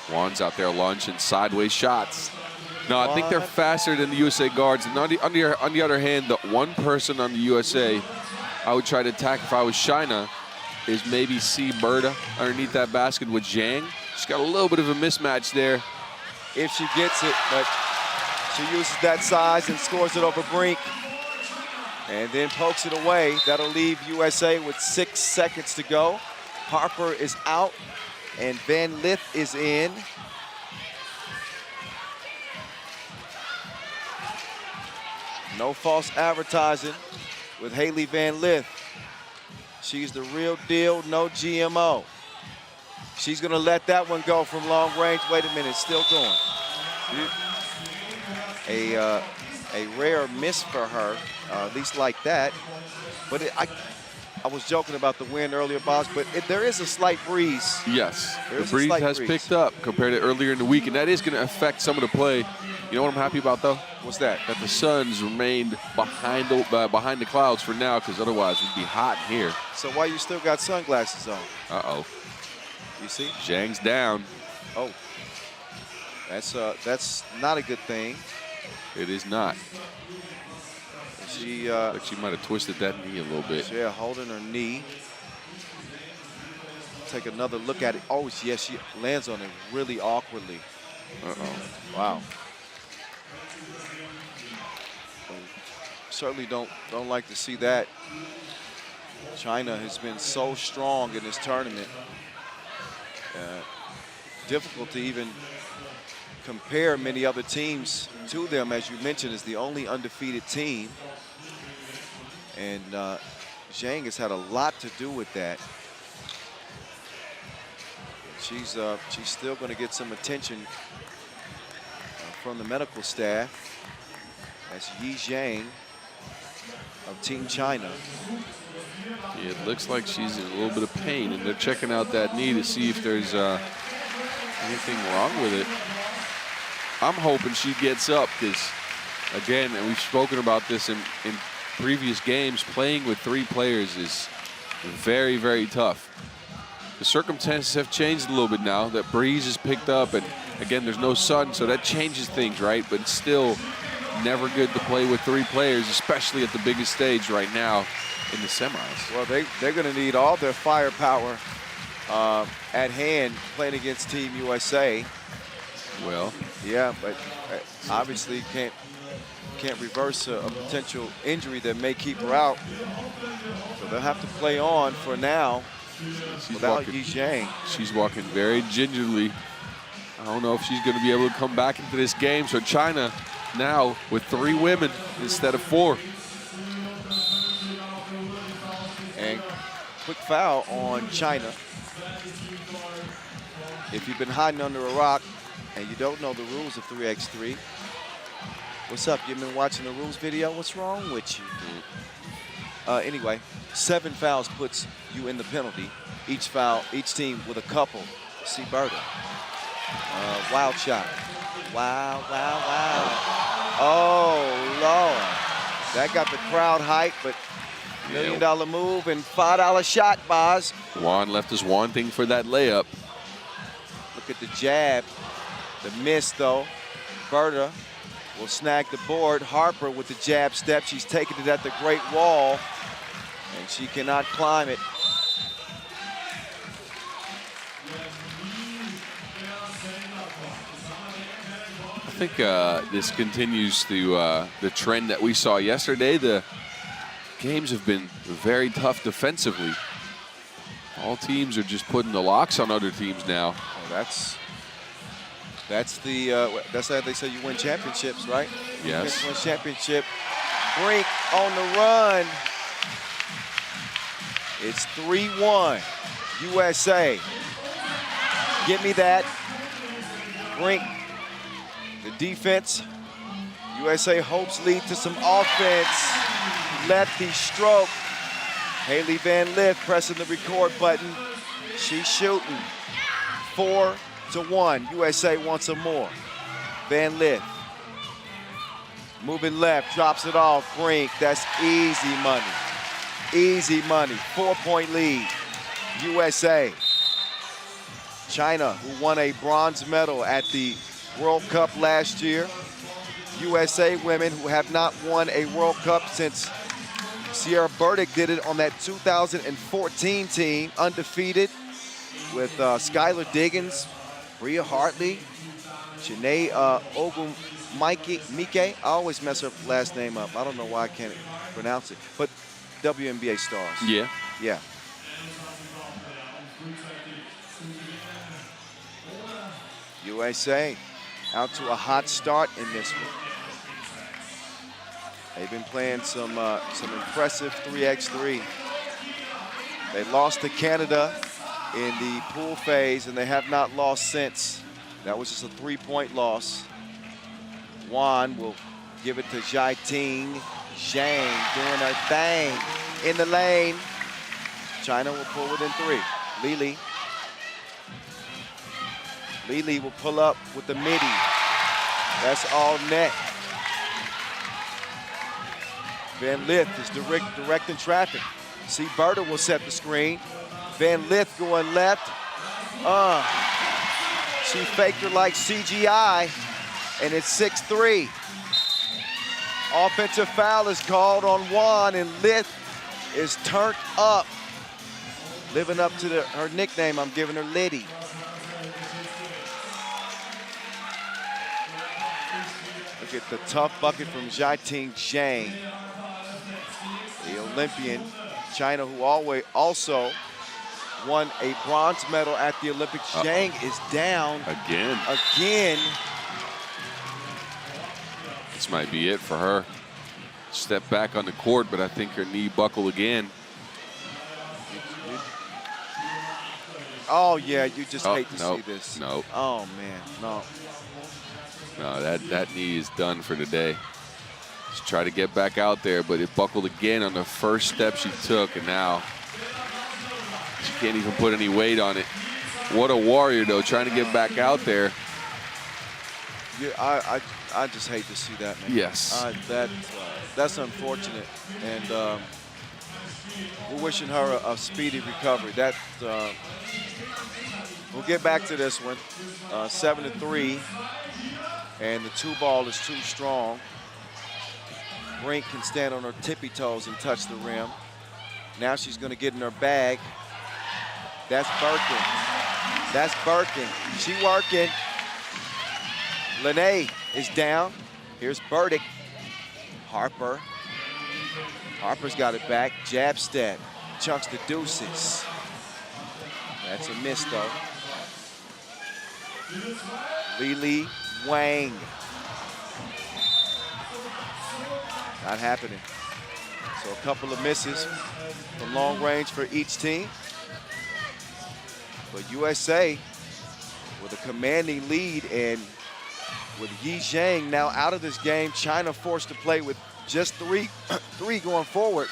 Juan's out there launching sideways shots. No, I think they're faster than the USA guards. And on the other hand, the one person on the USA I would try to attack if I was China is maybe see Berta underneath that basket with Zhang. She's got a little bit of a mismatch there. If she gets it, but she uses that size and scores it over Brink. And then pokes it away. That'll leave USA with 6 seconds to go. Harper is out, and Van Lith is in. No false advertising with Haley Van Lith. She's the real deal, no GMO. She's gonna let that one go from long range. Wait a minute, still going. A rare miss for her, at least like that. But I was joking about the wind earlier, Boss, but there is a slight breeze. Yes, the breeze has picked up compared to earlier in the week, and that is gonna affect some of the play. You know what I'm happy about, though? What's that? That the Suns remained behind the clouds for now, because otherwise it'd be hot in here. So why you still got sunglasses on? Uh-oh. You see? Zhang's down. Oh, that's not a good thing. It is not. She like she might have twisted that knee a little bit. Yeah, holding her knee. Take another look at it. Oh, yes, she lands on it really awkwardly. Uh-oh. Wow. Certainly don't like to see that. China has been so strong in this tournament. Difficult to even compare many other teams to them. As you mentioned, is the only undefeated team. And Zhang has had a lot to do with that. She's still going to get some attention from the medical staff. That's Yi Zhang of Team China. Yeah, it looks like she's in a little bit of pain, and they're checking out that knee to see if there's anything wrong with it. I'm hoping she gets up, because, again, and we've spoken about this in previous games, playing with 3 players is very, very tough. The circumstances have changed a little bit now. That breeze has picked up, and again, there's no sun, so that changes things, right? But it's still never good to play with 3 players, especially at the biggest stage right now in the semis. Well, they're going to need all their firepower at hand playing against Team USA. Well, yeah, but obviously can't reverse a potential injury that may keep her out. So they'll have to play on for now without Yi Zhang. She's walking very gingerly. I don't know if she's going to be able to come back into this game. So China now with 3 women instead of 4. And quick foul on China. If you've been hiding under a rock and you don't know the rules of 3x3, what's up? You've been watching the rules video? What's wrong with you? Anyway, 7 fouls puts you in the penalty. Each team with a couple. See Berta. Wild shot. Wow, wow, wow. Oh, Lord. That got the crowd hyped, but $1 million move and $5 shot, Boz. Juan left us wanting for that layup. Look at the jab. The miss, though. Berta will snag the board. Harper with the jab step. She's taking it at the Great Wall, and she cannot climb it. I think this continues the trend that we saw yesterday. The games have been very tough defensively. All teams are just putting the locks on other teams now. Oh, that's how they say you win championships, right? Yes. You win championship. Brink on the run. It's 3-1. USA. Give me that. Brink. The defense. USA hopes lead to some offense. Lefty stroke. Haley Van Lith pressing the record button. She's shooting. 4-1. USA wants some more. Van Lith. Moving left, drops it off. Brink. That's easy money. Easy money. 4-point lead. USA. China, who won a bronze medal at the World Cup last year. USA women, who have not won a World Cup since Sierra Burdick did it on that 2014 team, undefeated, with Skylar Diggins, Bria Hartley, Janae Mike. I always mess her last name up. I don't know why I can't pronounce it. But WNBA stars. Yeah. Yeah. USA out to a hot start in this one. They've been playing some impressive 3x3. They lost to Canada in the pool phase, and they have not lost since. That was just a 3-point loss. Juan will give it to Jaiting Zhang, doing her thing in the lane. China will pull within 3. Lili will pull up with the midi. That's all net. Van Lith is directing traffic. See, Berta will set the screen. Van Lith going left. She faked her like CGI, and it's 6-3. Offensive foul is called on Juan, and Lith is turned up. Living up to her nickname, I'm giving her Liddy. Look at the tough bucket from Jaiting Zhang, the Olympian. China, who also won a bronze medal at the Olympics. Zhang is down. Again. This might be it for her. Step back on the court, but I think her knee buckled again. Oh, yeah, you just hate to see this. No. Oh, man, no. No, that knee is done for today. She tried to get back out there, but it buckled again on the first step she took, and now she can't even put any weight on it. What a warrior, though, trying to get back out there. Yeah, I just hate to see that, man. Yes. That's unfortunate, and we're wishing her a speedy recovery. We'll get back to this one. 7-3, and the 2-ball is too strong. Brink can stand on her tippy toes and touch the rim. Now she's going to get in her bag. That's Birkin. That's Birkin. She working. Lene is down. Here's Burdick. Harper's got it back. Jab step. Chucks the deuces. That's a miss, though. Lili Wang. Not happening. So a couple of misses from long range for each team. But USA with a commanding lead, and with Yi Zhang now out of this game, China forced to play with just three going forward.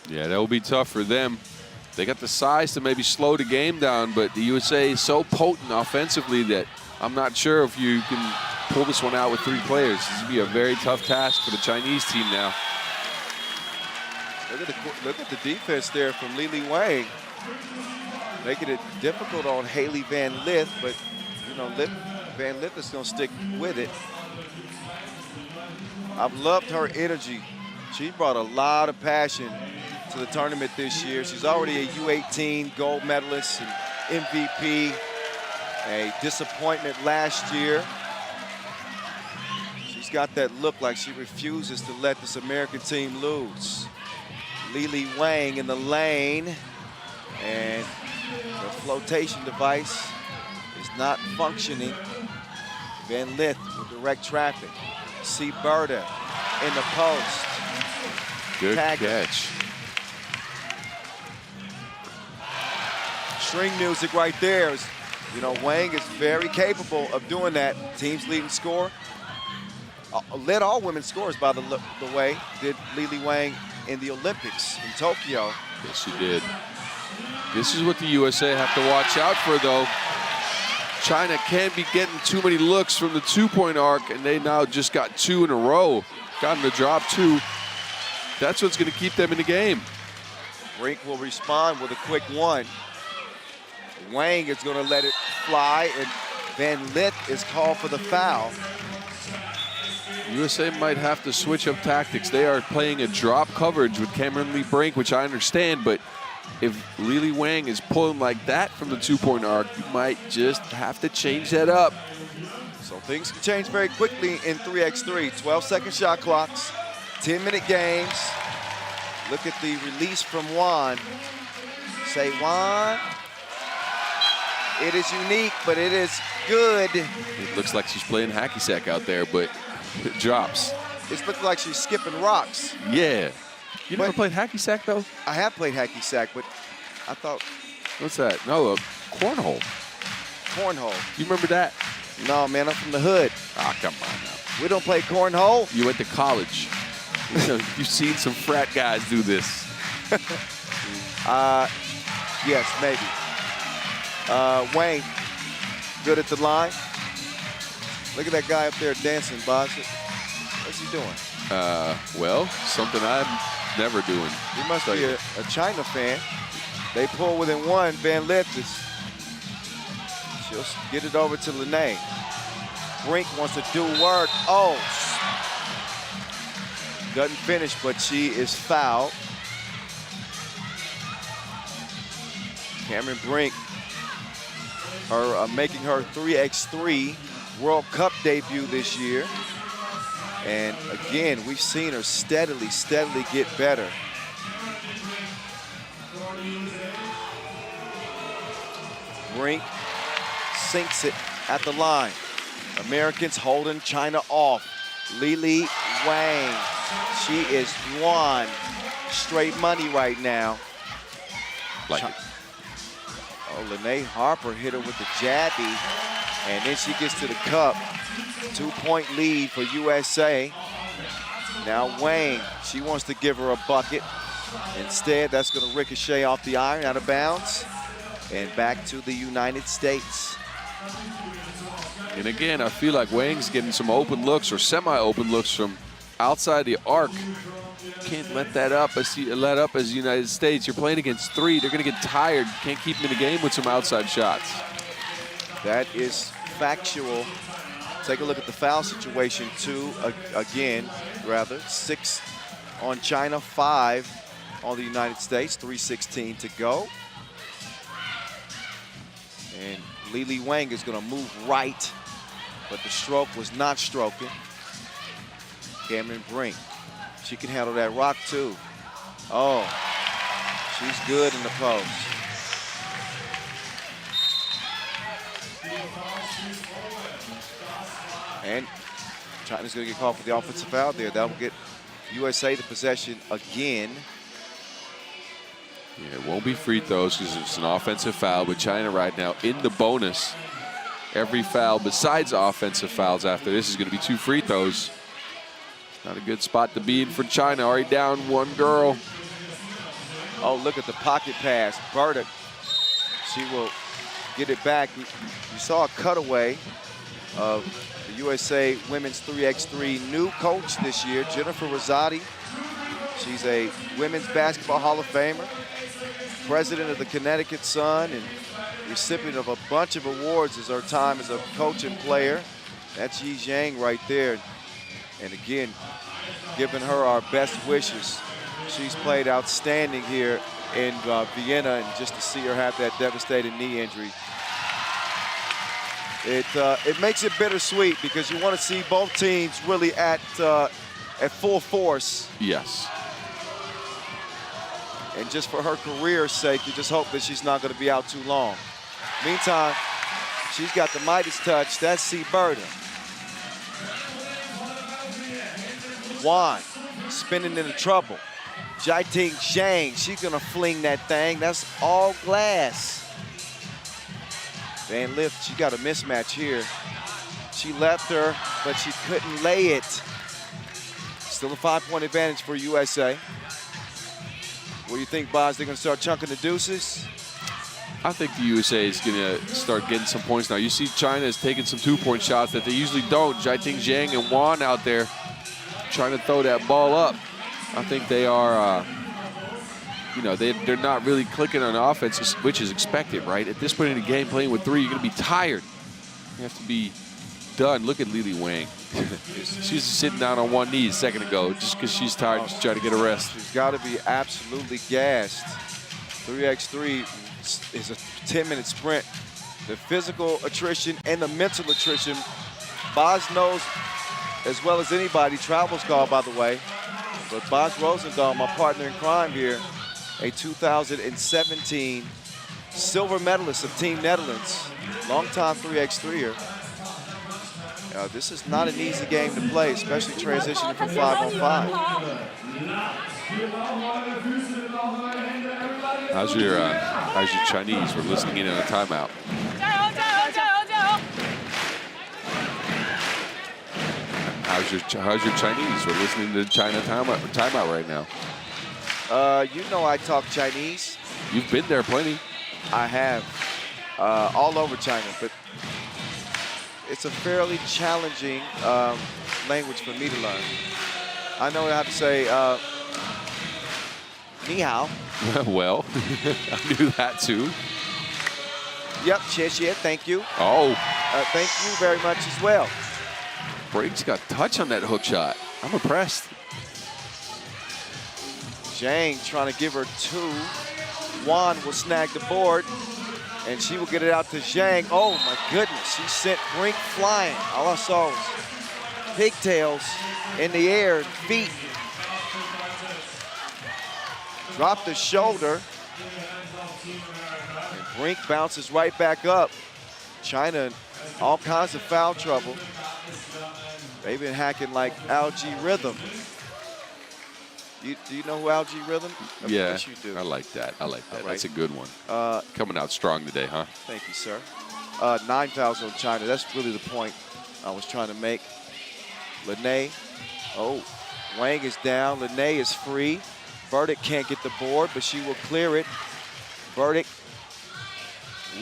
Yeah, that will be tough for them. They got the size to maybe slow the game down, but the USA is so potent offensively that I'm not sure if you can pull this one out with 3 players. This would be a very tough task for the Chinese team now. Look at the defense there from Lili Wang, making it difficult on Haley Van Lith, but you know, Van Lith is going to stick with it. I've loved her energy. She brought a lot of passion to the tournament this year. She's already a U18 gold medalist and MVP, a disappointment last year. She's got that look like she refuses to let this American team lose. Lili Wang in the lane, and the flotation device is not functioning. Van Lith with direct traffic. See Berta in the post. Good catch. String music right there. You know, Wang is very capable of doing that. Team's leading scorer. Led all women's scorers, by the way, did Lili Wang in the Olympics in Tokyo. Yes, she did. This is what the USA have to watch out for, though. China can't be getting too many looks from the 2-point arc, and they now just got 2 in a row. Got them to drop 2. That's what's going to keep them in the game. Brink will respond with a quick one. Wang is going to let it fly, and Van Lith is called for the foul. USA might have to switch up tactics. They are playing a drop coverage with Cameron Lee Brink, which I understand, but if Lily Wang is pulling like that from the two-point arc, you might just have to change that up. So things can change very quickly in 3x3. 12-second shot clocks, 10-minute games. Look at the release from Juan. Say, Juan. It is unique, but it is good. It looks like she's playing hacky sack out there, but it drops. It looks like she's skipping rocks. Yeah. You never played hacky sack, though? I have played hacky sack, but I thought... What's that? No, cornhole. Cornhole. You remember that? No, man, I'm from the hood. Ah, come on now. We don't play cornhole. You went to college. You've seen some frat guys do this. Yes, maybe. Wayne, good at the line. Look at that guy up there dancing, Boz. What's he doing? Well, something I'm never doing. He must be a China fan. They pull within one. Van Lith is... She'll get it over to Lene. Brink wants to do work. Oh. Doesn't finish, but she is fouled. Cameron Brink making her 3x3 World Cup debut this year. And again, we've seen her steadily get better. Brink sinks it at the line. Americans holding China off. Lily Wang, she is one straight money right now. Like it. Oh, Lene Harper hit her with the jabby, and then she gets to the cup. 2-point lead for USA. Now Wang, she wants to give her a bucket. Instead, that's going to ricochet off the iron, out of bounds, and back to the United States. And again, I feel like Wang's getting some open looks or semi-open looks from outside the arc. Can't let that up as the United States. You're playing against three. They're going to get tired. Can't keep them in the game with some outside shots. That is factual. Take a look at the foul situation too. Again, 6 on China, 5 on the United States. 3:16 to go. And Lily Wang is going to move right, but the stroke was not stroking. Cameron Brink, she can handle that rock too. Oh, she's good in the post. And China's going to get called for the offensive foul there. That will get USA the possession again. Yeah, it won't be free throws because it's an offensive foul, but China right now in the bonus. Every foul besides offensive fouls after this is going to be 2 free throws. Not a good spot to be in for China. Already down 1 girl. Oh, look at the pocket pass. Burdick, she will get it back. You saw a cutaway of the USA Women's 3x3 new coach this year, Jennifer Rosati. She's a Women's Basketball Hall of Famer, president of the Connecticut Sun, and recipient of a bunch of awards as her time as a coach and player. That's Yi Zhang right there. And again, giving her our best wishes. She's played outstanding here in Vienna, and just to see her have that devastating knee injury, it makes it bittersweet because you want to see both teams really at full force. Yes. And just for her career's sake, you just hope that she's not going to be out too long. Meantime, she's got the Midas touch. That's C. Burden. Juan spinning into trouble. Jaiting Zhang, she's going to fling that thing. That's all glass. Van Lith, she got a mismatch here. She left her, but she couldn't lay it. Still a 5-point advantage for USA. What do you think, Boz? They're going to start chunking the deuces? I think the USA is going to start getting some points now. You see China is taking some 2-point shots that they usually don't. Jaiting Zhang and Juan out there trying to throw that ball up. I think they are you know, they're not really clicking on offense, which is expected, right? At this point in the game, playing with 3, you're going to be tired. You have to be done. Look at Lili Wang. She's sitting down on one knee a second ago just because she's tired, just trying to get a rest. She's got to be absolutely gassed. 3x3 is a 10-minute sprint. The physical attrition and the mental attrition, Boz knows as well as anybody. Travel's call, by the way. But Boz Rosendahl, my partner in crime here, a 2017 silver medalist of Team Netherlands, longtime 3x3er. This is not an easy game to play, especially transitioning from 5-on-5. How's your Chinese? We're listening in on a timeout. How's your Chinese? We're listening to China timeout right now. You know I talk Chinese. You've been there plenty. I have, all over China, but it's a fairly challenging language for me to learn. I know how to say ni hao. Well, I knew that too. Yep, xie, thank you. Oh. Thank you very much as well. Brake's got touch on that hook shot. I'm impressed. Zhang trying to give her 2. Juan will snag the board, and she will get it out to Zhang. Oh my goodness, she sent Brink flying. All I saw was pigtails in the air, feet. Dropped the shoulder, and Brink bounces right back up. China in all kinds of foul trouble. They've been hacking like Algae Rhythm. Do you know who Algae Rhythm? Of course you do. I like that. I like that. Right. That's a good one. Coming out strong today, huh? Thank you, sir. 9 fouls on China. That's really the point I was trying to make. Lene. Oh, Wang is down. Lene is free. Burdick can't get the board, but she will clear it. Burdick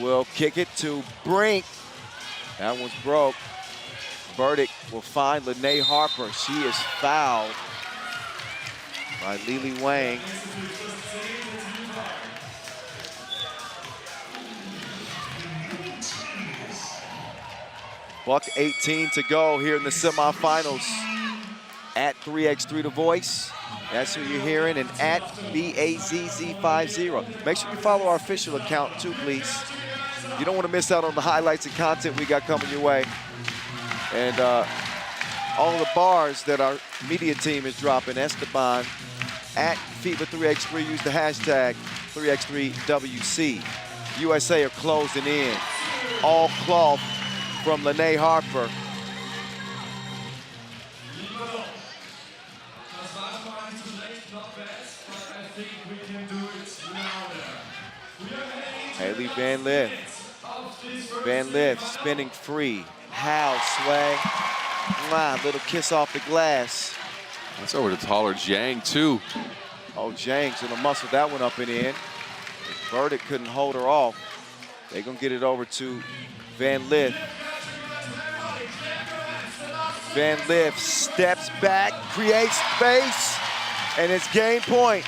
will kick it to Brink. That one's broke. Burdick will find Lene Harper. She is fouled by Lili Wang. $1:18 to go here in the semifinals. At 3x3 The Voice. That's who you're hearing, and at BAZZ50. Make sure you follow our official account too, please. You don't want to miss out on the highlights and content we got coming your way. And all the bars that our media team is dropping. Esteban at FIBA 3x3. Use the hashtag 3x3WC. USA are closing in. All cloth from Lene Harper. Haley Van Lith. Van Lith spinning free. How sway. Mwah, little kiss off the glass. That's over to taller Zhang, too. Oh, Zhang's gonna muscle that one up and in. Burdick couldn't hold her off. They're gonna get it over to Van Lith. Van Lith steps back, creates space, and it's game point.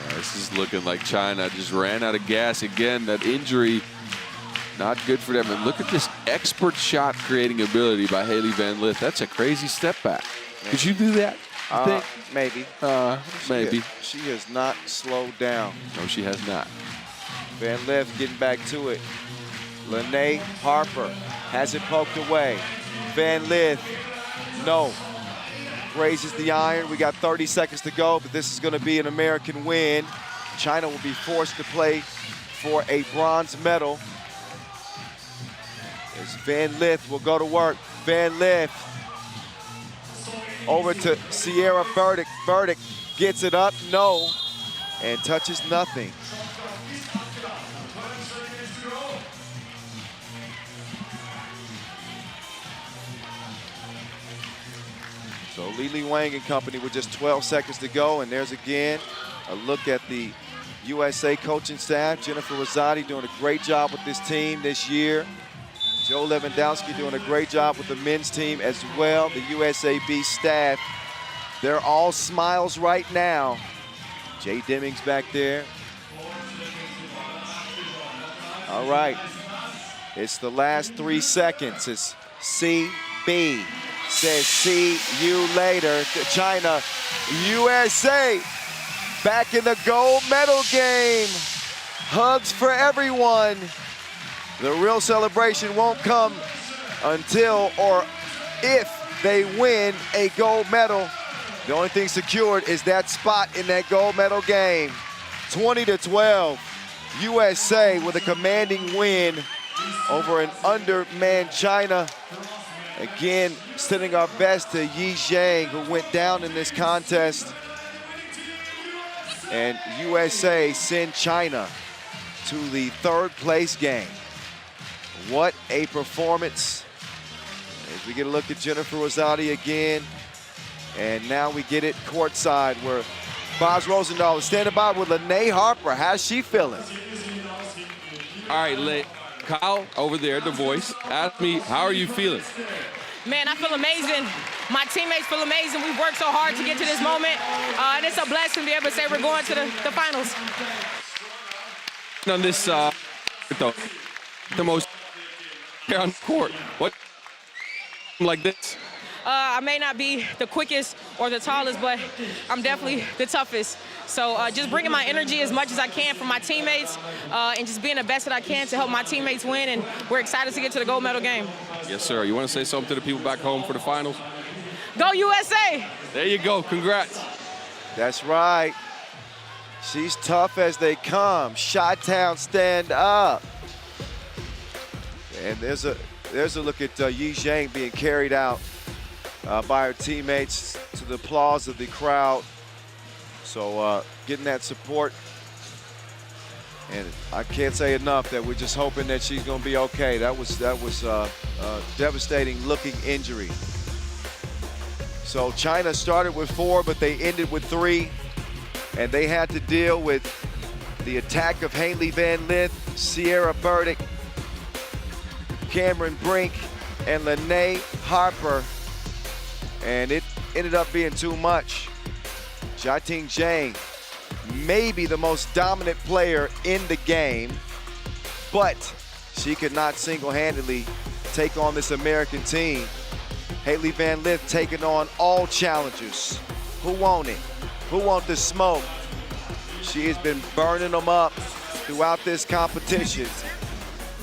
This is looking like China just ran out of gas again. That injury, not good for them. And look at this expert shot creating ability by Haley Van Lith. That's a crazy step back. Could you do that? Maybe. Maybe. She has not slowed down. No, she has not. Van Lith getting back to it. Lene Harper has it poked away. Van Lith, no. Raises the iron. We got 30 seconds to go, but this is going to be an American win. China will be forced to play for a bronze medal. As Van Lith will go to work. Van Lith over to Sierra Burdick. Burdick gets it up, no, and touches nothing. So Lili Wang and company with just 12 seconds to go, and there's again a look at the USA coaching staff. Jennifer Rosati doing a great job with this team this year. Joe Lewandowski doing a great job with the men's team as well. The USAB staff They're all smiles right now. Jay Demings back there. All right. It's the last 3 seconds. It's CB says, see you later to China. USA back in the gold medal game. Hugs for everyone. The real celebration won't come until or if they win a gold medal. The only thing secured is that spot in that gold medal game. 20-12, USA with a commanding win over an undermanned China. Again, sending our best to Yi Zhang, who went down in this contest. And USA send China to the 3rd place game. What a performance. As we get a look at Jennifer Rosati again. And now we get it courtside where Boz Rosendahl is standing by with Lene Harper. How's she feeling? All right, Kyle over there, the voice, asked me, how are you feeling? Man, I feel amazing. My teammates feel amazing. We've worked so hard to get to this moment. And it's a blessing to be able to say we're going to the finals. On this, the most here on the court. What like this? I may not be the quickest or the tallest, but I'm definitely the toughest. So just bringing my energy as much as I can for my teammates and just being the best that I can to help my teammates win. And we're excited to get to the gold medal game. Yes, sir. You want to say something to the people back home for the finals? Go USA! There you go. Congrats. That's right. She's tough as they come. Chi-Town, stand up. And there's a look at Yi Zhang being carried out by her teammates to the applause of the crowd. So getting that support. And I can't say enough that we're just hoping that she's going to be okay. That was a devastating looking injury. So China started with 4, but they ended with 3. And they had to deal with the attack of Haley Van Lith, Sierra Burdick, Cameron Brink, and Lene Harper. And it ended up being too much. Jiating Zhang, maybe the most dominant player in the game, but she could not single-handedly take on this American team. Haley Van Lith taking on all challengers. Who want it? Who want the smoke? She has been burning them up throughout this competition,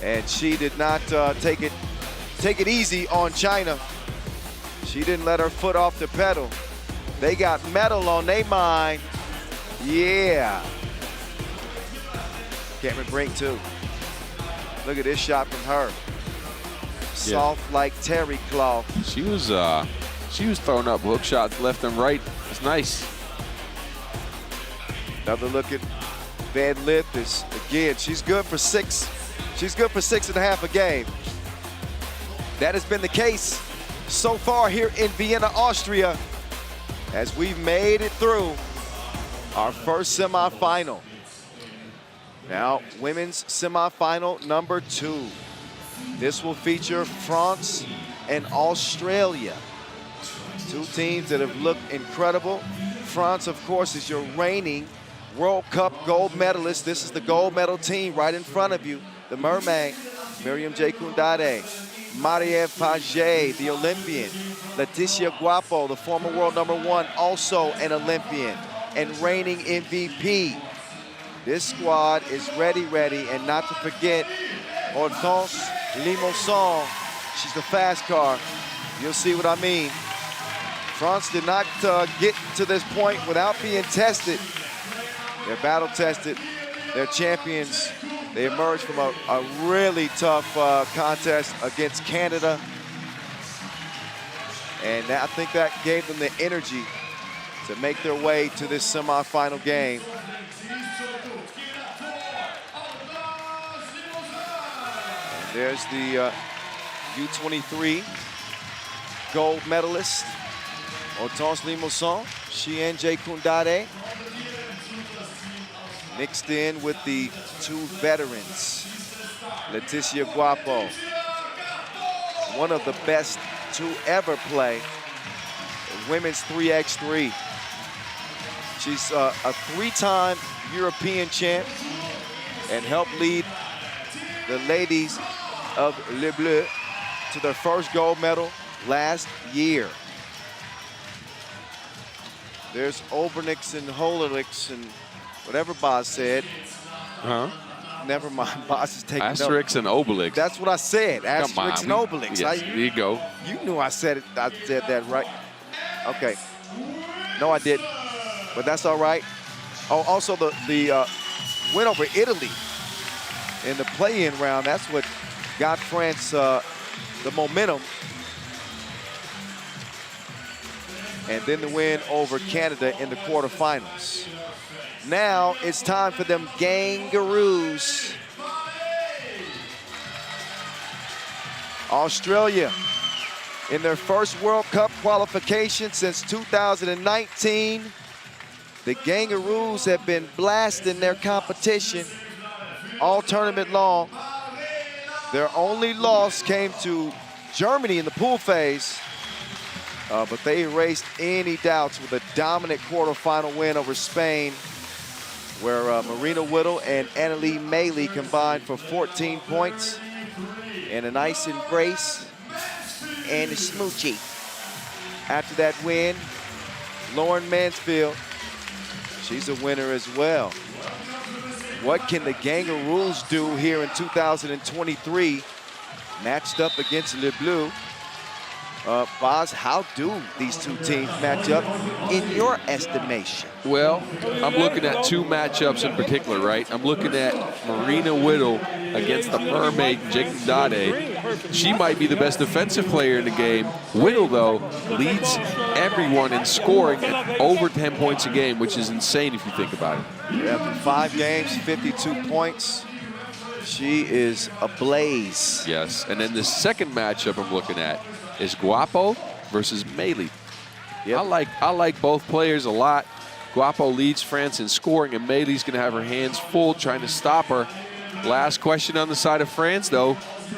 and she did not take it easy on China. She didn't let her foot off the pedal. They got medal on their mind. Yeah. Cameron Brink too. Look at this shot from her. Soft like terry cloth. She was throwing up hook shots left and right. It's nice. Another look at Van Lith. Again, she's good for 6. She's good for 6.5 a game. That has been the case so far here in Vienna, Austria, as we've made it through our first semifinal. Now, women's semifinal number 2. This will feature France and Australia. 2 teams that have looked incredible. France, of course, is your reigning World Cup gold medalist. This is the gold medal team right in front of you. The Mermaid, Miriam Jekundade, Marie Page, the Olympian, Leticia Guapo, the former world #1, also an Olympian and reigning MVP. This squad is ready, and not to forget Hortense Limousin. She's the fast car. You'll see what I mean. France did not get to this point without being tested. They're battle tested. They're champions. They emerged from a really tough contest against Canada. And I think that gave them the energy to make their way to this semifinal game. And there's the U23 gold medalist, Hortense Limousin, Chien Jekundade, mixed in with the 2 veterans, Leticia Guapo, one of the best to ever play women's 3x3. She's a 3-time European champ and helped lead the ladies of Le Bleu to their first gold medal last year. There's Obernix and Holerix and whatever Boz said. Huh? Never mind, Boz is taking Asterix and Obelix. That's what I said. Come on. Asterix and Obelix. Yes, there you go. You knew I said it. I said that right. Okay. No, I didn't. But that's all right. Oh, also the win over Italy in the play-in round. That's what got France the momentum. And then the win over Canada in the quarterfinals. Now it's time for them Gangaroos. Australia in their first World Cup qualification since 2019. The Gangaroos have been blasting their competition all tournament long. Their only loss came to Germany in the pool phase, but they erased any doubts with a dominant quarterfinal win over Spain, where Marina Whittle and Annalie Maley combined for 14 points and a nice embrace and a smoochie. After that win, Lauren Mansfield, she's a winner as well. What can the Gangaroos do here in 2023, matched up against Le Bleu? Boz, how do these two teams match up in your estimation? Well, I'm looking at two matchups in particular, right? I'm looking at Marina Whittle against the Mermaid, Jekundade. She might be the best defensive player in the game. Whittle, though, leads everyone in scoring at over 10 points a game, which is insane if you think about it. After 5 games, 52 points. She is ablaze. Yes, and then the second matchup I'm looking at is Guapo versus Maley. Yep. I like both players a lot. Guapo leads France in scoring, and Maley's going to have her hands full trying to stop her. Last question on the side of France, though.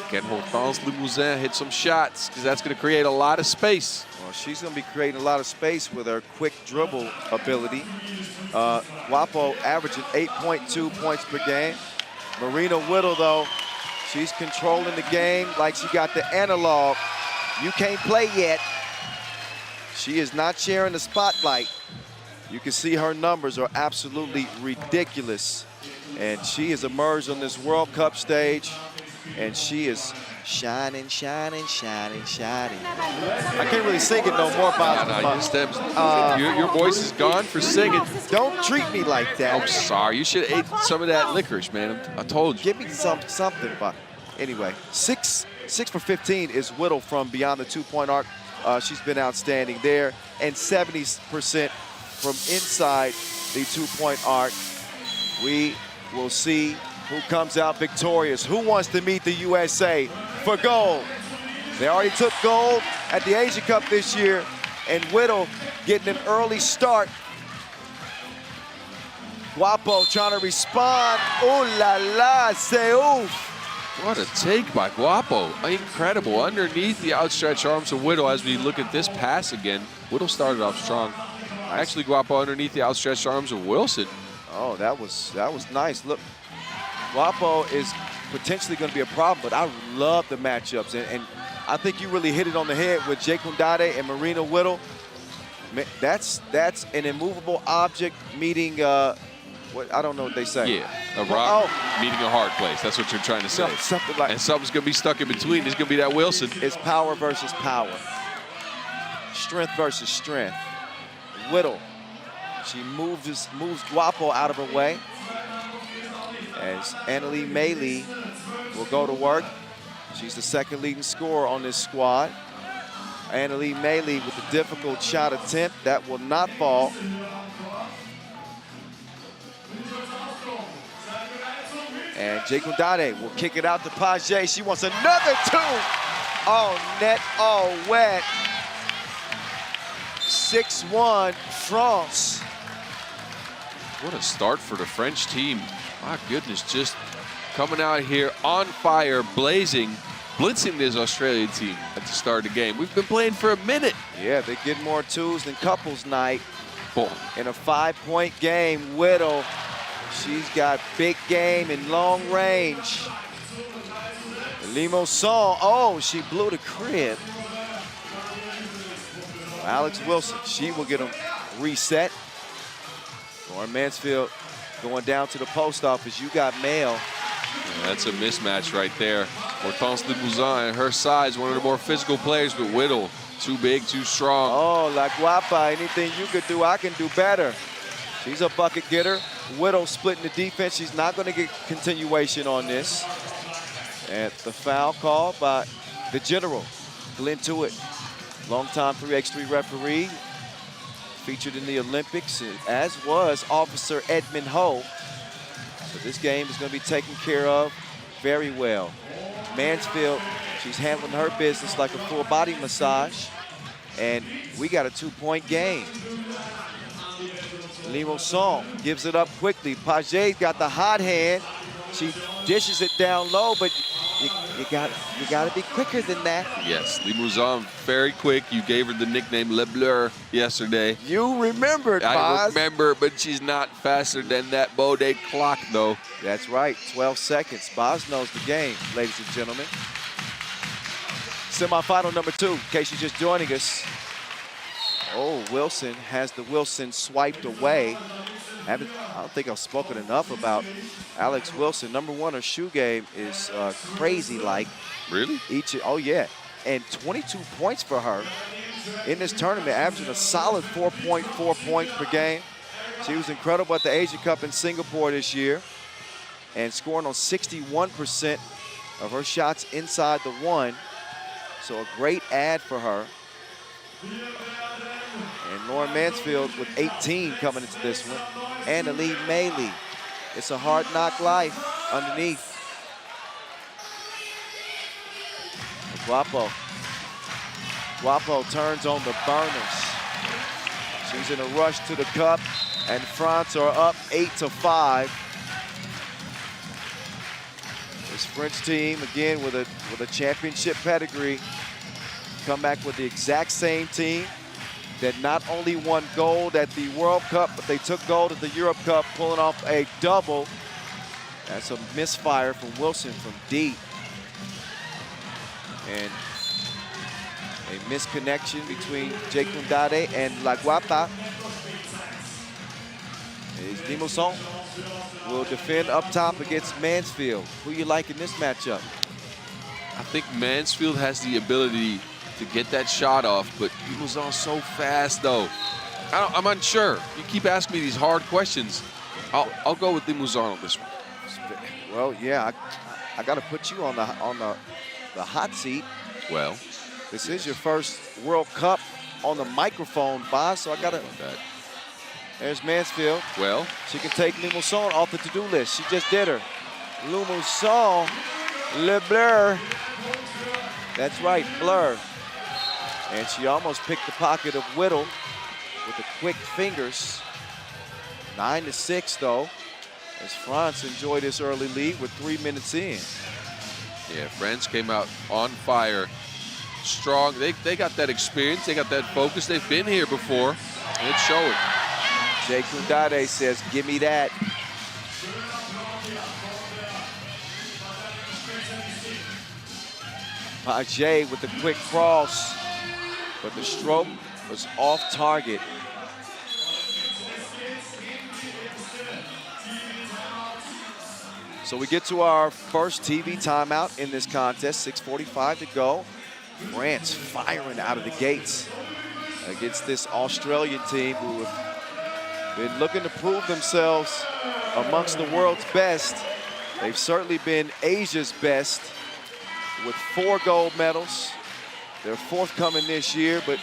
Can Hortense Limousin hit some shots? Because that's going to create a lot of space. Well, she's going to be creating a lot of space with her quick dribble ability. Guapo averaging 8.2 points per game. Marina Whittle, though, she's controlling the game like she got the analog. You can't play yet. She is not sharing the spotlight. You can see her numbers are absolutely ridiculous. And she has emerged on this World Cup stage, and she is shining, shining, shining, shining. I can't really sing it no more, Bob. Your voice is gone for singing. Don't treat me like that. I'm sorry. You should have ate some of that licorice, man. I told you. Give me something, but anyway, 6 for 15 is Whittle from beyond the 2-point arc. She's been outstanding there, and 70% from inside the 2-point arc. We will see who comes out victorious. Who wants to meet the USA for gold? They already took gold at the Asia Cup this year, and Whittle getting an early start. Guapo trying to respond. Oh la la, c'est ouf. What a take by Guapo. Incredible. Underneath the outstretched arms of Whittle as we look at this pass again. Whittle started off strong. Actually, Guapo underneath the outstretched arms of Wilson. Oh, that was nice. Look, Guapo is potentially going to be a problem, but I love the matchups. And I think you really hit it on the head with Jekundade and Marina Whittle. That's an immovable object meeting, I don't know what they say. Yeah, a rock meeting a hard place. That's what you're trying to say. Something like. And something's going to be stuck in between. It's going to be that Wilson. It's power versus power. Strength versus strength. Whittle, she moves Guapo out of her way. As Annalie Maley will go to work. She's the second leading scorer on this squad. Annalie Maley with a difficult shot attempt. That will not fall. And Jekundade will kick it out to Page. She wants another 2. All net, all wet. 6-1 France. What a start for the French team. My goodness, just coming out here on fire, blazing. blitzing this Australian team at the start of the game. We've been playing for a minute. Yeah, they get more twos than couples night. Boom. In a 5-point game, Whittle, she's got big game and long range. Limoson, oh, she blew the crib. Alex Wilson, she will get them reset. Lauren Mansfield going down to the post office. You got mail. Yeah, that's a mismatch right there. Hortense Limousin, her size, one of the more physical players, but Whittle, too big, too strong. Oh, La Guapa, anything you could do, I can do better. She's a bucket getter. Whittle splitting the defense. She's not going to get continuation on this. And the foul called by the general, Glenn Tewitt, longtime 3x3 referee, featured in the Olympics, as was Officer Edmund Ho. So this game is going to be taken care of very well. Mansfield, she's handling her business like a full body massage. And we got a 2-point game. Limoson gives it up quickly. Paget's got the hot hand. She dishes it down low, but you got to be quicker than that. Yes, Limousin, very quick. You gave her the nickname Le Bleu yesterday. You remembered, I Boz. remember, but she's not faster than that Bode clock, though. That's right, 12 seconds. Boz knows the game, ladies and gentlemen. Semifinal number 2, in case you're just joining us. Oh, Wilson has the Wilson swiped away. I don't think I've spoken enough about Alex Wilson. Number 1, her shoe game is crazy-like. Really? Oh, yeah. And 22 points for her in this tournament, averaging a solid 4.4 points per game. She was incredible at the Asia Cup in Singapore this year and scoring on 61% of her shots inside the 1. So a great ad for her. And Lauren Mansfield with 18 coming into this one. And Aline Mailey. It's a hard knock life underneath. Guapo. Guapo turns on the burners. She's in a rush to the cup, and France are up 8-5. This French team, again, with a championship pedigree, come back with the exact same team that not only won gold at the World Cup, but they took gold at the Europe Cup, pulling off a double. That's a misfire from Wilson from deep. And a misconnection between Jekundade and La Guapa. Limoson will defend up top against Mansfield. Who you like in this matchup? I think Mansfield has the ability to get that shot off, but Limousin's so fast, though. I'm unsure. You keep asking me these hard questions. I'll go with Limousin on this one. Well, yeah, I got to put you on the hot seat. Well, this is your first World Cup on the microphone, Boz, so I got to. There's Mansfield. Well, she can take Limousin off the to-do list. She just did her. Limousin, Le Bleu. That's right, Blur. And she almost picked the pocket of Whittle with the quick fingers. 9-6, though, as France enjoyed this early lead with 3 minutes in. Yeah, France came out on fire, strong. They got that experience, they got that focus. They've been here before, and it's showing. Jekundade says, give me that. Paget with the quick cross, but the stroke was off target. So we get to our first TV timeout in this contest, 6:45 to go. France firing out of the gates against this Australian team who have been looking to prove themselves amongst the world's best. They've certainly been Asia's best with 4 gold medals. They're forthcoming this year, but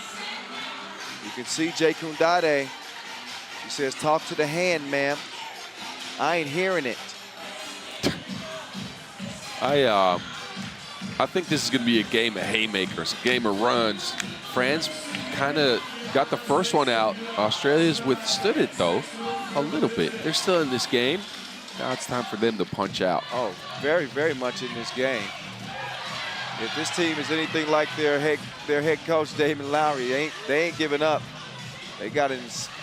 you can see Jekundade. He says, talk to the hand, ma'am. I ain't hearing it. I think this is going to be a game of haymakers, a game of runs. France kind of got the first one out. Australia's withstood it, though, a little bit. They're still in this game. Now it's time for them to punch out. Oh, very, very much in this game. If this team is anything like their head coach, Damon Lowry, they ain't giving up. They got an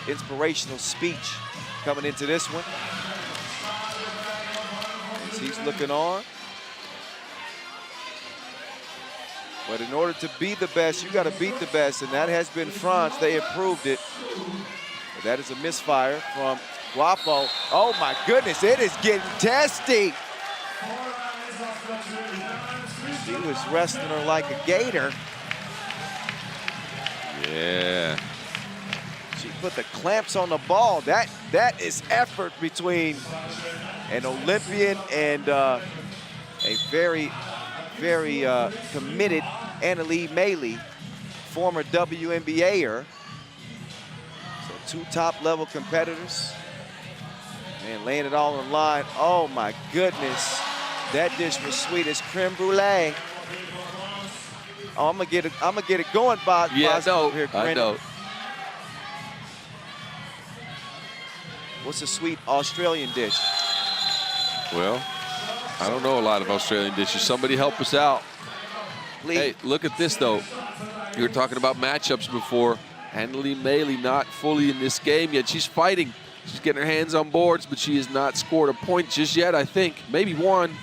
inspirational speech coming into this one. As he's looking on. But in order to be the best, you got to beat the best, and that has been France. They have proved it. But that is a misfire from Guapo. Oh my goodness, it is getting testy. He was wrestling her like a gator. Yeah. She put the clamps on the ball. That is effort between an Olympian and a very, very committed Annalie Maley, former WNBAer. So two top-level competitors. And laying it all on the line. Oh my goodness. That dish was sweet as creme brulee. Oh, I'm gonna get it going, Bob. Yeah, I know. What's a sweet Australian dish? Well, I don't know a lot of Australian dishes. Somebody help us out. Please. Hey, look at this, though. You were talking about matchups before. Annalie Maley not fully in this game yet. She's fighting. She's getting her hands on boards, but she has not scored a point just yet, I think. Maybe one.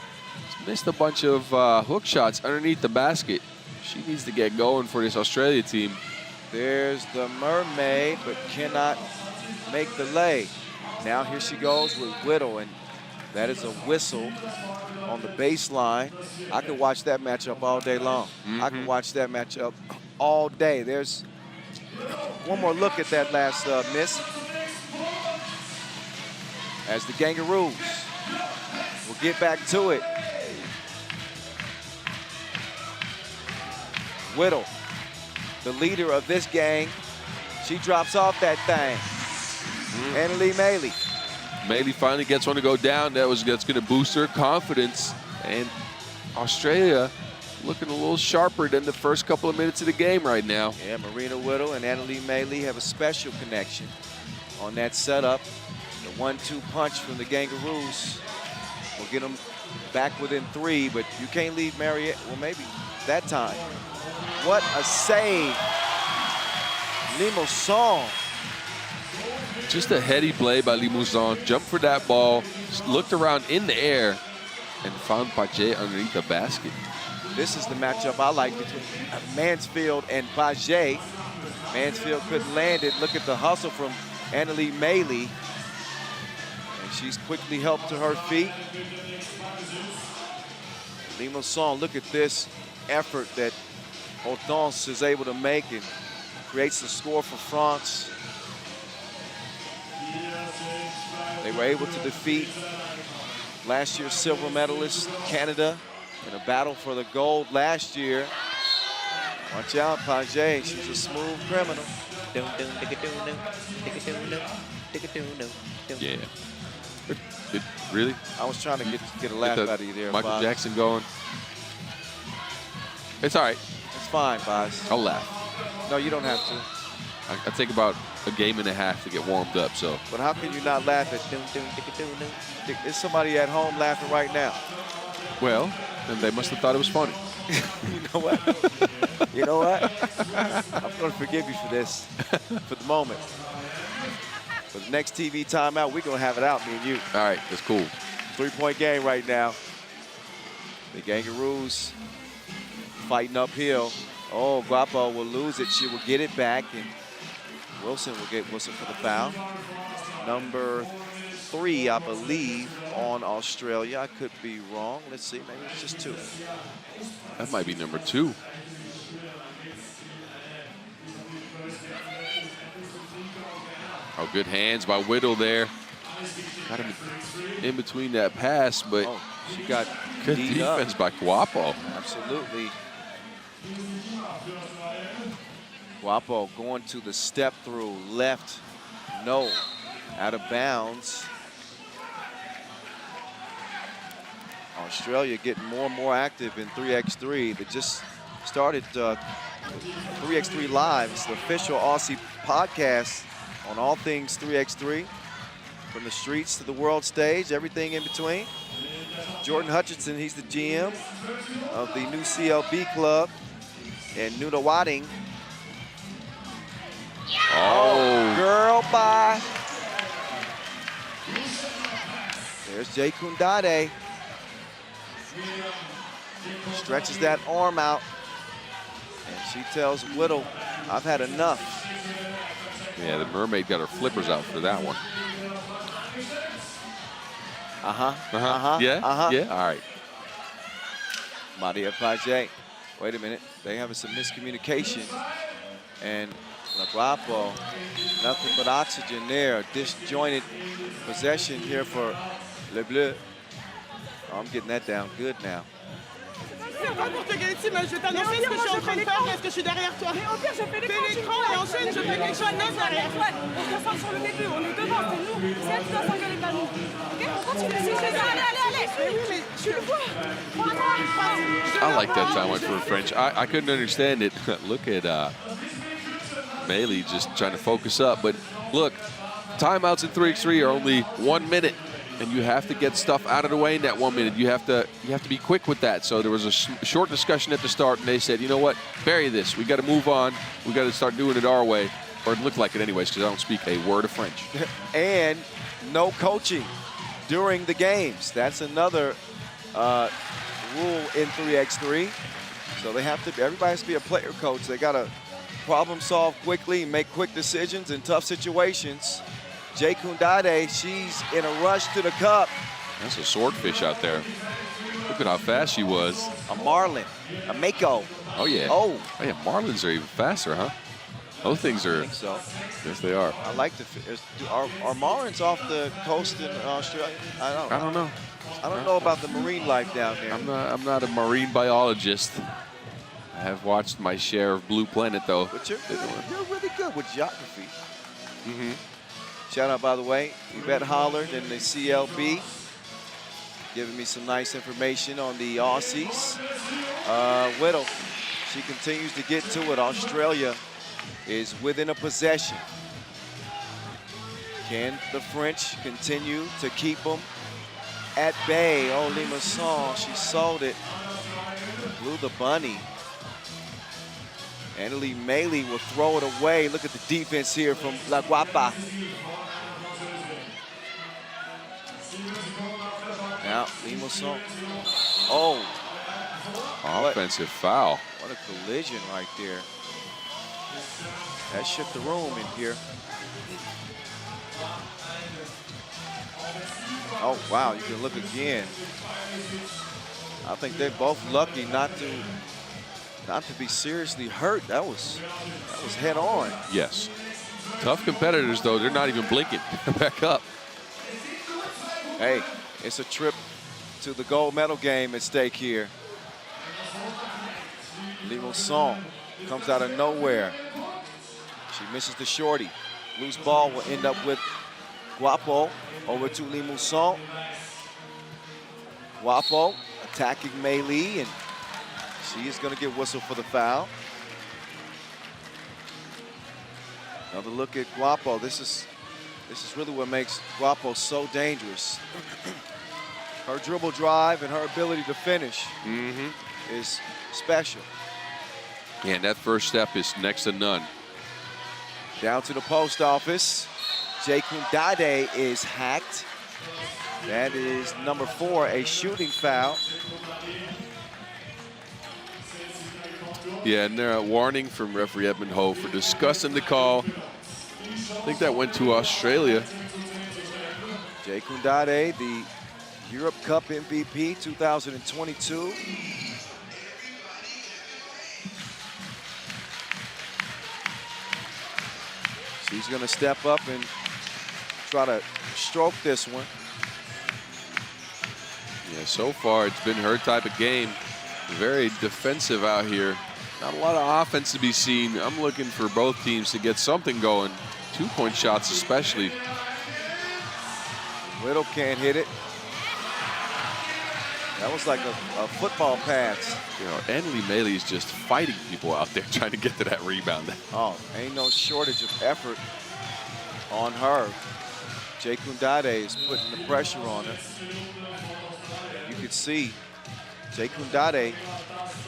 She's missed a bunch of hook shots underneath the basket. She needs to get going for this Australia team. There's the mermaid, but cannot make the lay. Now here she goes with Whittle, and that is a whistle on the baseline. I could watch that matchup all day long. I can watch that matchup all day. There's one more look at that last miss. As the Kangaroos will get back to it. Whittle, the leader of this gang, she drops off that thing. Annalie Maley. Maley finally gets one to go down. That's going to boost her confidence. And Australia looking a little sharper than the first couple of minutes of the game right now. Yeah, Marina Whittle and Annalie Maley have a special connection on that setup. The 1-2 punch from the Kangaroos will get them back within 3, but you can't leave Mariette. Well, maybe that time. What a save. Limousin. Just a heady play by Limousin. Jumped for that ball, looked around in the air, and found Paget underneath the basket. This is the matchup I like between Mansfield and Paget. Mansfield couldn't land it. Look at the hustle from Annalie Maley. And she's quickly helped to her feet. Limousin, look at this effort that Hortense is able to make and creates the score for France. They were able to defeat last year's silver medalist, Canada, in a battle for the gold last year. Watch out, Paget, she's a smooth criminal. Yeah. Really? I was trying to get a laugh out of you there, Michael Boz. Jackson going. It's all right. It's fine, Boz. I'll laugh. No, you don't have to. I take about a game and a half to get warmed up, so. But how can you not laugh at There's somebody at home laughing right now. Well, then they must have thought it was funny. You know what? You know what? I'm going to forgive you for this, for the moment. For the next TV timeout, we're going to have it out, me and you. All right, that's cool. 3-point game right now. The Kangaroos fighting uphill. Oh, Guapo will lose it. She will get it back, and Wilson will get Wilson for the foul. Number 3, I believe, on Australia. I could be wrong. Let's see. Maybe it's just 2. That might be number 2. Oh, good hands by Whittle there. Got him in between that pass, but she got good D'd defense up. by Guapo. Absolutely. Guapo going to the step through left. No, out of bounds. Australia getting more and more active in 3x3. They just started 3x3 Live. It's the official Aussie podcast on all things 3x3. From the streets to the world stage, everything in between. Jordan Hutchinson, he's the GM of the new CLB club. And Nuda Wadding. Oh, Girl, bye. There's Jay Kundade. Stretches that arm out. And she tells Whittle, I've had enough. yeah, the Mermaid got her flippers out for that one. Yeah, yeah, all right. Maria Page. Wait a minute. They having some miscommunication. And La Guapo, nothing but oxygen there. Disjointed possession here for Le Bleu. Oh, I'm getting that down good now. C'est pas pour te guetter, mais je vais t'annoncer ce que je suis en train de faire parce que je suis derrière toi. Mais au pire, je fais l'écran et ensuite je fais quelque chose d'autre derrière. On se concentre sur le début, on est devant, c'est nous. C'est elle qui doit s'engueuler, pas nous. Ok, on continue. Allez. Oui, mais tu le vois. I like that time went for a French. I couldn't understand it. Look at Meili just trying to focus up. But look, timeouts in 3x3 are only 1 minute. And you have to get stuff out of the way in that 1 minute. You have to be quick with that. So there was a short discussion at the start, and they said, you know what, bury this. We got to move on. We got to start doing it our way, or it looked like it anyways, because I don't speak a word of French. And no coaching during the games. That's another rule in 3x3. So they have to. Everybody has to be a player coach. They got to problem solve quickly, make quick decisions in tough situations. Jay Kundade, she's in a rush to the cup. That's a swordfish out there. Look at how fast she was. A marlin, a mako. Oh, yeah. Oh, yeah, marlins are even faster, huh? Those things are. I think so. Yes, they are. I like the. Are marlins off the coast in Australia? I don't know. I don't know about the marine life down there. I'm not a marine biologist. I have watched my share of Blue Planet, though. But you're really good with geography. Mm-hmm. Shout out, by the way, Yvette Hollard and the CLB, giving me some nice information on the Aussies. Whittle, she continues to get to it. Australia is within a possession. Can the French continue to keep them at bay? Oh, Limassol, she sold it. Blew the bunny. Annalie Meili will throw it away. Look at the defense here from La Guapa. Now, Limassol. Oh. Offensive foul. What a collision right there. That shook the room in here. Oh, wow, you can look again. I think they're both lucky not to be seriously hurt. That was head on. Yes. Tough competitors, though. They're not even blinking. Back up. Hey, it's a trip to the gold medal game at stake here. Limassol comes out of nowhere. She misses the shorty. Loose ball will end up with Guapo over to Limassol. Guapo attacking Meili, and she is going to get whistled for the foul. Another look at Guapo. This is really what makes Guapo so dangerous. Her dribble drive and her ability to finish is special. Yeah, and that first step is next to none. Down to the post office. Jay Kundade is hacked. That is number 4, a shooting foul. Yeah, and there a warning from referee Edmund Ho for discussing the call. I think that went to Australia. Jay Kundade, the Europe Cup MVP 2022. She's going to step up and try to stroke this one. Yeah, so far it's been her type of game. Very defensive out here. Not a lot of offense to be seen. I'm looking for both teams to get something going. 2-point shots especially. Whittle can't hit it. That was like a football pass. You know, Annalie Meili is just fighting people out there trying to get to that rebound. Oh, ain't no shortage of effort on her. Jay Kundade is putting the pressure on her. You could see Jay Kundade,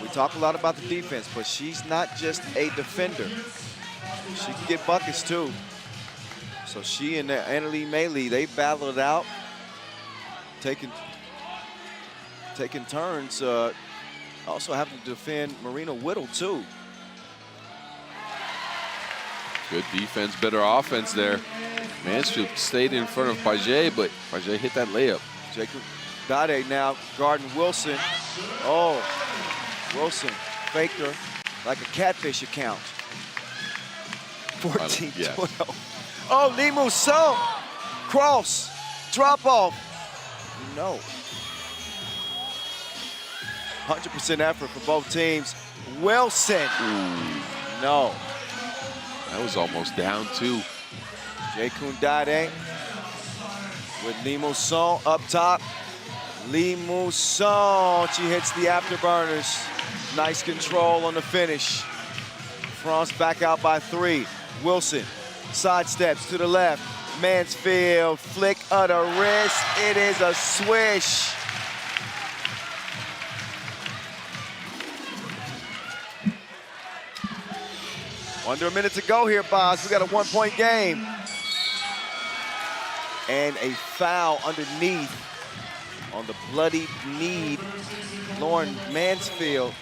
we talk a lot about the defense, but she's not just a defender. She can get buckets too. So she and Annalie Maley, they battled it out, taking turns, also having to defend Marina Whittle too. Good defense, better offense there. Mansfield stayed in front of Paget, but Paget hit that layup. Jacob Dade now guarding Wilson. Oh, Wilson faked her like a catfish account. 14-12. Yes. Oh, Lee Mousson. Cross. Drop off. No. 100% effort for both teams. Wilson. Ooh. No. That was almost down too. Jay Kundade with Lee Mousson up top. Lee Mousson, she hits the afterburners. Nice control on the finish. France back out by 3. Wilson sidesteps to the left. Mansfield, flick of the wrist. It is a swish. Under a minute to go here, Boz. We got a 1-point game. And a foul underneath on the bloody knee. Lauren Mansfield.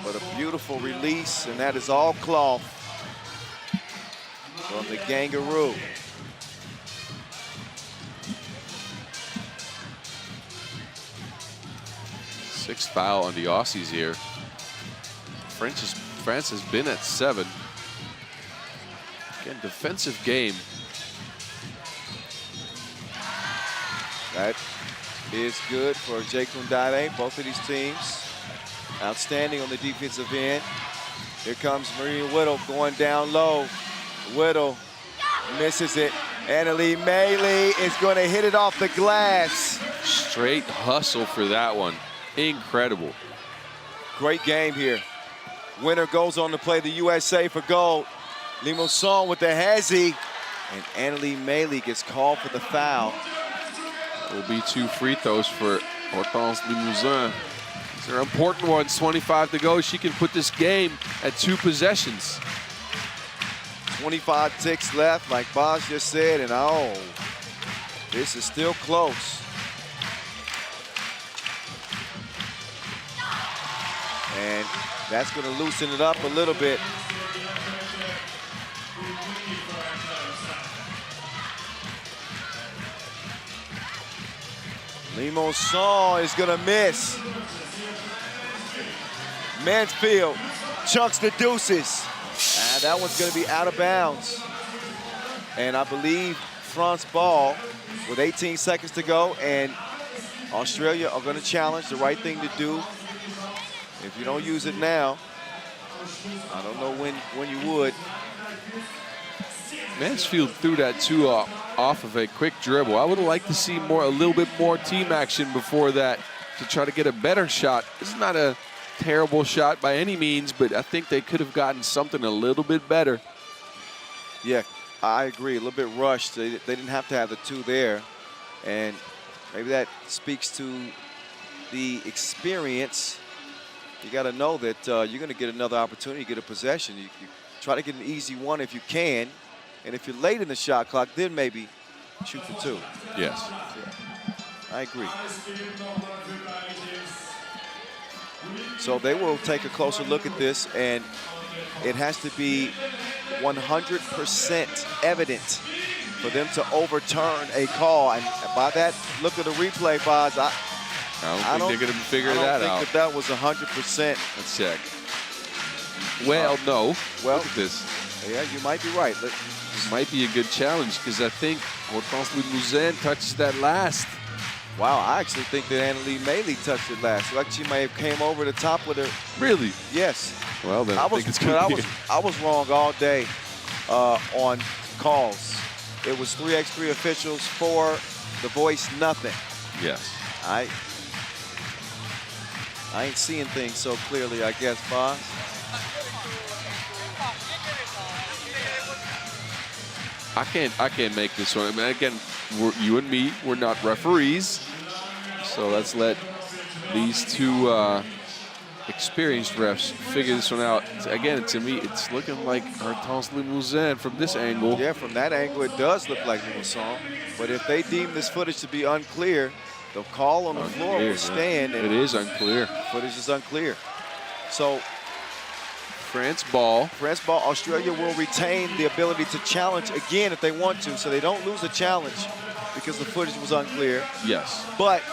But a beautiful release, and that is all cloth from the Kangaroo. Sixth foul on the Aussies here. France has been at 7. Again, defensive game. That is good for Jay Kundade. Both of these teams outstanding on the defensive end. Here comes Marina Whittle going down low. Whittle misses it. Annalie Maley is going to hit it off the glass. Straight hustle for that one. Incredible. Great game here. Winner goes on to play the USA for gold. Lee Mousson with the hezzy. And Annalie Maley gets called for the foul. Will be 2 free throws for Hortense Limousin. These are important ones. 25 to go. She can put this game at 2 possessions. 25 ticks left, like Boz just said, and oh, this is still close. And that's going to loosen it up a little bit. Lee Mousson is going to miss. Mansfield chunks the deuces. And that one's going to be out of bounds. And I believe France ball with 18 seconds to go, and Australia are going to challenge. The right thing to do. If you don't use it now, I don't know when you would. Mansfield threw that 2 off of a quick dribble. I would like to see a little bit more team action before that to try to get a better shot. This is not a terrible shot by any means, but I think they could have gotten something a little bit better. Yeah, I agree. A little bit rushed. They didn't have to have the 2 there. And maybe that speaks to the experience. You got to know that you're going to get another opportunity, get a possession. You try to get an easy one if you can. And if you're late in the shot clock, then maybe shoot for 2. Yes. Yeah, I agree. So they will take a closer look at this, and it has to be 100% evident for them to overturn a call. And by that look at the replay, Boz, I don't think they're going to figure that out. I don't think that was 100%. Let's check. Well, no. Well, look at this. Yeah, you might be right. This might be a good challenge because I think Hortense Limousin touches that last. Wow, I actually think that Annalie Maley touched it last. Like she may have came over the top with her. Really? Yes. Well, then I think it's good. I was wrong all day on calls. It was 3x3 officials for The Voice, nothing. Yes. I ain't seeing things so clearly, I guess, Boz. I can't make this one. I mean, again, you and me, we're not referees, so let's let these two experienced refs figure this one out. Again, to me, it's looking like Hortense Limousin from this angle. Yeah, from that angle, it does look like Limousin. But if they deem this footage to be unclear, the call on the floor will stand. It is unclear. Footage is unclear. So France ball. France ball. Australia will retain the ability to challenge again if they want to, so they don't lose a challenge because the footage was unclear. Yes. But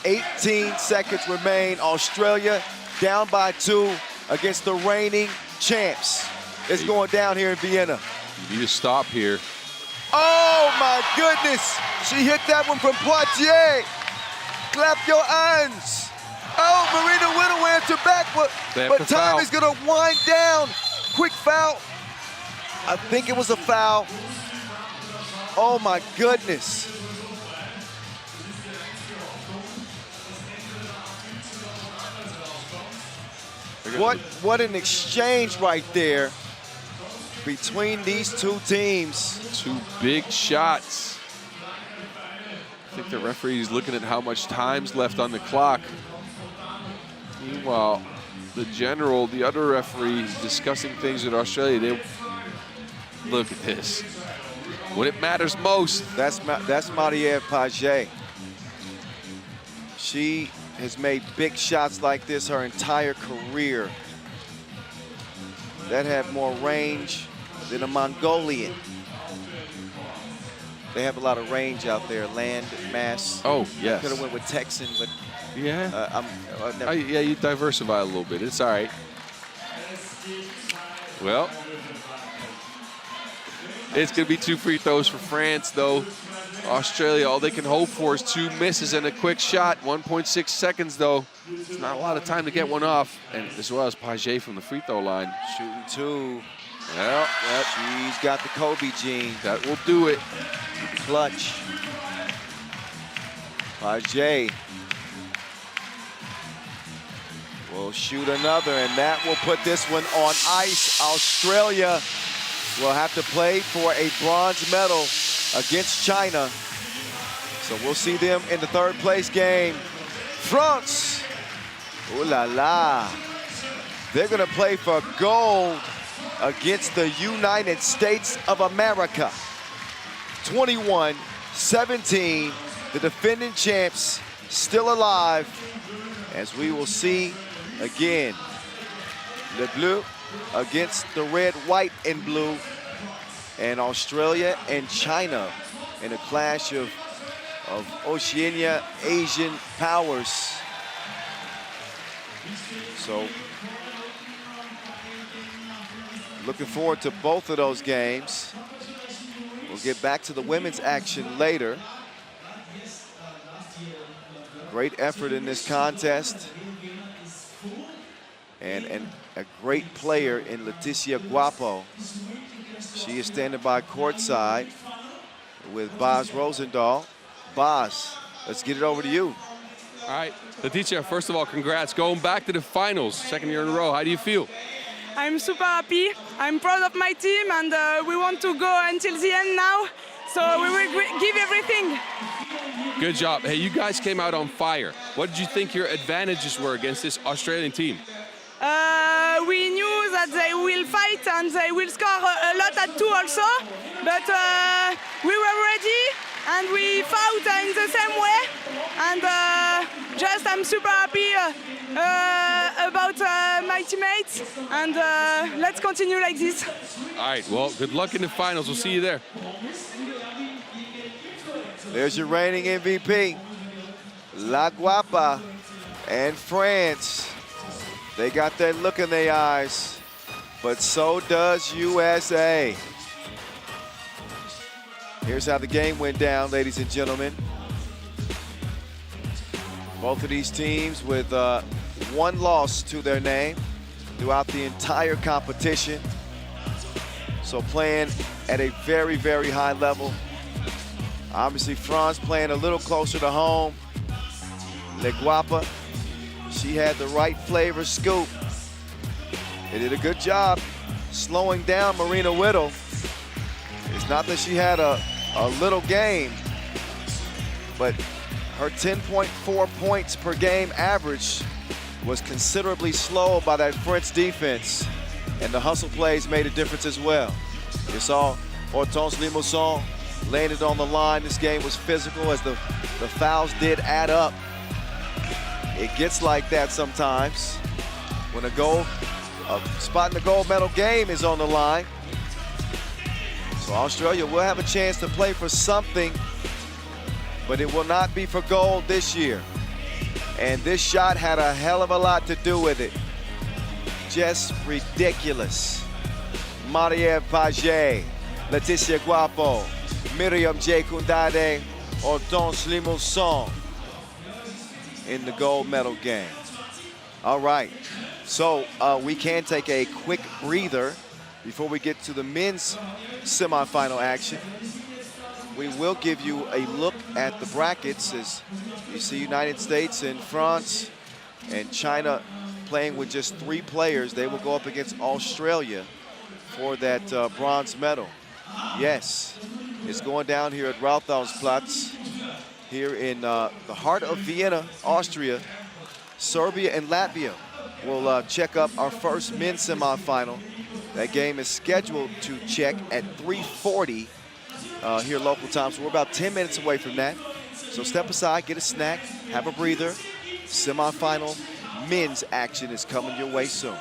18 seconds remain. Australia down by 2 against the reigning champs. It's going down here in Vienna. You need to stop here. Oh my goodness! She hit that one from Poitiers. Clap your hands. Oh, Marina Whittle answered back, but time is gonna wind down. Quick foul. I think it was a foul. Oh my goodness. What an exchange right there between these two teams. Two big shots. I think the referee is looking at how much time's left on the clock. Meanwhile, the other referee, is discussing things with Australia. Look at this. When it matters most. That's Marie-Ève Paget. She has made big shots like this her entire career that have more range than a Mongolian. They have a lot of range out there, land, mass. Oh, yes. Could have went with Texan, but yeah. Yeah, you diversify a little bit. It's all right. Well, it's going to be 2 free throws for France, though. Australia, all they can hope for is 2 misses and a quick shot. 1.6 seconds, though. It's not a lot of time to get one off. And as well as Paget from the free throw line. Shooting 2. Well, she's got the Kobe gene. That will do it. Clutch. Paget will shoot another, and that will put this one on ice. Australia will have to play for a bronze medal against China. So we'll see them in the 3rd place game. France, ooh la la. They're gonna play for gold against the United States of America. 21-17, the defending champs still alive, as we will see again. Le Bleu against the red, white, and blue, and Australia and China in a clash of Oceania, Asian powers. So, looking forward to both of those games. We'll get back to the women's action later. Great effort in this contest. And a great player in Leticia Guapo. She is standing by courtside with Baz Rosendahl. Baz, let's get it over to you. All right, Leticia, first of all, congrats. Going back to the finals, 2nd year in a row. How do you feel? I'm super happy. I'm proud of my team, and we want to go until the end now. So we will give everything. Good job. Hey, you guys came out on fire. What did you think your advantages were against this Australian team? We knew that they will fight and they will score a lot at 2 also, but we were ready and we fought in the same way. And I'm super happy about my teammates, and let's continue like this. All right, well, good luck in the finals. We'll see you there. There's your reigning MVP, La Guapa, and France. They got that look in their eyes, but so does USA. Here's how the game went down, ladies and gentlemen. Both of these teams with 1 loss to their name throughout the entire competition. So playing at a very, very high level. Obviously, France playing a little closer to home. Le Guapa, she had the right flavor scoop. They did a good job slowing down Marina Whittle. It's not that she had a little game, but her 10.4 points per game average was considerably slowed by that French defense, and the hustle plays made a difference as well. You saw Hortense Limousin laying it on the line. This game was physical as the fouls did add up. It gets like that sometimes when a spot in the gold medal game is on the line. So Australia will have a chance to play for something, but it will not be for gold this year. And this shot had a hell of a lot to do with it. Just ridiculous. Marie-Ève Paget, Laetitia Guapo, Miriam J. Kundade, Hortense Limousin in the gold medal game. All right, so we can take a quick breather before we get to the men's semifinal action. We will give you a look at the brackets as you see United States and France and China playing with just 3 players. They will go up against Australia for that bronze medal. Yes, it's going down here at Rathausplatz here in the heart of Vienna, Austria. Serbia and Latvia will check up our first men's semifinal. That game is scheduled to check at 3:40 here local time, so we're about 10 minutes away from that. So step aside, get a snack, have a breather. Semifinal men's action is coming your way soon.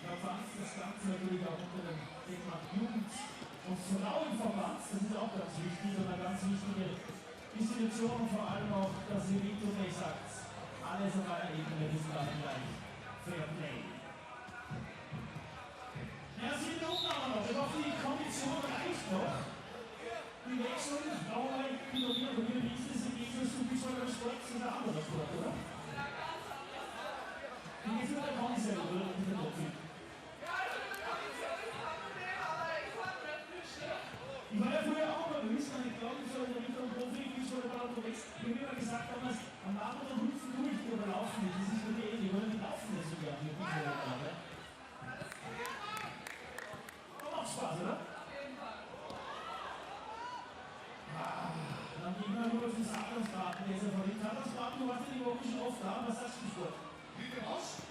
Verbands, das Ganze natürlich auch unter dem Thema Jugend- und Frauenverband, das ist auch ganz wichtig und eine ganz wichtige Institution und vor allem auch das Elite sagt, alles auf einer Ebene ist da gleich. Fair Play. Ja, 7 Minuten aber noch. Ich hoffe, die Kondition reicht noch. Die Wechsel, brauchen wir ignorieren. Und wie ist es im Gegensatz zu visueller Sport zu der anderen Sport, oder? Wie geht's mit der Kondition, oder? Mit der Topfi? Ich war ja früher auch mal gewiss, und ich glaube, so in der Richtung Profi, wie schon mal unterwegs, ich habe immer gesagt, damals am Abend oder Hüpfen durch oder laufen nicht. Das ist für die ähnlich, oder? Die laufen nicht so gerne, die Hüpfen. Macht Spaß, oder? Dann gehen wir rüber zum Sattelsbraten. Der ist ja verrückt. Sattelsbraten, du warst ja die Woche schon oft da. Was sagst du Sport? Bitte was?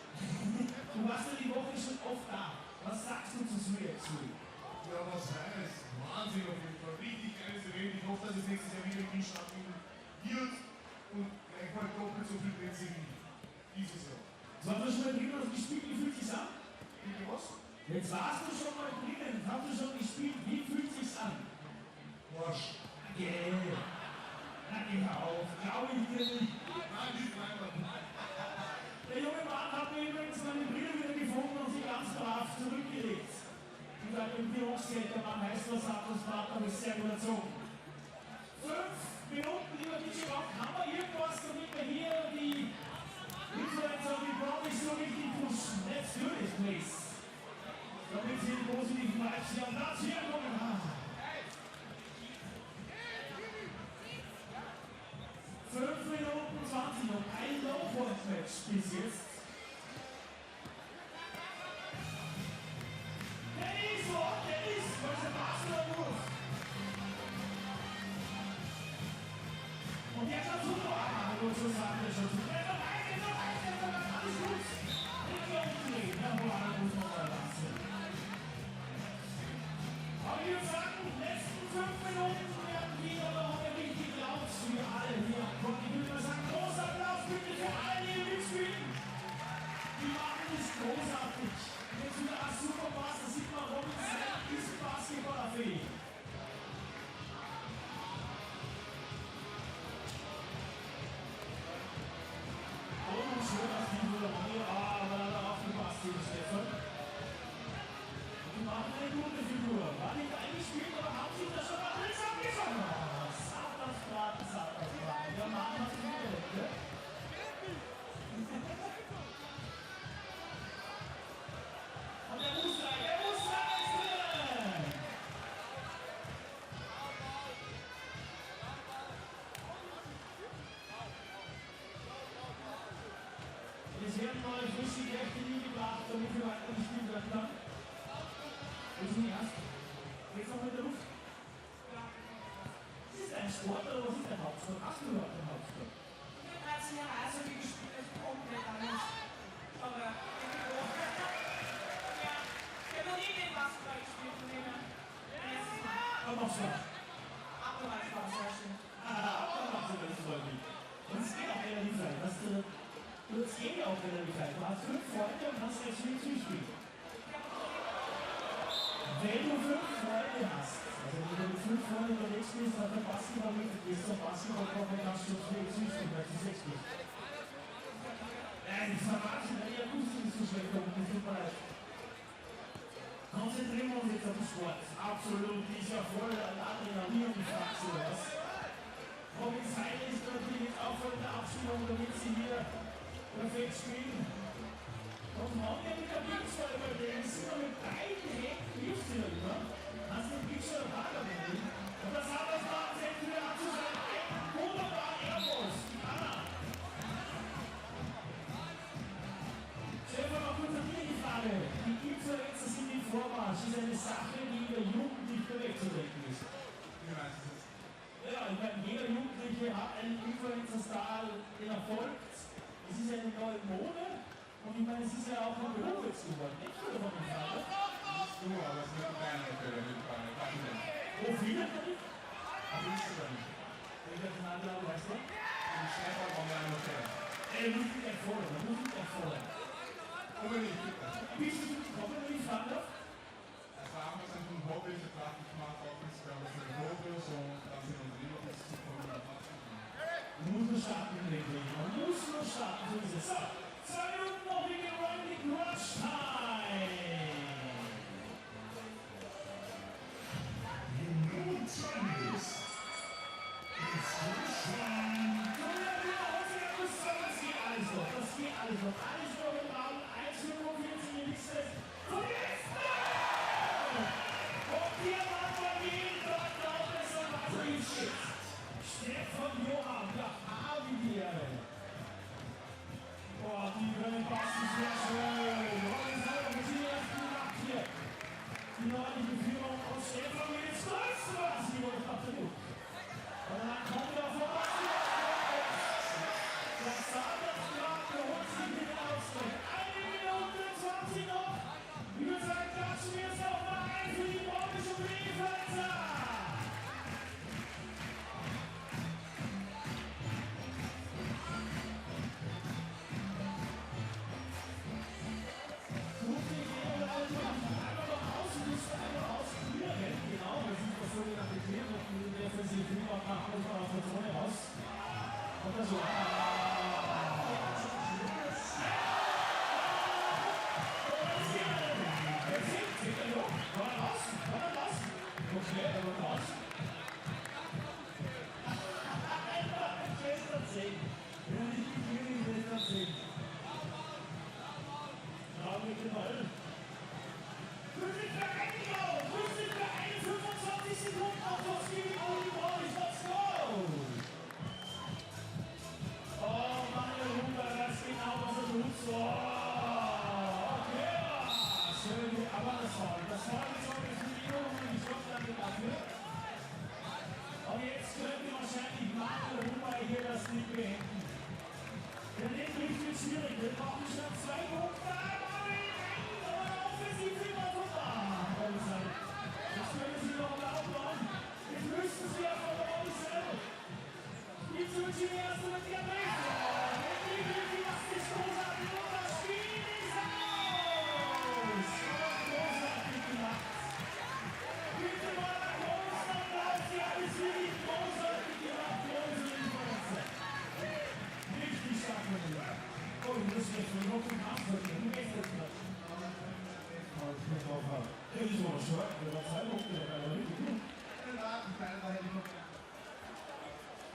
Du warst ja die Woche schon oft da. Was sagst du zu Sweet? Ja, was heißt? Wahnsinn auf jeden Fall. Richtig geiles Event. Ich hoffe, dass es nächstes Jahr wieder in Wien stattfinden wird und gleich mal doppelt so viel Plätze wie dieses Jahr. So, hast du schon mal drin gespielt? Wie fühlt sich's an? Bitte was? Jetzt warst du schon mal drinnen. Hast du schon gespielt? Wie fühlt sich's an? Arsch. Yeah. Na, geh auf. Glaube ich dir nicht. Nein, nicht weiter. Der junge Mann hat mir übrigens meine Brille wieder gefunden und sie ganz brav zurückgelegt. Und sagt, im Hochzeit, der Mann heißt was hat uns Vater, habe ich sehr gut erzogen. 5 Minuten, lieber DJ Rock, haben wir irgendwas, damit wir hier die Influencer und die Promis so richtig pushen? Let's do this, please. Damit sie die positiven Vibes hier am Platz hier kommen. 5 Minuten 20 und ein Low-Point-Match bis jetzt. Dennis, was ist der Wurf? Und jetzt hat super, muss ich sagen, der schon super. Alles gut. Nicht umdrehen, hervorragend muss man mal lassen. Aber ich würde sagen, letzten 5 Minuten werden wieder noch richtig laut für alle hier. Und ich würde mal sagen, großer Applaus bitte für alle, die hier mitspielen. Die machen es großartig. Jetzt wieder ein super Pass, da sieht man, Robin Seid ist basketballerfähig. Und schön, dass die wieder hier, aber da aufgepasst, hier Stefan. Die machen eine gute Figur. War nicht eingespielt, aber haben sie das schon mal alles abgefangen? Sattelsbraten. Der Mann hat es gemerkt, ne? Und der muss rein ist drin! Es werden neue frische Kräfte gebracht, damit wir weiter gespielt werden kann. Wo ist denn erst? Geht's noch mit der Luft? Ist das ein Sport oder was ist der Hauptsport? Hast du überhaupt den Hauptsport? Ich habe 13 Jahre Eishockey gespielt, das ist komplett anders. Aber ich habe noch nie den Basketball gespielt, von dem her. Aber machst du was? Abgereicht war sehr schön. Aber machst du das voll nicht. Und es geht auch relativ weit. Es geht auch relativ weit. Du hast 5 Freunde und kannst jetzt viel zuspielen. Wenn du 5 Freunde hast, also wenn du mit 5 Freunden unterwegs bist, hat der Basketball mit, gehst zum Basketball kommen, kannst du viel zuspielen, weil du 6 bist. Das war Wahnsinn, die Akustik ist so schlecht, aber das tut mir leid. Konzentrieren wir uns jetzt auf den Sport. Absolut, die ist ja voll an Adrenalin und fragst du was. Robin Seid ist natürlich jetzt auch voll in der Abstimmung, damit sie hier perfekt spielen. Und Monja mit der Pixel überlegen, sind wir mit beiden Händen hilft sie darüber. Hast du den Pixel der Lager mit? Und das hat das Mann jetzt wieder anzusehen. Wunderbar, Airballs, Anna. Stefan, noch kurz an dir die Frage. Die Influencer sind im Vormarsch. Das ist eine Sache, die in der Jugend nicht mehr wegzudenken ist. Ja, ich meine, jeder Jugendliche hat einen Influencer-Star, den erfolgt. Es ist eine neue Mode. Und ich meine, es ist ja auch ein Beruf jetzt geworden. Nicht nur von dem Fall. Nicht nur, aber es ist eine kleine Fälle mit Wo viele von euch? Auf Instagram. Welcher Kanal heißt der? Und Stefan Online Hotel. Muss ich gleich folgen. Unbedingt. Wie bist du gekommen, wenn ich fragen darf? Erfahrung ist ein Hobby, ich habe gemacht, auch bis für Fotos und dann sind unsere Lieblings zu kommen. Muss nur starten, denke ich. Man muss nur starten, so ist es. So, 2 Minuten noch wegen Running Rush Time.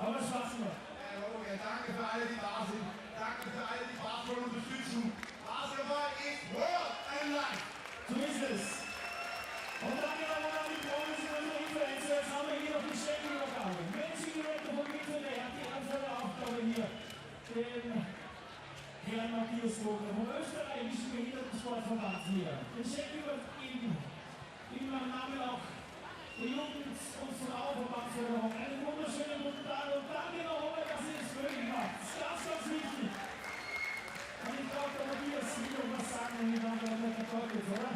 Aber das war's noch. Danke für alle, die da sind. Danke für alle, die Basketball unterstützen. Basketball ist World and Life. So ist es. Und dann gehen wir mal an die Promis und unsere Influencer. Jetzt haben wir hier noch die Check-Übergabe. Managing Director von Winterday hat die Aufgabe hier, den Herrn Matthias Vogel vom österreichischen Behindertensportverband hier. Den Check übergeben. In meinem Namen auch der Jugend- und Frauenverbandförderung. Einen wunderschönen guten Tag und danke nochmal, dass ihr es möglich macht. Das ist ganz, ganz wichtig. Und ich glaube, der Matthias will noch was sagen, wenn ich dann gleich verfolgt ist, oder?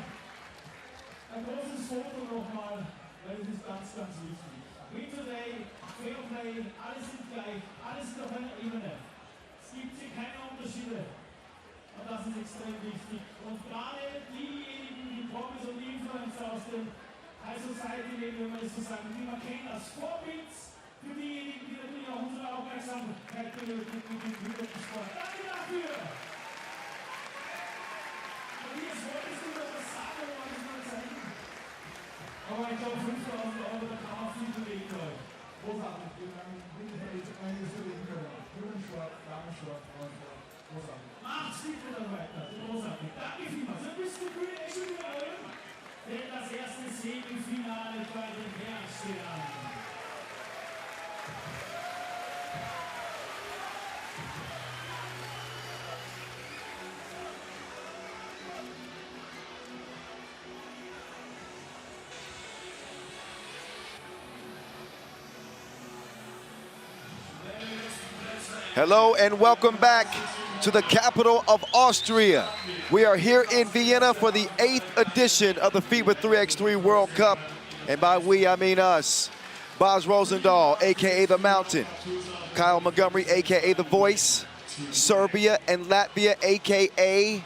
Ein großes Foto nochmal, weil es ist ganz, ganz wichtig. Winterday, Fairplay, alles sind gleich, alles sind auf einer Ebene. Es gibt hier keine Unterschiede. Und das ist extrem wichtig. Und gerade diejenigen, die Promis und Influencer aus dem High Society leben, wenn man das so sagen, die man kennt als Vorbild für diejenigen, die natürlich auch unsere Aufmerksamkeit benötigen mit dem Behindertensport. Danke dafür! Matthias, wolltest du noch was sagen oder wollte ich mal zeigen? Aber ich glaube, 5.000 €, da kann man viel bewegen heute. Großartig. Vielen Dank. Einiges bewegen können. Jugendsport, Damensport, Frauensport. Großartig. Macht's bitte dann weiter. Großartig. Danke vielmals. Wir müssen die Bühne echt schon wieder hören. Denn das erste Semifinale bei den Herren steht an. Hello and welcome back to the capital of Austria. We are here in Vienna for the 8th edition of the FIBA 3x3 World Cup. And by we, I mean us. Boz Rosendahl, AKA The Mountain. Kyle Montgomery, AKA The Voice. Serbia and Latvia, AKA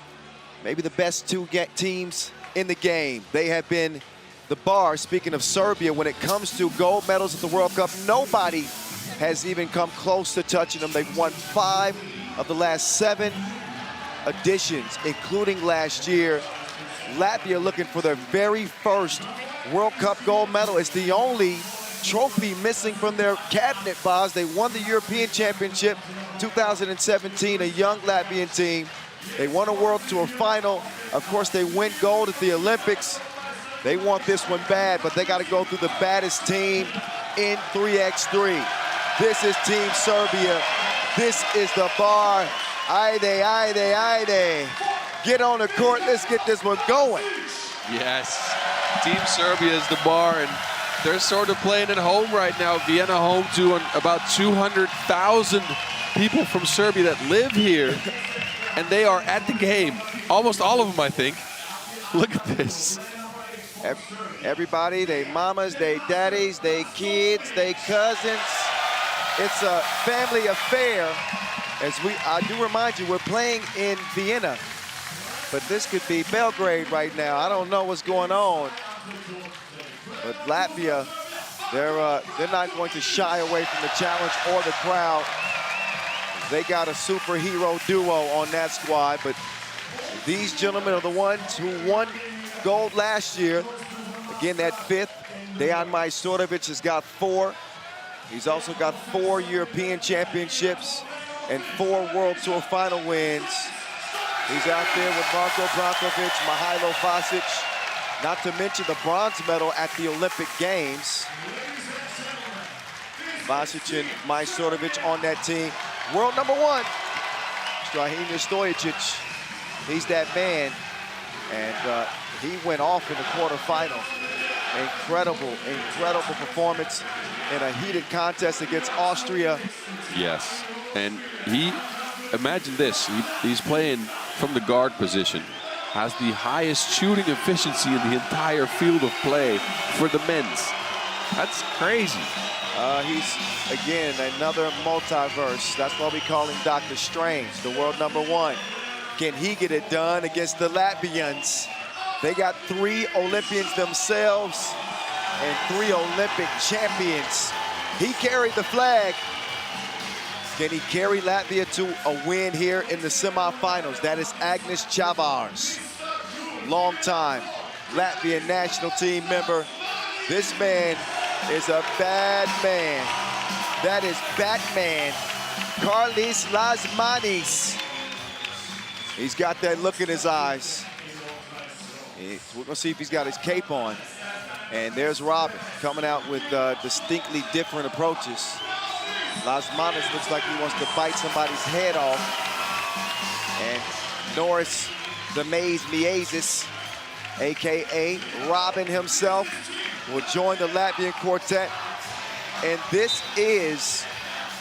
maybe the best two teams in the game. They have been the bar, speaking of Serbia, when it comes to gold medals at the World Cup. Nobody has even come close to touching them. They've won 5 of the last 7 editions, including last year. Latvia looking for their very first World Cup gold medal. It's the only trophy missing from their cabinet, Boz. They won the European Championship 2017, a young Latvian team. They won a World Tour final. Of course, they win gold at the Olympics. They want this one bad, but they got to go through the baddest team in 3x3. This is Team Serbia. This is the bar. Aide, aide, aide. Get on the court. Let's get this one going. Yes, Team Serbia is the bar, and they're sort of playing at home right now. Vienna home to about 200,000 people from Serbia that live here, and they are at the game. Almost all of them, I think. Look at this. Everybody, they mamas, they daddies, they kids, they cousins. It's a family affair. I do remind you, we're playing in Vienna, but this could be Belgrade right now. I don't know what's going on. But Latvia, they're not going to shy away from the challenge or the crowd. They got a superhero duo on that squad, but these gentlemen are the ones who won gold last year. Again, that 5th. Dejan Majstorovic has got 4. He's also got 4 European championships and 4 World Tour final wins. He's out there with Marko Brankovic, Mihailo Vasic, not to mention the bronze medal at the Olympic Games. Vasic and Majstorovic on that team. World number 1, Strahinja Stojicic. He's that man, and he went off in the quarterfinal. Incredible, incredible performance in a heated contest against Austria. Yes, and imagine this, he's playing from the guard position, has the highest shooting efficiency in the entire field of play for the men's. That's crazy. He's, again, another multiverse. That's why we call him Dr. Strange, the world number 1. Can he get it done against the Latvians? They got 3 Olympians themselves and 3 Olympic champions. He carried the flag. Can he carry Latvia to a win here in the semifinals? That is Agnes Chavars, longtime Latvian national team member. This man is a bad man. That is Batman, Carlis Lasmanis. He's got that look in his eyes. We're gonna see if he's got his cape on. And there's Robin coming out with distinctly different approaches. Lasmanis looks like he wants to bite somebody's head off. And Norris, the Maze Miezis, AKA Robin himself, will join the Latvian quartet. And this is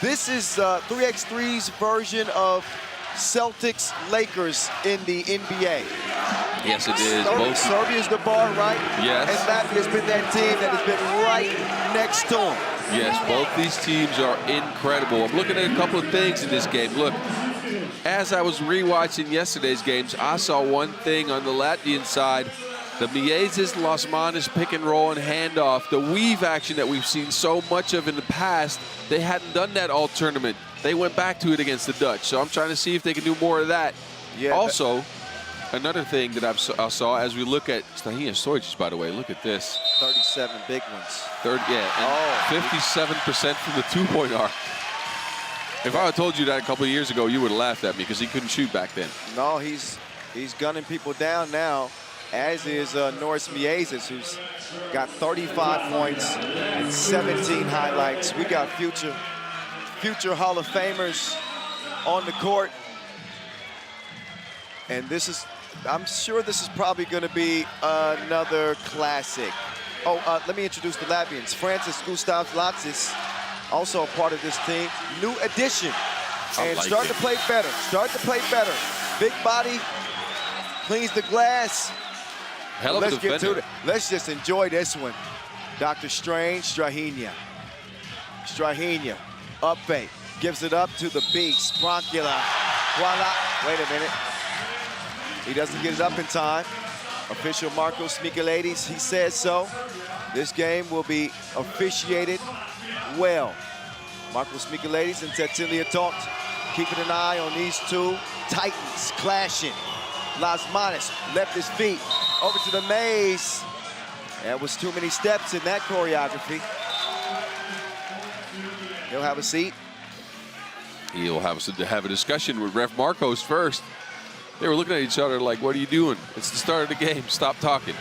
3x3's version of Celtics Lakers in the NBA. Yes, it is. Serbia's the bar, right? Yes. And Latvia's been that team that has been right next to them. Yes, both these teams are incredible. I'm looking at a couple of things in this game. Look, as I was rewatching yesterday's games, I saw one thing on the Latvian side. The Miezis, Lasmanis pick and roll and handoff, the weave action that we've seen so much of in the past, they hadn't done that all tournament. They went back to it against the Dutch. So I'm trying to see if they can do more of that. Yeah, also, another thing that I saw as we look at Strahinja Stojicic, by the way, look at this. 37 big ones. 57% from the two-point arc. If I had told you that a couple of years ago, you would have laughed at me because he couldn't shoot back then. No, he's gunning people down now, as is Norris Miezis, who's got 35 points and 17 highlights. We got future Hall of Famers on the court. And I'm sure this is probably going to be another classic. Oh, let me introduce the Latvians. Francis Gustavs Latsis, also a part of this team. New addition. And starting to play better. Big body, cleans the glass. Hell of a defender. Get to it. Let's just enjoy this one. Dr. Strange, Strahinja. Up fake. Gives it up to the beast. Broncula. Voila. Wait a minute. He doesn't get it up in time. Official Marcos Michaelides, he says so. This game will be officiated well. Marcos Michaelides and Cecilia Todt keeping an eye on these two titans clashing. Lasmanis left his feet over to the maze. That was too many steps in that choreography. He'll have a seat. He'll have a discussion with Ref Marcos first. They were looking at each other like, what are you doing? It's the start of the game. Stop talking.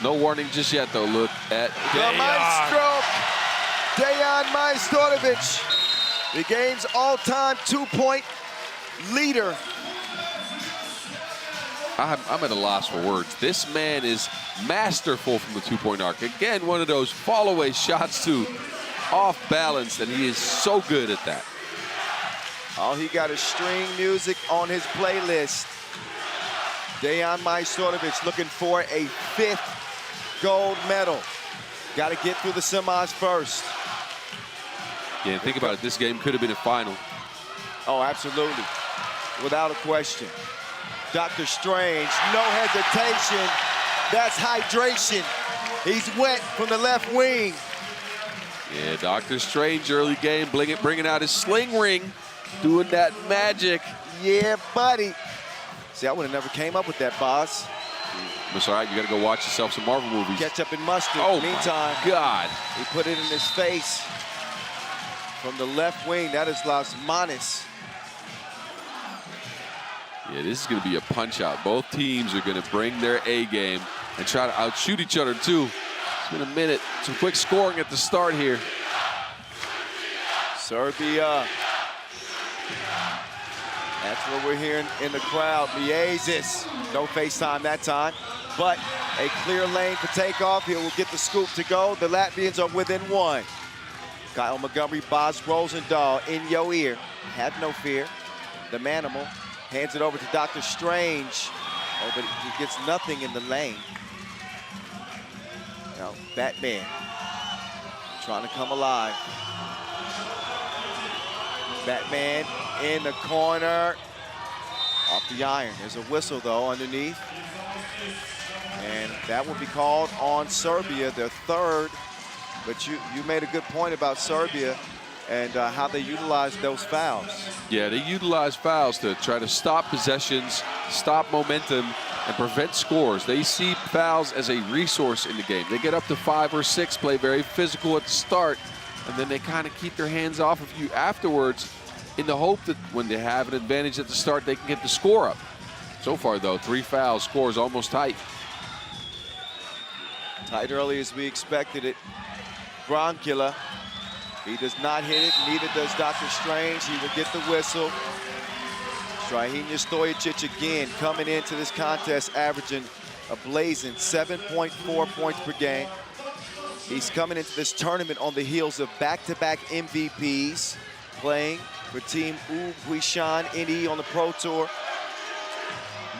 No warning just yet, though. Look at the maestro, Dejan Majstorovic, the game's all-time two-point leader. I'm at a loss for words. This man is masterful from the two-point arc. Again, one of those fall-away shots too, off balance, and he is so good at that. Oh, he got a string music on his playlist. Dejan Majstorovic looking for a 5th gold medal. Got to get through the semis first. Yeah, think about it. This game could have been a final. Oh, absolutely. Without a question. Dr. Strange, no hesitation. That's hydration. He's wet from the left wing. Yeah, Dr. Strange early game, bringing out his sling ring, doing that magic. Yeah, buddy. See, I would have never came up with that, boss. That's all right. You got to go watch yourself some Marvel movies. Ketchup and mustard. Oh, meantime, my God. He put it in his face from the left wing. That is Lasmanis. Yeah, this is going to be a punch-out. Both teams are going to bring their A game and try to outshoot each other, too. It's been a minute. Some quick scoring at the start here. Serbia. That's what we're hearing in the crowd. Miezis. No FaceTime that time, but a clear lane for takeoff. He will get the scoop to go. The Latvians are within 1. Kyle Montgomery, Boz Rosendahl in your ear. Have no fear. The Manimal hands it over to Dr. Strange. Oh, but he gets nothing in the lane. Now, Batman trying to come alive. Batman in the corner. Off the iron. There's a whistle, though, underneath. And that will be called on Serbia, their 3rd. But you made a good point about Serbia and how they utilize those fouls. Yeah, they utilize fouls to try to stop possessions, stop momentum, and prevent scores. They see fouls as a resource in the game. They get up to 5 or 6, play very physical at the start, and then they kind of keep their hands off of you afterwards in the hope that when they have an advantage at the start, they can get the score up. So far, though, 3 fouls, scores almost tight. Tight early as we expected it. Bronkula, he does not hit it, neither does Dr. Strange. He will get the whistle. Strahinja Stojicic again coming into this contest averaging a blazing 7.4 points per game. He's coming into this tournament on the heels of back-to-back MVPs, playing for Team Guishan NE on the Pro Tour.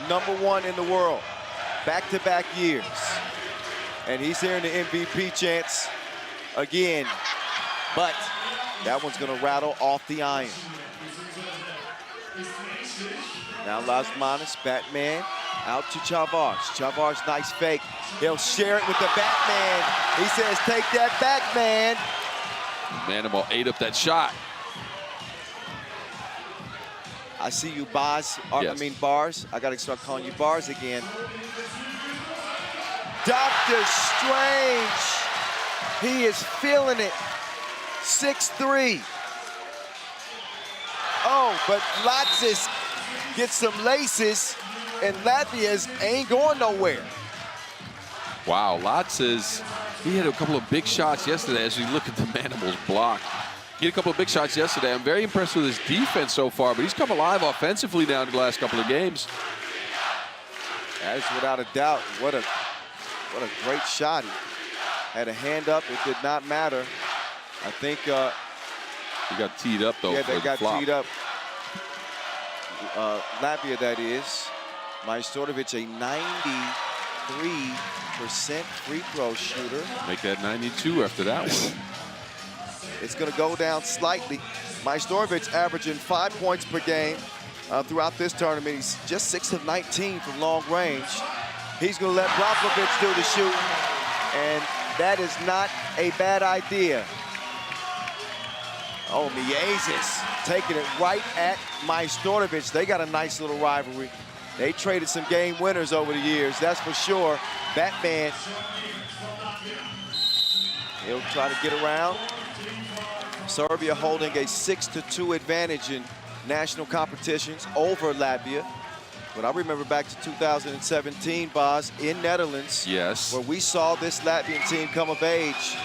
#1 in the world, back-to-back years. And he's hearing the MVP chants again, but that one's gonna rattle off the iron. Now Lasmanis, Batman, out to Chavars. Chavars, nice fake. He'll share it with the Batman. He says, take that back, man. Manimal ate up that shot. I see you, Boz. Yes. I mean, Bars. I gotta start calling you Bars again. Dr. Strange. He is feeling it. 6'3". Oh, but Latsis gets some laces, and Latvia's ain't going nowhere. Wow, Latsis, he had a couple of big shots yesterday as we look at the Manimal's block. He had a couple of big shots yesterday. I'm very impressed with his defense so far, but he's come alive offensively now in the last couple of games. That is without a doubt. What a great shot. He had a hand up. It did not matter. I think he got teed up, though. yeah, for they the got flop. teed up. Latvia, that is. Majstorovic, a 93% free throw shooter. Make that 92 after that one. It's going to go down slightly. Majstorovic averaging 5 points per game, throughout this tournament. He's just 6 of 19 from long range. He's going to let Brankovic do the shooting, and that is not a bad idea. Oh, Miezis taking it right at Majstorovic. They got a nice little rivalry. They traded some game winners over the years, that's for sure. Batman, he'll try to get around. Serbia holding a 6-2 advantage in national competitions over Latvia. But I remember back to 2017, Boz, in Netherlands. Yes. Where we saw this Latvian team come of age.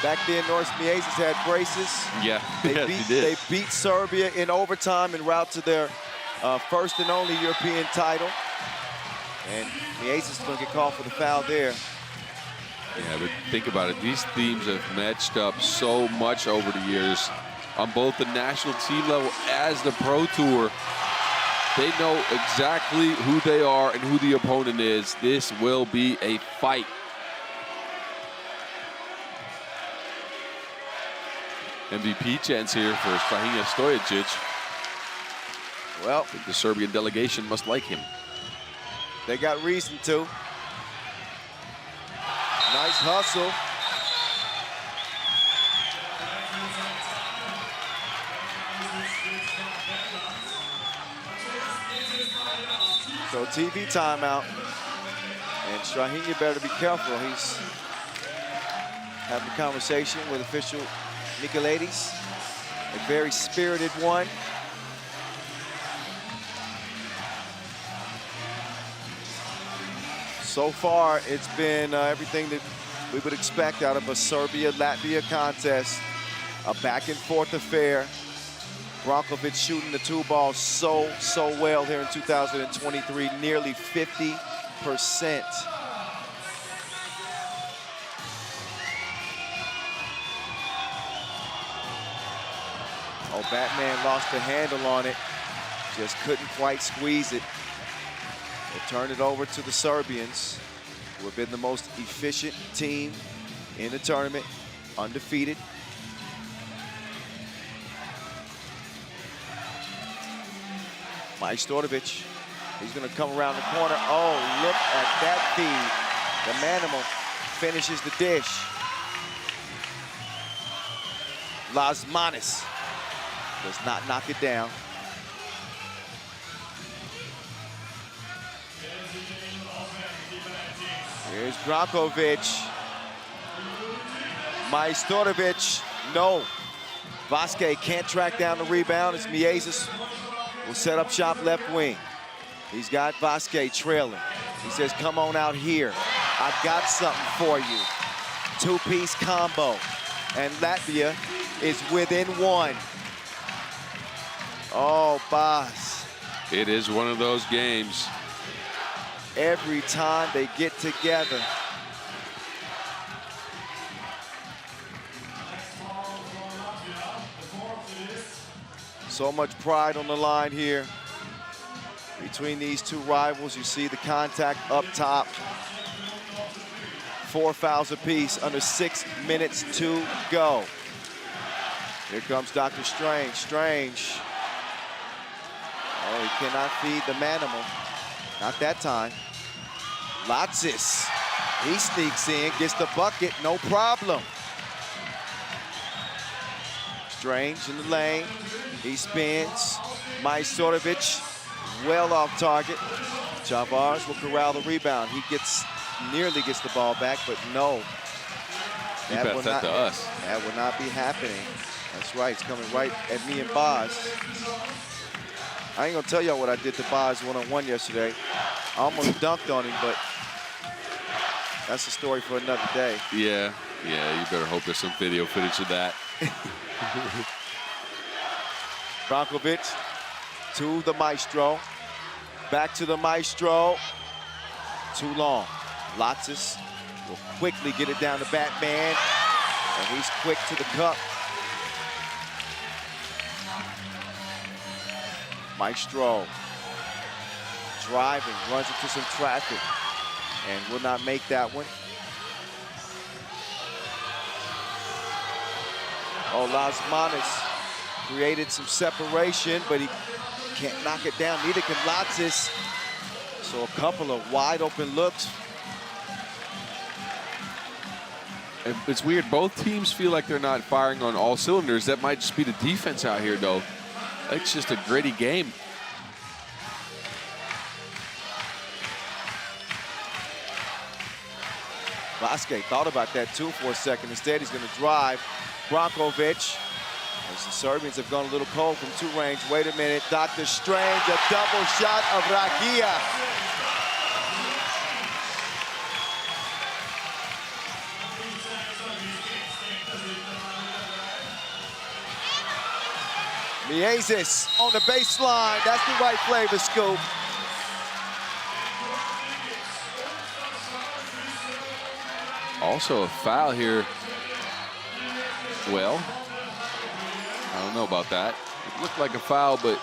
Back then, Norris Miezis had braces. Yeah, They beat Serbia in overtime en route to their first and only European title. And Miezis is going to get called for the foul there. Yeah, but think about it. These teams have matched up so much over the years on both the national team level as the Pro Tour. They know exactly who they are and who the opponent is. This will be a fight. MVP chance here for Strahinja Stojacic. Well, the Serbian delegation must like him. They got reason to. Nice hustle. So TV timeout. And Strahinja better be careful. He's having a conversation with official Michailidis. A very spirited one. So far, it's been everything that we would expect out of a Serbia-Latvia contest. A back-and-forth affair. Brankovic shooting the two balls so well here in 2023, nearly 50%. Oh, Batman lost the handle on it. Just couldn't quite squeeze it. They turned it over to the Serbians, who have been the most efficient team in the tournament, undefeated. Majstorovic, he's going to come around the corner. Oh, look at that feed. The Manimal finishes the dish. Lasmanis does not knock it down. Here's Brankovic. Majstorovic, no. Vasquez can't track down the rebound. It's Miezis will set up shop left wing. He's got Vasquez trailing. He says, come on out here. I've got something for you. Two-piece combo. And Latvia is within one. Oh, Bas. It is one of those games. Every time they get together. So much pride on the line here between these two rivals. You see the contact up top. 4 fouls apiece, under 6 minutes to go. Here comes Dr. Strange. Strange. Oh, he cannot feed the Manimal. Not that time. Latsis. He sneaks in, gets the bucket, no problem. Strange in the lane. He spins. Majstorovic well off target. Chavars will corral the rebound. He nearly gets the ball back, but no. That to us. That will not be happening. That's right, it's coming right at me and Baz. I ain't gonna tell y'all what I did to Baz one-on-one yesterday. I almost dunked on him, but that's a story for another day. Yeah, you better hope there's some video footage of that. Brankovic to the Maestro. Back to the Maestro. Too long. Latsis will quickly get it down to Batman. And he's quick to the cup. Maestro driving, runs into some traffic, and will not make that one. Oh, Lasmanis created some separation, but he Can't knock it down. Neither can Latsis. So a couple of wide open looks. And it's weird. Both teams feel like they're not firing on all cylinders. That might just be the defense out here, though. It's just a gritty game. Vasquez thought about that too for a second. Instead, he's going to drive. Brankovic, as the Serbians have gone a little cold from 2 range. Wait a minute, Dr. Strange, a double shot of Rakia. Miezis on the baseline. That's the right flavor scoop. Also a foul here. Well, I don't know about that. It looked like a foul, but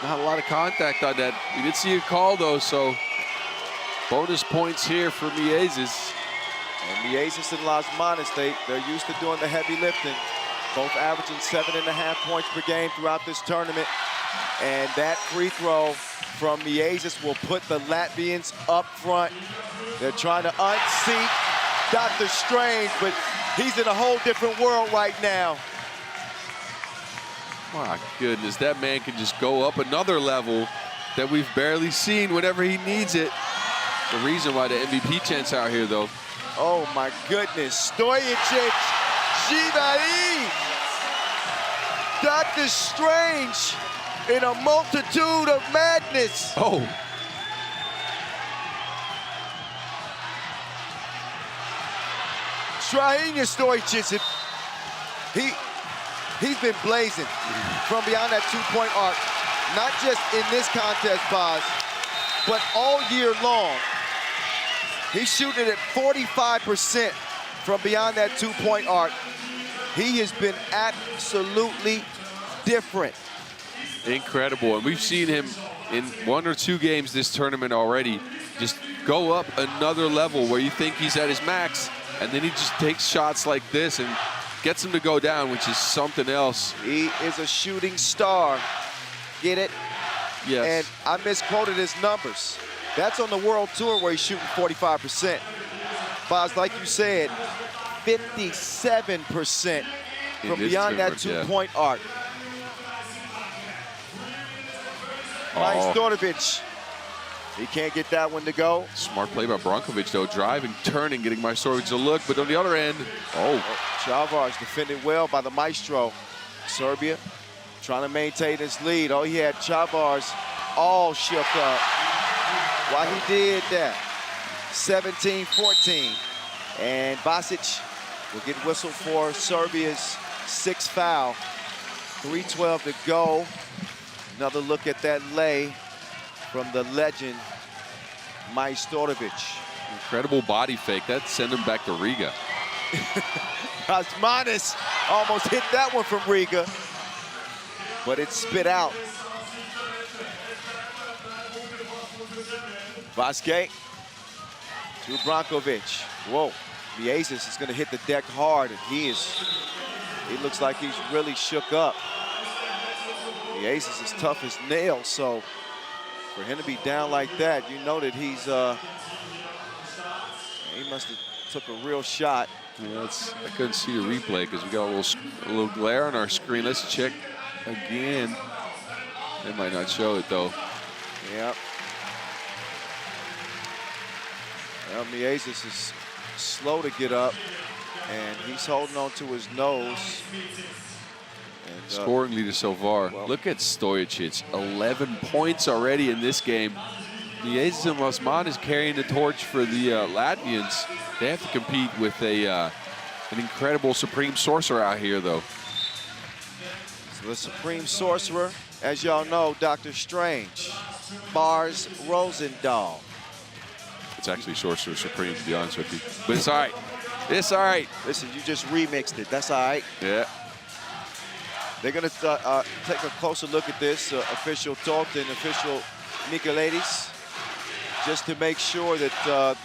not a lot of contact on that. We did see a call, though, so bonus points here for Miezis. And Miezis and Las Manas, they're used to doing the heavy lifting. Both averaging 7.5 points per game throughout this tournament. And that free throw from Miezis will put the Latvians up front. They're trying to unseat Dr. Strange, but he's in a whole different world right now. My goodness, that man can just go up another level that we've barely seen whenever he needs it. The reason why the MVP chant's out here, though. Oh my goodness, Stojacic, Givali, Dr. Strange in a multitude of madness. Oh. Strahinja Stojacic, he's been blazing from beyond that 2-point arc, not just in this contest, Boz, but all year long. He's shooting at 45% from beyond that 2-point arc. He has been absolutely different. Incredible, and we've seen him in 1 or 2 games this tournament already just go up another level where you think he's at his max, and then he just takes shots like this and gets him to go down, which is something else. He is a shooting star. Get it? Yes. And I misquoted his numbers. That's on the World Tour where he's shooting 45%. Boz, like you said, 57% from beyond that 2-point arc. Majstorovic, he can't get that one to go. Smart play by Brankovic, though, driving, turning, getting Majstorovic a look, but on the other end, Chavars defended well by the Maestro. Serbia trying to maintain his lead. Oh, he had Chavars all shook up. Why he did that? 17-14. And Basic will get whistled for Serbia's 6th foul. 3:12 to go. Another look at that lay from the legend, Majstorovic. incredible body fake. That sent him back to Riga. Osmanis almost hit that one from Riga, but it spit out. Vasquez to Brankovic. Whoa, Miezis is gonna hit the deck hard, and he looks like he's really shook up. Miezis is tough as nails, so for him to be down like that, you know that he must have took a real shot. Yeah, I couldn't see the replay because we got a little glare on our screen. Let's check again. They might not show it though. Yep. Well, Miezis is slow to get up, and he's holding on to his nose. And, scoring leader so far. Well, look at Stojacic, 11 points already in this game. Miezis and Osman is carrying the torch for the Latvians. They have to compete with an incredible Supreme Sorcerer out here, though. So the Supreme Sorcerer, as y'all know, Dr. Strange, Bars Rosendahl. It's actually Sorcerer Supreme, to be honest with you. But it's all right. It's all right. Listen, you just remixed it. That's all right. Yeah. They're going to take a closer look at this. Official Tolton, official Nicolaides, just to make sure that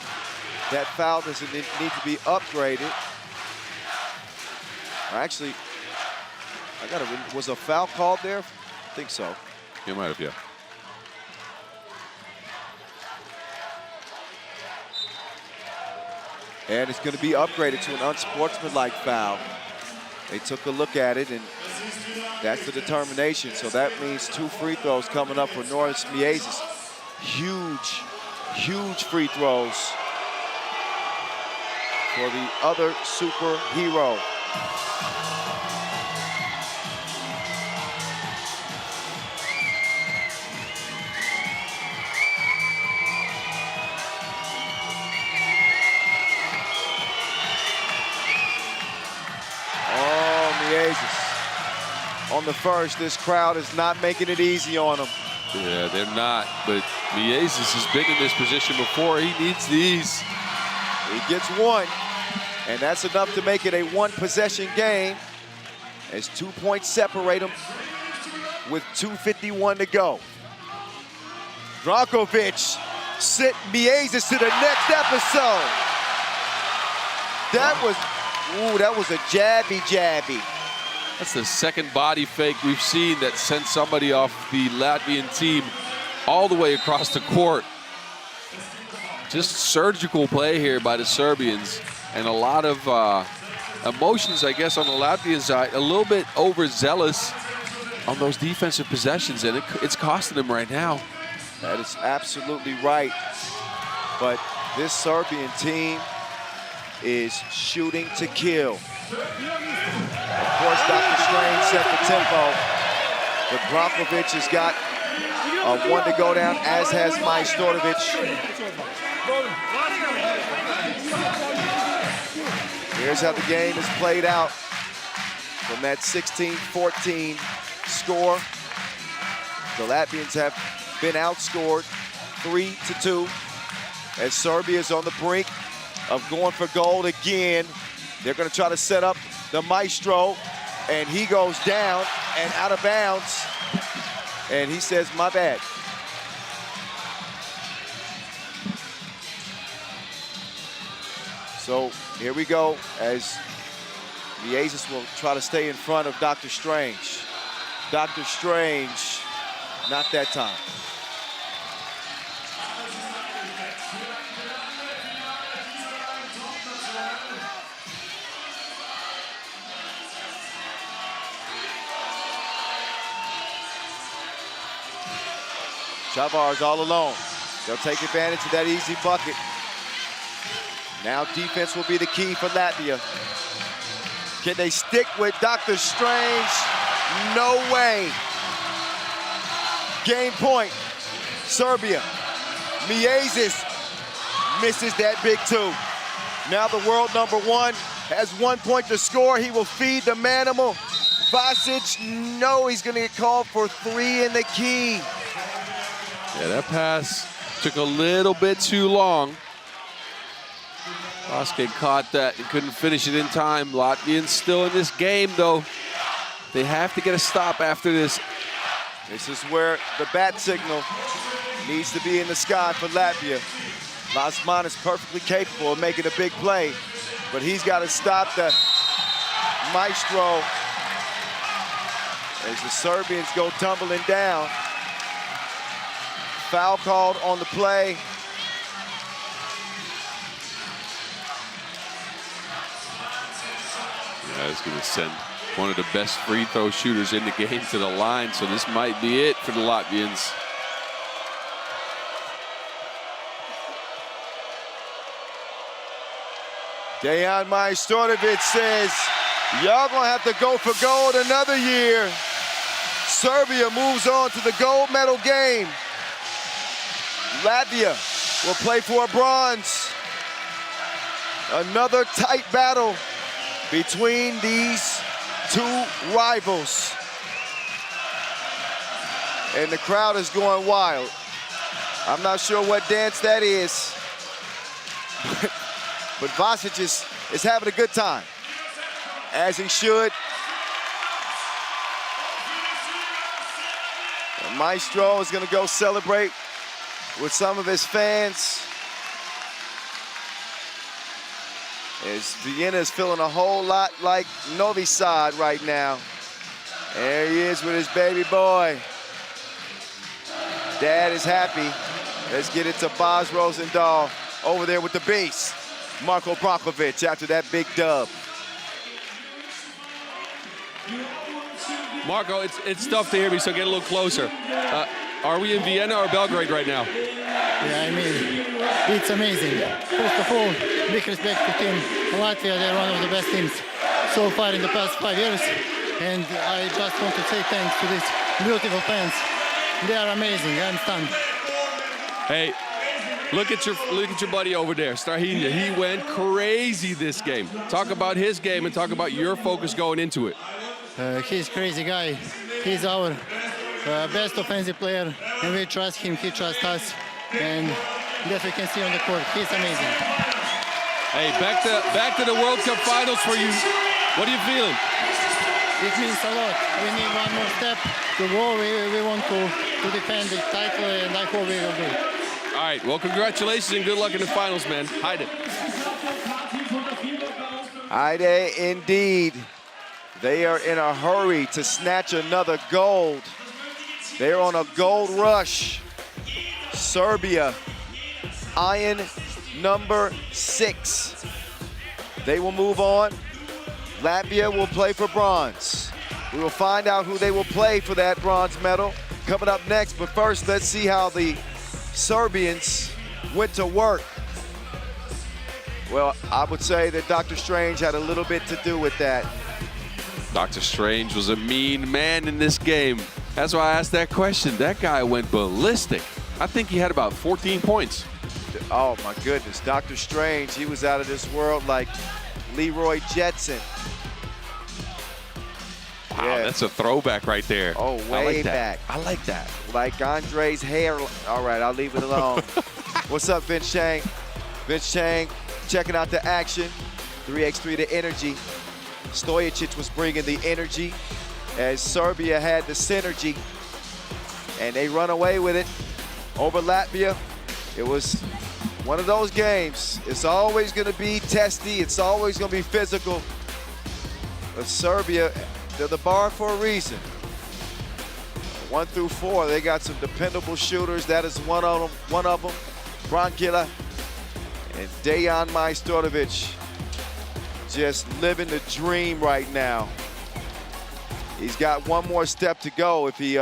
that foul doesn't need to be upgraded. Actually, was a foul called there? I think so. You might have, yeah. And it's going to be upgraded to an unsportsmanlike foul. They took a look at it, and that's the determination. So that means 2 free throws coming up for Norris Miezes. Huge, huge free throws for the other superhero. On the first, this crowd is not making it easy on him. Yeah, they're not, but Miezes has been in this position before. He needs these. He gets 1, and that's enough to make it a 1-possession game as 2 points separate them with 2:51 to go. Brankovic sent Miezes to the next episode. That was a jabby. That's the second body fake we've seen that sent somebody off the Latvian team all the way across the court. Just surgical play here by the Serbians, and a lot of emotions, I guess, on the Latvian side. A little bit overzealous on those defensive possessions, and it's costing them right now. That is absolutely right. But this Serbian team is shooting to kill. Of course, Dr. Strange set the tempo, but Brankovic has got 1 to go down, as has Majstorovic. Here's how the game is played out from that 16-14 score. The Latvians have been outscored 3-2 as Serbia is on the brink of going for gold again. They're going to try to set up the maestro, and he goes down and out of bounds, and he says, my bad. So here we go as Miezes will try to stay in front of Dr. Strange. Dr. Strange, not that time. Chavar's all alone. They'll take advantage of that easy bucket. Now defense will be the key for Latvia. Can they stick with Dr. Strange? No way. Game point, Serbia. Miezes misses that big 2. Now the world #1 has 1 point to score. He will feed the manimal. Vasic, no, he's gonna get called for 3 in the key. Yeah, that pass took a little bit too long. Vasquez caught that and couldn't finish it in time. Latvians still in this game, though. They have to get a stop after this. This is where the bat signal needs to be in the sky for Latvia. Lasman is perfectly capable of making a big play, but he's got to stop the maestro as the Serbians go tumbling down. Foul called on the play. Yeah, it's going to send one of the best free throw shooters in the game to the line, so this might be it for the Latvians. Dejan Majstorovic says, y'all gonna have to go for gold another year. Serbia moves on to the gold medal game. Latvia will play for a bronze. Another tight battle between these 2 rivals. And the crowd is going wild. I'm not sure what dance that is, but Vasic is having a good time, as he should. And Maestro is gonna go celebrate with some of his fans. As Vienna is feeling a whole lot like Novi Sad right now. There he is with his baby boy. Dad is happy. Let's get it to Boz Rosendahl over there with the base. Marko Brankovic after that big dub. Marco, it's tough to hear me, so get a little closer. Are we in Vienna or Belgrade right now? Yeah, I mean, it's amazing. First of all, big respect to Team Latvia. They're one of the best teams so far in the past 5 years. And I just want to say thanks to these beautiful fans. They are amazing. I'm stunned. Hey, look at your buddy over there, Strahinja. He went crazy this game. Talk about his game and talk about your focus going into it. He's a crazy guy. He's our best offensive player, and we trust him. He trusts us, and that we can see on the court. He's amazing. Hey, back to the World Cup Finals for you. What are you feeling? It means a lot. We need one more step to go. We want to defend the title, and I hope we will do it. All right, well, congratulations and good luck in the finals, man. Heide. Heide, indeed. They are in a hurry to snatch another gold. They're on a gold rush. Serbia, iron number 6. They will move on. Latvia will play for bronze. We will find out who they will play for that bronze medal coming up next. But first, let's see how the Serbians went to work. Well, I would say that Dr. Strange had a little bit to do with that. Dr. Strange was a mean man in this game. That's why I asked that question. That guy went ballistic. I think he had about 14 points. Oh my goodness, Dr. Strange, he was out of this world like Leroy Jetson. Wow, yeah. That's a throwback right there. Oh, way back. I like that. Like Andre's hair. All right, I'll leave it alone. What's up, Vince Chang? Vince Chang checking out the action. 3x3 the energy. Stojacic was bringing the energy as Serbia had the synergy, and they run away with it over Latvia. It was one of those games. It's always going to be testy. It's always going to be physical. But Serbia, they're the bar for a reason. 1 through 4, they got some dependable shooters. That is one of them. Brankila and Dejan Majstorovic. Just living the dream right now. He's got one more step to go if he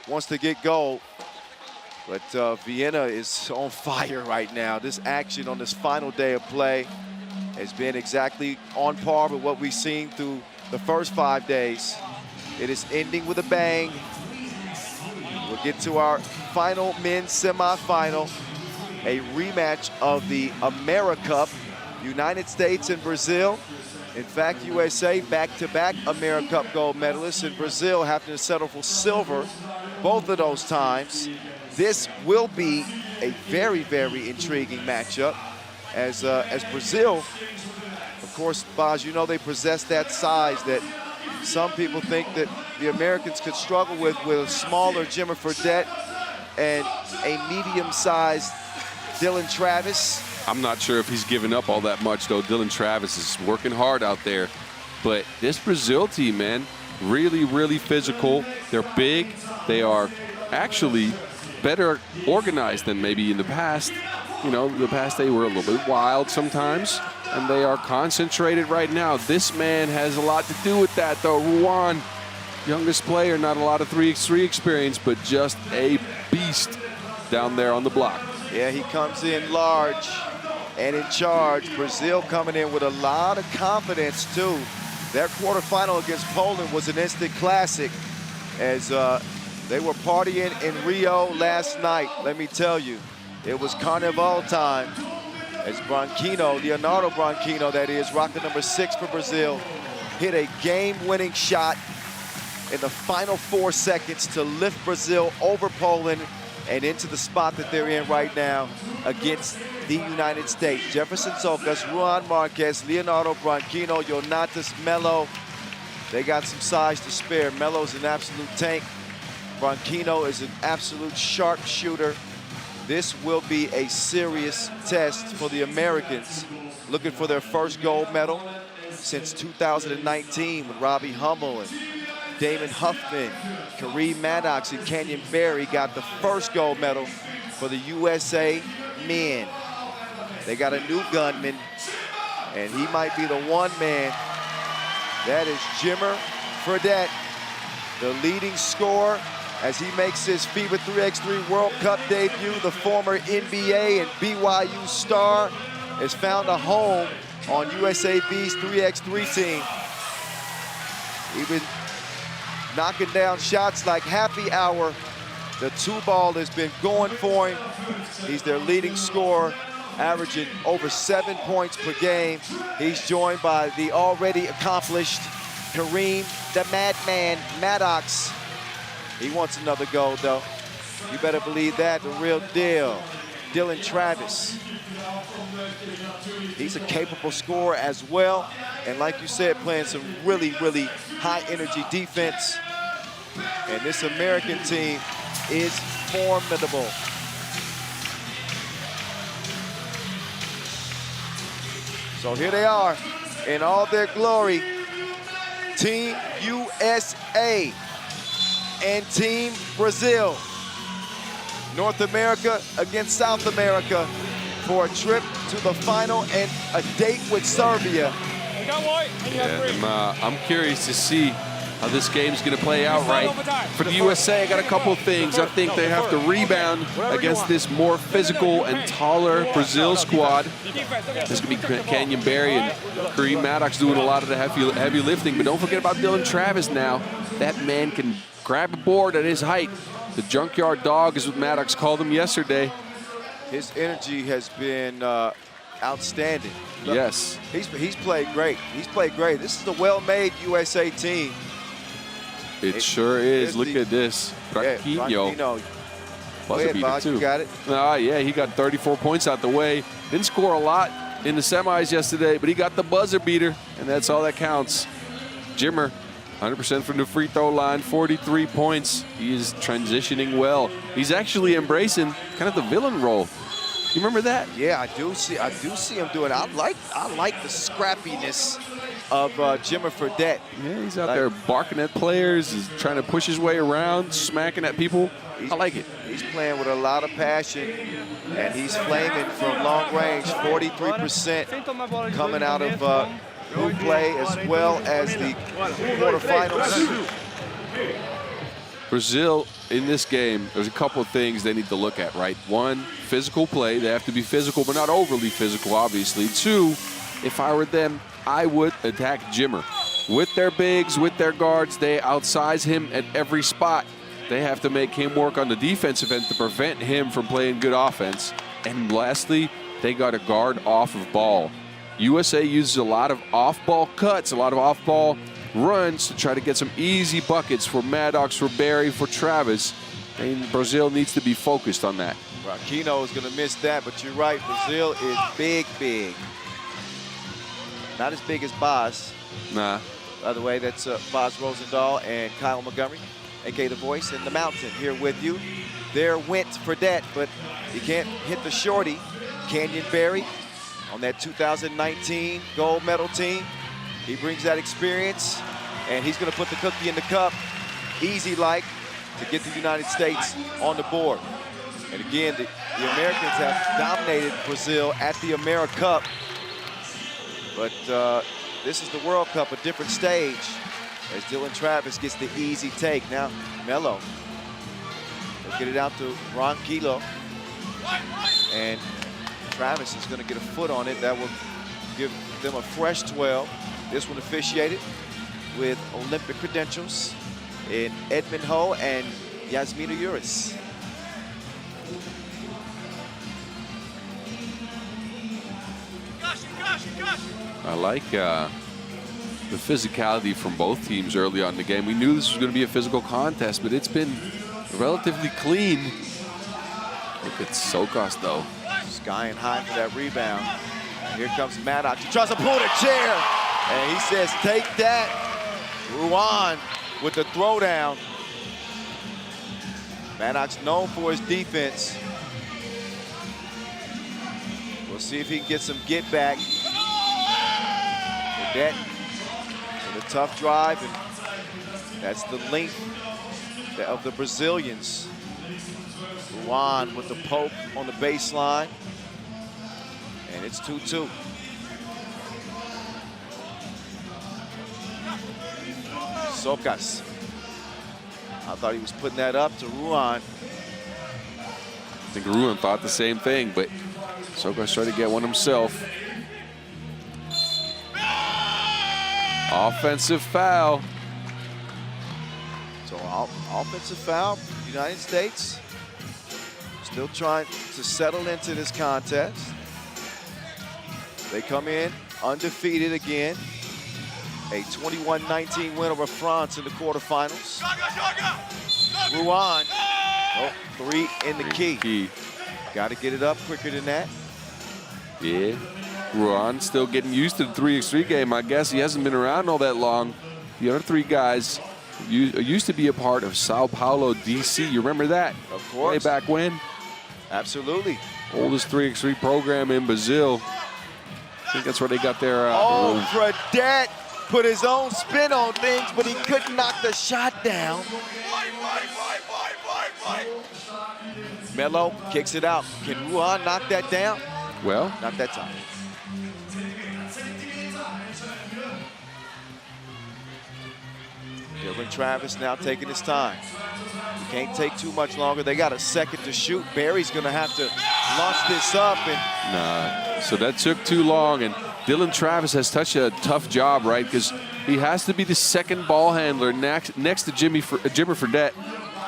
wants to get gold. But Vienna is on fire right now. This action on this final day of play has been exactly on par with what we've seen through the first 5 days. It is ending with a bang. We'll get to our final men's semifinal, a rematch of the AmeriCup. United States and Brazil. In fact, USA back-to-back AmeriCup gold medalists, and Brazil having to settle for silver both of those times. This will be a very, very intriguing matchup as Brazil, of course, Boz, you know they possess that size that some people think that the Americans could struggle with a smaller Jimmer Fredette and a medium-sized Dylan Travis. I'm not sure if he's given up all that much, though. Dylan Travis is working hard out there. But this Brazil team, man, really, really physical. They're big. They are actually better organized than maybe in the past. You know, in the past they were a little bit wild sometimes, and they are concentrated right now. This man has a lot to do with that, though. Ruan, youngest player, not a lot of 3x3 experience, but just a beast down there on the block. Yeah, he comes in large and in charge. Brazil coming in with a lot of confidence, too. Their quarterfinal against Poland was an instant classic as they were partying in Rio last night. Let me tell you, it was carnival time as Branquinho, Leonardo Branquinho, that is, rocket number 6 for Brazil, hit a game-winning shot in the final 4 seconds to lift Brazil over Poland and into the spot that they're in right now against the United States. Jefferson Zocas, Ruan Marquez, Leonardo Branquinho, Jonatas Melo. They got some size to spare. Melo's an absolute tank. Branquinho is an absolute sharpshooter. This will be a serious test for the Americans, looking for their first gold medal since 2019 when Robbie Hummel and Damon Huffman, Kareem Maddox, and Kenyon Berry got the first gold medal for the USA men. They got a new gunman, and he might be the one man. That is Jimmer Fredette, the leading scorer as he makes his FIBA 3x3 World Cup debut. The former NBA and BYU star has found a home on USAB's 3x3 team. He's been knocking down shots like happy hour. The two ball has been going for him. He's their leading scorer, averaging over 7 points per game. He's joined by the already accomplished Kareem, the Madman Maddox. He wants another gold, though. You better believe that, the real deal. Dylan Travis. He's a capable scorer as well. And like you said, playing some really, really high-energy defense. And this American team is formidable. So here they are in all their glory. Team USA and Team Brazil. North America against South America for a trip to the final and a date with Serbia. Yeah, I'm curious to see how this game's going to play out, right? For the USA, I got a couple of things. I think they have to rebound against this more physical and taller Brazil squad. This could be Kenyon Berry and Kareem Maddox doing a lot of the heavy lifting. But don't forget about Dylan Travis now. That man can grab a board at his height. The junkyard dog is what Maddox called him yesterday. His energy has been outstanding. Yes. He's played great. He's played great. This is a well-made USA team. It sure is. Look at this. Braquinho. Buzzer beater, too. You got it? Yeah, he got 34 points out the way. Didn't score a lot in the semis yesterday, but he got the buzzer beater, and that's all that counts. Jimmer, 100% from the free throw line, 43 points. He is transitioning well. He's actually embracing kind of the villain role. You remember that? Yeah, I do see him doing it. I like the scrappiness of Jimmer Fredette. Yeah, he's out there barking at players, he's trying to push his way around, smacking at people. I like it. He's playing with a lot of passion, and he's flaming from long range, 43% coming out of group play as well as the quarterfinals. Brazil, in this game, there's a couple of things they need to look at, right? One, physical play. They have to be physical, but not overly physical, obviously. Two, if I were them, I would attack Jimmer. With their bigs, with their guards, they outsize him at every spot. They have to make him work on the defensive end to prevent him from playing good offense. And lastly, they got to guard off of ball. USA uses a lot of off-ball cuts, a lot of off-ball runs to try to get some easy buckets for Maddox, for Berry, for Travis. And Brazil needs to be focused on that. Braquinho is going to miss that, but you're right. Brazil is big, big. Not as big as Boz. Nah. By the way, that's Boz Rosendahl and Kyle Montgomery, a.k.a. The Voice and the Mountain, here with you. There went Fredette, but he can't hit the shorty. Kenyon Berry on that 2019 gold medal team. He brings that experience, and he's going to put the cookie in the cup, easy-like, to get the United States on the board. And again, the Americans have dominated Brazil at the AmeriCup, but this is the World Cup, a different stage, as Dylan Travis gets the easy take. Now, Melo will get it out to Ron Kilo, and Travis is going to get a foot on it. That will give them a fresh 12. This one officiated with Olympic credentials in Edmund Ho and Yasmina Uris. I like the physicality from both teams early on in the game. We knew this was going to be a physical contest, but it's been relatively clean. Look at Sokos, though. Skying high for that rebound. Here comes Maddox. He tries to pull the chair, and he says, take that. Ruan with the throwdown. Maddox known for his defense. We'll see if he can get some get back. With that, with a tough drive, and That's the length of the Brazilians. Ruan with the poke on the baseline. And it's 2-2. Sokas. I thought he was putting that up to Ruan. I think Ruan thought the same thing, but Sokas tried to get one himself. Offensive foul. So offensive foul, United States. Still trying to settle into this contest. They come in undefeated again. A 21-19 win over France in the quarterfinals. Ruan, oh, 3 in the key. Got to get it up quicker than that. Yeah, Ruan still getting used to the 3x3 game. I guess he hasn't been around all that long. The other 3 guys used to be a part of Sao Paulo, DC. You remember that? Of course. Way back when? Absolutely. Oldest 3x3 program in Brazil. I think that's where they got their... oh, Fredette put his own spin on things, but he couldn't knock the shot down. Melo kicks it out. Can Ruan knock that down? Well, not that time. Dylan Travis now taking his time. He can't take too much longer. They got a second to shoot. Barry's gonna have to launch this up. And nah, so that took too long, and Dylan Travis has such a tough job, right? Because he has to be the second ball handler next to Jimmer Fredette,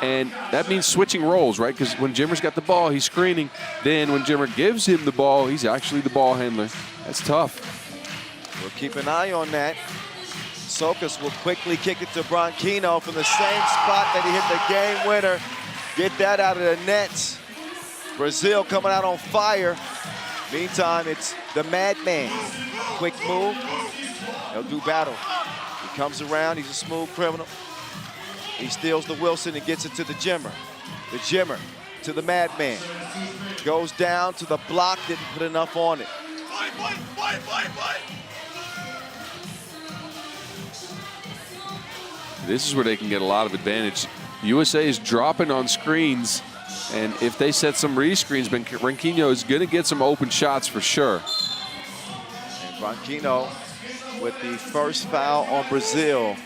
and that means switching roles, right? Because when Jimmer's got the ball, he's screening. Then when Jimmer gives him the ball, he's actually the ball handler. That's tough. We'll keep an eye on that. Sokas will quickly kick it to Branquinho from the same spot that he hit the game winner. Get that out of the nets. Brazil coming out on fire. Meantime, it's the madman. Quick move. He'll do battle. He comes around. He's a smooth criminal. He steals the Wilson and gets it to the Jimmer. The Jimmer to the madman. Goes down to the block. Didn't put enough on it. This is where they can get a lot of advantage. USA is dropping on screens, and if they set some re-screens, Branquinho is going to get some open shots for sure. And Branquinho with the first foul on Brazil.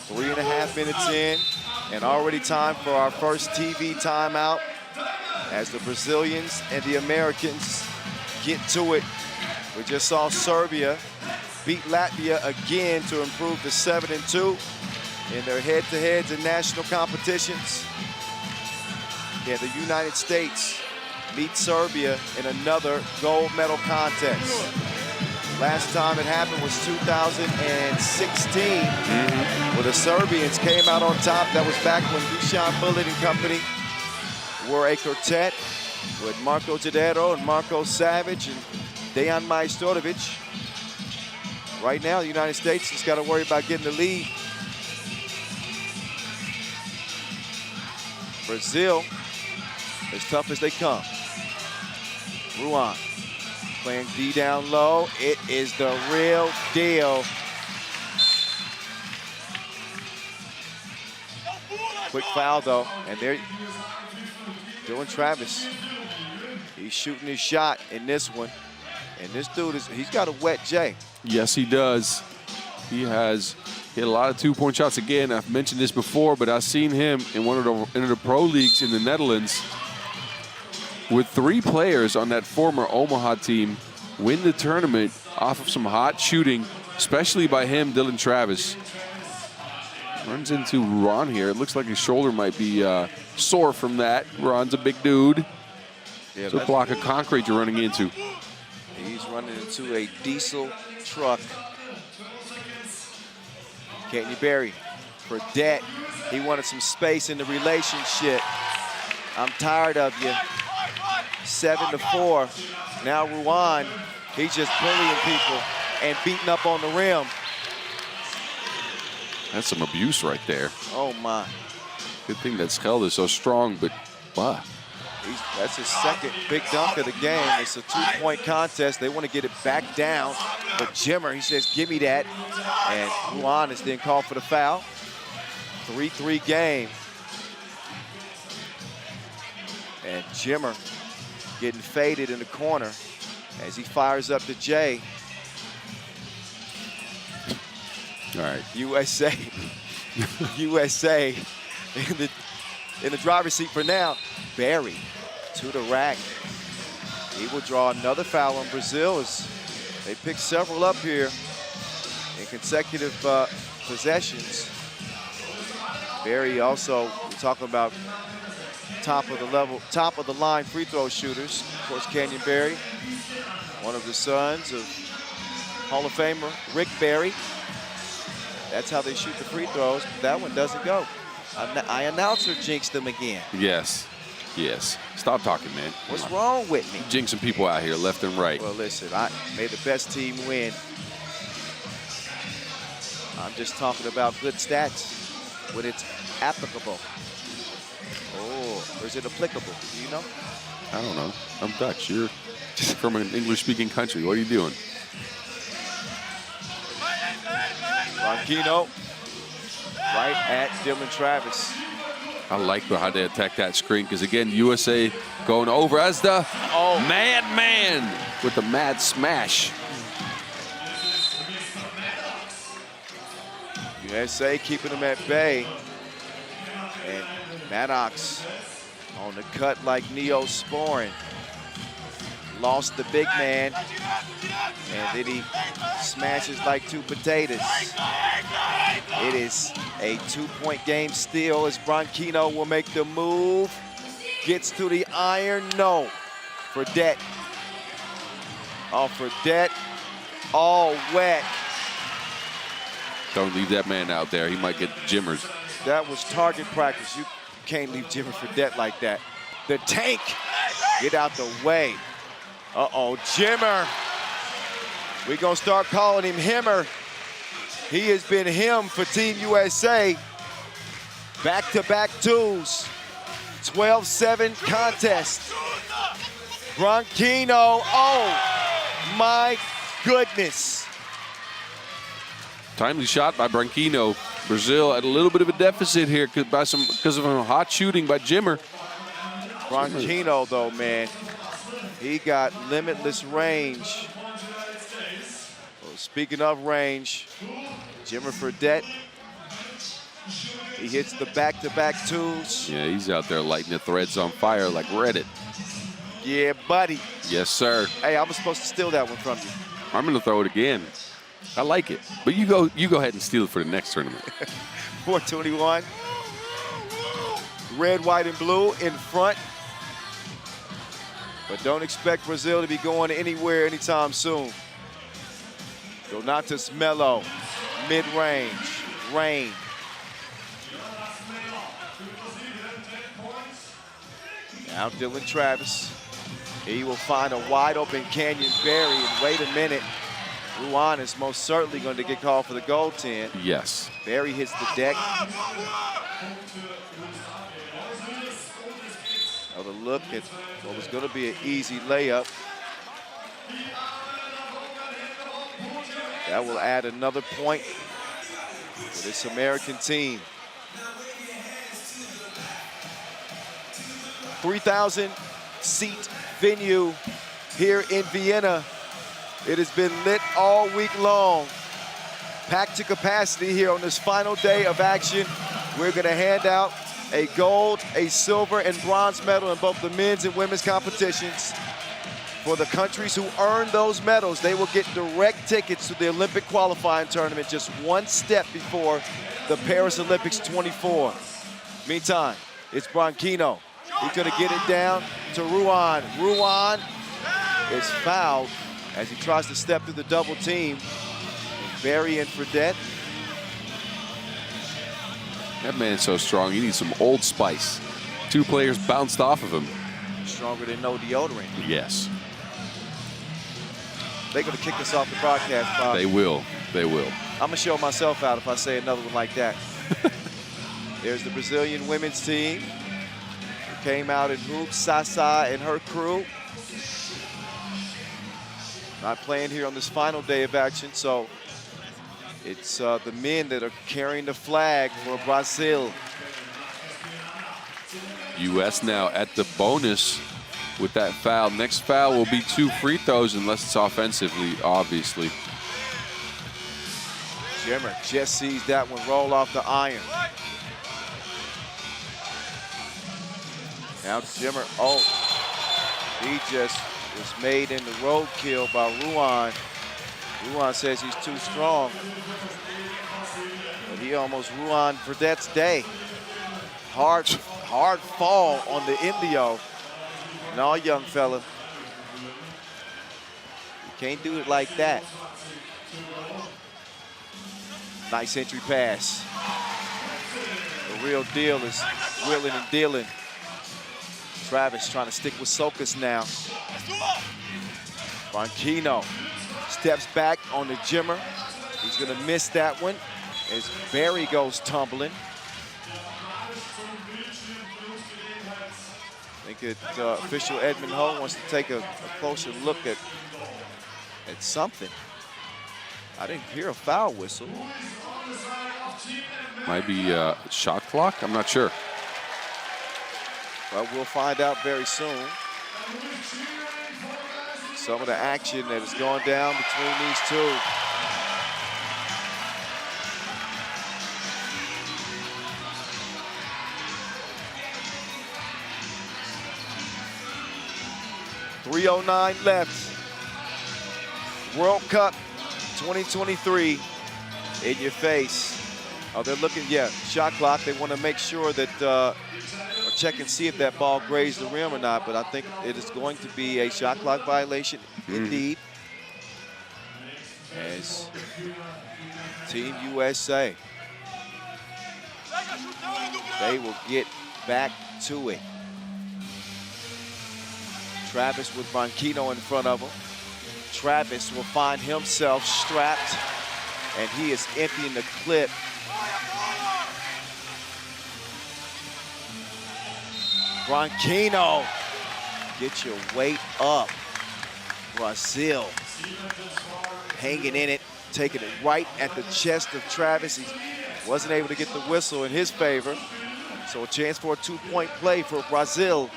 3.5 minutes in, and already time for our first TV timeout as the Brazilians and the Americans get to it. We just saw Serbia beat Latvia again to improve to 7-2 in their head-to-heads in national competitions. Yeah, the United States beat Serbia in another gold medal contest. Last time it happened was 2016, where the Serbians came out on top. That was back when Dusan Bullet and company were a quartet with Marko Jadero and Marko Savic and Dejan Majstorovic. Right now, the United States just got to worry about getting the lead. Brazil, as tough as they come. Ruan playing D down low. It is the real deal. Quick foul, though, and there, Dylan Travis. He's shooting his shot in this one. And this dude, he's got a wet J. Yes, he does. He has hit a lot of two-point shots. Again, I've mentioned this before, but I've seen him in one of the pro leagues in the Netherlands with 3 players on that former Omaha team win the tournament off of some hot shooting, especially by him, Dylan Travis. Runs into Ron here. It looks like his shoulder might be sore from that. Ron's a big dude. Yeah, it's a block of concrete you're running into. He's running into a diesel truck. Katie Berry for Fredette. He wanted some space in the relationship. I'm tired of you. 7-4. Now Ruan, he's just bullying people and beating up on the rim. That's some abuse right there. Oh my. Good thing that Schelde is so strong, but wow. That's his second big dunk of the game. It's a two-point contest. They want to get it back down. But Jimmer, he says, give me that. And Ruan is then called for the foul. 3-3 game. And Jimmer getting faded in the corner as he fires up to Jay. All right. USA. USA in the driver's seat for now. Barry to the rack. He will draw another foul on Brazil as they pick several up here in consecutive possessions. Barry also, we're talking about top of the line free throw shooters. Of course, Canyon Barry, one of the sons of Hall of Famer Rick Barry. That's how they shoot the free throws. That one doesn't go. I announcer jinxed them again. Yes. Yes. Stop talking, man. What's wrong with me? Jinxing people out here left and right. Well, listen, I made the best team win. I'm just talking about good stats when it's applicable. Oh, or is it applicable? Do you know? I don't know. I'm Dutch. You're from an English-speaking country. What are you doing? Ronquino right at Dylan Travis. I like how they attack that screen because, again, USA going over as the madman with the mad smash. USA keeping them at bay. And Maddox on the cut like Neosporin. Lost the big man. And then he smashes like two potatoes. It is a two-point game still as Ronquino will make the move. Gets to the iron, no. Fredette. Oh, Fredette, all wet. Don't leave that man out there. He might get jimmers. That was target practice. You can't leave Jimmer Fredette like that. The tank, get out the way. Uh-oh, Jimmer. We're gonna start calling him Himmer. He has been him for Team USA. Back-to-back twos. 12-7 contest. Ronquino, oh my goodness. Timely shot by Ronquino. Brazil at a little bit of a deficit here because of a hot shooting by Jimmer. Ronquino, though, man, he got limitless range. Well, speaking of range, Jimmer Fredette, he hits the back-to-back twos. Yeah, he's out there lighting the threads on fire like Reddit. Yeah, buddy. Yes, sir. Hey, I was supposed to steal that one from you. I'm going to throw it again. I like it. But you go ahead and steal it for the next tournament. 421. Red, white, and blue in front. But don't expect Brazil to be going anywhere anytime soon. Donatas Melo, mid-range, rain. Now Dylan Travis. He will find a wide open Canyon Barry, and wait a minute. Ruan is most certainly going to get called for the goaltend. Yes. Barry hits the deck. Another look at what was going to be an easy layup. That will add another point for this American team. 3,000 seat venue here in Vienna. It has been lit all week long. Packed to capacity here on this final day of action. We're gonna hand out a gold, a silver, and bronze medal in both the men's and women's competitions. For the countries who earn those medals, they will get direct tickets to the Olympic qualifying tournament just one step before the Paris Olympics 24. Meantime, it's Ronquino. He's gonna get it down to Ruan. Ruan is fouled as he tries to step through the double team. Barry and Fredette. That man's so strong, he needs some Old Spice. Two players bounced off of him. Stronger than no deodorant. Yes. They're gonna kick us off the broadcast, Bob. They will. They will. I'm gonna show myself out if I say another one like that. There's the Brazilian women's team. came out in hoops. Sasa and her crew. Not playing here on this final day of action, so it's the men that are carrying the flag for Brazil. U.S. now at the bonus with that foul. Next foul will be 2 free throws unless it's offensively, obviously. Jimmer just sees that one roll off the iron. Now Jimmer, oh, he just was made in the roadkill by Ruan. Ruan says he's too strong, but he almost ruined Verdette's day. Hard fall on the Indio. No, young fella, you can't do it like that. Nice entry pass. The real deal is wheeling and dealing. Travis trying to stick with Sokas now. Branquinho steps back on the Jimmer. He's gonna miss that one as Barry goes tumbling. I think official Edmund Ho wants to take a closer look at something. I didn't hear a foul whistle. Might be shot clock, I'm not sure. Well, we'll find out very soon. Some of the action that is going down between these two. .309 left. World Cup 2023 in your face. Oh, they're looking, yeah, shot clock. They want to make sure that, or check and see if that ball grazed the rim or not, but I think it is going to be a shot clock violation indeed. As Team USA, they will get back to it. Travis with Branquinho in front of him. Travis will find himself strapped, and he is emptying the clip. Branquinho, get your weight up. Brazil hanging in it, taking it right at the chest of Travis. He wasn't able to get the whistle in his favor. So a chance for a two-point play for Brazil.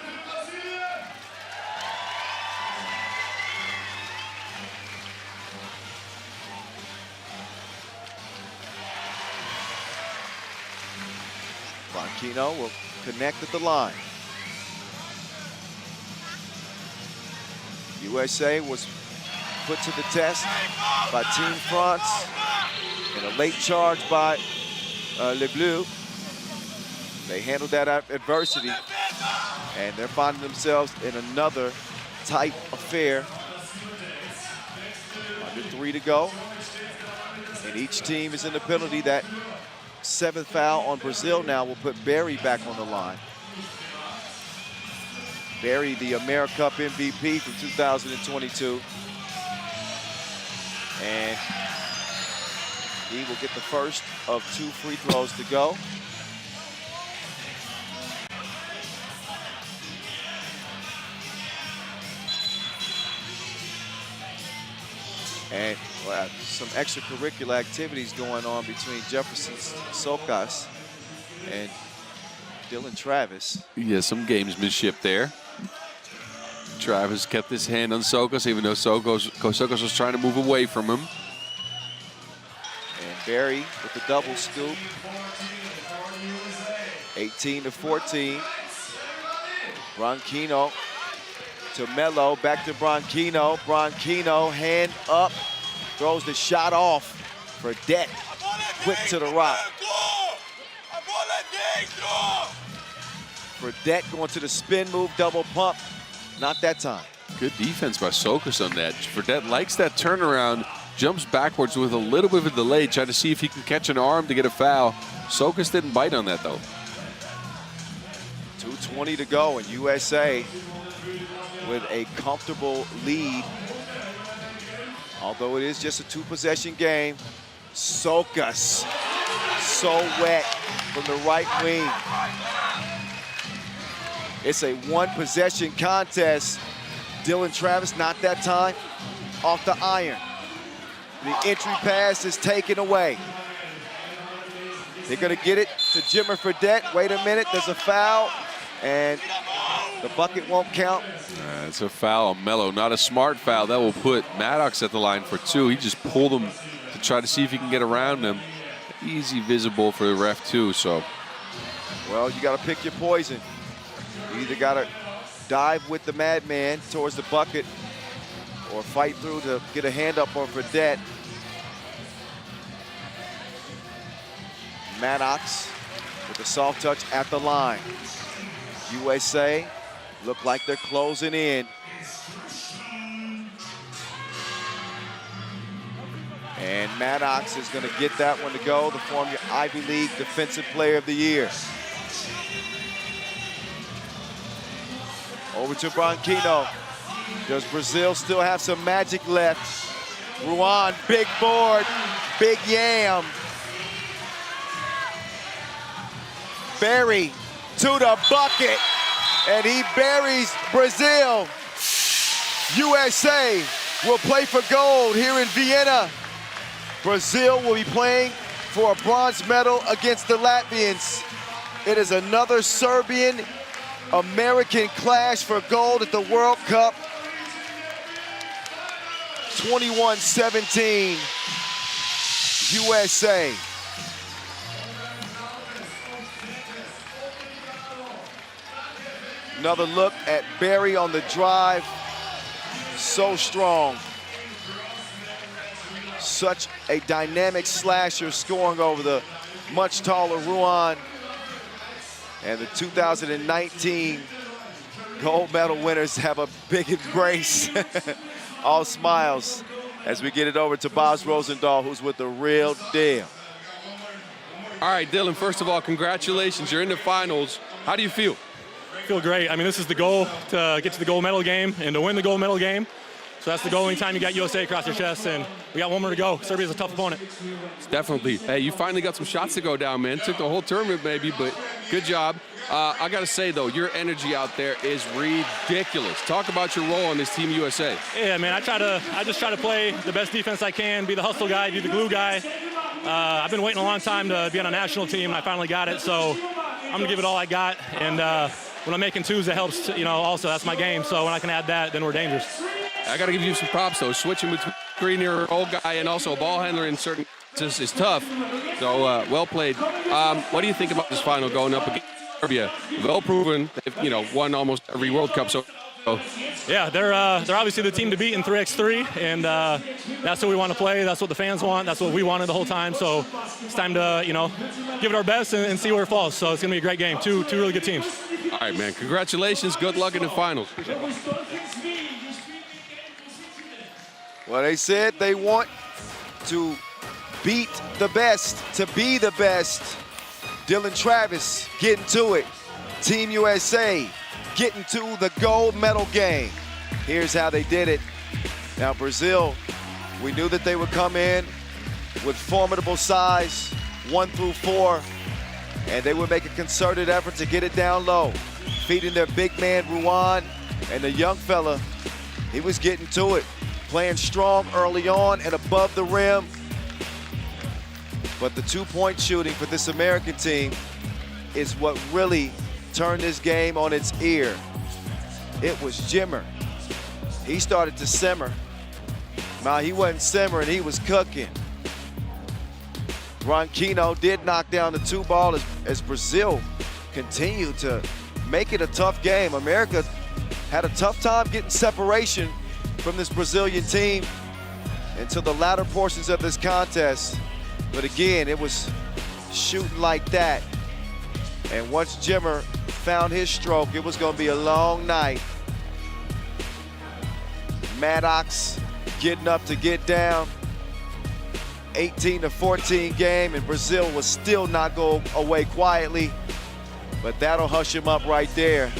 Branquinho will connect at the line. USA was put to the test by Team France in a late charge by Les Bleus. They handled that adversity, and they're finding themselves in another tight affair. Under 3 to go, and each team is in the penalty. That 7th foul on Brazil now will put Barry back on the line. Barry, the AmeriCup MVP from 2022. And he will get the first of 2 free throws to go. And some extracurricular activities going on between Jefferson Sokas and Dylan Travis. Yeah, some gamesmanship there. Travis kept his hand on Sokas, even though Sokas was trying to move away from him. And Barry with the double scoop. 18 to 14. Branquinho to Melo, back to Branquinho. Branquinho, hand up, throws the shot off. Verdette, quick to the rock. Verdette going to the spin move, double pump. Not that time. Good defense by Sokas on that. Verdette likes that turnaround, jumps backwards with a little bit of a delay, trying to see if he can catch an arm to get a foul. Sokas didn't bite on that, though. 2:20 to go, and USA with a comfortable lead. Although it is just a 2-possession game, Sokas so wet from the right wing. It's a one-possession contest. Dylan Travis, not that time, off the iron. The entry pass is taken away. They're gonna get it to Jimmer Fredette. Wait a minute, there's a foul, and the bucket won't count. It's a foul on Melo, not a smart foul. That will put Maddox at the line for 2. He just pulled him to try to see if he can get around him. Easy visible for the ref too, so. Well, you gotta pick your poison. You either gotta dive with the madman towards the bucket or fight through to get a hand up on Fredette. Maddox with a soft touch at the line. USA look like they're closing in. And Maddox is going to get that one to go, the former Ivy League Defensive Player of the Year. Over to Branquinho. Does Brazil still have some magic left? Ruan, big board, big yam. Barry to the bucket, and he buries Brazil. USA will play for gold here in Vienna. Brazil will be playing for a bronze medal against the Latvians. It is another Serbian-American clash for gold at the World Cup. 21-17, USA. Another look at Barry on the drive. So strong. Such a dynamic slasher, scoring over the much taller Ruan. And the 2019 gold medal winners have a big embrace. All smiles as we get it over to Boz Rosendahl, who's with the real deal. All right, Dylan, first of all, congratulations. You're in the finals. How do you feel? I feel great. I mean, this is the goal, to get to the gold medal game and to win the gold medal game. So that's the goal anytime you got USA across your chest, and we got one more to go. Serbia's a tough opponent. Definitely. Hey, you finally got some shots to go down, man. Took the whole tournament maybe, but good job. I got to say, though, your energy out there is ridiculous. Talk about your role on this Team USA. Yeah, man, I just try to play the best defense I can, be the hustle guy, be the glue guy. I've been waiting a long time to be on a national team, and I finally got it. So I'm going to give it all I got. And when I'm making twos, it helps, also. That's my game. So when I can add that, then we're dangerous. I got to give you some props, though. Switching between screener, old guy, and also a ball handler in certain instances is tough. So well played. What do you think about this final going up against Serbia? Well proven. They've won almost every World Cup. So yeah, they're obviously the team to beat in 3x3, and that's what we want to play. That's what the fans want. That's what we wanted the whole time. So it's time to give it our best and see where it falls. So it's gonna be a great game. Two really good teams. All right, man. Congratulations. Good luck in the finals. Well, they said they want to beat the best, to be the best. Dylan Travis getting to it. Team USA getting to the gold medal game. Here's how they did it. Now, Brazil, we knew that they would come in with formidable size, 1 through 4, and they would make a concerted effort to get it down low, feeding their big man, Ruan, and the young fella, he was getting to it. Playing strong early on and above the rim. But the two-point shooting for this American team is what really turned this game on its ear. It was Jimmer. He started to simmer. Now, he wasn't simmering, he was cooking. Branquinho did knock down the 2-ball as Brazil continued to make it a tough game. America had a tough time getting separation from this Brazilian team until the latter portions of this contest. But again, it was shooting like that. And once Jimmer found his stroke, it was gonna be a long night. Maddox getting up to get down. 18-14 game, and Brazil will still not go away quietly, but that'll hush him up right there.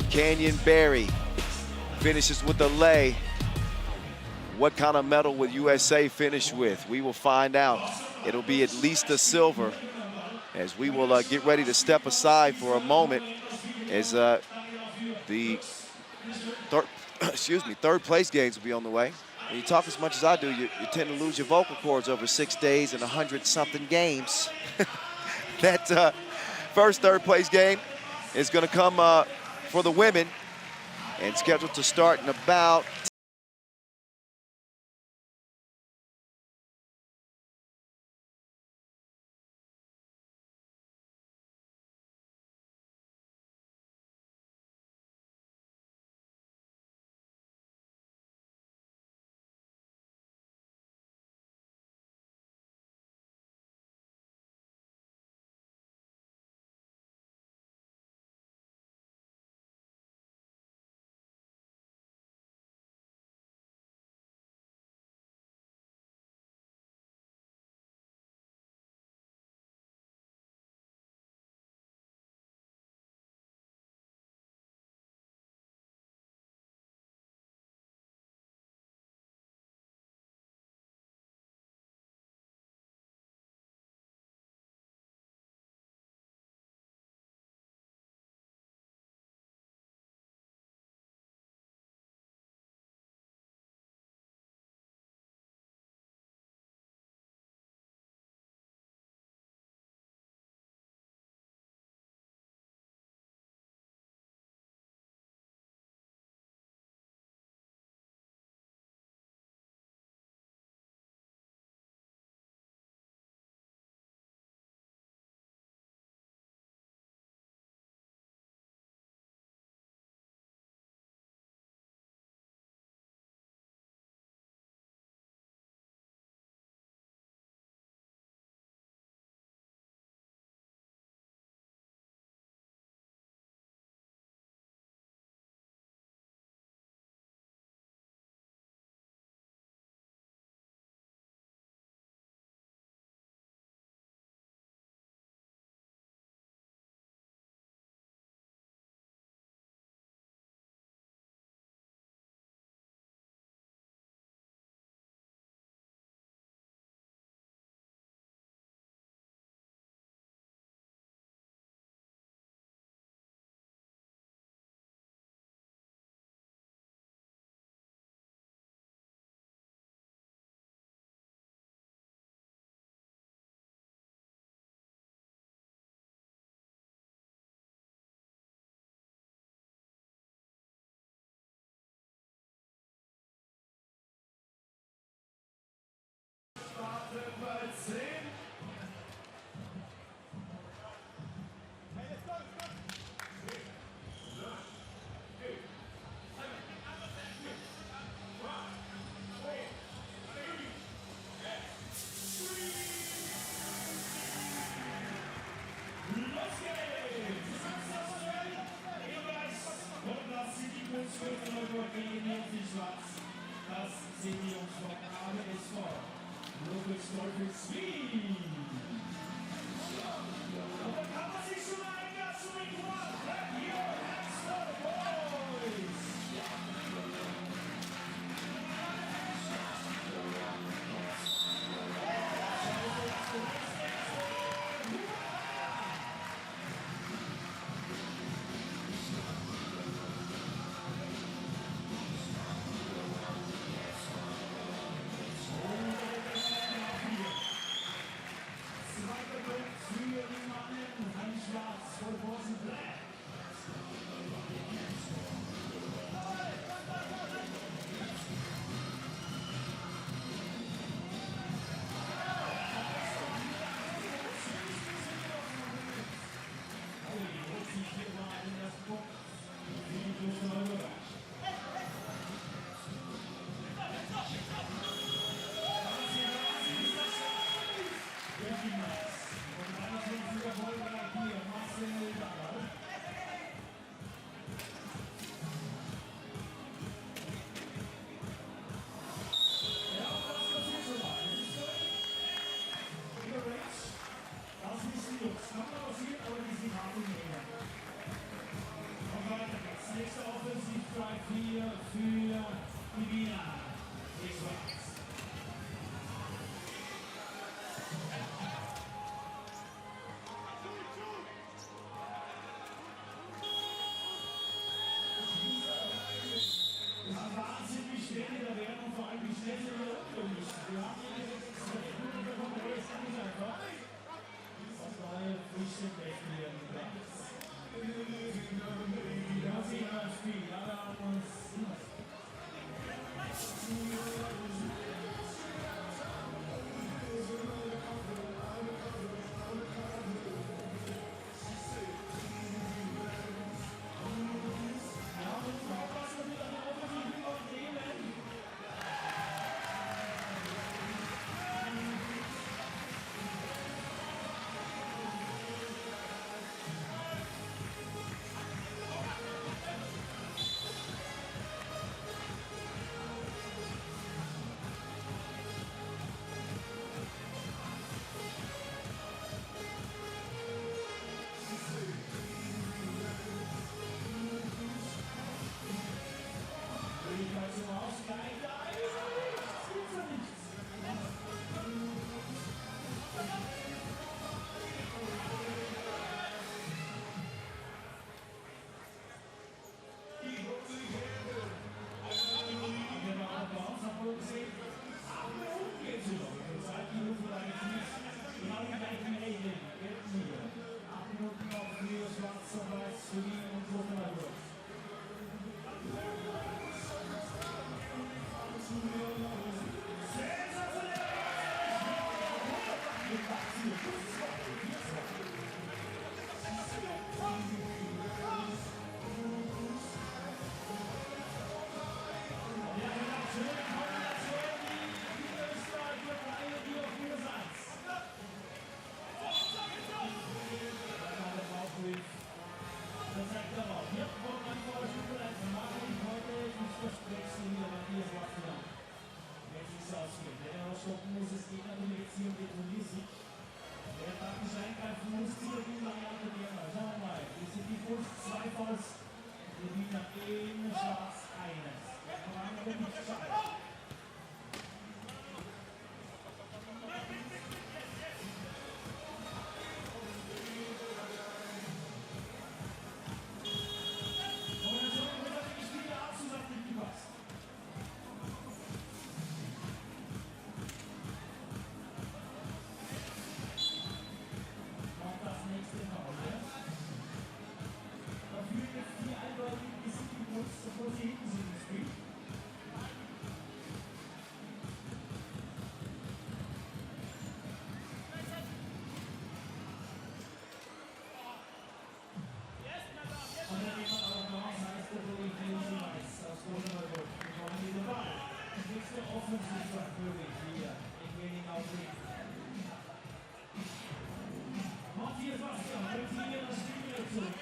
Canyon Barry finishes with a lay. What kind of medal will USA finish with? We will find out. It'll be at least a silver, as we will get ready to step aside for a moment as the third place games will be on the way. When you talk as much as I do, you tend to lose your vocal cords over 6 days and 100-something games. That first third place game is going to come for the women and scheduled to start in about Schwarzarbeit für Wien und Freiburg. Muss es Gegner Beziehung detoniert sich. Wer praktisch eingreifen muss, zieht die Variante Vienna. Schauen wir mal. Wir sind die Fuß, 2 Fouls. Wir Wiener in Schwarz eines. Der Kommando wird nicht schade. Bevor sie hinten sind im Spiel. Und dann jemand auch noch, heißt der Bulli Felix aus Rosenberg. Bekommen die den Ball. Nächste Offensive möglich hier in Vienna. Matthias Bastian bringt hier das Spiel wieder zurück.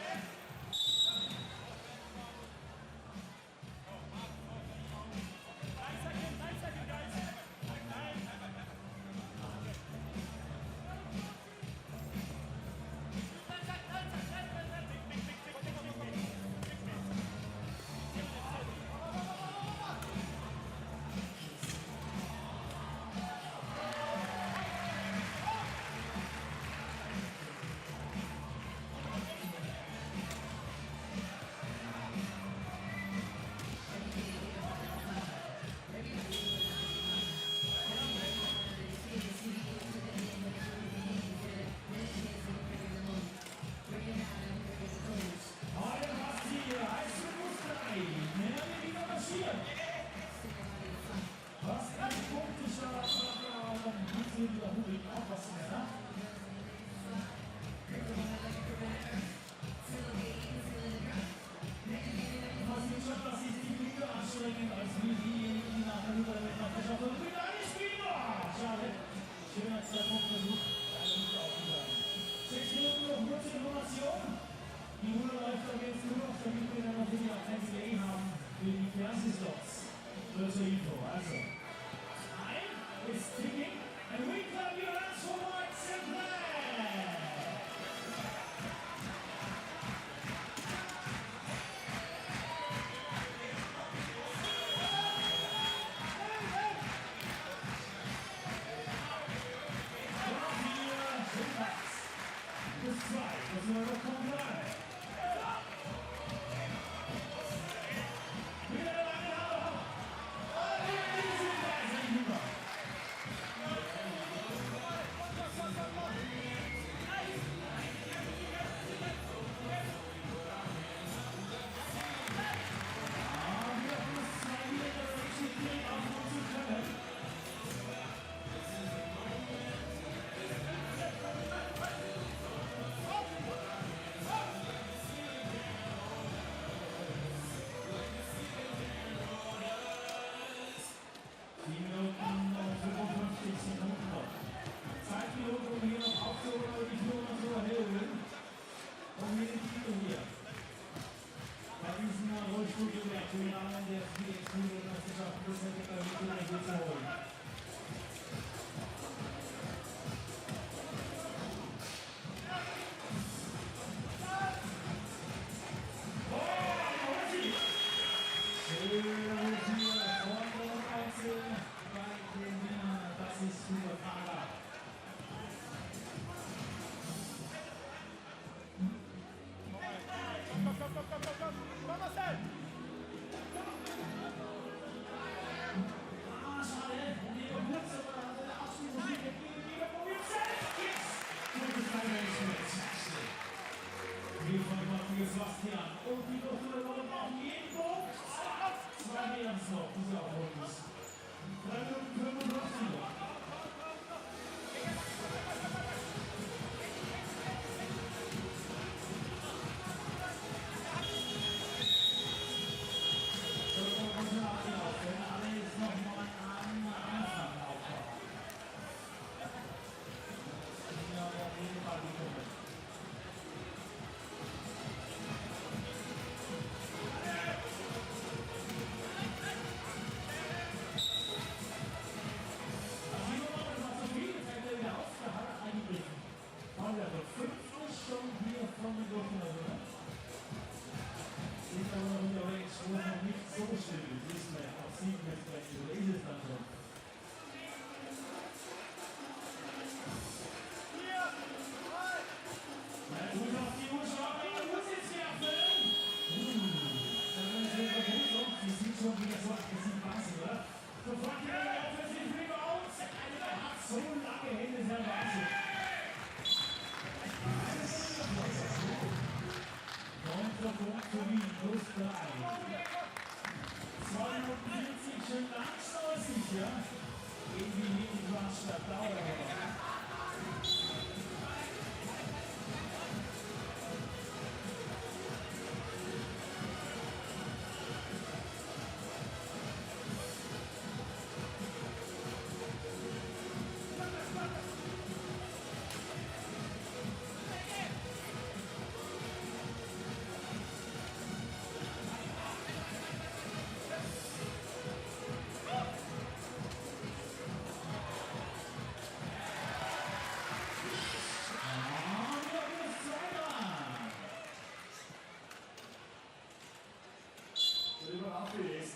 Sebastian. Und die Kulturrolle brauchen jeden Punkt. 2 Mehrens noch, diese Aufrunde. 3 Minuten 55.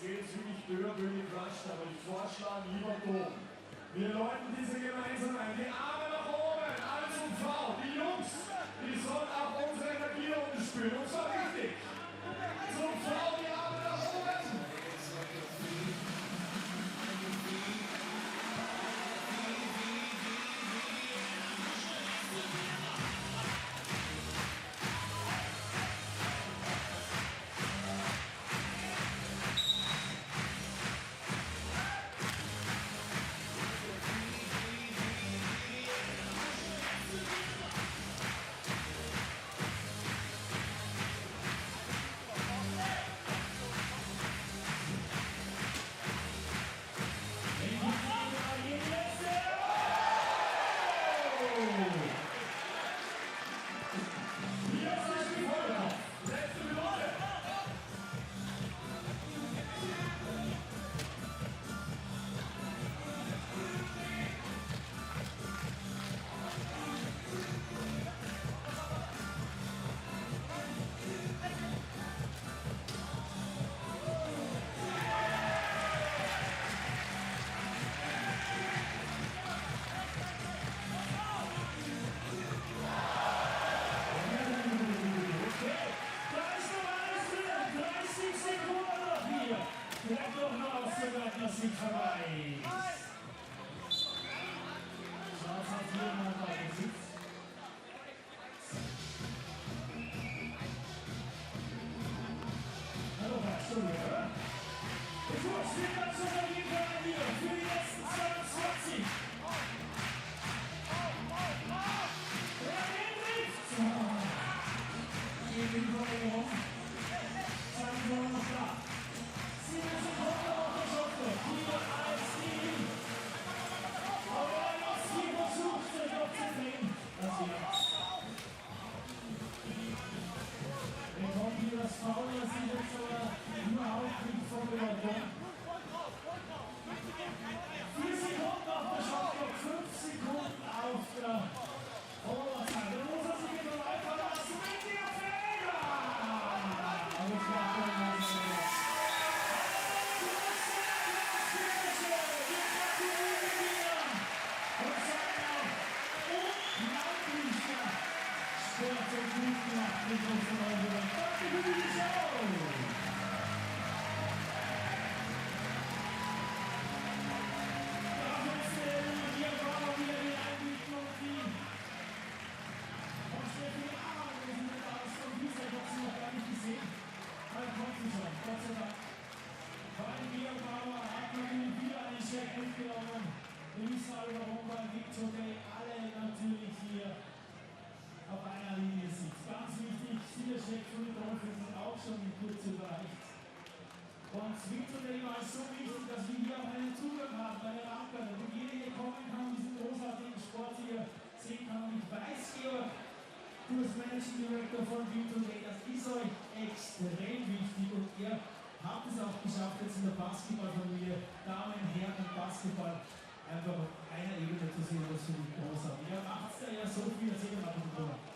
Es geht ziemlich höher, König Quatsch, aber ich vorschlage lieber oben. Wir läuten diese gemeinsam ein. Die Arme nach oben, alles und V. Die Jungs, die sollen auch unsere Energie unten spüren. Und zwar richtig. Zum V, die Arme nach oben. Läufe sind auch schon in Kürze überreicht. Und Victory war es so wichtig, dass wir hier auch einen Zugang haben bei der Rampe, damit jeder hier kommen kann, diesen großartigen Sport hier sehen kann. Und ich weiß, Georg, du als Managing Director von Victory, das ist euch extrem wichtig und ihr habt es auch geschafft, jetzt in der Basketballfamilie, Damen, Herren und Basketball einfach auf einer Ebene zu sehen, das finde ich großartig. Ihr macht da ja so viel, erzähl mal von Thomas.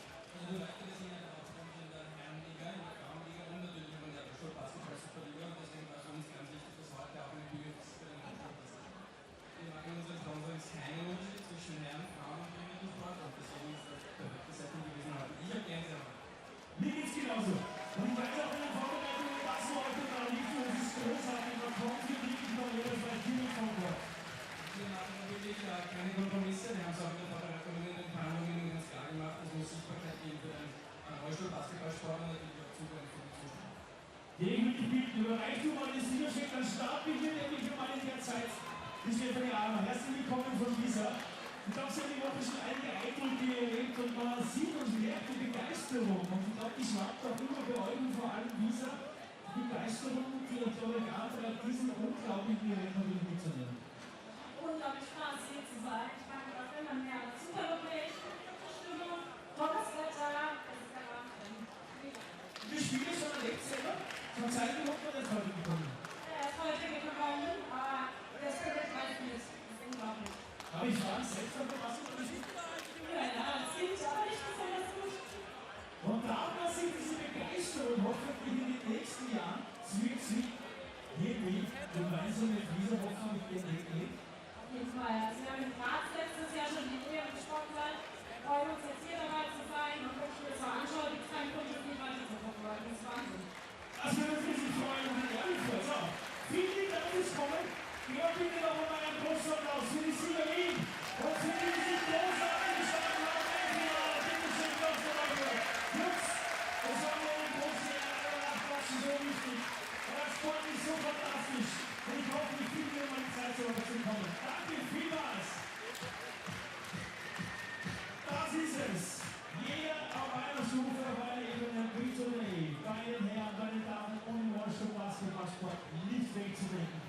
Mir geht's genauso. Und ich weiß auch in der Vorbereitung, was heute da lief, das ist großartig. Man kommt hier wirklich noch jedes Mal viel von Gott. Wir machen natürlich keine Kompromisse. Wir haben es auch in der Vorbereitung in den Verhandlungen ganz klar gemacht, es muss Sichtbarkeit geben für den Rollstuhl-Basketballsport und natürlich auch Zugang für die Zuschauer. Gegenwärtig bieten über Reichtum und das Widerstück dann starten wir nämlich mal in der Zeit. Das wird für die Arme. Herzlich willkommen von Lisa. Ich glaube, Sie haben die Woche schon einige Eindrücke erlebt und man sieht und merkt die Begeisterung. Und ich glaube, die schwappt auch immer bei euch und vor allem Lisa. Die Begeisterung, die ich glaube, gerade bei diesen unglaublichen Event natürlich mitzunehmen. Unglaublich Spaß hier zu sein. Ich mag das immer mehr. Super Location, gute Stimmung, tolles Wetter. Das ist der Wahnsinn. Wir spielen schon erlebt selber. Von Zeit genug oder ist heute gekommen? Er ist heute gekommen, aber der Spirit weiß nicht. Das ist unglaublich. Aber ich frage selbst, ob du was unterschied? Ja, das geht aber nicht besonders gut. Und da sieht diese Begeisterung hoffentlich in den nächsten Jahren wird sie irgendwie gemeinsam mit dieser hoffentlich den Weg gehen. Auf jeden Fall. Also wir haben in Graz letztes Jahr schon die Idee besprochen. Freuen uns jetzt hier dabei zu sein und wenn ich mir das mal anschaue, gibt es keinen Grund, das nicht weiter zu verfolgen. Das ist Wahnsinn. Also wir uns richtig freuen und ehrlich freuen. So, vielen Dank fürs Kommen. Ich bitte noch einmal einen großen Applaus für die Siegerin und für die sich großartig geschlagen haben im Finale. Bitte schön, Applaus für eure Jungs. Das war mir eine große Ehre, das ist so wichtig. Und das Sport ist so fantastisch. Und ich hoffe, ich kriege mir mal die Zeit, so was zu kommen. Danke vielmals. Das ist es. Jeder auf einer Stufe, auf einer Ebene, Victory. Bei den Herren, bei den Damen und im Rollstuhl-Basketballsport nicht wegzudenken.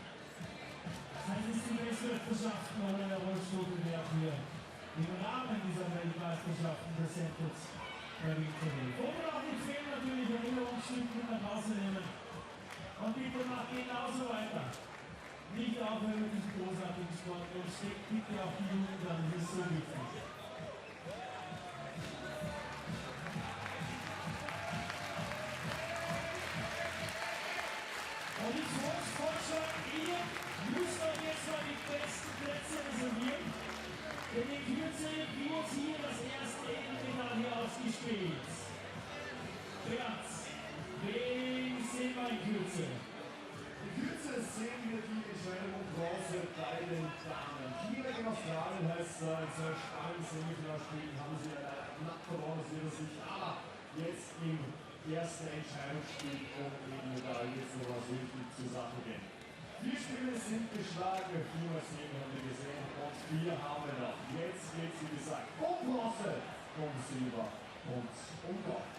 Das ist die beste Wettbewerbschaft oder der Rollstuhlbewerb hier. Im Rahmen dieser Weltmeisterschaften präsentiert bei Victory. Und auch die Film natürlich Erinnerungsstücke nach Hause nehmen. Und bitte macht genauso weiter. Nicht aufhören mit diesem großartigen Sport und steckt bitte auch die Jugend an, das ist so wichtig. Und ich vorschlage, ihr müsst euch jetzt mal die besten Plätze reservieren, denn in Kürze wird hier das erste Endfinale ausgespielt. Bernd, wen sehen wir in Kürze? In Kürze sehen wir die Entscheidung Bronze bei den Damen. Hier in Australien heißt es, in so einem spannenden Semifinalspiel haben sie knapp verloren aus ihrer Sicht, aber jetzt im ersten Entscheidungsspiel kommt eben Medaille sowas richtig zur Sache gehen. 4 Spiele sind geschlagen, 4 Szenen haben wir gesehen und 4 haben wir noch. Jetzt geht es, wie gesagt, um Bronze, um Silber und um Gold.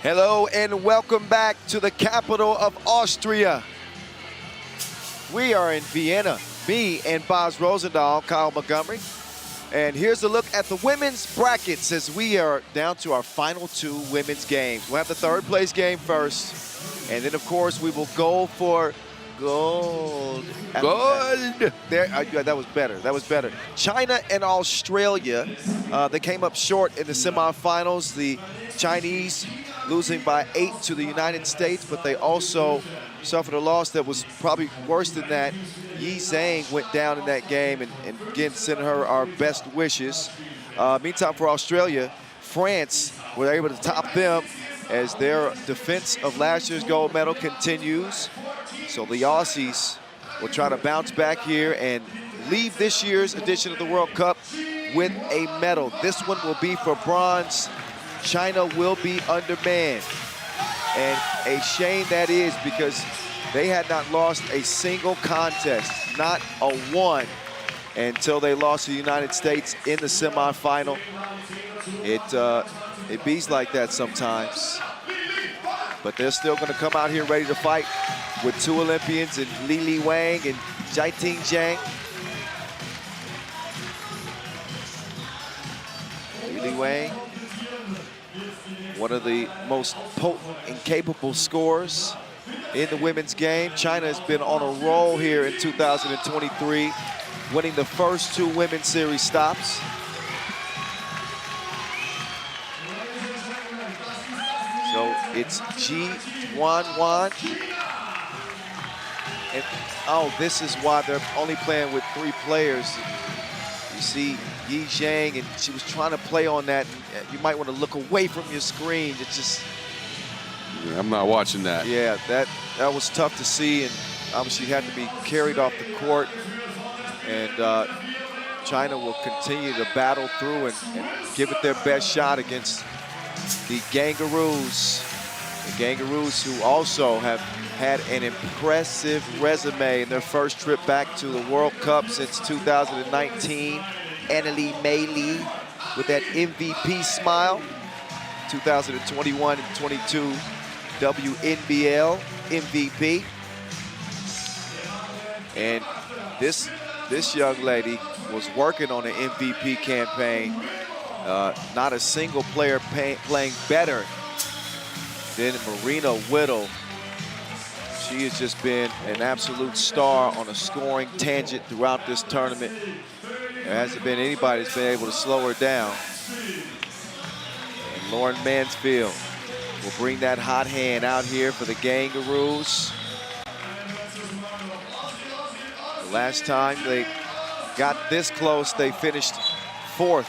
Hello and welcome back to the capital of Austria. We are in Vienna. Me and Boz Rosendahl, Kyle Montgomery. And here's a look at the women's brackets as we are down to our final 2 women's games. We'll have the 3rd place game first. And then, of course, we will go for gold. Gold! There, that was better. That was better. China and Australia, they came up short in the semifinals. The Chinese losing by 8 to the United States, but they also suffered a loss that was probably worse than that. Yi Zhang went down in that game, and again, send her our best wishes. Meantime, for Australia, France were able to top them as their defense of last year's gold medal continues. So the Aussies will try to bounce back here and leave this year's edition of the World Cup with a medal. This one will be for bronze. China will be undermanned. And a shame that is, because they had not lost a single contest, not a one, until they lost to the United States in the semifinal. It bees like that sometimes. But they're still going to come out here ready to fight with two Olympians, and Li Wang and Jiting Zhang. Li Wang, one of the most potent and capable scorers in the women's game. China has been on a roll here in 2023, winning the first two women's series stops. So it's Ji Wan. And oh, this is why they're only playing with 3 players. You see Yi Zhang, and she was trying to play on that. And you might want to look away from your screen. It's just... Yeah, I'm not watching that. Yeah, that was tough to see, and obviously had to be carried off the court. And China will continue to battle through and give it their best shot against the Kangaroos. The Kangaroos, who also have had an impressive resume in their first trip back to the World Cup since 2019. Anneli Mei with that MVP smile. 2021 and 22 WNBL MVP. And this young lady was working on an MVP campaign. Not a single player playing better than Marina Whittle. She has just been an absolute star on a scoring tangent throughout this tournament. There hasn't been anybody that's been able to slow her down. And Lauren Mansfield will bring that hot hand out here for the Kangaroos. The last time they got this close, they finished 4th,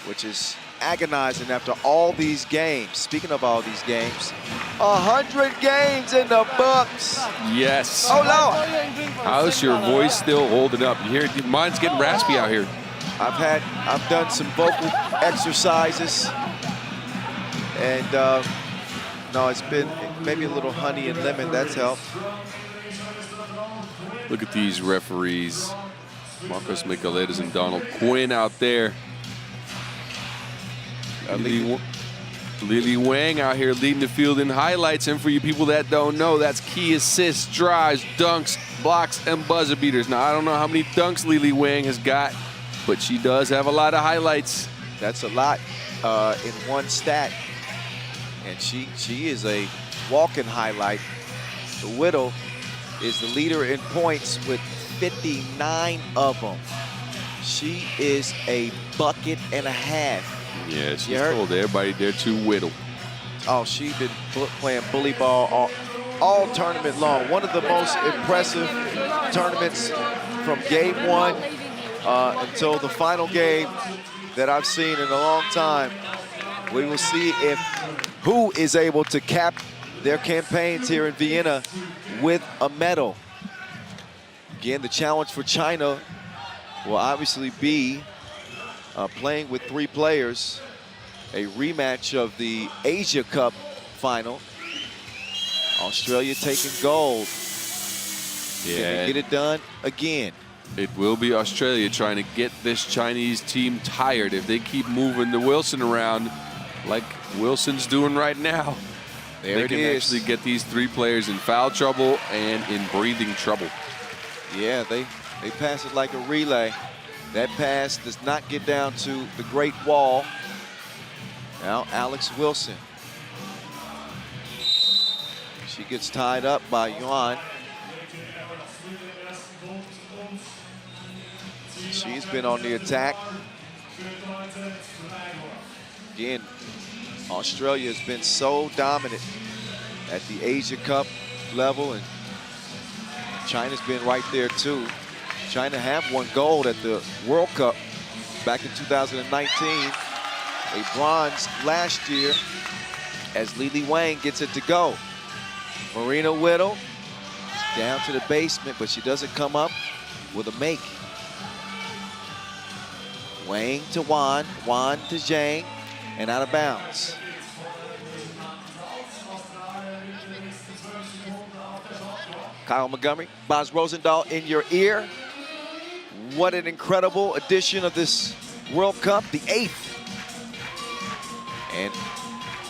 which is agonizing after all these games. Speaking of all these games, 100 games in the books. Yes. Oh, Lord. How's your voice still holding up? You hear, mine's getting raspy out here. I've done some vocal exercises, and no, it's been maybe a little honey and lemon. That's helped. Look at these referees. Marcos Michaelides and Donald Quinn out there. Li Wang out here leading the field in highlights. And for you people that don't know, that's key assists, drives, dunks, blocks, and buzzer beaters. Now, I don't know how many dunks Li Wang has got, but she does have a lot of highlights. That's a lot in one stat. And she is a walking highlight. The Whittle is the leader in points with 59 of them. She is a bucket and a half. Yeah, she's told everybody there to Whittle. Oh, she's been playing bully ball all tournament long. One of the most impressive tournaments from game 1 until the final game that I've seen in a long time. We will see who is able to cap their campaigns here in Vienna with a medal. Again, the challenge for China will obviously be playing with 3 players, a rematch of the Asia Cup final. Australia taking gold. Yeah. Can they get it done again? It will be Australia trying to get this Chinese team tired. If they keep moving the Wilson around like Wilson's doing right now, they can actually get these 3 players in foul trouble and in breathing trouble. Yeah, they pass it like a relay. That pass does not get down to the Great Wall. Now Alex Wilson. She gets tied up by Yuan. She's been on the attack. Again, Australia has been so dominant at the Asia Cup level, and China's been right there too. China have won gold at the World Cup back in 2019. A bronze last year as Lily Wang gets it to go. Marina Whittle down to the basement, but she doesn't come up with a make. Wang to Juan, Juan to Zhang, and out of bounds. Kyle Montgomery, Boz Rosendahl in your ear. What an incredible edition of this World Cup, the 8th. And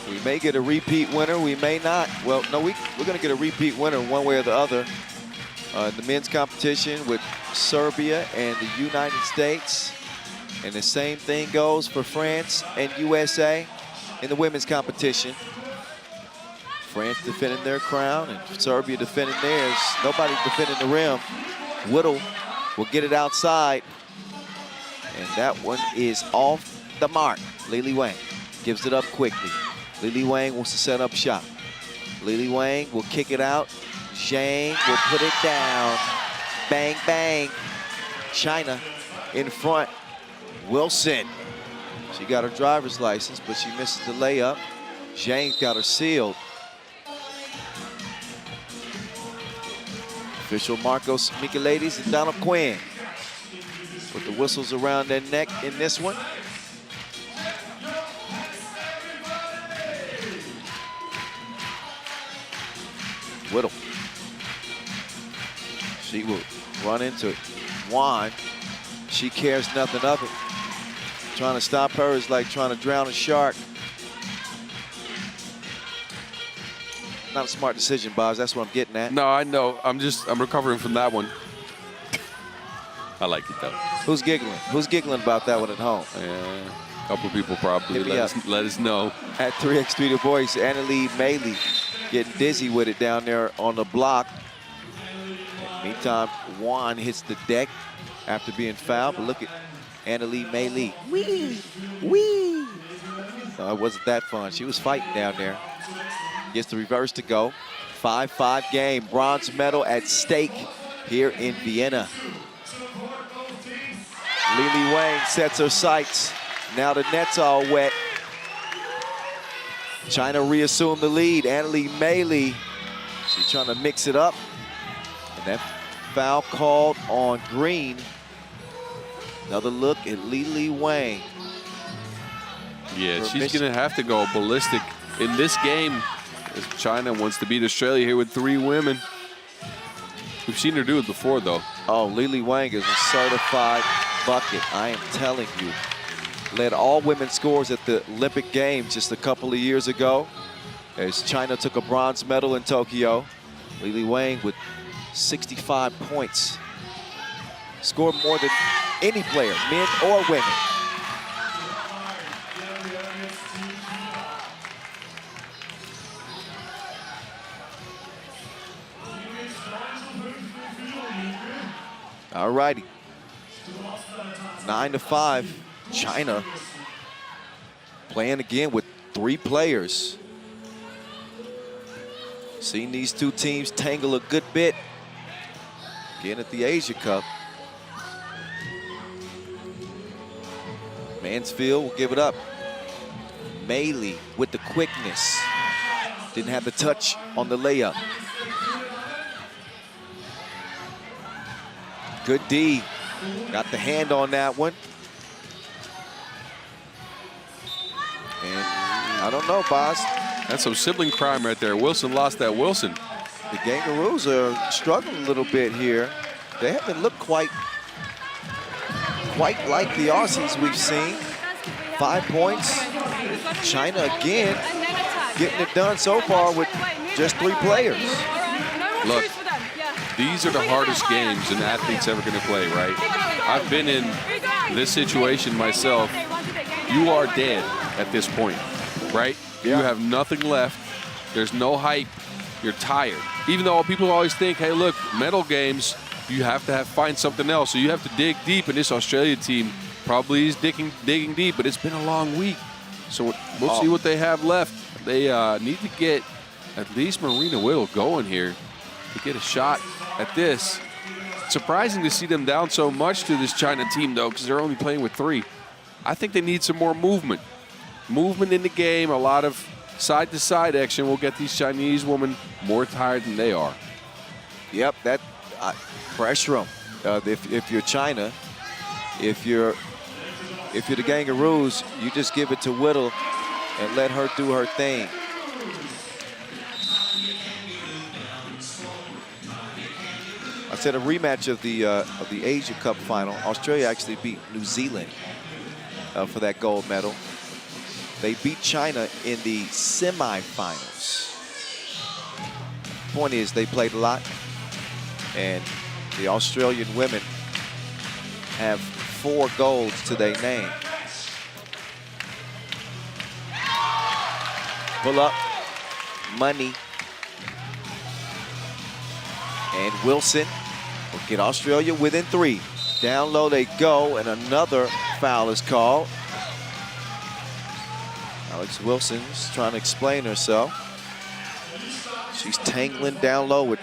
we may get a repeat winner, we may not. Well, no, we're gonna get a repeat winner one way or the other. In the men's competition with Serbia and the United States. And the same thing goes for France and USA in the women's competition. France defending their crown and Serbia defending theirs. Nobody defending the rim. Whittle will get it outside. And that one is off the mark. Lily Wang gives it up quickly. Lily Wang wants to set up shop. Lily Wang will kick it out. Zhang will put it down. Bang, bang. China in front. Wilson. She got her driver's license, but she misses the layup. Zhang's got her sealed. Official Marcos Michaelides and Donald Quinn with the whistles around their neck in this one. Whittle. She will run into Juan. She cares nothing of it. Trying to stop her is like trying to drown a shark. Not a smart decision, Boz. That's what I'm getting at. No, I know. I'm recovering from that one. I like it, though. Who's giggling? Who's giggling about that one at home? Yeah, a couple people probably. Let us know. At 3x3 The Voice, Annalie Maley getting dizzy with it down there on the block. Meantime, Juan hits the deck after being fouled. But look at Annalie Maley. Wee! No, it wasn't that fun. She was fighting down there. Gets the reverse to go. 5-5 game. Bronze medal at stake here in Vienna. Lily Wang sets her sights. Now the net's all wet. China reassumed the lead. Annalie Maley, she's trying to mix it up. And that foul called on Green. Another look at Lily Wang. Yeah, she's going to have to go ballistic in this game as China wants to beat Australia here with 3 women. We've seen her do it before, though. Oh, Lily Wang is a certified bucket. I am telling you. Led all women scores at the Olympic Games just a couple of years ago as China took a bronze medal in Tokyo. Lily Wang with 65 points. Scored more than any player, men or women. All righty. 9-5. China playing again with 3 players. Seen these 2 teams tangle a good bit. Again at the Asia Cup. Mansfield will give it up. Maley with the quickness. Didn't have the touch on the layup. Good D. Got the hand on that one. And I don't know, Boz. That's some sibling crime right there. Wilson lost that Wilson. The Kangaroos are struggling a little bit here. They haven't looked quite like the Aussies we've seen. 5 points. China again getting it done so far with just 3 players. Look, these are the hardest games an athlete's ever going to play, right? I've been in this situation myself. You are dead at this point, right? Yeah. You have nothing left. There's no hype. You're tired. Even though people always think, hey, look, medal games, you have to find something else. So you have to dig deep, and this Australia team probably is digging deep, but it's been a long week. So we'll see what they have left. They need to get at least Marina Whittle going here to get a shot at this. Surprising to see them down so much to this China team, though, because they're only playing with 3. I think they need some more movement. Movement in the game, a lot of side-to-side action will get these Chinese women more tired than they are. Yep, that pressure them. If you're China, if you're the Kangaroos, you just give it to Whittle and let her do her thing. I said a rematch of the Asia Cup final. Australia actually beat New Zealand for that gold medal. They beat China in the semifinals. Point is, they played a lot, and the Australian women have 4 golds to their name. Pull up, money, and Wilson will get Australia within 3. Down low they go, and another foul is called. Alex Wilson's trying to explain herself. She's tangling down low with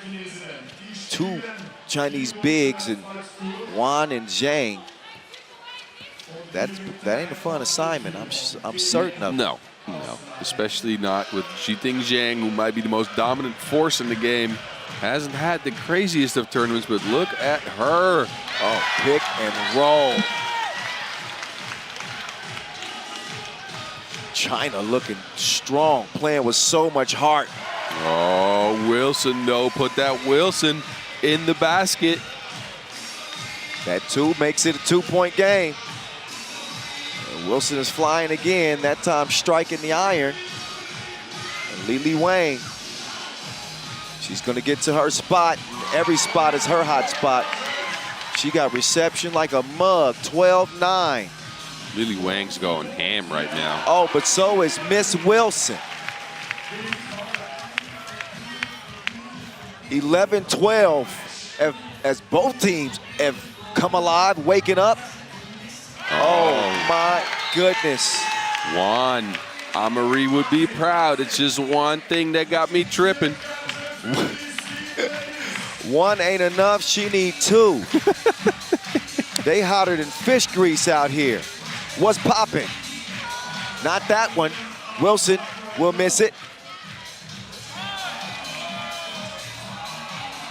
2 Chinese bigs and Wan and Zhang. That ain't a fun assignment. I'm certain of it. No, especially not with Xiting Zhang, who might be the most dominant force in the game. Hasn't had the craziest of tournaments, but look at her. Oh, pick and roll. China looking strong, playing with so much heart. Oh, Wilson, no, put that Wilson in the basket. That 2 makes it a 2-point game. And Wilson is flying again, that time striking the iron. And Li Wang, she's gonna get to her spot. Every spot is her hot spot. She got reception like a mug, 12-9. Li Wang's going ham right now. Oh, but so is Miss Wilson. 11-12 as both teams have come alive, waking up. Oh my goodness. Juan, Amari would be proud. It's just one thing that got me tripping. 1 ain't enough, she need 2. They hotter than fish grease out here. What's popping? Not that one. Wilson will miss it.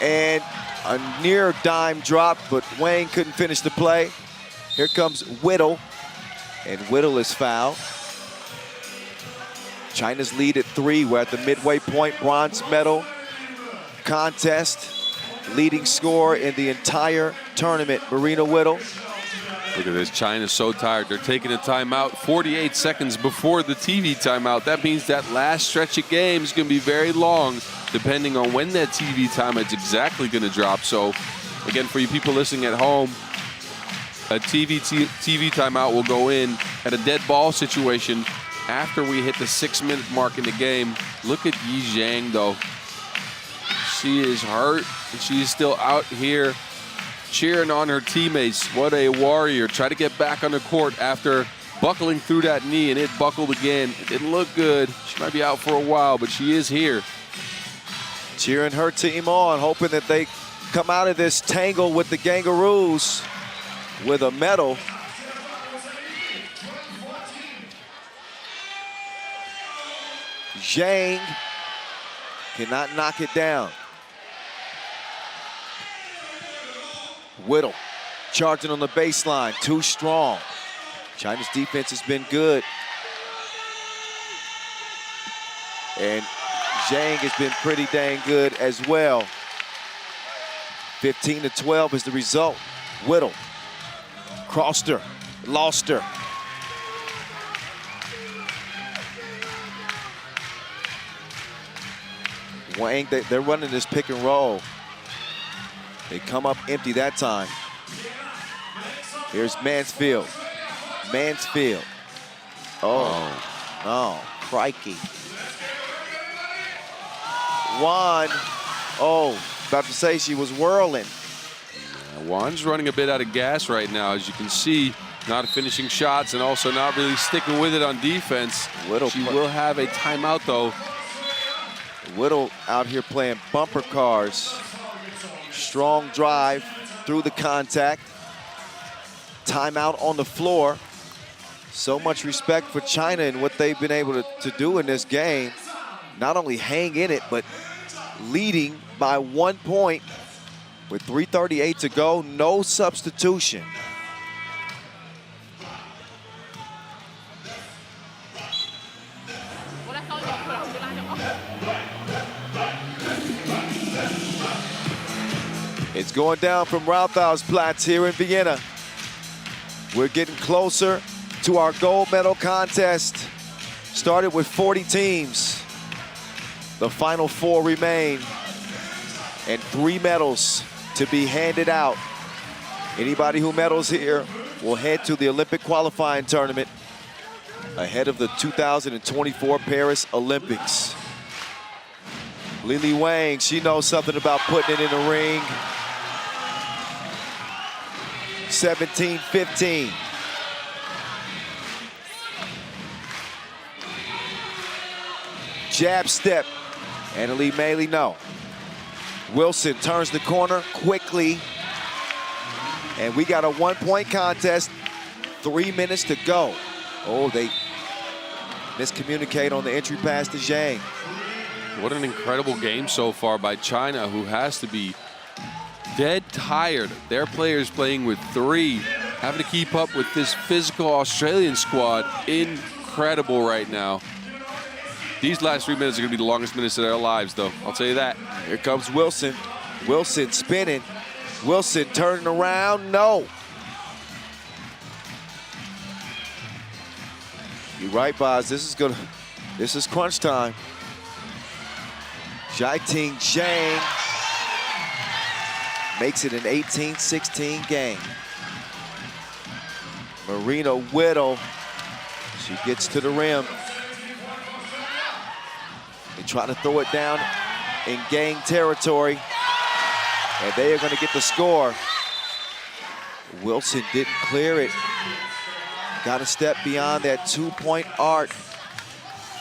And a near dime drop, but Wang couldn't finish the play. Here comes Whittle, and Whittle is fouled. China's lead at 3. We're at the midway point, bronze medal contest. Leading scorer in the entire tournament, Marina Whittle. Look at this, China's so tired. They're taking a timeout 48 seconds before the TV timeout. That means that last stretch of game is going to be very long, depending on when that TV timeout is exactly going to drop. So, again, for you people listening at home, a TV timeout will go in at a dead ball situation after we hit the 6-minute mark in the game. Look at Yi Zhang, though. She is hurt, and she's still out here cheering on her teammates. What a warrior. Try to get back on the court after buckling through that knee, and it buckled again. It didn't look good. She might be out for a while, but she is here. Cheering her team on, hoping that they come out of this tangle with the Kangaroos with a medal. Zhang cannot knock it down. Whittle charging on the baseline, too strong. China's defense has been good. And Zhang has been pretty dang good as well. 15-12 is the result. Whittle crossed her, lost her. Wang, they're running this pick and roll. They come up empty that time. Here's Mansfield. Mansfield. Oh, crikey. Juan, about to say she was whirling. Juan's running a bit out of gas right now, as you can see. Not finishing shots and also not really sticking with it on defense. She will have a timeout, though. Whittle out here playing bumper cars. Strong drive through the contact. Timeout on the floor. So much respect for China and what they've been able to do in this game. Not only hang in it, but leading by 1 point with 3:38 to go. No substitution. It's going down from Rathausplatz here in Vienna. We're getting closer to our gold medal contest. Started with 40 teams. The final 4 remain, and 3 medals to be handed out. Anybody who medals here will head to the Olympic qualifying tournament ahead of the 2024 Paris Olympics. Lily Wang, she knows something about putting it in the ring. 17-15. Jab step. Annalie Maley, no. Wilson turns the corner quickly. And we got a 1-point contest. 3 minutes to go. Oh, they miscommunicate on the entry pass to Zhang. What an incredible game so far by China, who has to be dead tired. Their players playing with 3, having to keep up with this physical Australian squad. Incredible right now. These last 3 minutes are going to be the longest minutes of their lives, though. I'll tell you that. Here comes Wilson. Wilson spinning. Wilson turning around. No. You're right, Boz. This is crunch time. Jiting Zhang makes it an 18-16 game. Marina Whittle, she gets to the rim. They try to throw it down in gang territory, and they are going to get the score. Wilson didn't clear it. Got to step beyond that 2-point arc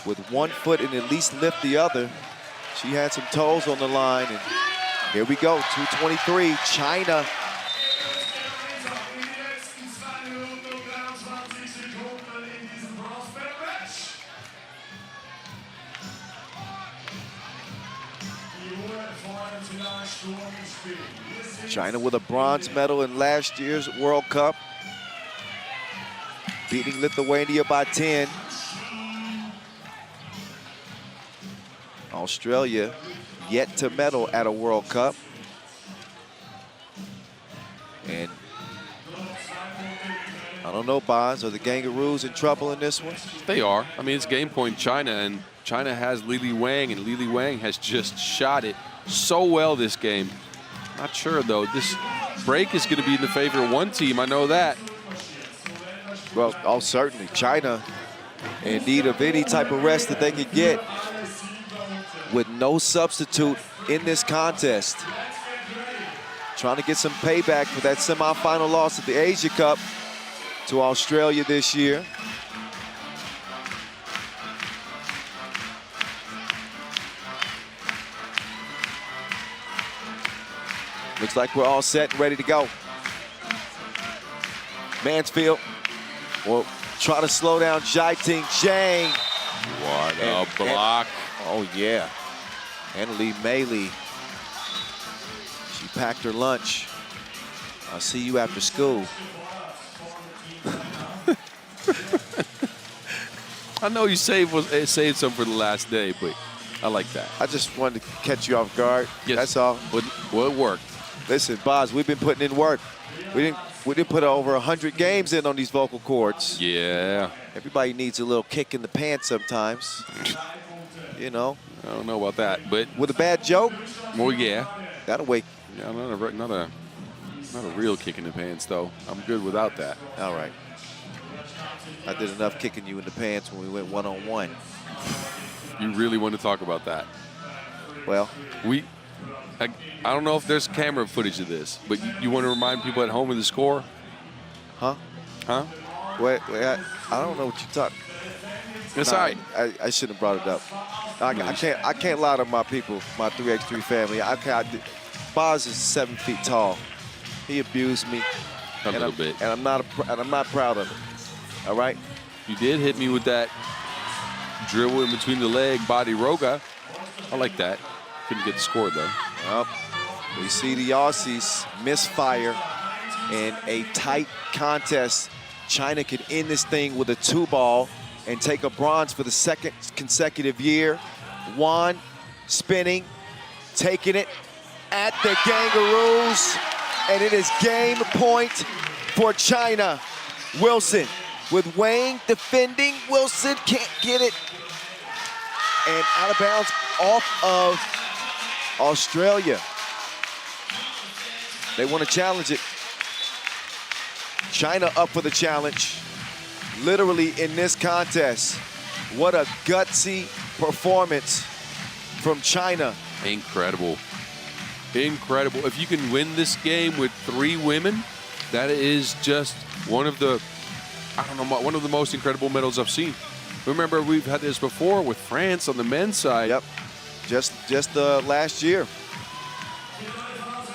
with 1 foot and at least lift the other. She had some toes on the line, and here we go, 2:23, China. China with a bronze medal in last year's World Cup, beating Lithuania by 10. Australia yet to medal at a World Cup. And I don't know, Bonds, are the Kangaroos in trouble in this one? They are. I mean, it's game point China, and China has Lily Wang, and Lily Wang has just shot it so well this game. Not sure, though. This break is going to be in the favor of one team. I know that. Well, oh, certainly. China in need of any type of rest that they could get, with no substitute in this contest. Trying to get some payback for that semifinal loss at the Asia Cup to Australia this year. Looks like we're all set and ready to go. Mansfield will try to slow down Jiting Zhang. What a block. Oh, yeah. Annalie Maley. She packed her lunch. I'll see you after school. I know you saved some for the last day, but I like that. I just wanted to catch you off guard. Yes. That's all. Well, it worked. Listen, Boz, we've been putting in work. We didn't put over 100 games in on these vocal cords. Yeah. Everybody needs a little kick in the pants sometimes. You know. I don't know about that, but with a bad joke. Well, yeah. That'll wake. Yeah, not a real kick in the pants though. I'm good without that. All right. I did enough kicking you in the pants when we went one-on-one. You really want to talk about that? Well, I don't know if there's camera footage of this, but you want to remind people at home of the score? Huh? Huh? Wait, I don't know what you're talking. It's all right. I shouldn't have brought it up. I can't lie to my people, my 3x3 family. Boz is 7 feet tall. He abused me. A little bit. And I'm not proud of it. All right? You did hit me with that dribble in between the leg, body roga. I like that. Couldn't get the score, though. Well, we see the Aussies misfire in a tight contest. China could end this thing with a 2-ball and take a bronze for the second consecutive year. Juan spinning, taking it at the Kangaroos, and it is game point for China. Wilson with Wang defending. Wilson can't get it. And out of bounds off of Australia. They want to challenge it. China up for the challenge. Literally in this contest. What a gutsy performance from China. Incredible. Incredible. If you can win this game with 3 women, that is just one of the, I don't know, one of the most incredible medals I've seen. Remember, we've had this before with France on the men's side. Yep, just last year.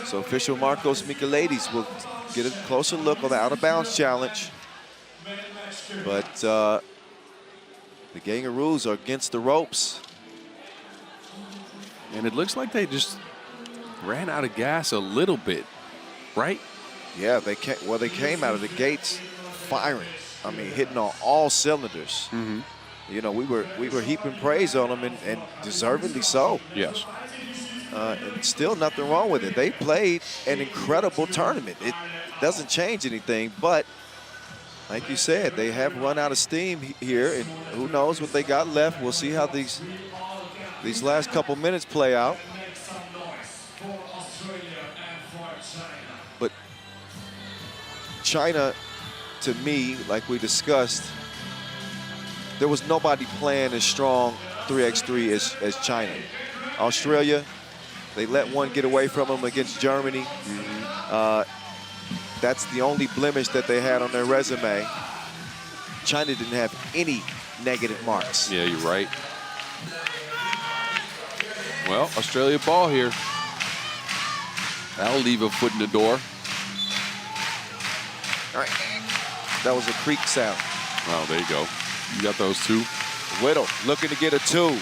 So official Marcos Michaelides will get a closer look on the out-of-bounds challenge. But the Kangaroos are against the ropes. And it looks like they just ran out of gas a little bit, right? Yeah, they came out of the gates firing. I mean, hitting on all cylinders. Mm-hmm. You know, we were heaping praise on them, and deservedly so. Yes. And still nothing wrong with it. They played an incredible tournament. It doesn't change anything, but like you said, they have run out of steam here, and who knows what they got left. We'll see how these last couple minutes play out. But China, to me, like we discussed, there was nobody playing as strong 3x3 as China. Australia, they let one get away from them against Germany. That's the only blemish that they had on their resume. China didn't have any negative marks. Yeah, you're right. Well, Australia ball here. That'll leave a foot in the door. All right. That was a creak sound. Oh, there you go. You got those 2. Whittle looking to get a 2.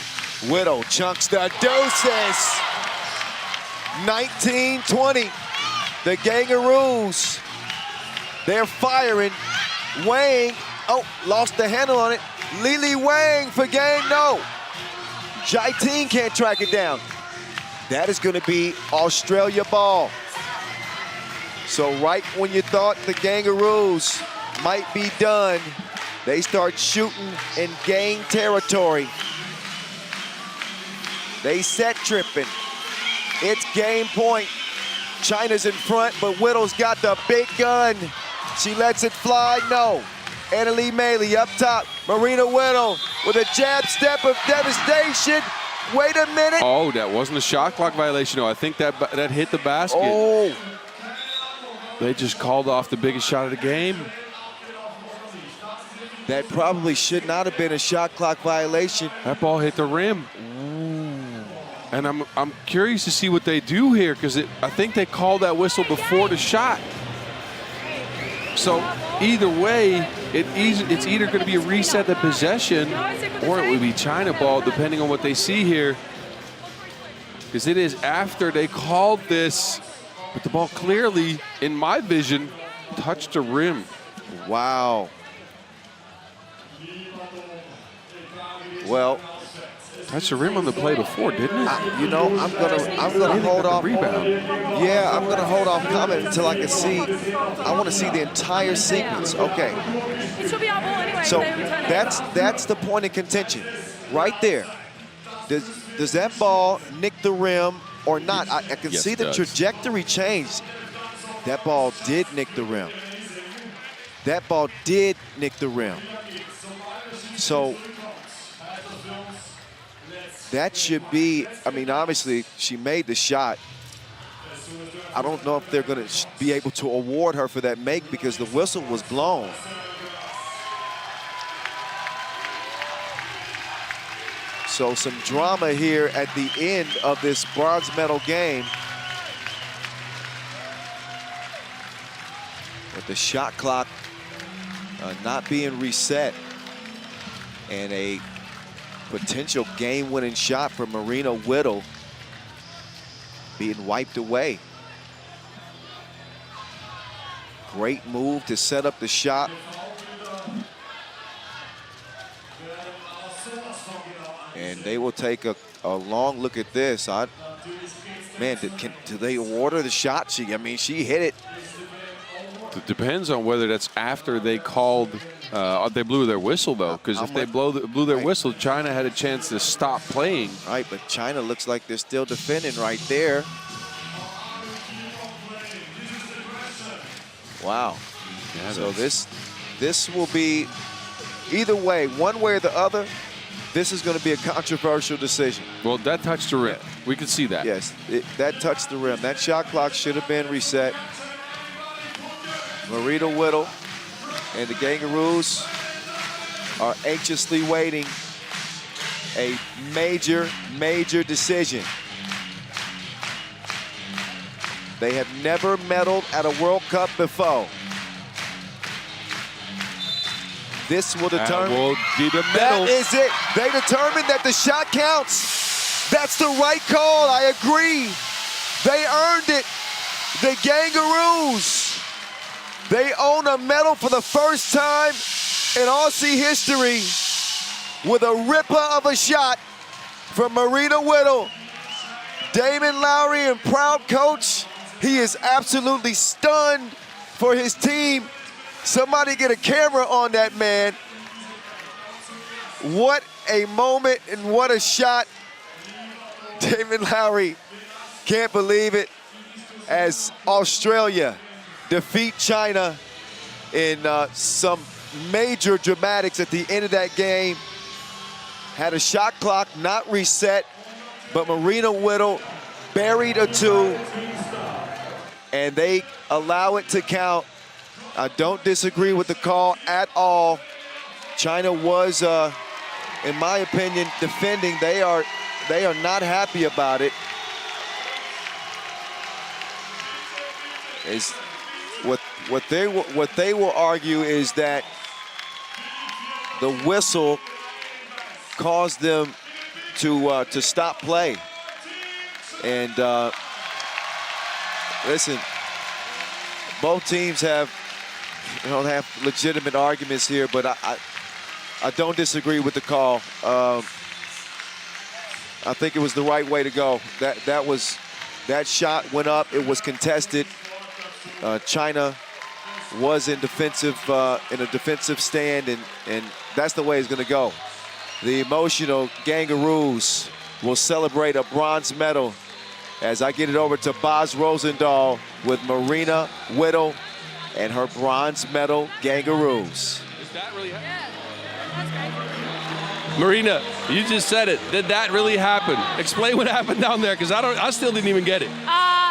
Whittle chunks the deuces. 19-20. The Kangaroos, they're firing. Wang, oh, lost the handle on it. Lili Wang for game, no. Jaiting can't track it down. That is going to be Australia ball. So right when you thought the Kangaroos might be done, they start shooting and gain territory. They set tripping. It's game point. China's in front, but Whittle's got the big gun. She lets it fly, no. Annalie Maley up top. Marina Whittle with a jab step of devastation. Wait a minute. Oh, that wasn't a shot clock violation. No, I think that hit the basket. Oh. They just called off the biggest shot of the game. That probably should not have been a shot clock violation. That ball hit the rim. And I'm curious to see what they do here, because I think they called that whistle before the shot. So either way, it's either going to be a reset of possession or it would be China ball, depending on what they see here. Because it is after they called this, but the ball clearly, in my vision, touched the rim. Wow. Well, touched the rim on the play before, didn't it? You know, I'm gonna hold off. Rebound. Yeah, I'm gonna hold off comment until I can see. I want to see the entire sequence. Okay. So that's the point of contention, right there. Does that ball nick the rim or not? I can see the trajectory change. That ball did nick the rim. That ball did nick the rim. So that should be, I mean, obviously she made the shot. I don't know if they're going to be able to award her for that make because the whistle was blown. So some drama here at the end of this bronze medal game. With the shot clock not being reset. And a potential game-winning shot for Marina Whittle being wiped away. Great move to set up the shot. And they will take a long look at this. Man, do they order the shot? She hit it. It depends on whether that's after they called, they blew their whistle, though. Because if they blew their whistle, China had a chance to stop playing. Right, but China looks like they're still defending right there. Wow. Yeah, so this will be, either way, one way or the other, this is going to be a controversial decision. Well, that touched the rim. We could see that. Yes, that touched the rim. That shot clock should have been reset. Marina Whittle and the Kangaroos are anxiously waiting a major, major decision. They have never medaled at a World Cup before. This will determine. Will be the medal. That is it. They determined that the shot counts. That's the right call. I agree. They earned it. The Kangaroos. They own a medal for the first time in Aussie history with a ripper of a shot from Marina Whittle. Damon Lowry, and proud coach. He is absolutely stunned for his team. Somebody get a camera on that man. What a moment and what a shot. Damon Lowry can't believe it as Australia defeat China in some major dramatics at the end of that game. Had a shot clock not reset, but Marina Whittle buried a two, and they allow it to count. I don't disagree with the call at all. China was, in my opinion, defending. They are not happy about it. Is what they will argue is that the whistle caused them to stop play. And listen, both teams have legitimate arguments here, but I don't disagree with the call. I think it was the right way to go. That shot went up. It was contested. China was in a defensive stand, and that's the way it's going to go. The emotional Kangaroos will celebrate a bronze medal as I get it over to Boz Rosendahl with Marina Whittle and her bronze medal Kangaroos. Is that really Marina, you just said it. Did that really happen? Explain what happened down there, because I still didn't even get it.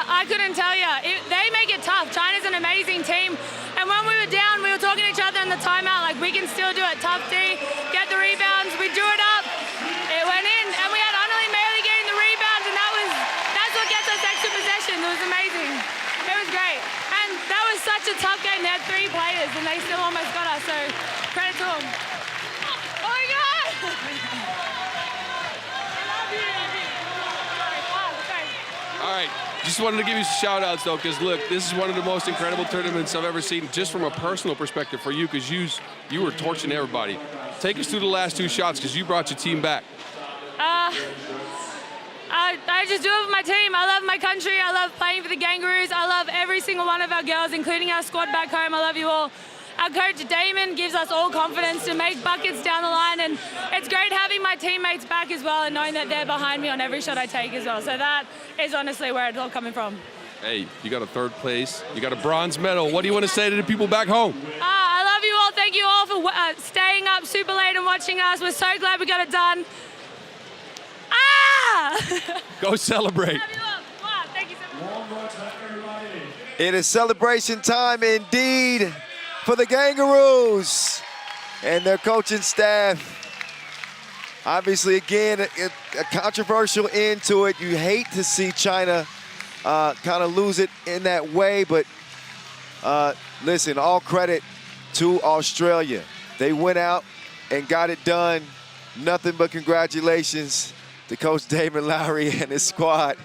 I couldn't tell you. They make it tough. China's an amazing team. And when we were down, we were talking to each other in the timeout, like, we can still do it. Tough D, get the rebounds. We drew it up. It went in, and we had Anneli Mailey getting the rebounds, and that's what gets us extra possession. It was amazing. It was great. And that was such a tough game. They had 3 players, and they still almost got us, so credit to them. Oh my God! All right, just wanted to give you some shout-outs, though, because, look, this is one of the most incredible tournaments I've ever seen, just from a personal perspective for you, because you were torching everybody. Take us through the last 2 shots, because you brought your team back. I just do it for my team. I love my country. I love playing for the Kangaroos. I love every single one of our girls, including our squad back home. I love you all. Our coach, Damon, gives us all confidence to make buckets down the line, and it's great having my teammates back as well and knowing that they're behind me on every shot I take as well. So that is honestly where it's all coming from. Hey, you got a 3rd place. You got a bronze medal. What do you want to say to the people back home? I love you all. Thank you all for staying up super late and watching us. We're so glad we got it done. Go celebrate. Wow, thank you so much. It is celebration time indeed for the Kangaroos and their coaching staff. Obviously, again, a controversial end to it. You hate to see China kind of lose it in that way, but listen, all credit to Australia. They went out and got it done. Nothing but congratulations to Coach Damon Lowry and his squad.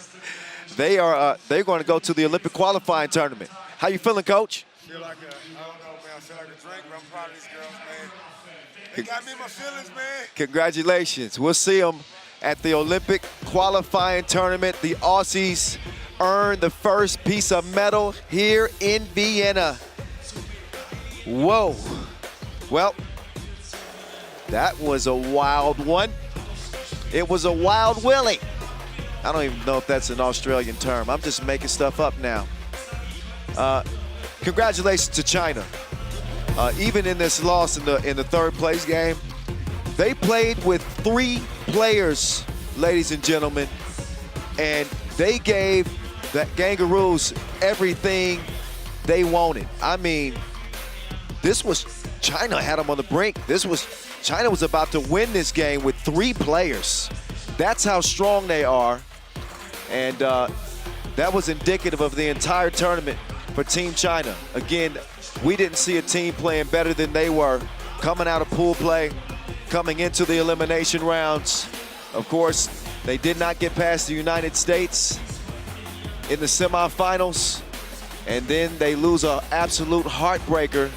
They're going to go to the Olympic qualifying tournament. How you feeling, Coach? Feel like I don't know, man. I feel like a drink, but I'm proud of these girls, man. They got me in my feelings, man. Congratulations. We'll see them at the Olympic qualifying tournament. The Aussies earned the first piece of metal here in Vienna. Whoa. Well, that was a wild one. It was a wild willy. I don't even know if that's an Australian term. I'm just making stuff up now. Congratulations to China. Even in this loss in the third place game, they played with 3 players, ladies and gentlemen, and they gave the Kangaroos everything they wanted. I mean, China had them on the brink. China was about to win this game with 3 players. That's how strong they are. And that was indicative of the entire tournament for Team China. Again, we didn't see a team playing better than they were coming out of pool play, coming into the elimination rounds. Of course, they did not get past the United States in the semifinals, and then they lose an absolute heartbreaker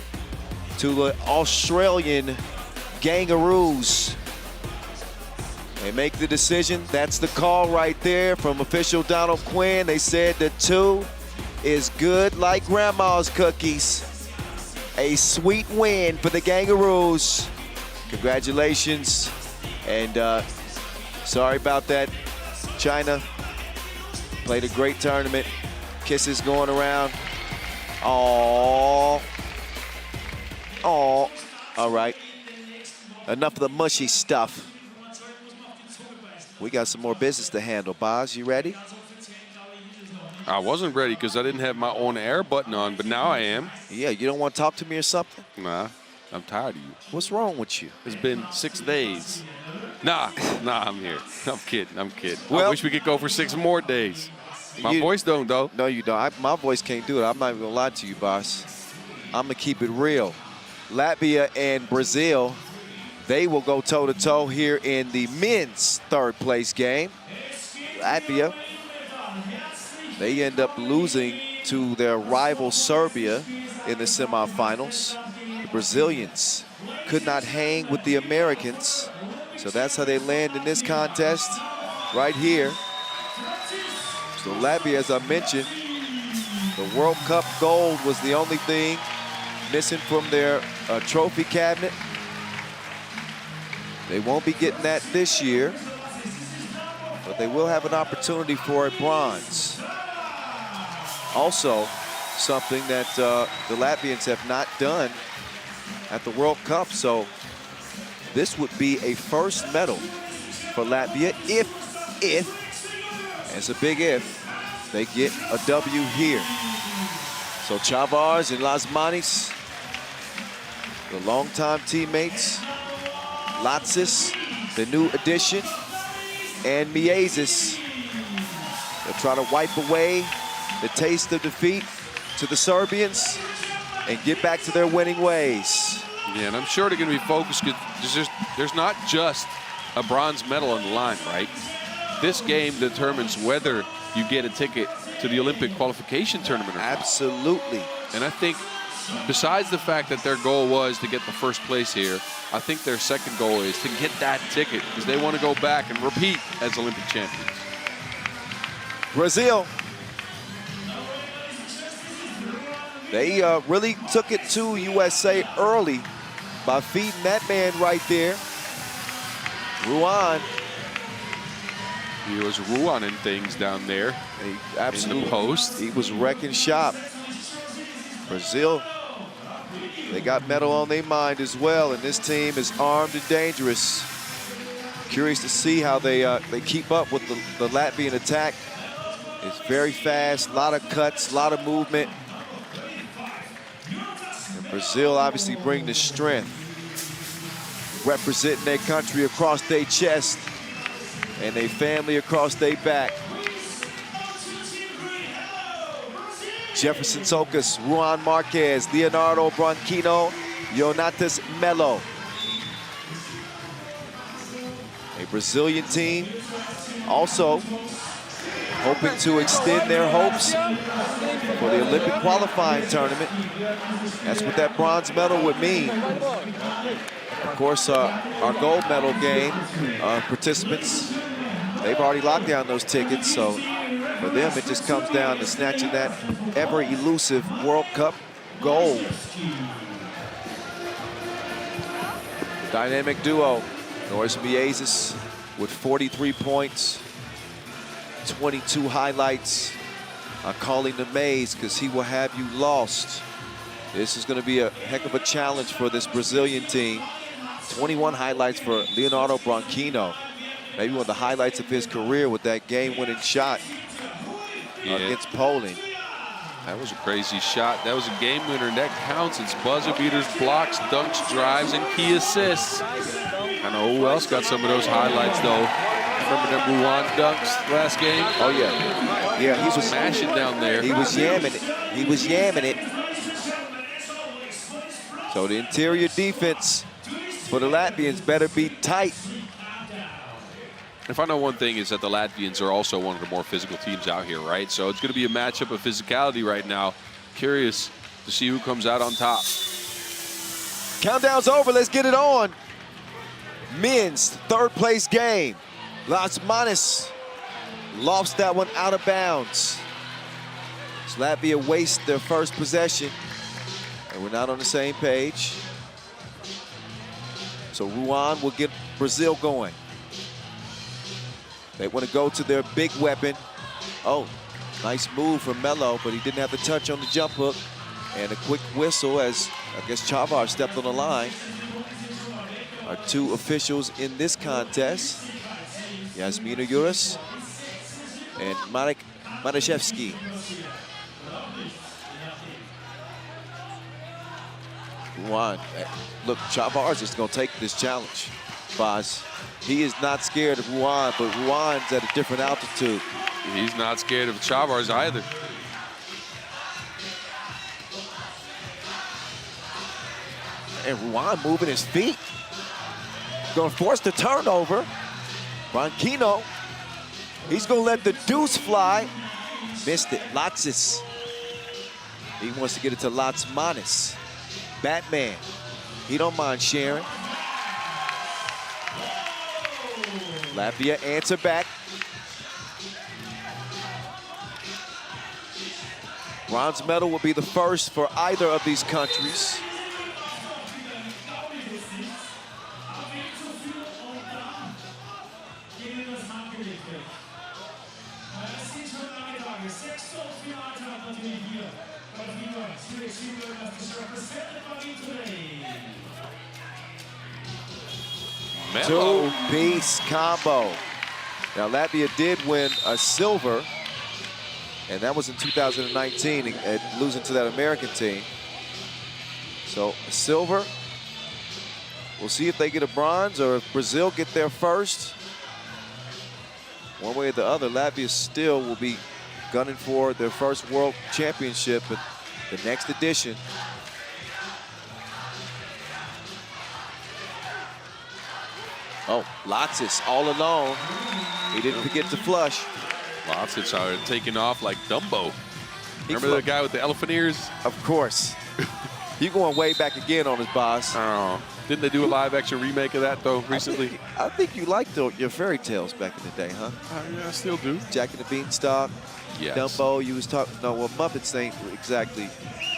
to the Australian Kangaroos. They make the decision. That's the call right there from official Donald Quinn. They said the 2 is good like grandma's cookies. A sweet win for the Kangaroos. Congratulations. And sorry about that, China. Played a great tournament. Kisses going around. Aww. Aww. All right. Enough of the mushy stuff. We got some more business to handle. Boz, you ready? I wasn't ready because I didn't have my on air button on, but now I am. Yeah, you don't want to talk to me or something? Nah, I'm tired of you. What's wrong with you? It's been 6 days. Nah, I'm here. I'm kidding. Well, I wish we could go for 6 more days. My voice don't, though. No, you don't. My voice can't do it. I'm not even going to lie to you, boss. I'm going to keep it real. Latvia and Brazil, they will go toe-to-toe here in the men's third-place game. Latvia, they end up losing to their rival Serbia in the semifinals. The Brazilians could not hang with the Americans, so that's how they land in this contest right here. So Latvia, as I mentioned, the World Cup gold was the only thing missing from their trophy cabinet. They won't be getting that this year, but they will have an opportunity for a bronze. Also, something that the Latvians have not done at the World Cup, so this would be a first medal for Latvia if, it's a big if, they get a W here. So Chavars and Lasmanis, the longtime teammates, Latsis, the new addition, and Miezis. They'll try to wipe away the taste of defeat to the Serbians and get back to their winning ways. Yeah, and I'm sure they're going to be focused because there's not just a bronze medal on the line, right? This game determines whether you get a ticket to the Olympic qualification tournament or not. Absolutely. And I think besides the fact that their goal was to get the first place here, I think their second goal is to get that ticket because they want to go back and repeat as Olympic champions. Brazil, they really took it to USA early by feeding that man right there, Ruan. He was Ruaning things down there in the post. He was wrecking shop. Brazil, they got medal on their mind as well, and this team is armed and dangerous. Curious to see how they keep up with the Latvian attack. It's very fast, a lot of cuts, a lot of movement. And Brazil obviously bring the strength, representing their country across their chest and their family across their back. Jefferson Sokas, Ruan Marquez, Leonardo Branquinho, Jonatas Melo. A Brazilian team also hoping to extend their hopes for the Olympic qualifying tournament. That's what that bronze medal would mean. Of course, our gold medal game participants, they've already locked down those tickets, so for them it just comes down to snatching that ever-elusive World Cup gold. Dynamic duo, Norris Miezes with 43 points, 22 highlights. Calling the maze because he will have you lost. This is going to be a heck of a challenge for this Brazilian team. 21 highlights for Leonardo Branquinho. Maybe one of the highlights of his career with that game-winning shot against Poland. That was a crazy shot. That was a game winner, and that counts. It's buzzer beaters, blocks, dunks, drives, and key assists. I don't know who else got some of those highlights, though. Remember them Ruan dunks last game? Oh, yeah. Yeah, he was smashing down there. He was yamming it. He was yamming it. So the interior defense for the Latvians better be tight. If I know one thing is that the Latvians are also one of the more physical teams out here, right? So it's going to be a matchup of physicality right now. Curious to see who comes out on top. Countdown's over. Let's get it on. Men's third place game. Las Manas lost that one out of bounds. So Latvia wastes their first possession, and we're not on the same page. So Ruan will get Brazil going. They want to go to their big weapon. Oh, nice move from Melo, but he didn't have the touch on the jump hook. And a quick whistle as, I guess, Chavar stepped on the line. Our two officials in this contest, Yasmina Uras and Marek Maraszewski. Ruan, look, Chavar is just going to take this challenge, Boz. He is not scared of Ruan, but Ruan's at a different altitude. He's not scared of Chavar's either. And Ruan moving his feet. Going to force the turnover. Branquinho, he's going to let the deuce fly. Missed it. Latsis. He wants to get it to Las Manas. Batman. He don't mind sharing. Latvia answer back. Bronze medal will be the first for either of these countries. Two-piece combo. Now, Latvia did win a silver, and that was in 2019, losing to that American team. So, a silver. We'll see if they get a bronze or if Brazil get there first. One way or the other, Latvia still will be gunning for their first world championship at the next edition. Oh, Latsis all alone. He didn't forget to flush. Latsis are taking off like Dumbo. Remember the guy with the elephant ears? Of course. You going way back again on his boss. Oh, didn't they do a live action remake of that though recently? I think you liked your fairy tales back in the day, huh? Yeah, I still do. Jack and the Beanstalk. Yes. Dumbo, you was talking, no, well, Muppets ain't exactly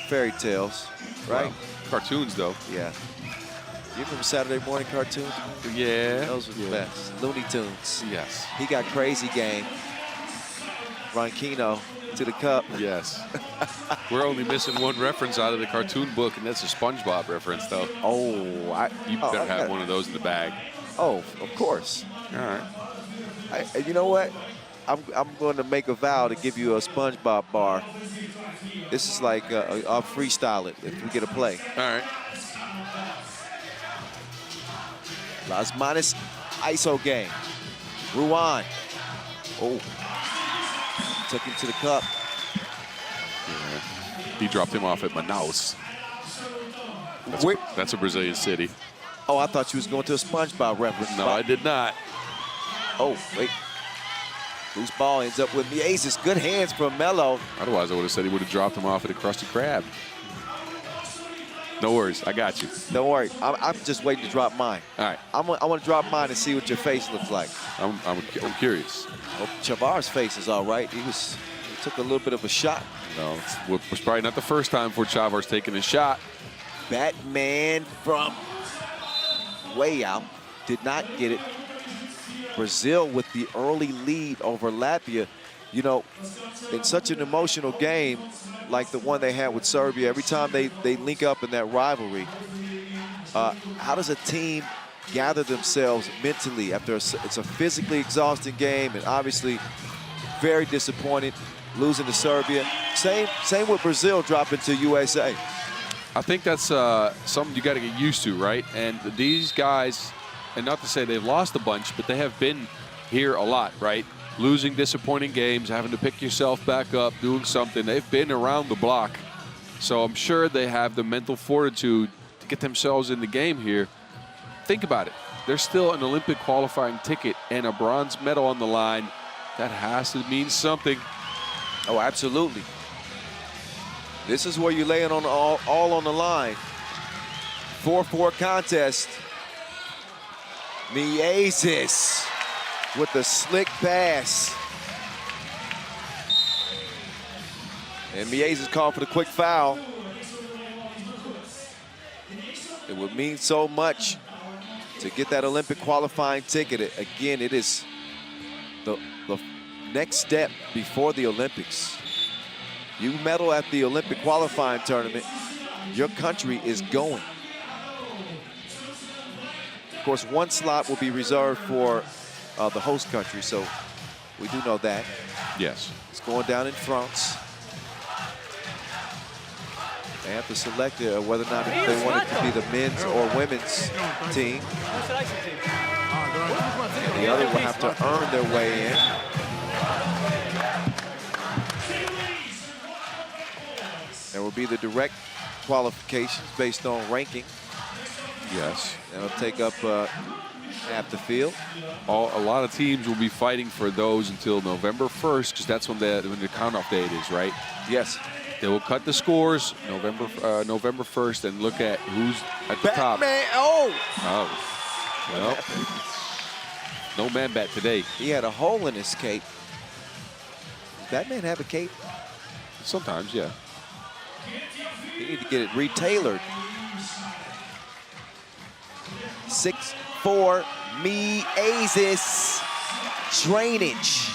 fairy tales, right? Well, cartoons though. Yeah. You remember Saturday morning cartoons? Yeah. Those were the best. Looney Tunes. Yes. He got crazy game. Branquinho to the cup. Yes. We're only missing one reference out of the cartoon book, and that's a SpongeBob reference, though. Oh, you better have one of those in the bag. Oh, of course. All right. You know what? I'm going to make a vow to give you a SpongeBob bar. This is like I'll freestyle it if we get a play. All right. Las Manas ISO game. Ruan. Oh. Took him to the cup. Yeah. He dropped him off at Manaus. That's a Brazilian city. Oh, I thought you was going to a SpongeBob reference. No, I did not. Oh, wait. Loose ball ends up with Miezis. Good hands from Melo. Otherwise, I would have said he would have dropped him off at a Krusty Krab. No worries, I got you. Don't worry, I'm just waiting to drop mine. All right. I want to drop mine and see what your face looks like. I'm curious. Well, Chavar's face is all right. He took a little bit of a shot. No, it was probably not the first time for Chavar's taking a shot. Batman from way out, did not get it. Brazil with the early lead over Latvia. You know, in such an emotional game like the one they had with Serbia, every time they link up in that rivalry, how does a team gather themselves mentally after it's a physically exhausting game, and obviously very disappointed losing to Serbia. Same with Brazil dropping to USA. I think that's something you got to get used to, right? And these guys, and not to say they've lost a bunch, but they have been here a lot, right? Losing disappointing games, having to pick yourself back up, doing something. They've been around the block. So I'm sure they have the mental fortitude to get themselves in the game here. Think about it. There's still an Olympic qualifying ticket and a bronze medal on the line. That has to mean something. Oh, absolutely. This is where you're laying on all on the line. 4-4 contest. Miezis with the slick pass. And Miezis called for the quick foul. It would mean so much to get that Olympic qualifying ticket. Again, it is the next step before the Olympics. You medal at the Olympic qualifying tournament, your country is going. Of course, one slot will be reserved for the host country, so we do know that. Yes. It's going down in France. They have to select whether or not they want it to be the men's or women's team. And the other will have to earn their way in. There will be the direct qualifications based on ranking. Yes. That'll take up half the field. A lot of teams will be fighting for those until November 1st, because that's when the cutoff date is, right? Yes. They will cut the scores November 1st and look at who's at the top. Oh! Well, no man bat today. He had a hole in his cape. Does Batman have a cape? Sometimes, yeah. You need to get it retailored. 6'4", Miezis. Drainage.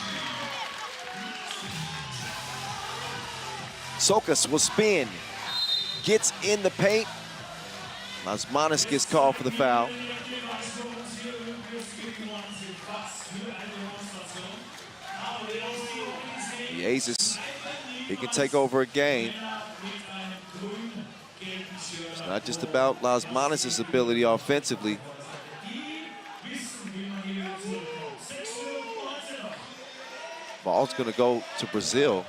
Sokas will spin. Gets in the paint. Lasmanis gets called for the foul. Miezis, he can take over a game. It's not just about Lasmanis' ability offensively. Ball's going to go to Brazil.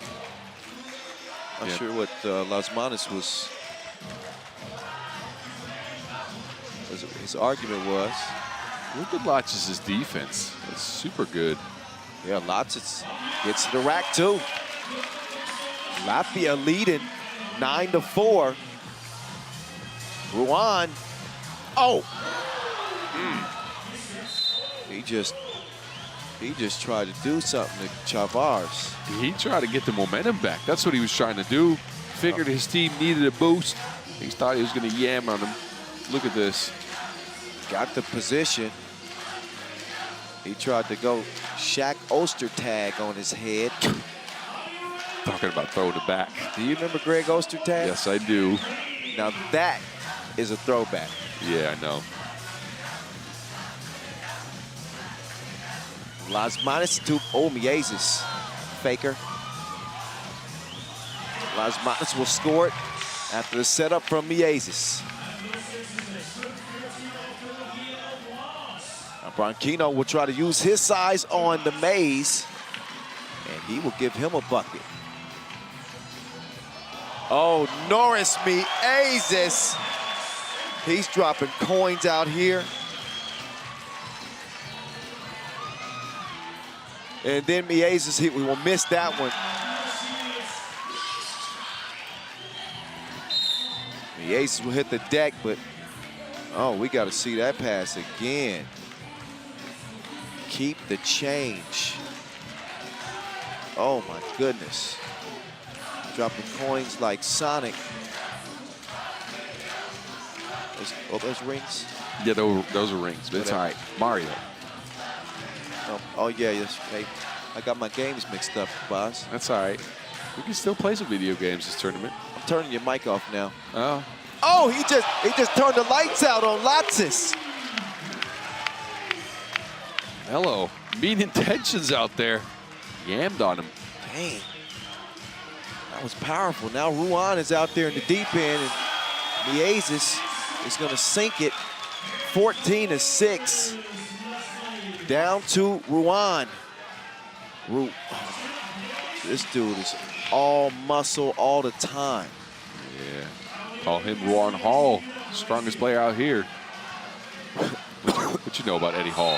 Not sure what Lasmanis his argument was. Look at Lotch's defense. It's super good. Yeah, Lotch gets to the rack too. Latvia leading 9-4. Ruan. Oh! He just tried to do something to Chavars. He tried to get the momentum back. That's what he was trying to do. Figured his team needed a boost. He thought he was going to yam on him. Look at this. Got the position. He tried to go Shaq Oster tag on his head. Talking about throwing it back. Do you remember Greg Oster tag? Yes, I do. Now that is a throwback. Yeah, I know. Lasmanis to Miezis. Faker. Lasmanis will score it after the setup from Miezis. Now Branchino will try to use his size on the maze, and he will give him a bucket. Oh, Norris Miezis. He's dropping coins out here. And then Miezes, we will miss that one. Miezes will hit the deck, but oh, we got to see that pass again. Keep the change. Oh my goodness. Dropping coins like Sonic. Those rings? Yeah, those are rings, but it's all right. Mario. Oh yeah, yes. Hey, I got my games mixed up, boss. That's all right. We can still play some video games this tournament. I'm turning your mic off now. Oh. Oh, he just turned the lights out on Latsis. Hello. Mean intentions out there. Yammed on him. Dang. That was powerful. Now Ruan is out there in the deep end, and Miezes is going to sink it 14-6. Down to Ruan. This dude is all muscle all the time. Yeah. Call him Ruan Hall, strongest player out here. What you know about Eddie Hall?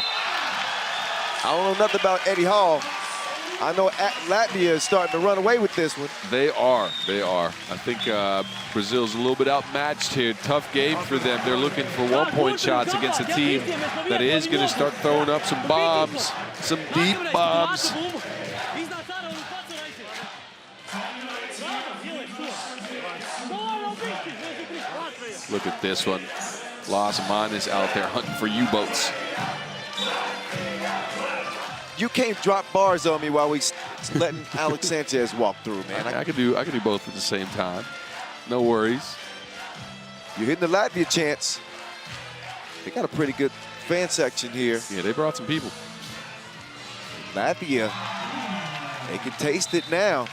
I don't know nothing about Eddie Hall. I know Latvia is starting to run away with this one. They are. They are. I think Brazil's a little bit outmatched here. Tough game for them. They're looking for one-point shots against a team that is going to start throwing up some bombs, some deep bombs. Look at this one. Las Manas out there hunting for U-boats. You can't drop bars on me while we letting Alex Sanchez walk through, man. I could do both at the same time. No worries. You're hitting the Latvia chance. They got a pretty good fan section here. Yeah, they brought some people. Latvia, they can taste it now.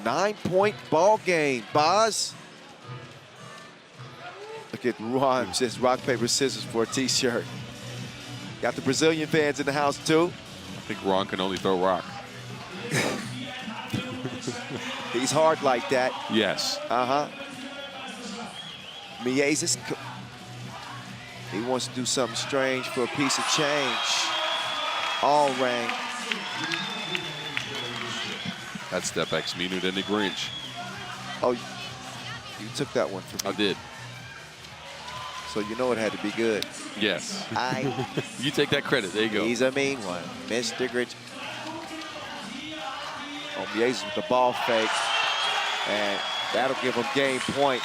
9-point ball game, Boz. Look at Ruan, just rock, paper, scissors for a t-shirt. Got the Brazilian fans in the house too. I think Ron can only throw rock. He's hard like that. Yes. Uh-huh. Miezes, he wants to do something strange for a piece of change. All rang. That step X meaner than the Grinch. Oh, you took that one from me. I did. So you know it had to be good. Yes. You take that credit. There you go. He's a mean one. Mr. Grinch. Oh, Miezes with the ball fake. And that'll give him game point.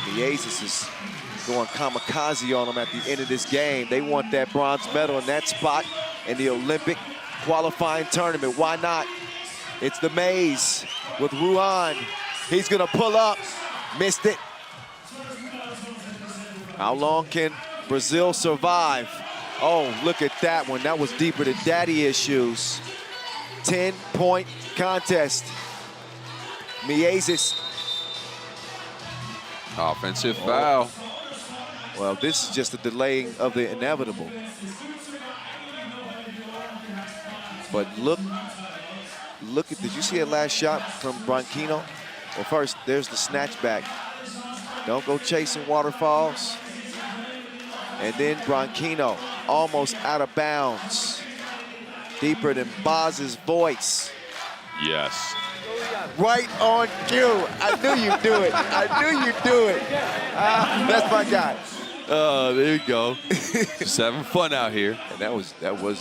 Miezes is going kamikaze on him at the end of this game. They want that bronze medal in that spot in the Olympic qualifying tournament. Why not? It's the maze with Ruan. He's going to pull up. Missed it. How long can Brazil survive? Oh, look at that one. That was deeper than daddy issues. 10-point contest. Miezes. Offensive foul. Well, this is just a delaying of the inevitable. But look at, did you see that last shot from Branquinho? Well, first, there's the snatch back. Don't go chasing waterfalls. And then Branquinho, almost out of bounds. Deeper than Boz's voice. Yes. Right on cue. I knew you'd do it. I knew you'd do it. That's my guy. Oh, there you go. Just having fun out here. And that was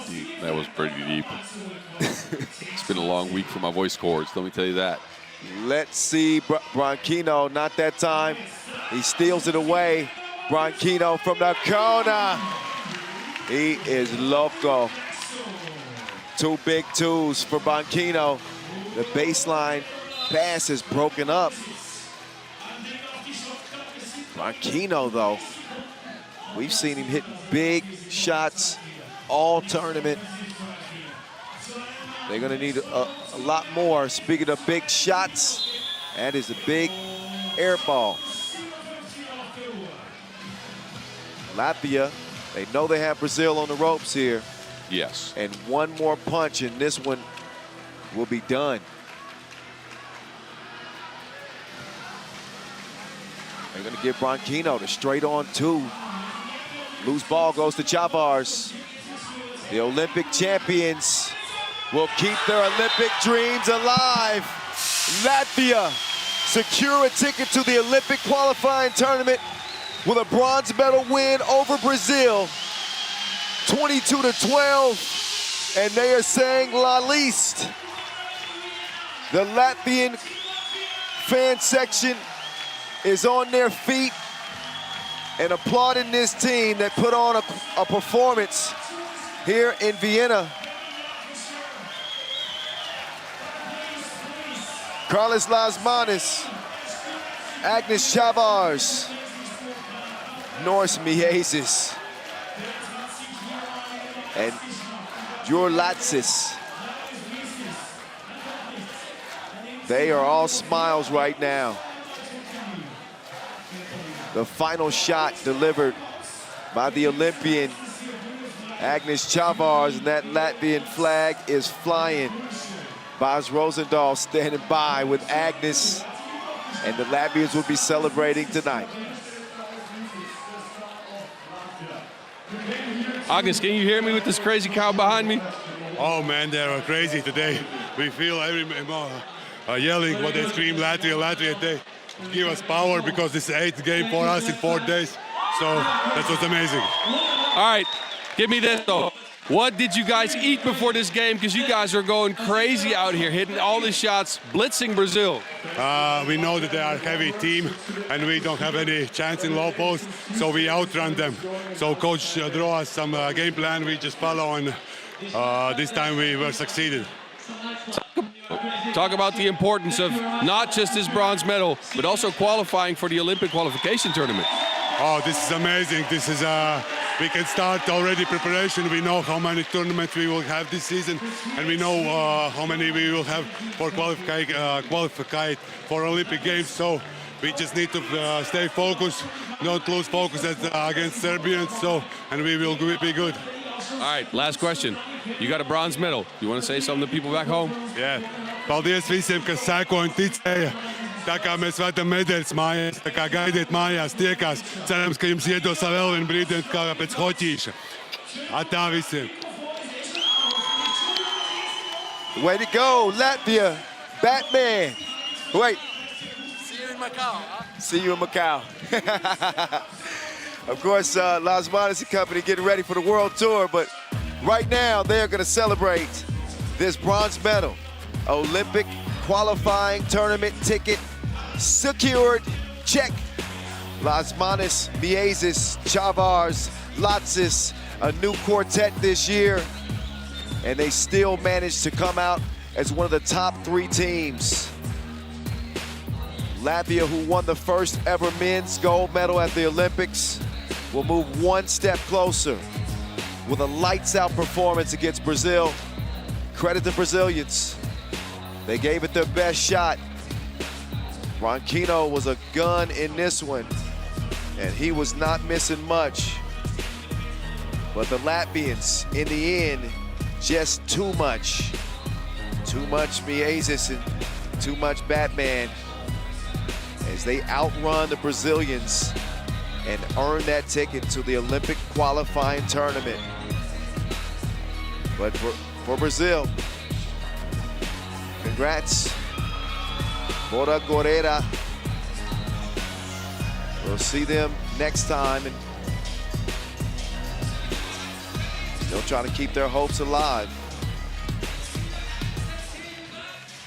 deep. That was pretty deep. It's been a long week for my voice cords, let me tell you that. Let's see Branquinho, not that time. He steals it away. Branquinho from the corner. He is loco. 2 big twos for Branquinho. The baseline pass is broken up. Branquinho, though, we've seen him hit big shots all tournament. They're going to need a lot more. Speaking of big shots, that is a big air ball. Latvia, they know they have Brazil on the ropes here. Yes. And one more punch, and this one will be done. They're going to give Branquinho the straight on 2. Loose ball goes to Chavars. The Olympic champions will keep their Olympic dreams alive. Latvia secure a ticket to the Olympic qualifying tournament with a bronze medal win over Brazil, 22-12, and they are saying la least. The Latvian fan section is on their feet and applauding this team that put on a performance here in Vienna. Carlos Lasmanis, Agnes Chavars, Norris Miezes, and Jurlatsis. They are all smiles right now. The final shot delivered by the Olympian Agnes Chavars, and that Latvian flag is flying. Bas Rosendahl standing by with Agnes, and the Latvians will be celebrating tonight. Agnes, can you hear me with this crazy crowd behind me? Oh man, they're crazy today. We feel every yelling what they scream, Latvia, Latvia. They give us power because it's the 8th game for us in 4 days. So that was amazing. All right, give me this though. What did you guys eat before this game? Because you guys are going crazy out here, hitting all the shots, blitzing Brazil. We know that they are a heavy team and we don't have any chance in low post, so we outrun them. So coach drew us some game plan, we just follow, and this time we were succeeded. Talk about the importance of not just this bronze medal, but also qualifying for the Olympic qualification tournament. Oh, this is amazing. This is we can start already preparation. We know how many tournaments we will have this season, and we know how many we will have for qualified for Olympic Games. So we just need to stay focused, not lose focus against Serbians. And we will be good. All right, last question. You got a bronze medal. You want to say something to people back home? Yeah. Paldies visiem, kas seko un ticēja. Tā kā mēs vedam medaļas mājās, tā kā gaidiet mājās, tiekās. Cerams, ka jums iedos vēl vienu brīdi kā pēc hoķīša. Atā visiem. Way to go, Latvia. Batman. Wait. See you in Macau. Huh? See you in Macau. Of course, Lasmanis and company getting ready for the World Tour, but right now they're going to celebrate this bronze medal. Olympic qualifying tournament ticket secured. Check. Lasmanis, Miezes, Chavars, Latsis, a new quartet this year, and they still managed to come out as one of the top 3 teams. Latvia, who won the first ever men's gold medal at the Olympics, will move one step closer with a lights-out performance against Brazil. Credit the Brazilians. They gave it their best shot. Ronquillo was a gun in this one, and he was not missing much. But the Latvians, in the end, just too much. Too much Miezes and too much Batman as they outrun the Brazilians and earn that ticket to the Olympic qualifying tournament. But for Brazil, congrats. Bora Gorera. We'll see them next time, and they'll try to keep their hopes alive.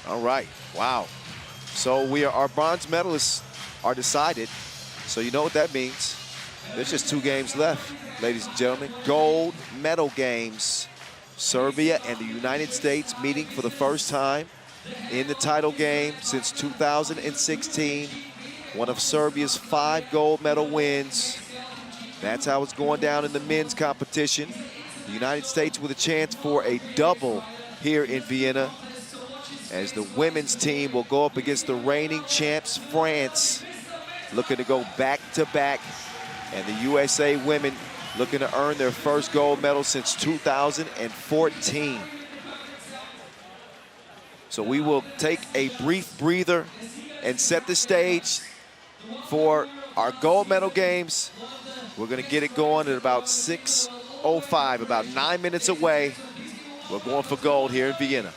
All right, wow. So our bronze medalists are decided. So you know what that means. There's just 2 games left, ladies and gentlemen. Gold medal games. Serbia and the United States meeting for the first time in the title game since 2016. One of Serbia's 5 gold medal wins. That's how it's going down in the men's competition. The United States with a chance for a double here in Vienna, as the women's team will go up against the reigning champs, France, looking to go back-to-back, and the USA women looking to earn their first gold medal since 2014. So we will take a brief breather and set the stage for our gold medal games. We're gonna get it going at about 6 FIBA 3x3 about 9 minutes away. We're going for gold here in Vienna.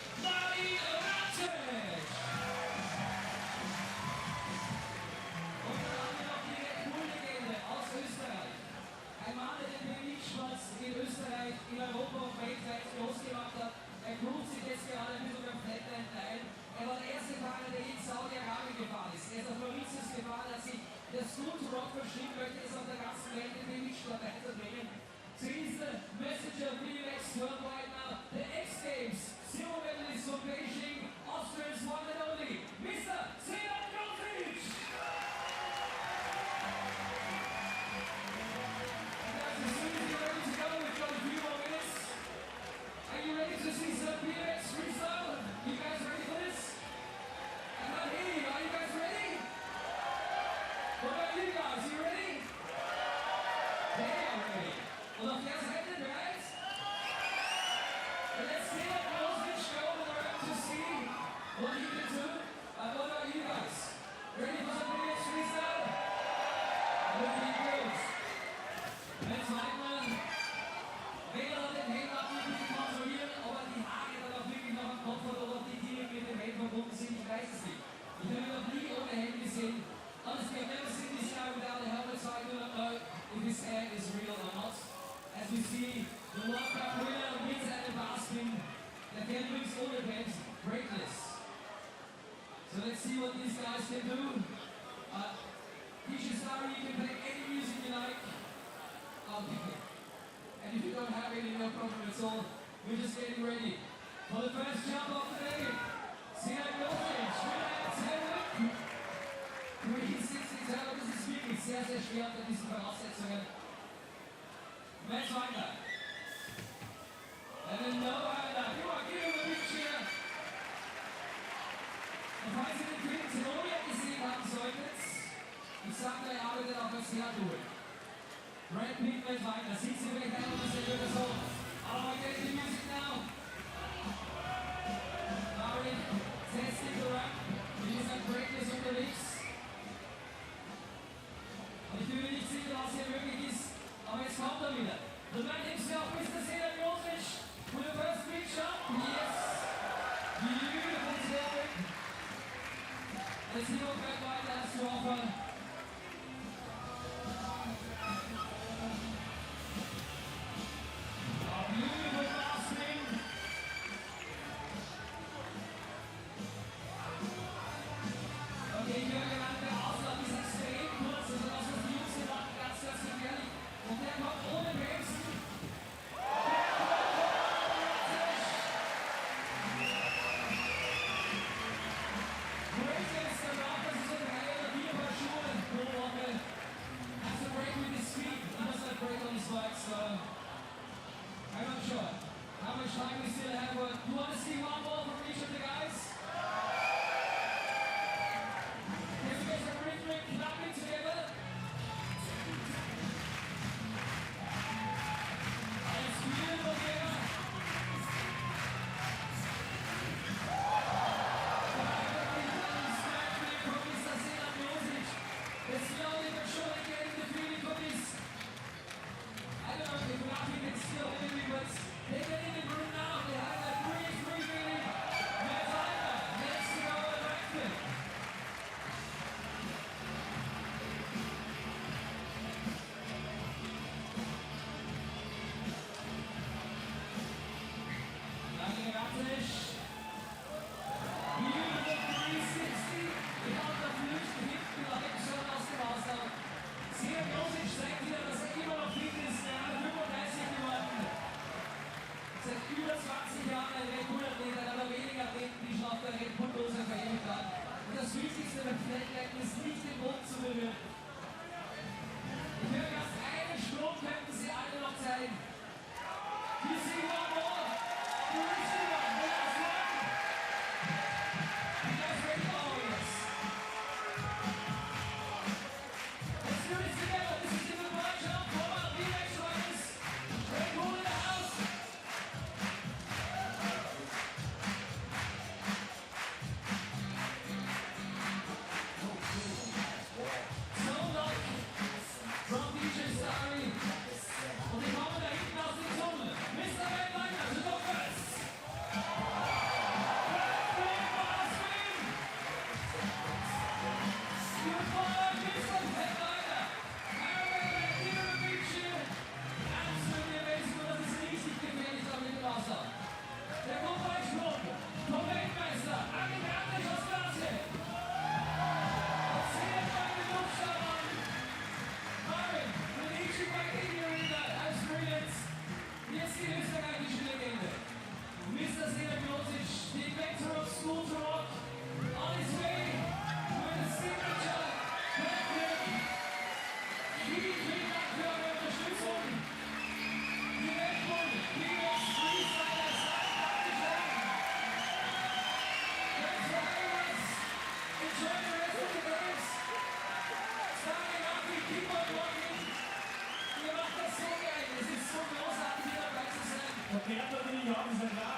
Und der hat natürlich auch, ist ja klar.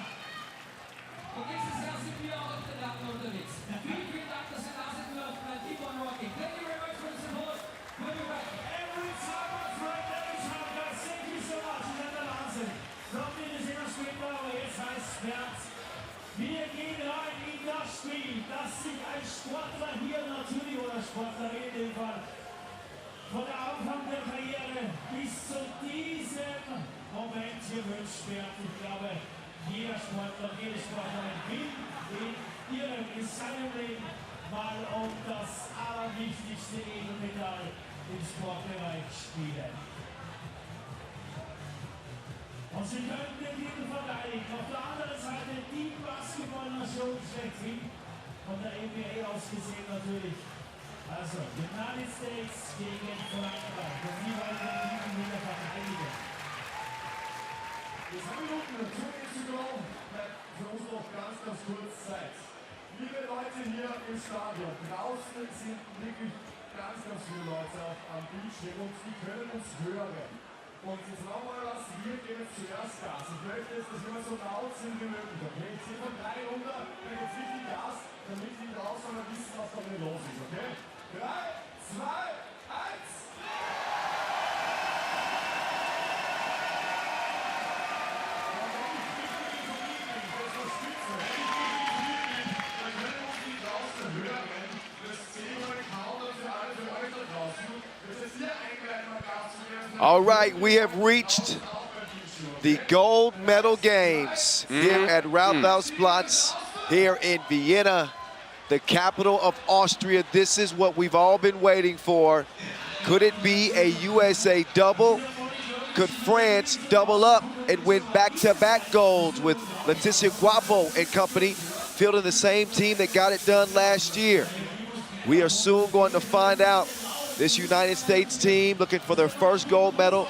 Und nächstes Jahr sind wir auch auf der Daten unterwegs. Vielen, vielen Dank, dass ihr da sind dürfen. Keep on rocking. Thank you very much for the support. We'll be back. Every time, my friend, every time, guys. Thank you so much. Das ist der Wahnsinn. Kommt ihr das immer später, aber jetzt heißt es März. Wir gehen rein in das Spiel, das sich ein Sportler hier natürlich, oder Sportlerin in dem Fall, von der Anfang der Karriere bis zu diesem Moment hier wünscht wird. Ich glaube, jeder Sportler, jede Sportlerin will in seinem Leben mal um das allerwichtigste Edelmetall im Sportbereich spielen. Und sie können den Titel verteidigen. Auf der anderen Seite die Basketball-Nation schlechthin, von der NBA aus gesehen natürlich. Also, United States gegen Frankreich. Und die wollen den Titel wieder verteidigen. Jetzt haben wir noch 2 Minuten zu go. Bleibt für uns noch ganz kurz Zeit. Liebe Leute hier im Stadion, draußen sind wirklich ganz viele Leute auch am Bildschirm und die können uns hören. Und jetzt machen wir was, wir geben jetzt zuerst Gas. Ich möchte jetzt, dass wir so laut sind wie möglich, okay? Ich zähle von 3 runter, dann gibt es richtig Gas, damit die draußen mal wissen, was da drin los ist, okay? 3, 2, 1! All right, we have reached the gold medal games here at Rathausplatz here in Vienna, the capital of Austria. This is what we've all been waiting for. Could it be a USA double? Could France double up and win back-to-back golds with Laetitia Guapo and company fielding the same team that got it done last year? We are soon going to find out. This United States team looking for their first gold medal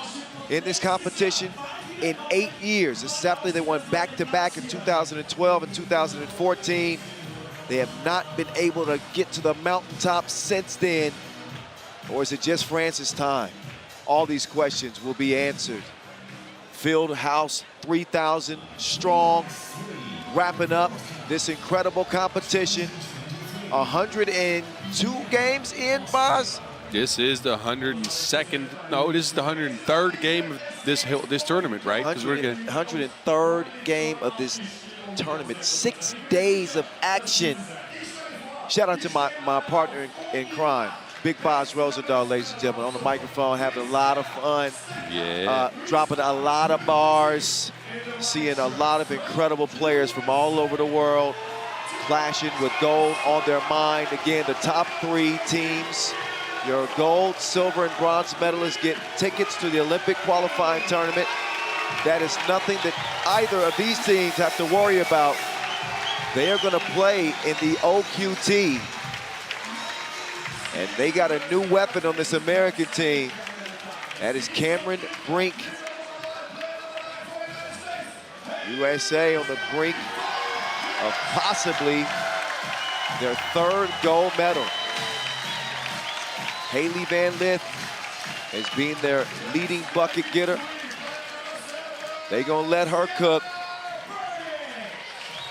in this competition in 8 years. This is after they won back-to-back in 2012 and 2014. They have not been able to get to the mountaintop since then. Or is it just France's time? All these questions will be answered. Field house 3,000 strong, wrapping up this incredible competition. 102 games in, Boz? This is the 102nd, no, this is the 103rd game of this tournament, right? 103rd game of this tournament. 6 days of action. Shout out to my partner in crime, Big Boz Rosendahl, ladies and gentlemen, on the microphone, having a lot of fun. Yeah. Dropping a lot of bars, seeing a lot of incredible players from all over the world clashing with gold on their mind. Again, the top 3 teams, your gold, silver, and bronze medalists get tickets to the Olympic qualifying tournament. That is nothing that either of these teams have to worry about. They are going to play in the OQT. And they got a new weapon on this American team. That is Cameron Brink. USA on the brink of possibly their 3rd gold medal. Haley Van Lith as being their leading bucket getter. They gonna let her cook.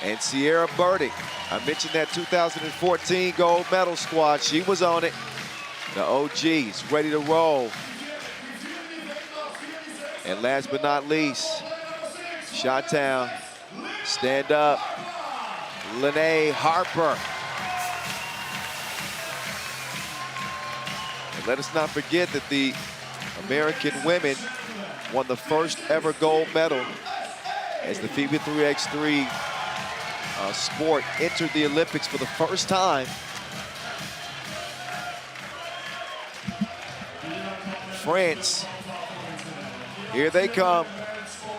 And Sierra Burdick, I mentioned that 2014 gold medal squad. She was on it. The OGs ready to roll. And last but not least, Chi-Town, stand up, Lene Harper. And let us not forget that the American women won the first ever gold medal as the FIBA 3x3 sport entered the Olympics for the first time. France, here they come.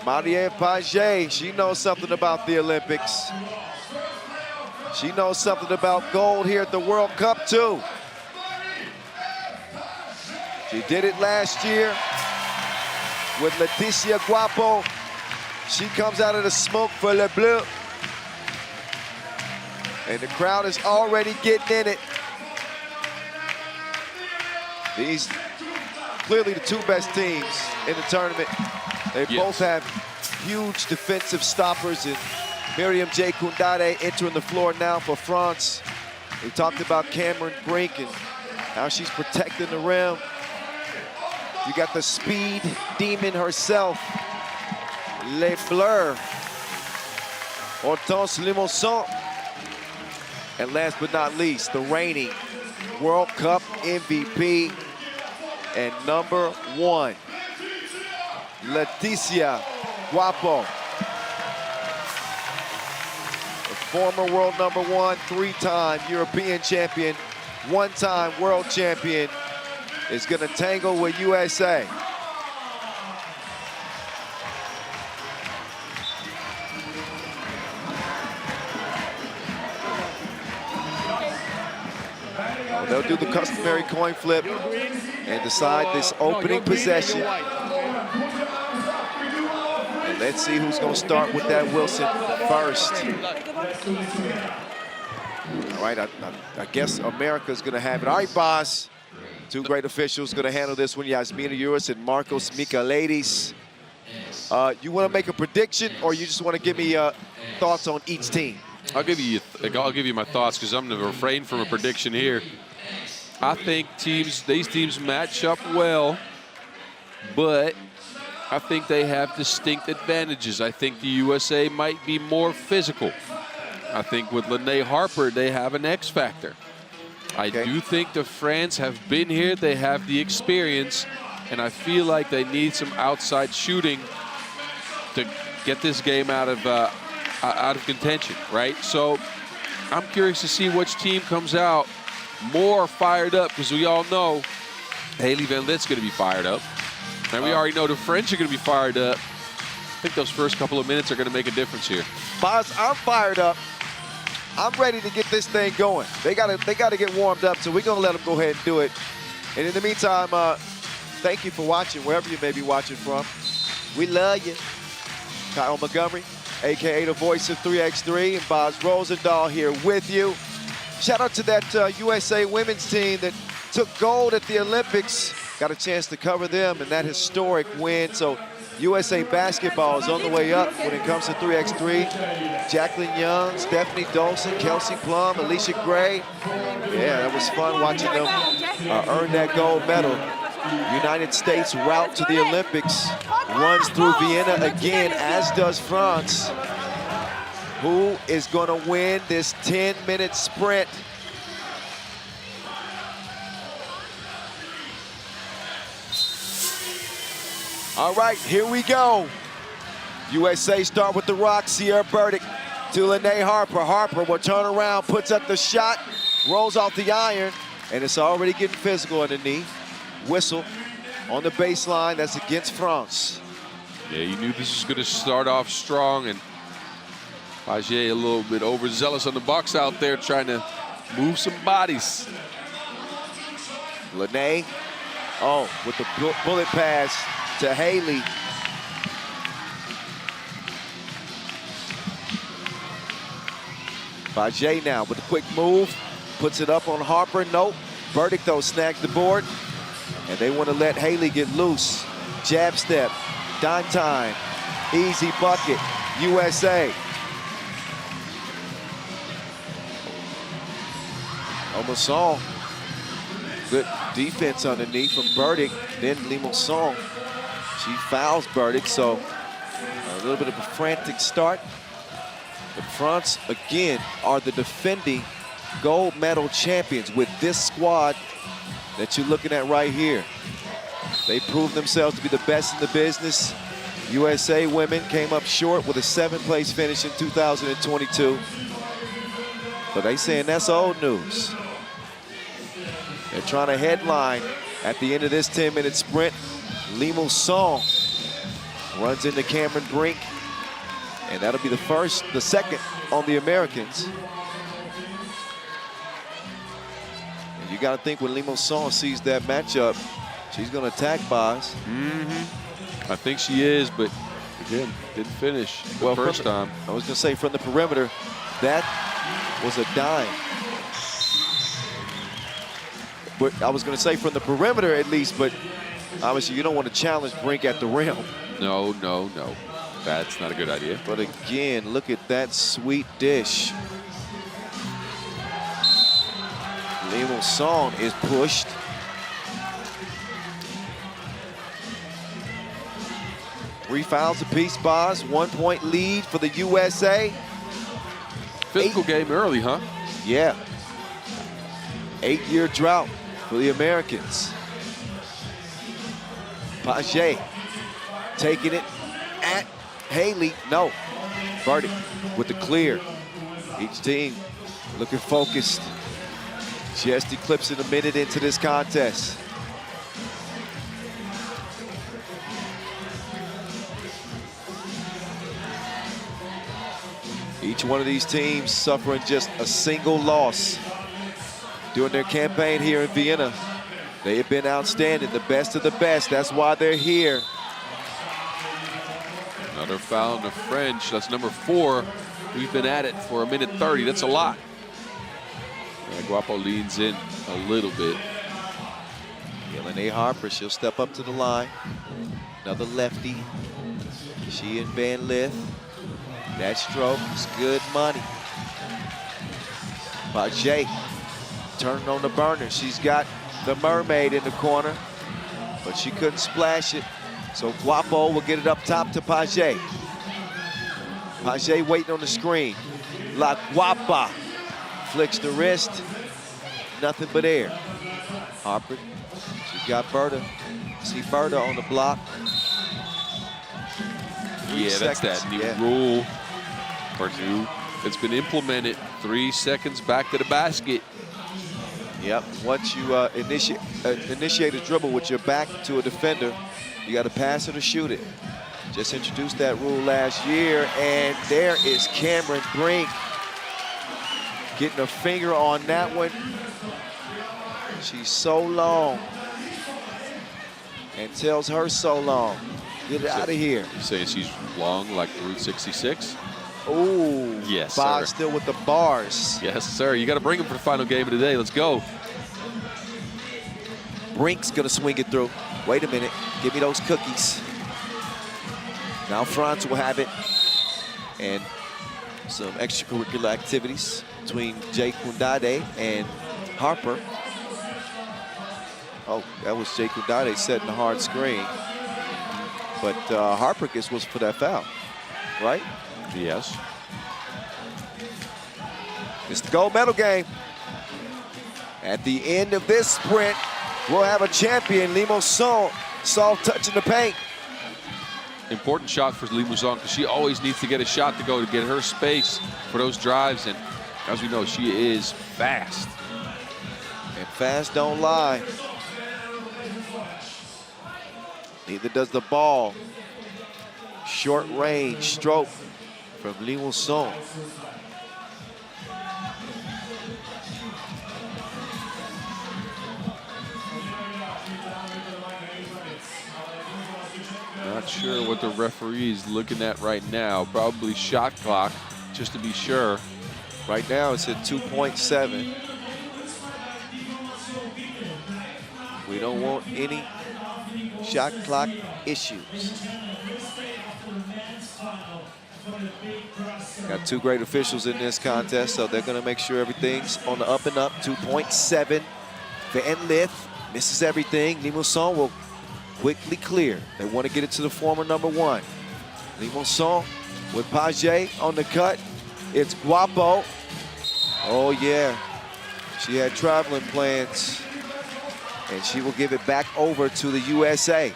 Marianne Paget, she knows something about the Olympics. She knows something about gold here at the World Cup too. She did it last year with Laetitia Guapo. She comes out of the smoke for Le Bleu. And the crowd is already getting in it. These clearly the 2 best teams in the tournament. They both have huge defensive stoppers, and Miriam J. Koundade entering the floor now for France. We talked about Cameron Brink and how she's protecting the rim. You got the speed demon herself, Les Bleus, Hortense Limonson. And last but not least, the reigning World Cup MVP and #1, Leticia Guapo. The former world #1, 3-time European champion, 1-time world champion, is gonna tangle with USA. They'll do the customary coin flip and decide this opening possession. And let's see who's gonna start with that Wilson first. All right, I guess America's gonna have it. All right, boss. Two great officials gonna handle this one, Yasmina Uris and Marcos Michaelidis. You wanna make a prediction, or you just wanna give me thoughts on each team? I'll give you my thoughts, because I'm going to refrain from a prediction here. I think these teams match up well, but I think they have distinct advantages. I think the USA might be more physical. I think with Lene Harper, they have an X factor. I do think the France have been here, they have the experience, and I feel like they need some outside shooting to get this game out of contention, right? So I'm curious to see which team comes out more fired up, because we all know Haley Van Lit's going to be fired up. And we already know the French are going to be fired up. I think those first couple of minutes are going to make a difference here. Boz, I'm fired up. I'm ready to get this thing going. They gotta get warmed up, so we're going to let them go ahead and do it. And in the meantime, thank you for watching, wherever you may be watching from. We love you. Kyle Montgomery, a.k.a. the voice of 3x3, and Boz Rosendahl here with you. Shout out to that USA women's team that took gold at the Olympics. Got a chance to cover them in that historic win. So USA basketball is on the way up when it comes to 3x3. Jacqueline Young, Stephanie Dolson, Kelsey Plum, Alicia Gray. Yeah, that was fun watching them earn that gold medal. United States route to the Olympics runs through Vienna again, as does France. Who is going to win this 10-minute sprint? All right, here we go. USA start with the rock. Sierra Burdick to Lene Harper. Harper will turn around, puts up the shot, rolls off the iron, and it's already getting physical underneath. Whistle on the baseline. That's against France. Yeah, you knew this was going to start off strong, and Paget a little bit overzealous on the box out there, trying to move some bodies. Lene, with the bullet pass to Haley. Paget now with a quick move, puts it up on Harper. Nope. Burdick, though, snags the board, and they want to let Haley get loose. Jab step, dime time, easy bucket, USA. Limonson, good defense underneath from Burdick. Then Limonson, she fouls Burdick, so a little bit of a frantic start. But France, again, are the defending gold medal champions with this squad that you're looking at right here. They proved themselves to be the best in the business. USA women came up short with a 7th place finish in 2022. But they saying that's old news. They're trying to headline at the end of this 10-minute sprint. Limonson runs into Cameron Brink, and that'll be the second on the Americans. And you got to think when Limonson sees that matchup, she's going to attack Boz. I think she is, but again, didn't finish the first time. I was going to say from the perimeter, that was a dime. But I was going to say from the perimeter at least, but obviously you don't want to challenge Brink at the rim. No. That's not a good idea. But again, look at that sweet dish. Limousin is pushed. Three fouls apiece, Boz. 1 point lead for the USA. Physical game early, huh? Yeah. 8-year drought for the Americans. Paget taking it at Haley. No. Burdick with the clear. Each team looking focused. Just eclipsing a minute into this contest. Each one of these teams suffering just a single loss during their campaign here in Vienna. They have been outstanding, the best of the best. That's why they're here. Another foul on the French. That's number 4. We've been at it for 1:30. That's a lot. Guapo leans in a little bit. Yelena Harper, she'll step up to the line. Another lefty. She and Van Lith. That stroke is good money. Paget turning on the burner. She's got the mermaid in the corner, but she couldn't splash it. So Guapo will get it up top to Paget. Paget waiting on the screen. La Guapa flicks the wrist. Nothing but air. Harper, she's got Berta. See Berta on the block. Yeah, that's that new rule. Or new. It's been implemented. 3 seconds back to the basket. Yep, once you initiate a dribble with your back to a defender, you got to pass it or shoot it. Just introduced that rule last year, and there is Cameron Brink getting a finger on that one. She's so long and tells her so long. Get it out of here. You saying she's long like Route 66? Ooh, yes, Bob sir. Still with the bars. Yes, sir. You got to bring him for the final game of the day. Let's go. Brink's gonna swing it through. Wait a minute, give me those cookies. Now Franz will have it. And some extracurricular activities between Jay Kundade and Harper. Oh, that was Jay Kundade setting the hard screen. But Harper gets what's for that foul, right? Yes. It's the gold medal game. At the end of this sprint, we'll have a champion, Limousin, soft touch in the paint. Important shot for Limousin because she always needs to get a shot to go to get her space for those drives. And as we know, she is fast. And fast don't lie. Neither does the ball. Short range stroke from Limousin. Not sure what the referee is looking at right now. Probably shot clock, just to be sure. Right now it's at 2.7. We don't want any shot clock issues. Got two great officials in this contest, so they're going to make sure everything's on the up and up. 2.7. Van Lith misses everything. Limousin will quickly clear. They want to get it to the former number 1. Limousin with Paget on the cut. It's Guapo. Oh, yeah. She had traveling plans. And she will give it back over to the USA.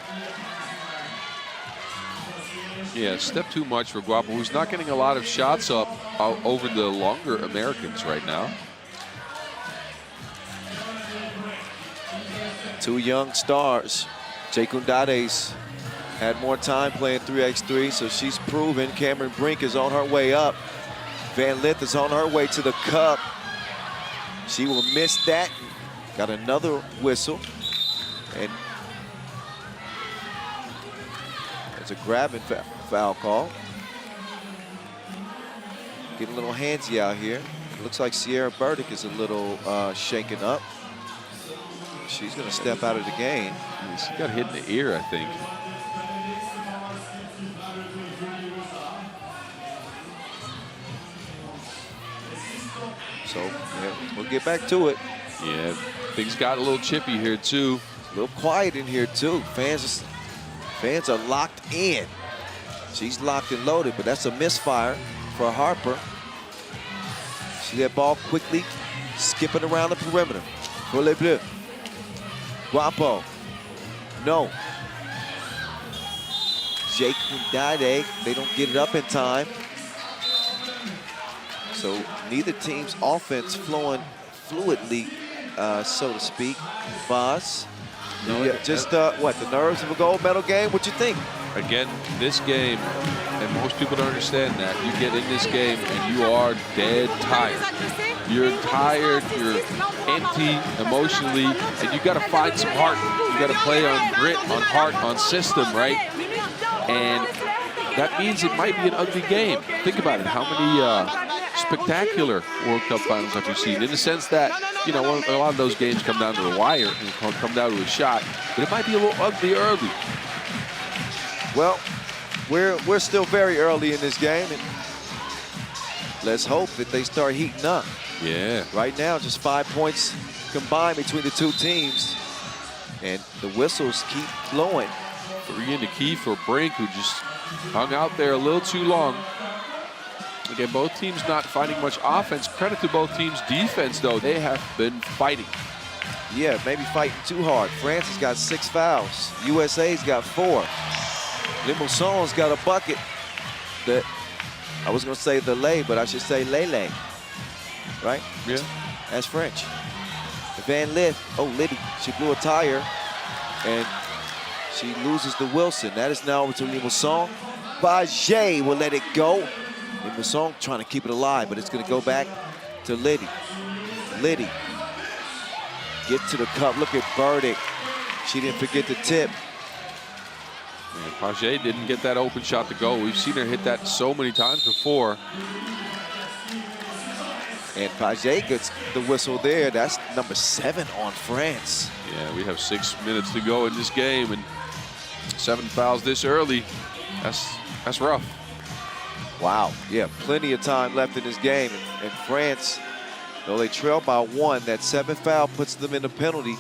Yeah, step too much for Guapo, who's not getting a lot of shots up over the longer Americans right now. Two young stars. Jay Kundade's had more time playing 3x3, so she's proven. Cameron Brink is on her way up. Van Lith is on her way to the cup. She will miss that. Got another whistle. And it's a grabbing foul call. Getting a little handsy out here. It looks like Sierra Burdick is a little shaken up. She's going to step out of the game. She got hit in the ear, I think. So, yeah, we'll get back to it. Yeah, things got a little chippy here, too. A little quiet in here, too. Fans are locked in. She's locked and loaded, but that's a misfire for Harper. See that ball quickly skipping around the perimeter. Pour les Bleus. Guapo. No. Jake Hundade, they don't get it up in time. So neither team's offense flowing fluidly, so to speak. Boz, just what, the nerves of a gold medal game? What you think? Again, this game, and most people don't understand that, you get in this game and you are dead tired. You're tired, you're empty emotionally, and you got to find some heart. You got to play on grit, on heart, on system, right? And that means it might be an ugly game. Think about it. How many spectacular World Cup finals have you seen? In the sense that, you know, a lot of those games come down to the wire and come down to a shot, but it might be a little ugly early. Well, we're still very early in this game, and let's hope that they start heating up. Yeah. Right now, just 5 points combined between the two teams, and the whistles keep blowing. 3 in the key for Brink, who just hung out there a little too long. Again, both teams not finding much offense. Credit to both teams' defense, though. They have been fighting. Yeah, maybe fighting too hard. France has got 6 fouls. USA's got 4. Limousin's got a bucket that, I was going to say the lay, but I should say Lele. Right? Yeah. That's French. Van Lith, oh, Liddy, she blew a tire, and she loses to Wilson. That is now over to Limousin. Bajé will let it go. Limousin trying to keep it alive, but it's going to go back to Liddy. Liddy. Get to the cup. Look at Burdick. She didn't forget the tip. And Page didn't get that open shot to go. We've seen her hit that so many times before. And Page gets the whistle there. That's number 7 on France. Yeah, we have 6 minutes to go in this game, and 7 fouls this early. That's rough. Wow, yeah, plenty of time left in this game. And France, though they trail by 1, that 7th foul puts them in a penalty.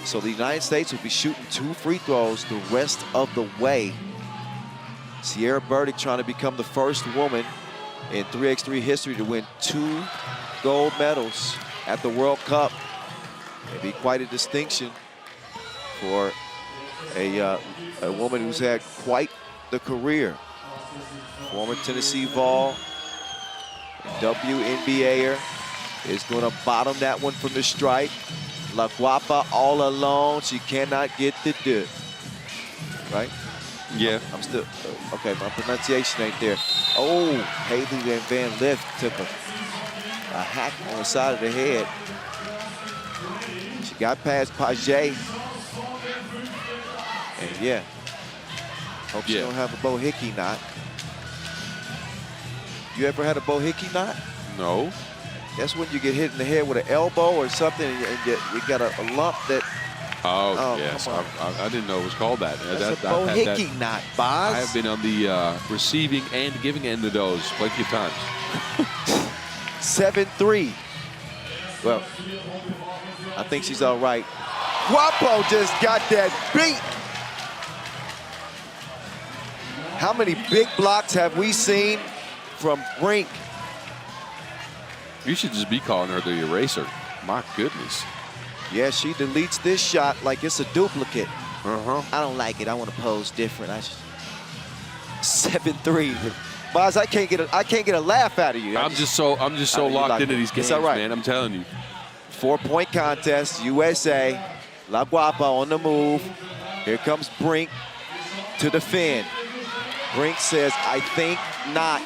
So the United States will be shooting 2 free throws the rest of the way. Sierra Burdick trying to become the first woman in 3x3 history to win 2 gold medals at the World Cup. It'd be quite a distinction for a woman who's had quite the career. Former Tennessee Vol, WNBAer, is going to bottom that one from the stripe. La Guapa all alone. She cannot get the dip. Right? Yeah. I'm still, okay, my pronunciation ain't there. Oh, Haley Van Lith took a hack on the side of the head. She got past Page. And yeah, hope she don't have a Bohickey knot. You ever had a Bohickey knot? No. That's when you get hit in the head with an elbow or something, and you got a lump that. Oh yes, I didn't know it was called that. That's a Bohickey knot, Boz. I have been on the receiving and giving end of those plenty of times. 7-3. Well, I think she's all right. Guapo just got that beat. How many big blocks have we seen from Brink? You should just be calling her the eraser. My goodness. Yeah, she deletes this shot like it's a duplicate. Uh-huh. I don't like it. I want to pose different. 7-3. Boz, I can't get a laugh out of you. I'm just so locked into these games, man. I'm telling you. 4-point contest, USA. La Guapa on the move. Here comes Brink to defend. Brink says, I think not.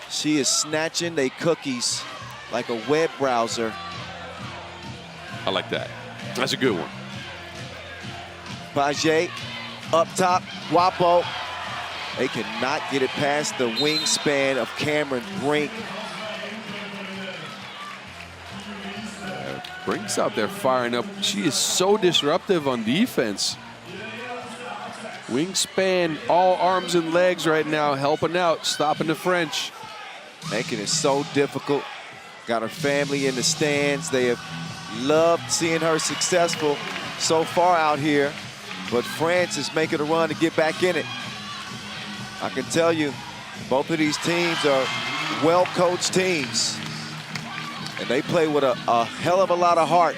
She is snatching they cookies like a web browser. I like that. That's a good one. Page up top, Guapo. They cannot get it past the wingspan of Cameron Brink. Brink's out there firing up. She is so disruptive on defense. Wingspan, all arms and legs right now, helping out, stopping the French. Making it so difficult got her family in the stands. They have loved seeing her successful so far out here. But France is making a run to get back in it. I can tell you, both of these teams are well-coached teams. And they play with a hell of a lot of heart.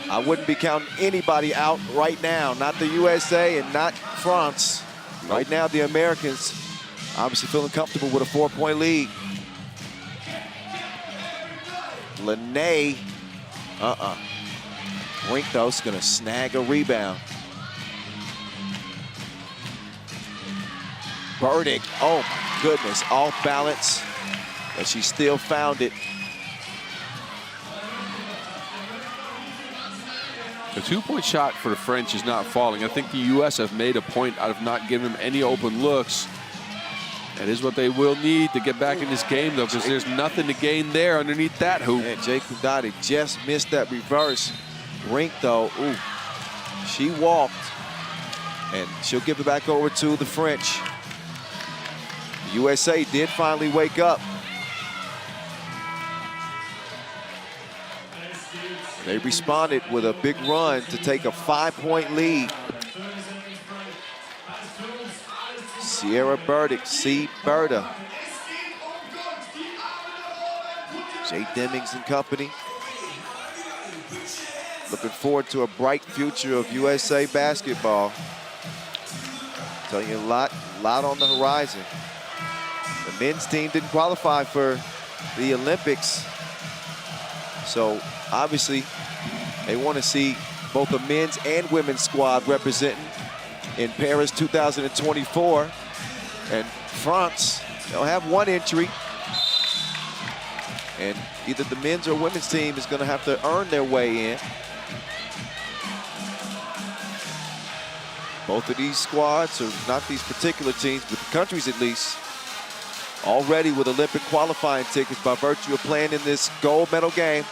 I wouldn't be counting anybody out right now. Not the USA and not France. Right now, the Americans obviously feeling comfortable with a 4-point lead. Lene, Rink, though, is going to snag a rebound. Burdick, oh my goodness, off balance, but she still found it. The 2-point shot for the French is not falling. I think the U.S. have made a point out of not giving them any open looks. That is what they will need to get back in this game, though, because there's nothing to gain there underneath that hoop. And Jay Kundati just missed that reverse. Rink, though, ooh, she walked, and she'll give it back over to the French. The USA did finally wake up. They responded with a big run to take a 5-point lead. Sierra Burdick, C. Berta. Jay Demings and company. Looking forward to a bright future of USA basketball. Tell you a lot on the horizon. The men's team didn't qualify for the Olympics. So obviously they want to see both the men's and women's squad representing in Paris 2024. And France, they'll have one entry. And either the men's or women's team is going to have to earn their way in. Both of these squads, or not these particular teams, but the countries at least, already with Olympic qualifying tickets by virtue of playing in this gold medal game,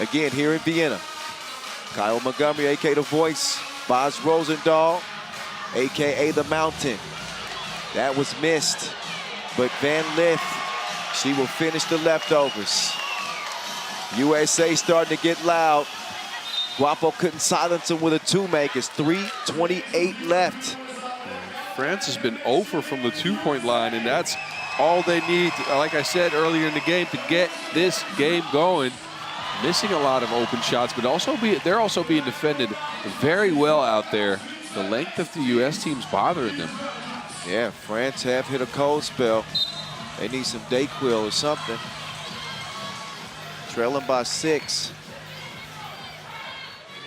again, here in Vienna. Kyle Montgomery, a.k.a. The Voice, Baz Rosendahl, a.k.a. The Mountain. That was missed, but Van Lith, she will finish the leftovers. USA starting to get loud. Guapo couldn't silence him with a two-make. It's 3:28 left. France has been over from the 2-point line, and that's all they need, like I said earlier in the game, to get this game going. Missing a lot of open shots, but they're also being defended very well out there. The length of the U.S. team's bothering them. Yeah, France have hit a cold spell. They need some Dayquil or something. Trailing by 6.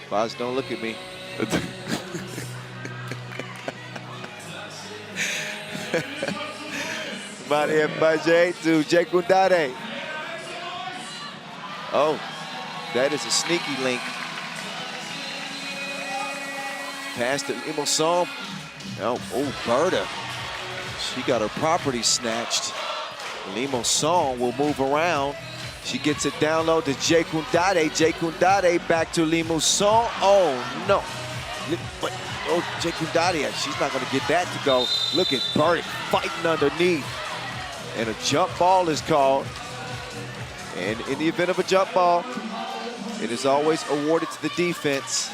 Baz, don't look at me. Maria Bajay to Jay Kundade. Oh, that is a sneaky link. Pass to Imoson. Oh, Berta. She got her property snatched. Limousin will move around. She gets it down low to Jay Kundade. Jay Kundade back to Limousin. Oh, no. But, Jay Kundade, she's not going to get that to go. Look at Berta fighting underneath. And a jump ball is called. And in the event of a jump ball, it is always awarded to the defense.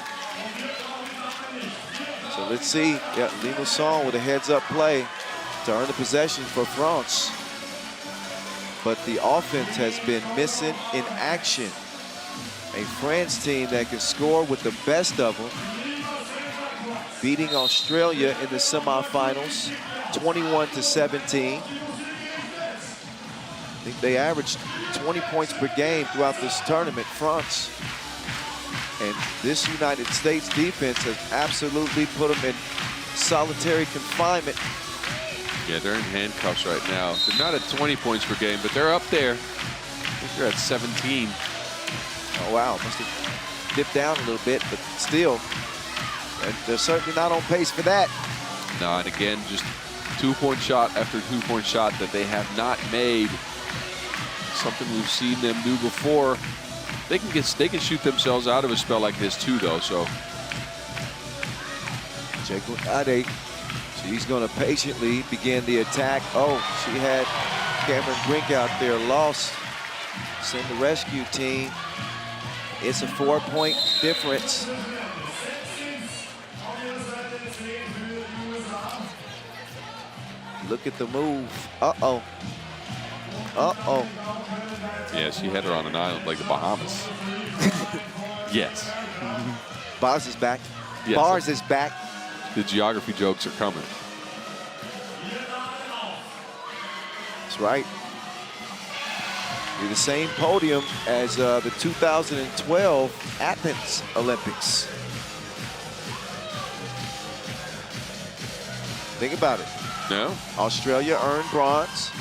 So let's see. Yeah, Limousin with a heads-up play to earn the possession for France. But the offense has been missing in action. A France team that can score with the best of them, beating Australia in the semifinals, 21-17. I think they averaged 20 points per game throughout this tournament, France. And this United States defense has absolutely put them in solitary confinement. Yeah, they're in handcuffs right now. They're not at 20 points per game, but they're up there. I think they're at 17. Oh, wow. Must have dipped down a little bit, but still, they're certainly not on pace for that. No, and again, just 2-point shot after 2-point shot that they have not made. Something we've seen them do before. They can shoot themselves out of a spell like this too, though. So, Jay Kundade, she's going to patiently begin the attack. Oh, she had Cameron Brink out there, lost Send the rescue team. It's a 4-point difference. Look at the move. Uh-oh. Uh-oh. Yeah, she had her on an island like the Bahamas. Yes. Bars is back. Yes. Bars is back. The geography jokes are coming. That's right. Be the same podium as the 2012 Athens Olympics. Think about it. No. Australia earned bronze.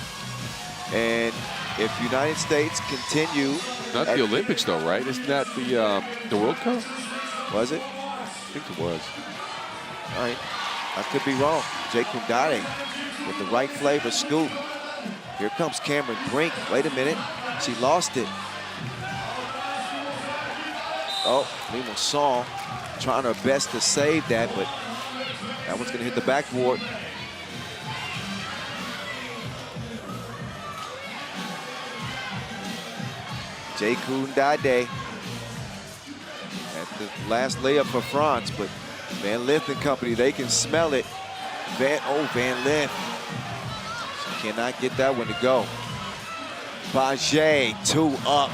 And if United States continue... Not the Olympics, though, right? Isn't that the World Cup? Was it? I think it was. All right. I could be wrong. Jake Kundade with the right flavor scoop. Here comes Cameron Brink. Wait a minute. She lost it. Oh, Lima Song trying her best to save that, but that one's going to hit the backboard. Jake Kundade at the last layup for France, but Van Lith and company, they can smell it. Van Lith. She cannot get that one to go. Bajé, 2 up,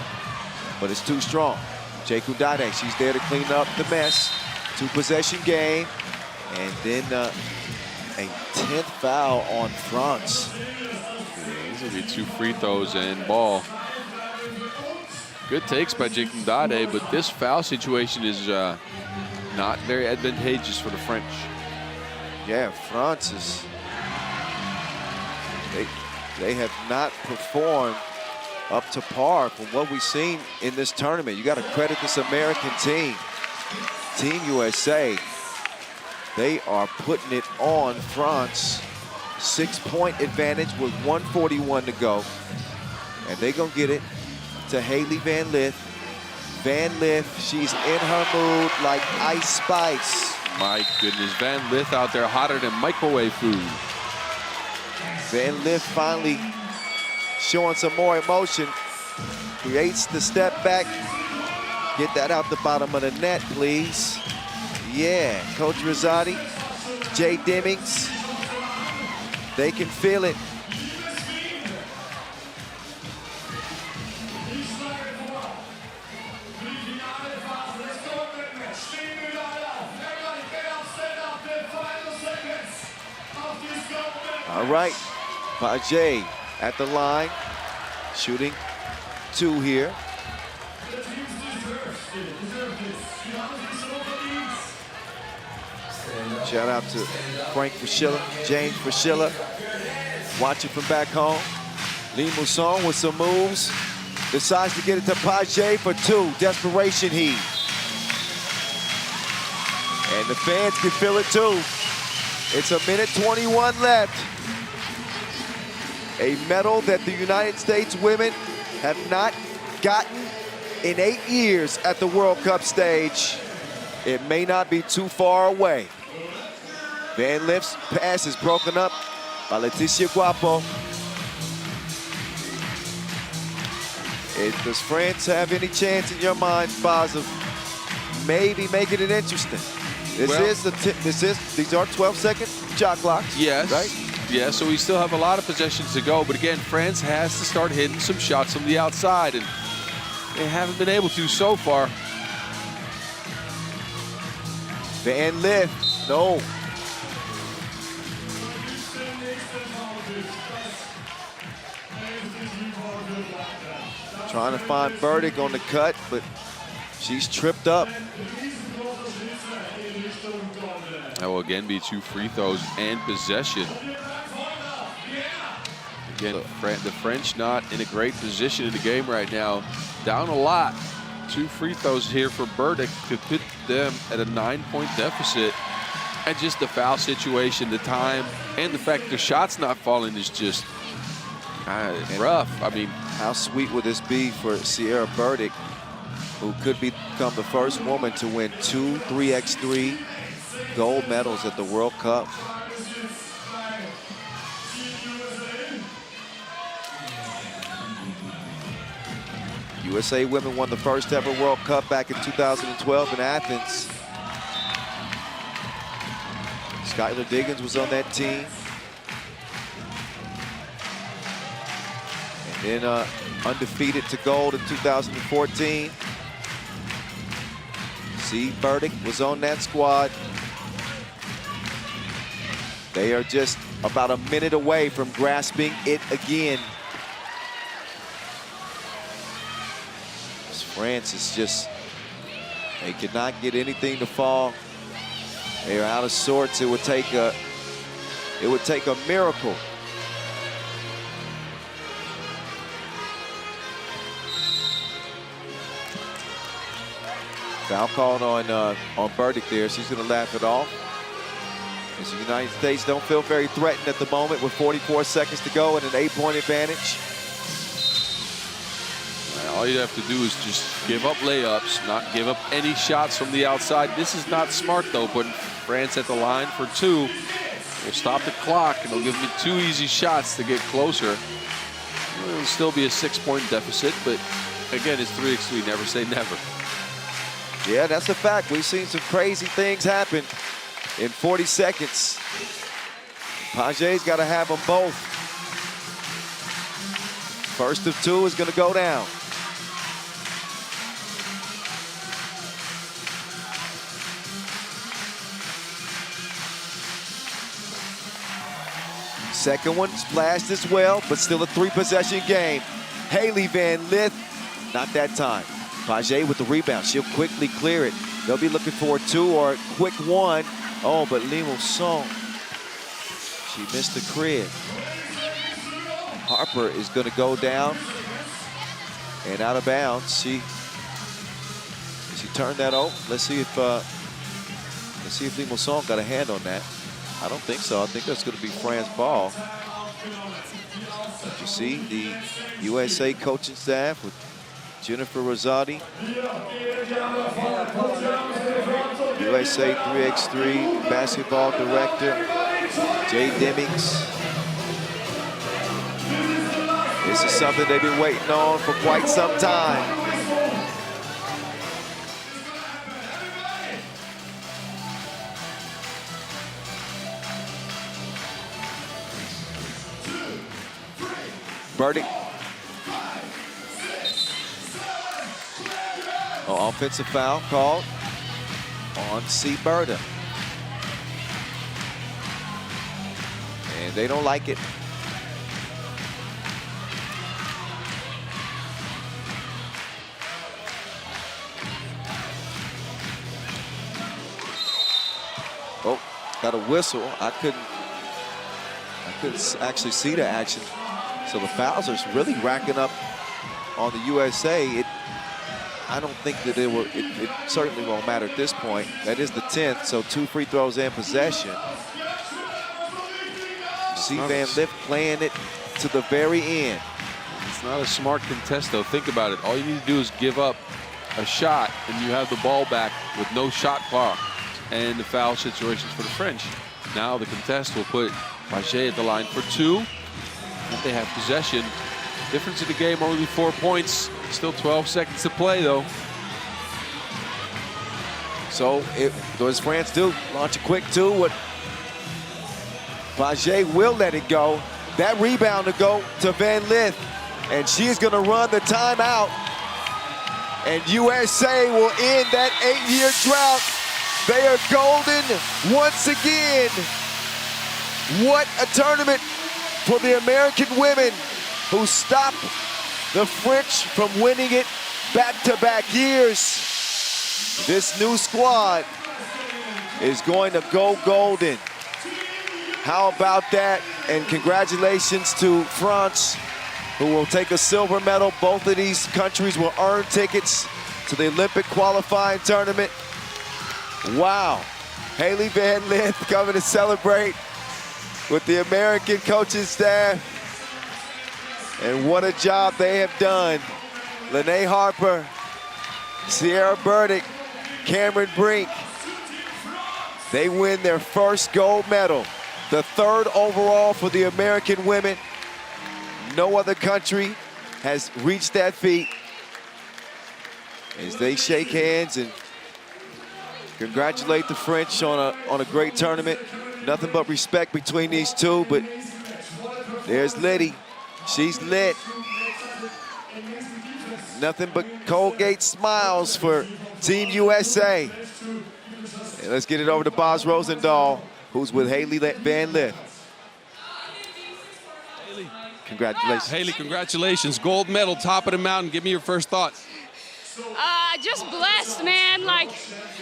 but it's too strong. Jake Kundade, she's there to clean up the mess. 2-possession game, and then a 10th foul on France. Yeah, these will be 2 free throws and ball. Good takes by Jake Kundade, but this foul situation is not very advantageous for the French. Yeah, France is, they have not performed up to par from what we've seen in this tournament. You got to credit this American team, Team USA. They are putting it on France. 6-point advantage with 1:41 to go. And they're going to get it to Haley Van Lith. Van Lith, she's in her mood like Ice Spice. My goodness, Van Lith out there hotter than microwave food. Van Lith finally showing some more emotion. Creates the step back. Get that out the bottom of the net, please. Yeah, Coach Rosati, Jay Demings, they can feel it. All right, Bajé at the line, shooting 2 here. Shout out to Frank Fraschilla, James Fraschilla, watching from back home. Lee Mousson with some moves, decides to get it to Bajé for 2, desperation heat. And the fans can feel it too. It's 1:21 left. A medal that the United States women have not gotten in 8 years at the World Cup stage. It may not be too far away. Van Lith's pass is broken up by Leticia Guapo. Does France have any chance in your mind, Boz, of maybe making it interesting? These are 12-second shot clocks. Yes. Right? Yeah, so we still have a lot of possessions to go, but again, France has to start hitting some shots from the outside, and they haven't been able to so far. Van Lith, no. Trying to find Burdick on the cut, but she's tripped up. That will again be 2 free throws and possession. Again, the French not in a great position in the game right now. Down a lot. 2 free throws here for Burdick to put them at a 9-point deficit. And just the foul situation, the time, and the fact their shot's not falling is just rough. I mean, how sweet would this be for Sierra Burdick, who could become the first woman to win 2 3x3 gold medals at the World Cup. USA women won the first ever World Cup back in 2012 in Athens. Skylar Diggins was on that team. And then undefeated to gold in 2014. C. Burdick was on that squad. They are just about a minute away from grasping it again. France is just, they could not get anything to fall. They are out of sorts. It would take a miracle. Foul called on Burdick there. She's going to laugh it off. As the United States don't feel very threatened at the moment with 44 seconds to go and an 8-point advantage. All you have to do is just give up layups, not give up any shots from the outside. This is not smart, though, putting France at the line for 2. We'll stop the clock, and it'll give me 2 easy shots to get closer. It'll still be a 6-point deficit, but again, it's 3x3. Never say never. Yeah, that's a fact. We've seen some crazy things happen in 40 seconds. Paget's got to have them both. First of 2 is going to go down. Second one splashed as well, but still a 3-possession game. Haley Van Lith, not that time. Paget with the rebound. She'll quickly clear it. They'll be looking for a 2 or a quick 1. Oh, but Limousin, she missed the crib. Harper is going to go down and out of bounds. She turned that over. Let's see if Limousin got a hand on that. I don't think so. I think that's going to be France ball. But you see the USA coaching staff with Jennifer Rosati, USA 3x3 basketball director Jay Demings. This is something they've been waiting on for quite some time. Burdick. Oh, offensive foul called on C. Burda. And they don't like it. Oh, got a whistle. I couldn't actually see the action. So the fouls are really racking up on the USA. I don't think that it certainly won't matter at this point. That is the 10th, so 2 free throws in possession. See Van Lith playing it to the very end. It's not a smart contest, though. Think about it. All you need to do is give up a shot, and you have the ball back with no shot clock and the foul situations for the French. Now the contest will put Paget at the line for 2. If they have possession, difference in the game only 4 points. Still 12 seconds to play, though. So does France do? Launch a quick 2. What? Paget will let it go. That rebound to go to Van Lith, and she's going to run the timeout. And USA will end that 8-year drought. They are golden once again. What a tournament for the American women who stopped the French from winning it back-to-back years. This new squad is going to go golden. How about that? And congratulations to France, who will take a silver medal. Both of these countries will earn tickets to the Olympic qualifying tournament. Wow. Haley Van Lith coming to celebrate with the American coaching staff. And what a job they have done. Lene Harper, Sierra Burdick, Cameron Brink. They win their first gold medal, the 3rd overall for the American women. No other country has reached that feat. as they shake hands and congratulate the French on a great tournament. Nothing but respect between these two, but there's Liddy. She's lit. Nothing but Colgate smiles for Team USA. And let's get it over to Boz Rosendahl, who's with Haley Van Lith. Congratulations. Haley, congratulations. Gold medal, top of the mountain. Give me your first thoughts. Just blessed, man. Like,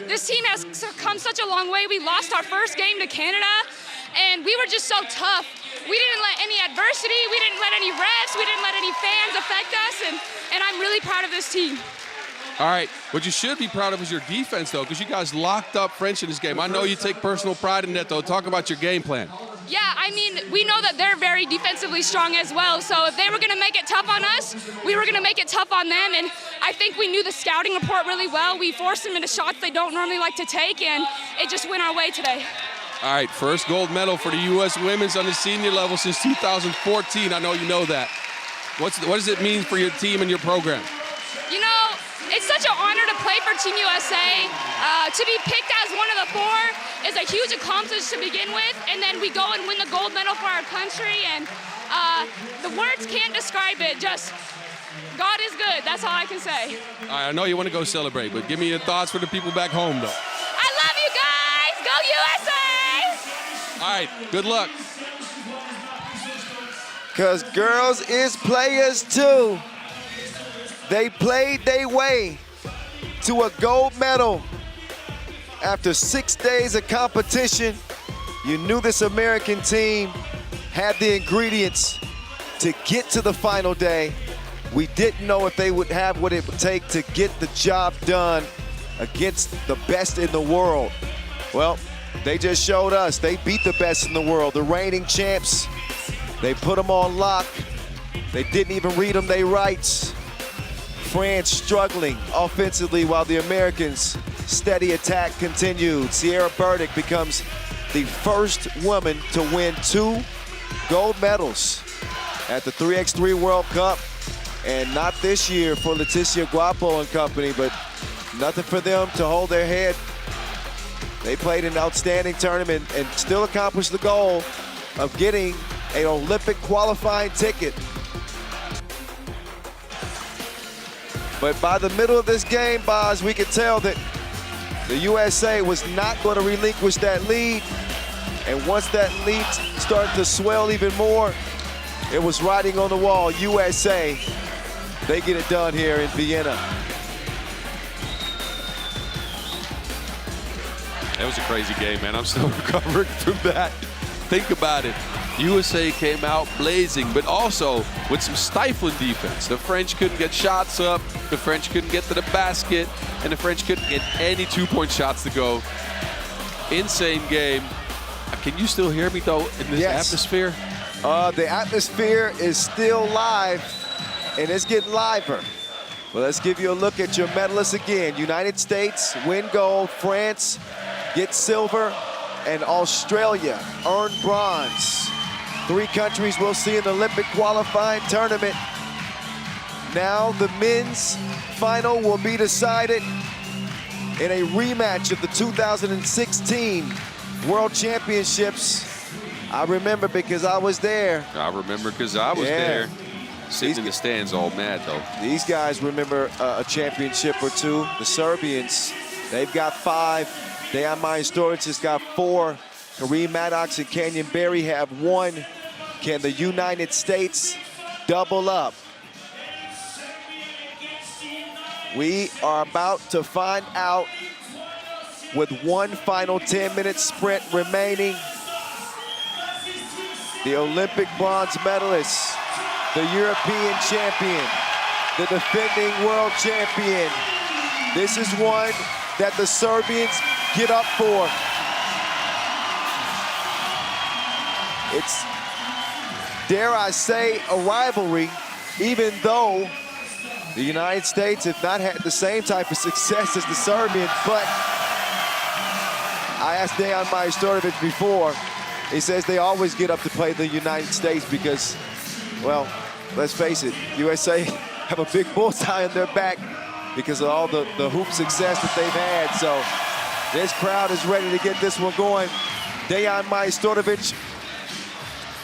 this team has come such a long way. We lost our first game to Canada, and we were just so tough. We didn't let any adversity, we didn't let any refs, we didn't let any fans affect us, and I'm really proud of this team. All right, what you should be proud of is your defense, though, because you guys locked up French in this game. I know you take personal pride in that, though. Talk about your game plan. Yeah, I mean, we know that they're very defensively strong as well, so if they were going to make it tough on us, we were going to make it tough on them, and I think we knew the scouting report really well. We forced them into shots they don't normally like to take, and it just went our way today. All right, first gold medal for the U.S. women's on the senior level since 2014. I know you know that. What does it mean for your team and your program? You know, it's such an honor to play for Team USA. To be picked as one of the four is a huge accomplishment to begin with, and then we go and win the gold medal for our country, and the words can't describe it. Just God is good. That's all I can say. All right, I know you want to go celebrate, but give me your thoughts for the people back home, though. I love you guys. Go USA! All right, good luck. Because girls is players too. They played their way to a gold medal. After 6 days of competition, you knew this American team had the ingredients to get to the final day. We didn't know if they would have what it would take to get the job done against the best in the world. Well, they just showed us. They beat the best in the world, the reigning champs. They put them on lock. They didn't even read them their rights. France struggling offensively while the Americans' steady attack continued. Sierra Burdick becomes the first woman to win 2 gold medals at the 3x3 World Cup. And not this year for Leticia Guapo and company, but nothing for them to hold their head. They played an outstanding tournament and still accomplished the goal of getting an Olympic qualifying ticket. But by the middle of this game, Boz, we could tell that the USA was not going to relinquish that lead. And once that lead started to swell even more, it was writing on the wall. USA, they get it done here in Vienna. That was a crazy game, man. I'm still recovering from that. Think about it. USA came out blazing, but also with some stifling defense. The French couldn't get shots up, the French couldn't get to the basket, and the French couldn't get any 2-point shots to go. Insane game. Can you still hear me, though, in this atmosphere? The atmosphere is still live, and it's getting liver. Well, let's give you a look at your medalists again. United States win gold, France gets silver, and Australia earned bronze. 3 countries we'll see in the Olympic qualifying tournament. Now the men's final will be decided in a rematch of the 2016 World Championships. I remember because I was there. I remember because I was there. Sitting in the stands all mad, though. These guys remember a championship or 2. The Serbians, they've got 5. Dejan Majstorovic has got 4. Kareem Maddox and Canyon Berry have 1. Can the United States double up? We are about to find out with 1 final 10-minute sprint remaining. The Olympic bronze medalist, the European champion, the defending world champion. This is one that the Serbians get up for. It's, dare I say, a rivalry, even though the United States have not had the same type of success as the Serbians. But I asked Dejan Majstorovic before. He says they always get up to play the United States because, well, let's face it, USA have a big bullseye on their back because of all the hoop success that they've had. So this crowd is ready to get this one going. Dejan Majstorovic,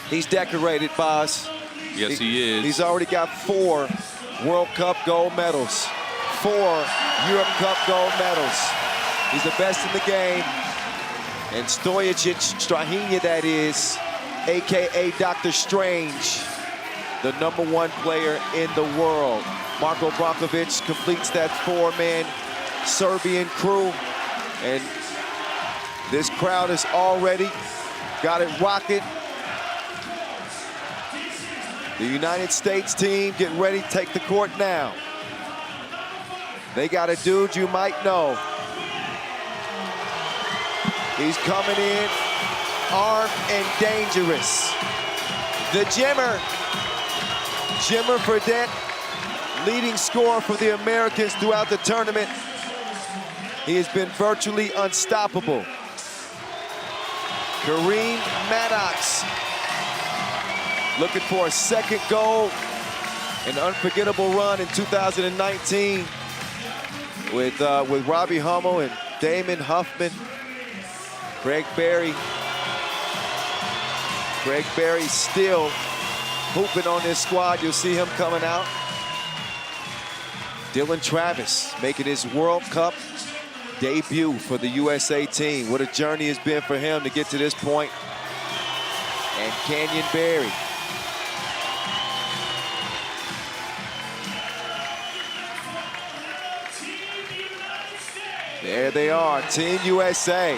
he's decorated, Boz. Yes, he is. He's already got 4 World Cup gold medals, 4 Europe Cup gold medals. He's the best in the game. And Stojacic, Strahinja that is, AKA Dr. Strange, the #1 player in the world. Marko Brankovic completes that 4-man Serbian crew. And this crowd has already got it rocking. The United States team getting ready to take the court now. They got a dude you might know. He's coming in armed and dangerous. The Jimmer. Jimmer Fredette, leading scorer for the Americans throughout the tournament. He has been virtually unstoppable. Kareem Maddox looking for a second goal. An unforgettable run in 2019 with Robbie Hummel and Damon Huffman. Greg Berry still hooping on this squad. You'll see him coming out. Dylan Travis making his World Cup debut for the USA team. What a journey it's been for him to get to this point. And Canyon Berry. There they are, Team USA.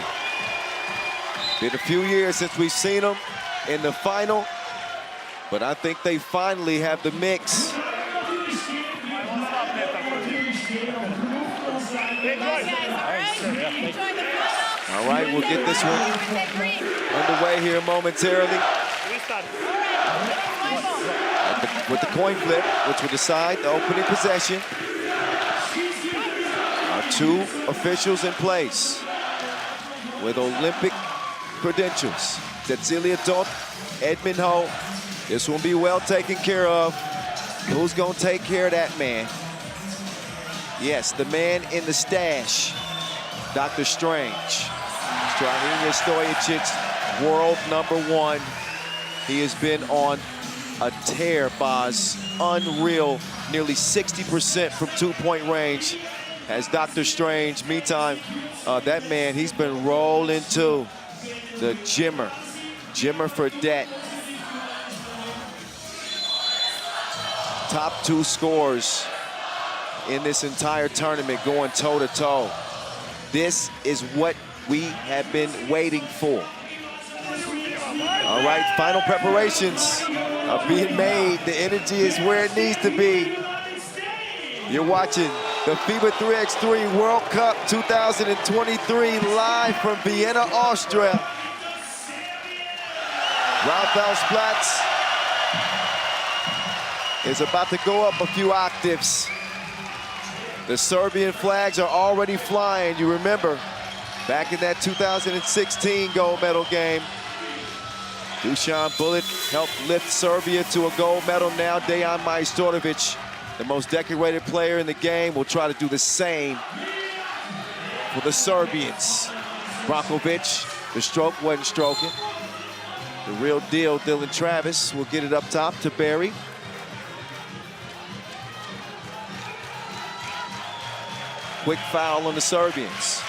Been a few years since we've seen them in the final, but I think they finally have the mix. All right, we'll get this one underway here momentarily. With the coin flip, which will decide the opening possession. Our 2 officials in place with Olympic credentials. Cecilia Toth, Edmund Ho. This will be well taken care of. Who's gonna take care of that man? Yes, the man in the stash, Dr. Strange. Strahinja Stojacic, world #1. He has been on a tear, Boz. Unreal, nearly 60% from 2-point range as Dr. Strange. Meantime, that man, he's been rolling too. The Jimmer Fredette. Top 2 scorers in this entire tournament going toe-to-toe. This is what we have been waiting for. All right, final preparations are being made. The energy is where it needs to be. You're watching the FIBA 3x3 World Cup 2023 live from Vienna, Austria. Rafaelsplatz is about to go up a few octaves. The Serbian flags are already flying. You remember, back in that 2016 gold medal game, Dusan Bulut helped lift Serbia to a gold medal. Now Dejan Majstorovic, the most decorated player in the game, will try to do the same for the Serbians. Brankovic, the stroke wasn't stroking. The real deal, Dylan Travis, will get it up top to Berry. Quick foul on the Serbians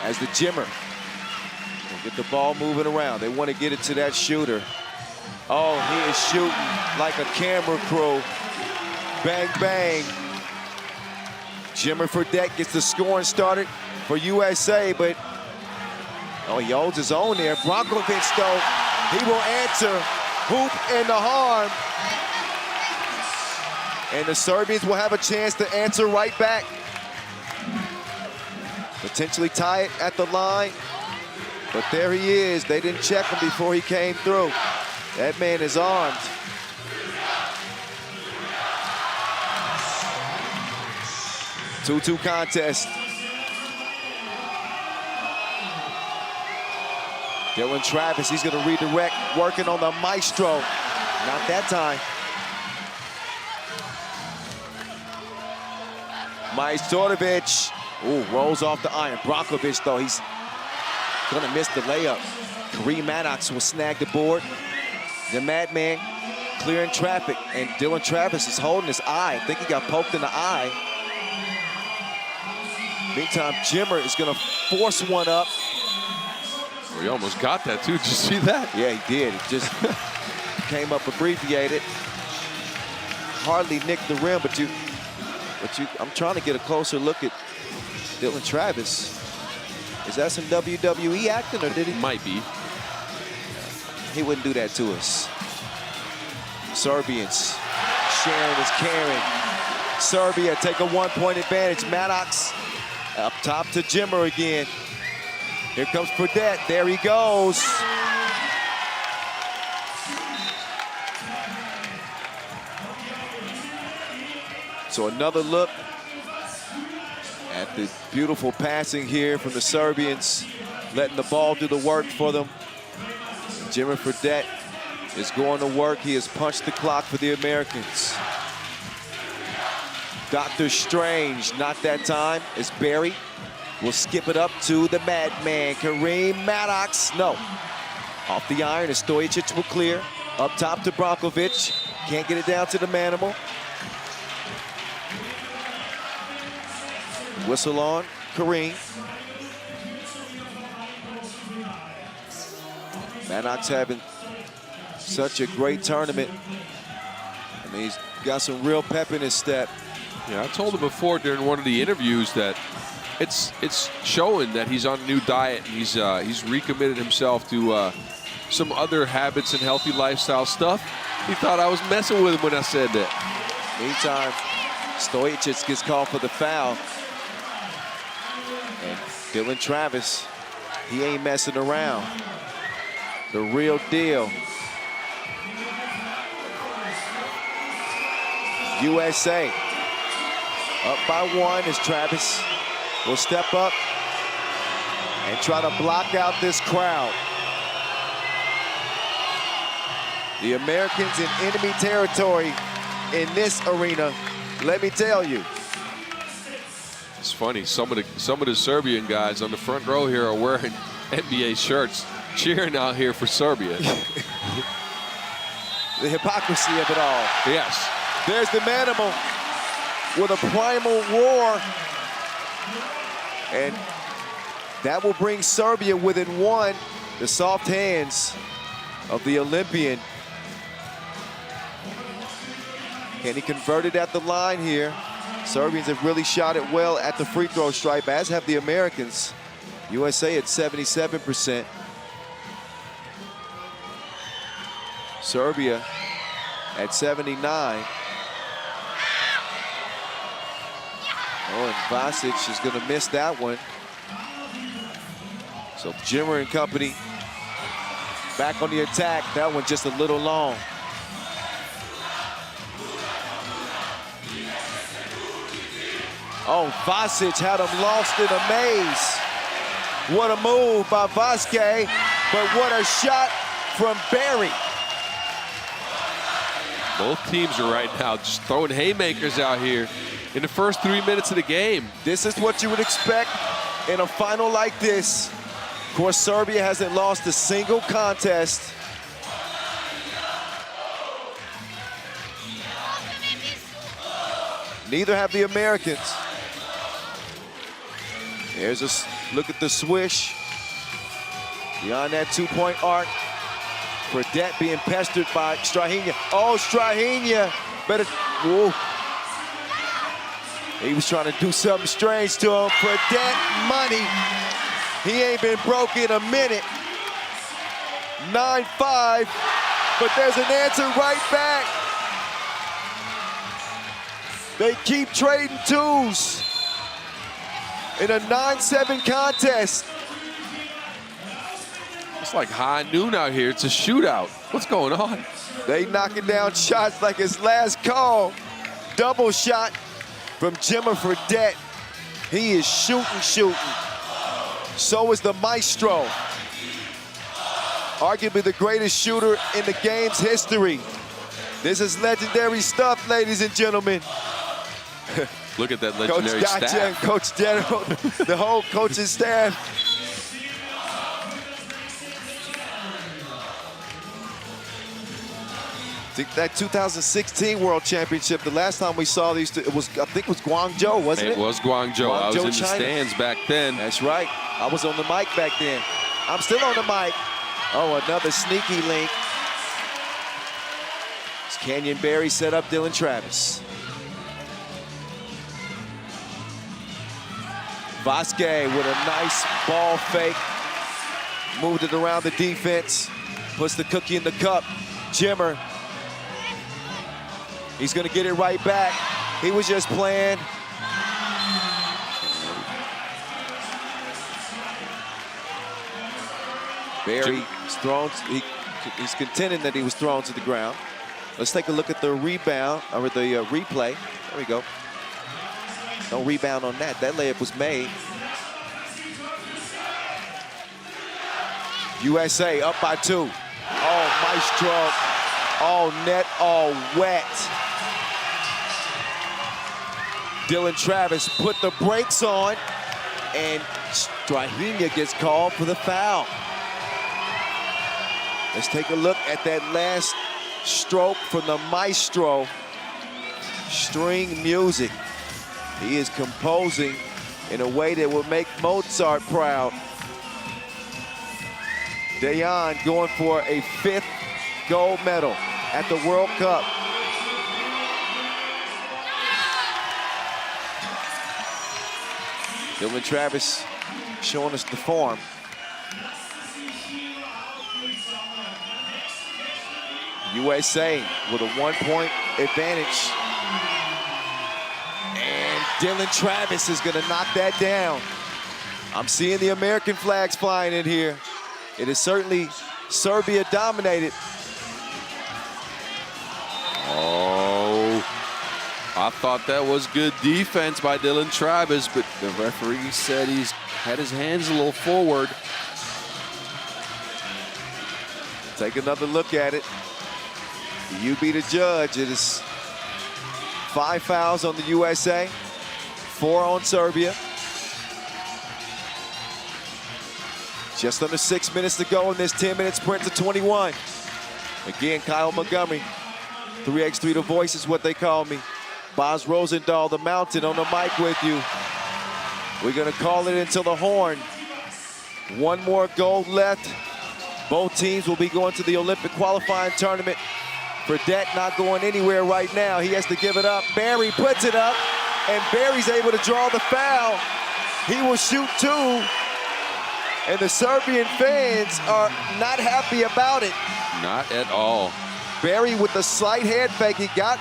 as the Jimmer will get the ball moving around. They want to get it to that shooter. Oh, he is shooting like a camera crew. Bang, bang. Jimmer Fredette gets the scoring started for USA, but oh, he holds his own there. Brankovic, though, he will answer. Hoop in the harm. And the Serbians will have a chance to answer right back. Potentially tie it at the line. But there he is. They didn't check him before he came through. That man is armed. Two-two contest. Dylan Travis, he's gonna redirect, working on the maestro. Not that time. Majstorovic, rolls off the iron. Brankovic, though, he's gonna miss the layup. Kareem Maddox will snag the board. The Madman clearing traffic, and Dylan Travis is holding his eye. I think he got poked in the eye. Meantime, Jimmer is gonna force one up. Well, he almost got that too. Did you see that? Yeah, he did. It just came up abbreviated. Hardly nicked the rim, but I'm trying to get a closer look at Dylan Travis. Is that some WWE acting, or did he? Might be. He wouldn't do that to us. Serbians, sharing is caring. Serbia take a 1-point advantage. Maddox up top to Jimmer again. Here comes Fredette, there he goes. So another look at the beautiful passing here from the Serbians, letting the ball do the work for them. Jimmer Fredette is going to work. He has punched the clock for the Americans. Dr. Strange, not that time, as Barry will skip it up to the Madman, Kareem Maddox. No, off the iron, and Stojacic will clear. Up top to Brankovic, can't get it down to the Manimal. Whistle on Kareem. Maddox having such a great tournament. I mean, he's got some real pep in his step. Yeah, I told him before during one of the interviews that it's showing that he's on a new diet. He's recommitted himself to some other habits and healthy lifestyle stuff. He thought I was messing with him when I said that. Meantime, Stojacic gets called for the foul. And Dylan Travis, he ain't messing around. The real deal. USA up by 1 as Travis will step up and try to block out this crowd. The Americans in enemy territory in this arena, let me tell you. It's funny, some of the Serbian guys on the front row here are wearing NBA shirts, cheering out here for Serbia. The hypocrisy of it all. Yes. There's the Manimal with a primal roar. And that will bring Serbia within 1. The soft hands of the Olympian. Can he convert it at the line here? Serbians have really shot it well at the free throw stripe, as have the Americans. USA at 77%. Serbia at 79. Oh, and Vasic is going to miss that one. So Jimmer and company back on the attack. That one just a little long. Oh, Vasic had him lost in a maze. What a move by Vasquez, but what a shot from Barry. Both teams are right now just throwing haymakers out here in the first 3 minutes of the game. This is what you would expect in a final like this. Of course, Serbia hasn't lost a single contest. Neither have the Americans. There's a look at the swish. Beyond that 2-point arc. Fredette being pestered by Strahinja. Oh, Strahinja better, whoa. He was trying to do something strange to him. Fredette money. He ain't been broke in a minute. 9-5, but there's an answer right back. They keep trading twos in a 9-7 contest. It's like high noon out here. It's a shootout. What's going on? They knocking down shots like it's last call. Double shot from Jimmer Fredette. He is shooting. So is the Maestro. Arguably the greatest shooter in the game's history. This is legendary stuff, ladies and gentlemen. Look at that legendary Coach Gotcha staff. and Coach General, the whole coaching staff. That 2016 World Championship, the last time we saw these two, I think it was Guangzhou, wasn't it? It was Guangzhou. I was in the China. stands back then. That's right. I was on the mic back then. I'm still on the mic. Oh, another sneaky link. It's Canyon Barry set up Dylan Travis. Vasquez with a nice ball fake. Moved it around the defense. Puts the cookie in the cup. Jimmer. He's going to get it right back. He was just playing. Barry is thrown. He's contending that he was thrown to the ground. Let's take a look at the rebound, or the replay. There we go. No rebound on that. That layup was made. USA up by 2. Oh, maestro. All net, all wet. Dylan Travis put the brakes on, and Strahinja gets called for the foul. Let's take a look at that last stroke from the maestro. String music. He is composing in a way that will make Mozart proud. Dejan going for a 5th gold medal at the World Cup. Dylan Travis showing us the form. USA with a 1-point advantage. And Dylan Travis is gonna knock that down. I'm seeing the American flags flying in here. It is certainly Serbia dominated. Oh, I thought that was good defense by Dylan Travis, but the referee said he's had his hands a little forward. Take another look at it. You be the judge. It is 5 fouls on the USA, 4 on Serbia. Just under 6 minutes to go in this 10-minute sprint to 21. Again, Kyle Montgomery, 3x3 The Voice is what they call me. Boz Rosendahl, the Mountain, on the mic with you. We're gonna call it until the horn. 1 more gold left. Both teams will be going to the Olympic qualifying tournament. Fredette not going anywhere right now. He has to give it up. Barry puts it up, and Barry's able to draw the foul. He will shoot 2, and the Serbian fans are not happy about it. Not at all. Barry with the slight head fake. He got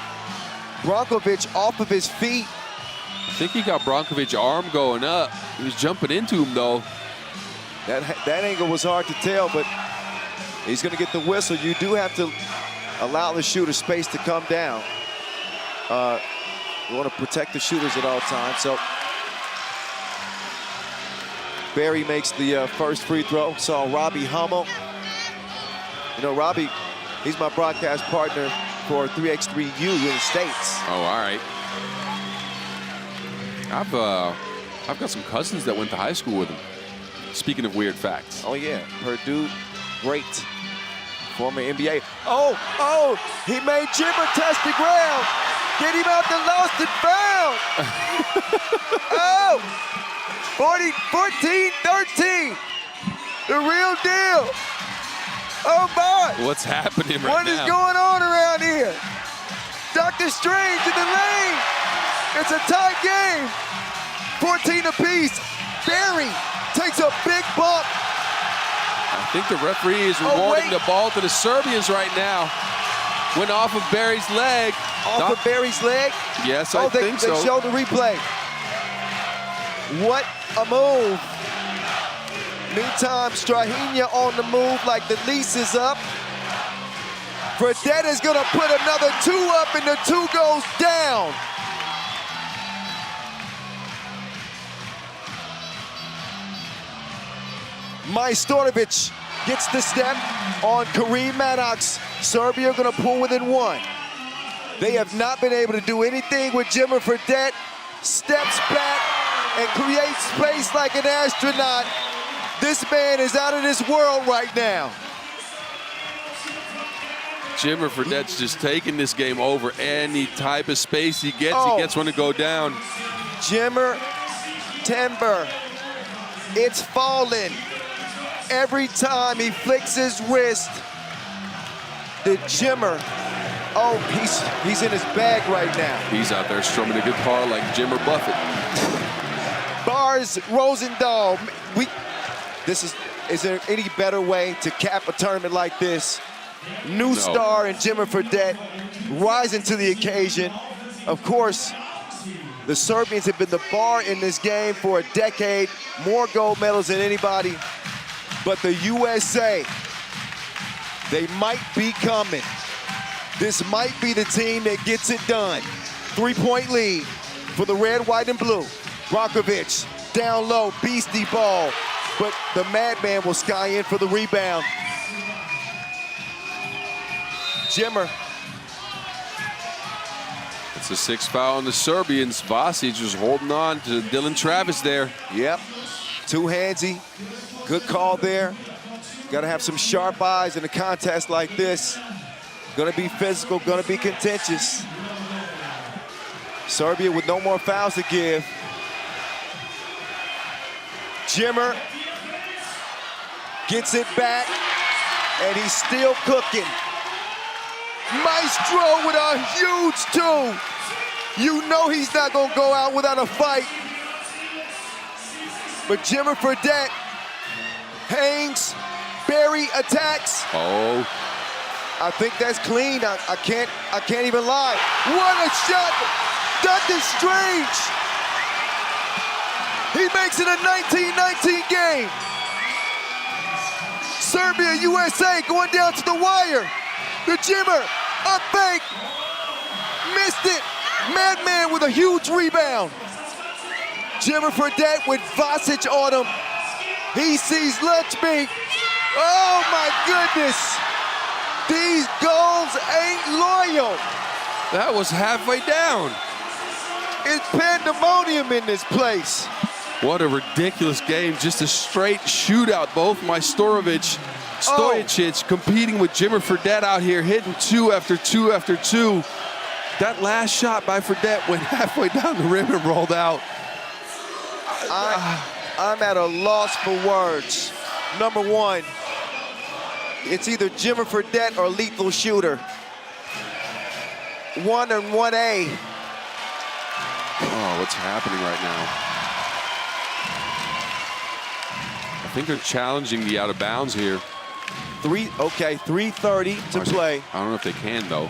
Brankovic off of his feet. I think he got Brankovic's arm going up. He was jumping into him, though. That angle was hard to tell, but he's going to get the whistle. You do have to allow the shooter space to come down. You want to protect the shooters at all times. So Barry makes the first free throw. Saw Robbie Hummel. You know, Robbie, he's my broadcast partner for 3x3U in the States. Oh, all right. I've got some cousins that went to high school with him. Speaking of weird facts. Oh, yeah. Purdue, great. Former NBA. Oh, he made Jimmer touch the ground. Get him out the lost and found. Oh, 14-13. The real deal. Oh, my. What's happening right now? What is going on around here? Dr. Strange in the lane. It's a tight game. 14 apiece. Barry takes a big bump. I think the referee is rewarding the ball to the Serbians right now. Went off of Barry's leg. Off of Barry's leg? Yes, I think so. They showed the replay. What a move. Meantime, Strahinja on the move like the lease is up. Fredette is gonna put another 2 up, and the 2 goes down. Majstorovic gets the step on Kareem Maddox. Serbia gonna pull within 1. They have not been able to do anything with Jimmer Fredette. steps back and creates space like an astronaut. This man is out of this world right now. Jimmer Fredette's just taking this game over any type of space he gets one to go down. Jimmer Timber, it's falling. Every time he flicks his wrist, the Jimmer, he's in his bag right now. He's out there strumming a guitar like Jimmer Buffett. Bars Rosendahl, is there any better way to cap a tournament like this? New star in Jimmer Fredette rising to the occasion. Of course, the Serbians have been the bar in this game for a decade, more gold medals than anybody. But the USA, they might be coming. This might be the team that gets it done. 3-point lead for the red, white, and blue. Brankovic down low, beastie ball, but the madman will sky in for the rebound. Jimmer. It's a 6th foul on the Serbians. Vasic just holding on to Dylan Travis there. Yep, two-handsy. Good call there. Got to have some sharp eyes in a contest like this. Gonna be physical, gonna be contentious. Serbia with no more fouls to give. Jimmer gets it back, and he's still cooking. Maestro with a huge two. You know he's not gonna go out without a fight. But Jimmer Fredette hangs, Barry attacks. Oh. I think that's clean. I can't even lie. What a shot! Dr. Strange! He makes it a 19-19 game. Serbia, USA going down to the wire. The Jimmer, up fake, missed it. Madman with a huge rebound. Jimmer Fredette with Vasic on him. He sees Lutchby. Oh my goodness. These goals ain't loyal. That was halfway down. It's pandemonium in this place. What a ridiculous game. Just a straight shootout. Both Majstorovic, Stojicic competing with Jimmer Fredette out here, hitting 2 after 2 after 2. That last shot by Fredette went halfway down the rim and rolled out. I'm at a loss for words. Number one, it's either Jimmer Fredette or Lethal Shooter. 1 and 1A. Oh, what's happening right now? I think they're challenging the out of bounds here. 3:30 to play. I don't know if they can though.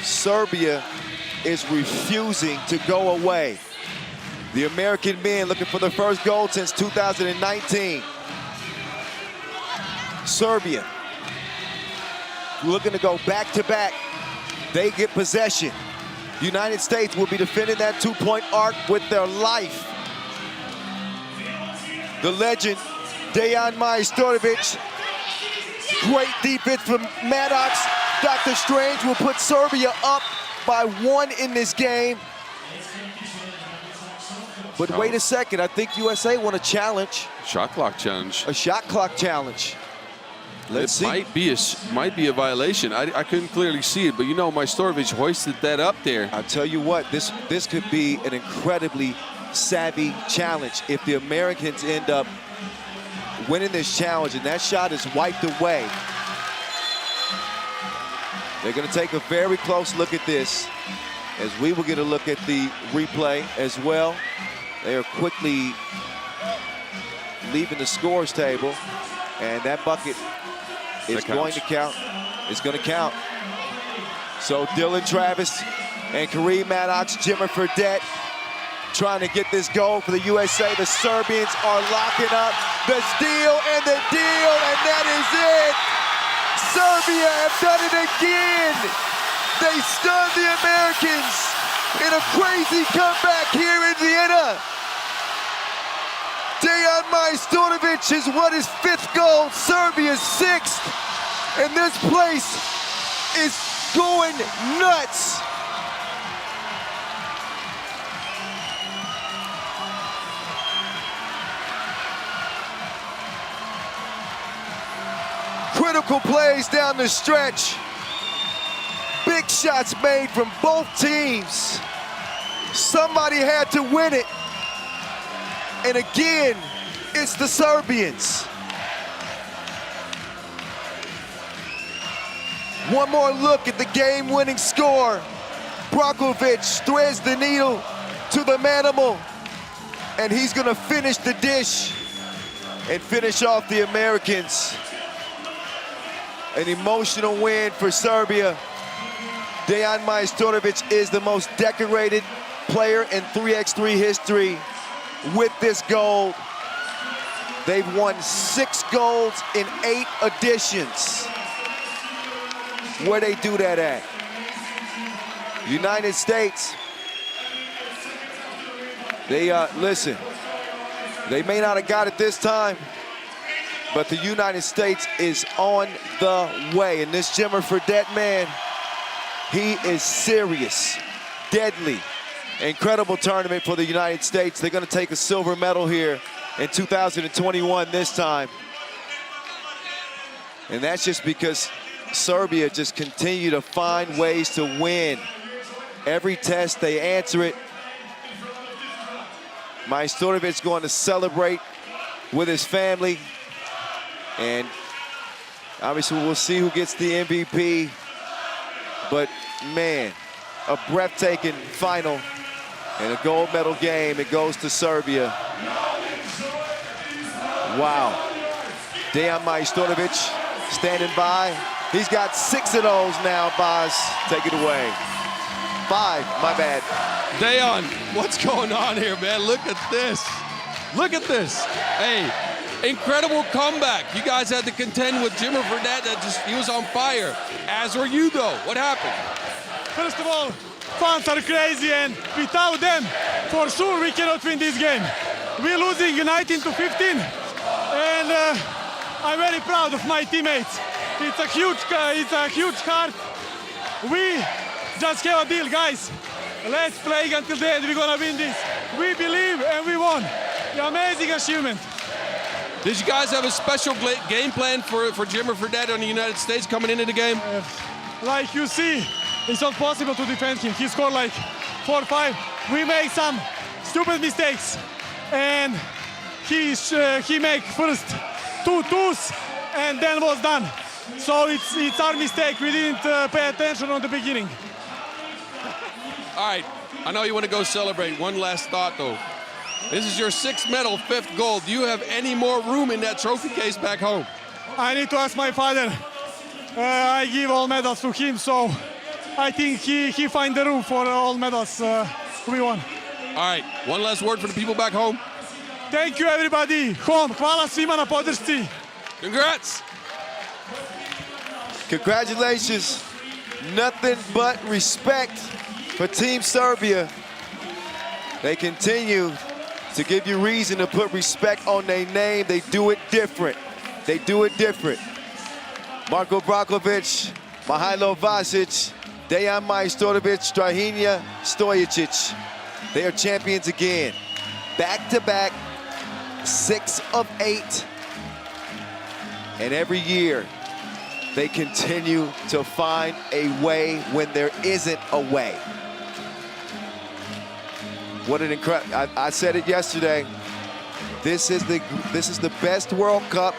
Serbia is refusing to go away. The American men looking for their first goal since 2019. Serbia looking to go back-to-back. They get possession. The United States will be defending that 2-point arc with their life. The legend, Dejan Majstorovic. Great defense from Maddox. Dr. Strange will put Serbia up by 1 in this game. But wait a second, I think USA want a challenge. Shot clock challenge. A shot clock challenge. Let's see. Might be a violation. I couldn't clearly see it, but you know, Majstorovic hoisted that up there. I'll tell you what, this could be an incredibly savvy challenge if the Americans end up winning this challenge and that shot is wiped away. They're going to take a very close look at this, as we will get a look at the replay as well. They are quickly leaving the scores table, and that bucket is going to count. It's going to count. So Dylan Travis and Kareem Maddox, Jimmer Fredette trying to get this goal for the USA. The Serbians are locking up the steal and the deal, and that is it. Serbia have done it again. They stunned the Americans in a crazy comeback here in Vienna. Dejan Majstorovic has won his 5th goal, Serbia's 6th, and this place is going nuts. critical plays down the stretch. Big shots made from both teams. Somebody had to win it. And again, it's the Serbians. One more look at the game-winning score. Brakovic threads the needle to the manimal, and he's gonna finish the dish and finish off the Americans. An emotional win for Serbia. Dejan Majstorovic is the most decorated player in 3x3 history with this gold. They've won 6 golds in 8 editions. Where they do that at? United States. They, listen, they may not have got it this time, but the United States is on the way. And this Jimmer Fredette man, he is serious, deadly. Incredible tournament for the United States. They're gonna take a silver medal here in 2021 this time. And that's just because Serbia just continue to find ways to win. Every test, they answer it. Majstorovic going to celebrate with his family. And obviously we'll see who gets the MVP. But man, a breathtaking final and a gold medal game. It goes to Serbia. Wow. Dejan Majstorovic standing by. He's got 6 of those now, Boz. Take it away. 5, my bad. Dejan, what's going on here, man? Look at this. Look at this. Hey, incredible comeback. You guys had to contend with Jimmer Fredette. He was on fire. As were you, though. What happened? First of all, fans are crazy, and without them, for sure we cannot win this game. We're losing 19-15, and I'm very proud of my teammates. It's a huge heart. We just have a deal, guys. Let's play until the end. We're gonna win this. We believe and we won. The amazing achievement. Did you guys have a special game plan for Jimmer Fredette on the United States coming into the game? Like you see, it's not possible to defend him. He scored like 4 or 5. We made some stupid mistakes, and he made first 2 twos, and then was done. So it's our mistake. We didn't pay attention on the beginning. All right, I know you want to go celebrate. One last thought, though. This is your 6th medal, 5th gold. Do you have any more room in that trophy case back home? I need to ask my father. I give all medals to him, so I think he find the room for all medals we won. All right, one last word for the people back home. Thank you, everybody. Home. Hvala svima na podršci. Congrats. Congratulations. Nothing but respect for Team Serbia. They continue to give you reason to put respect on their name. They do it different. They do it different. Marko Brakovic, Mihailo Vasic, Dejan Majstorovic, Strahinja Stojicic. They are champions again. Back-to-back, 6 of 8. And every year, they continue to find a way when there isn't a way. What an incredible, I said it yesterday. This is the best World Cup,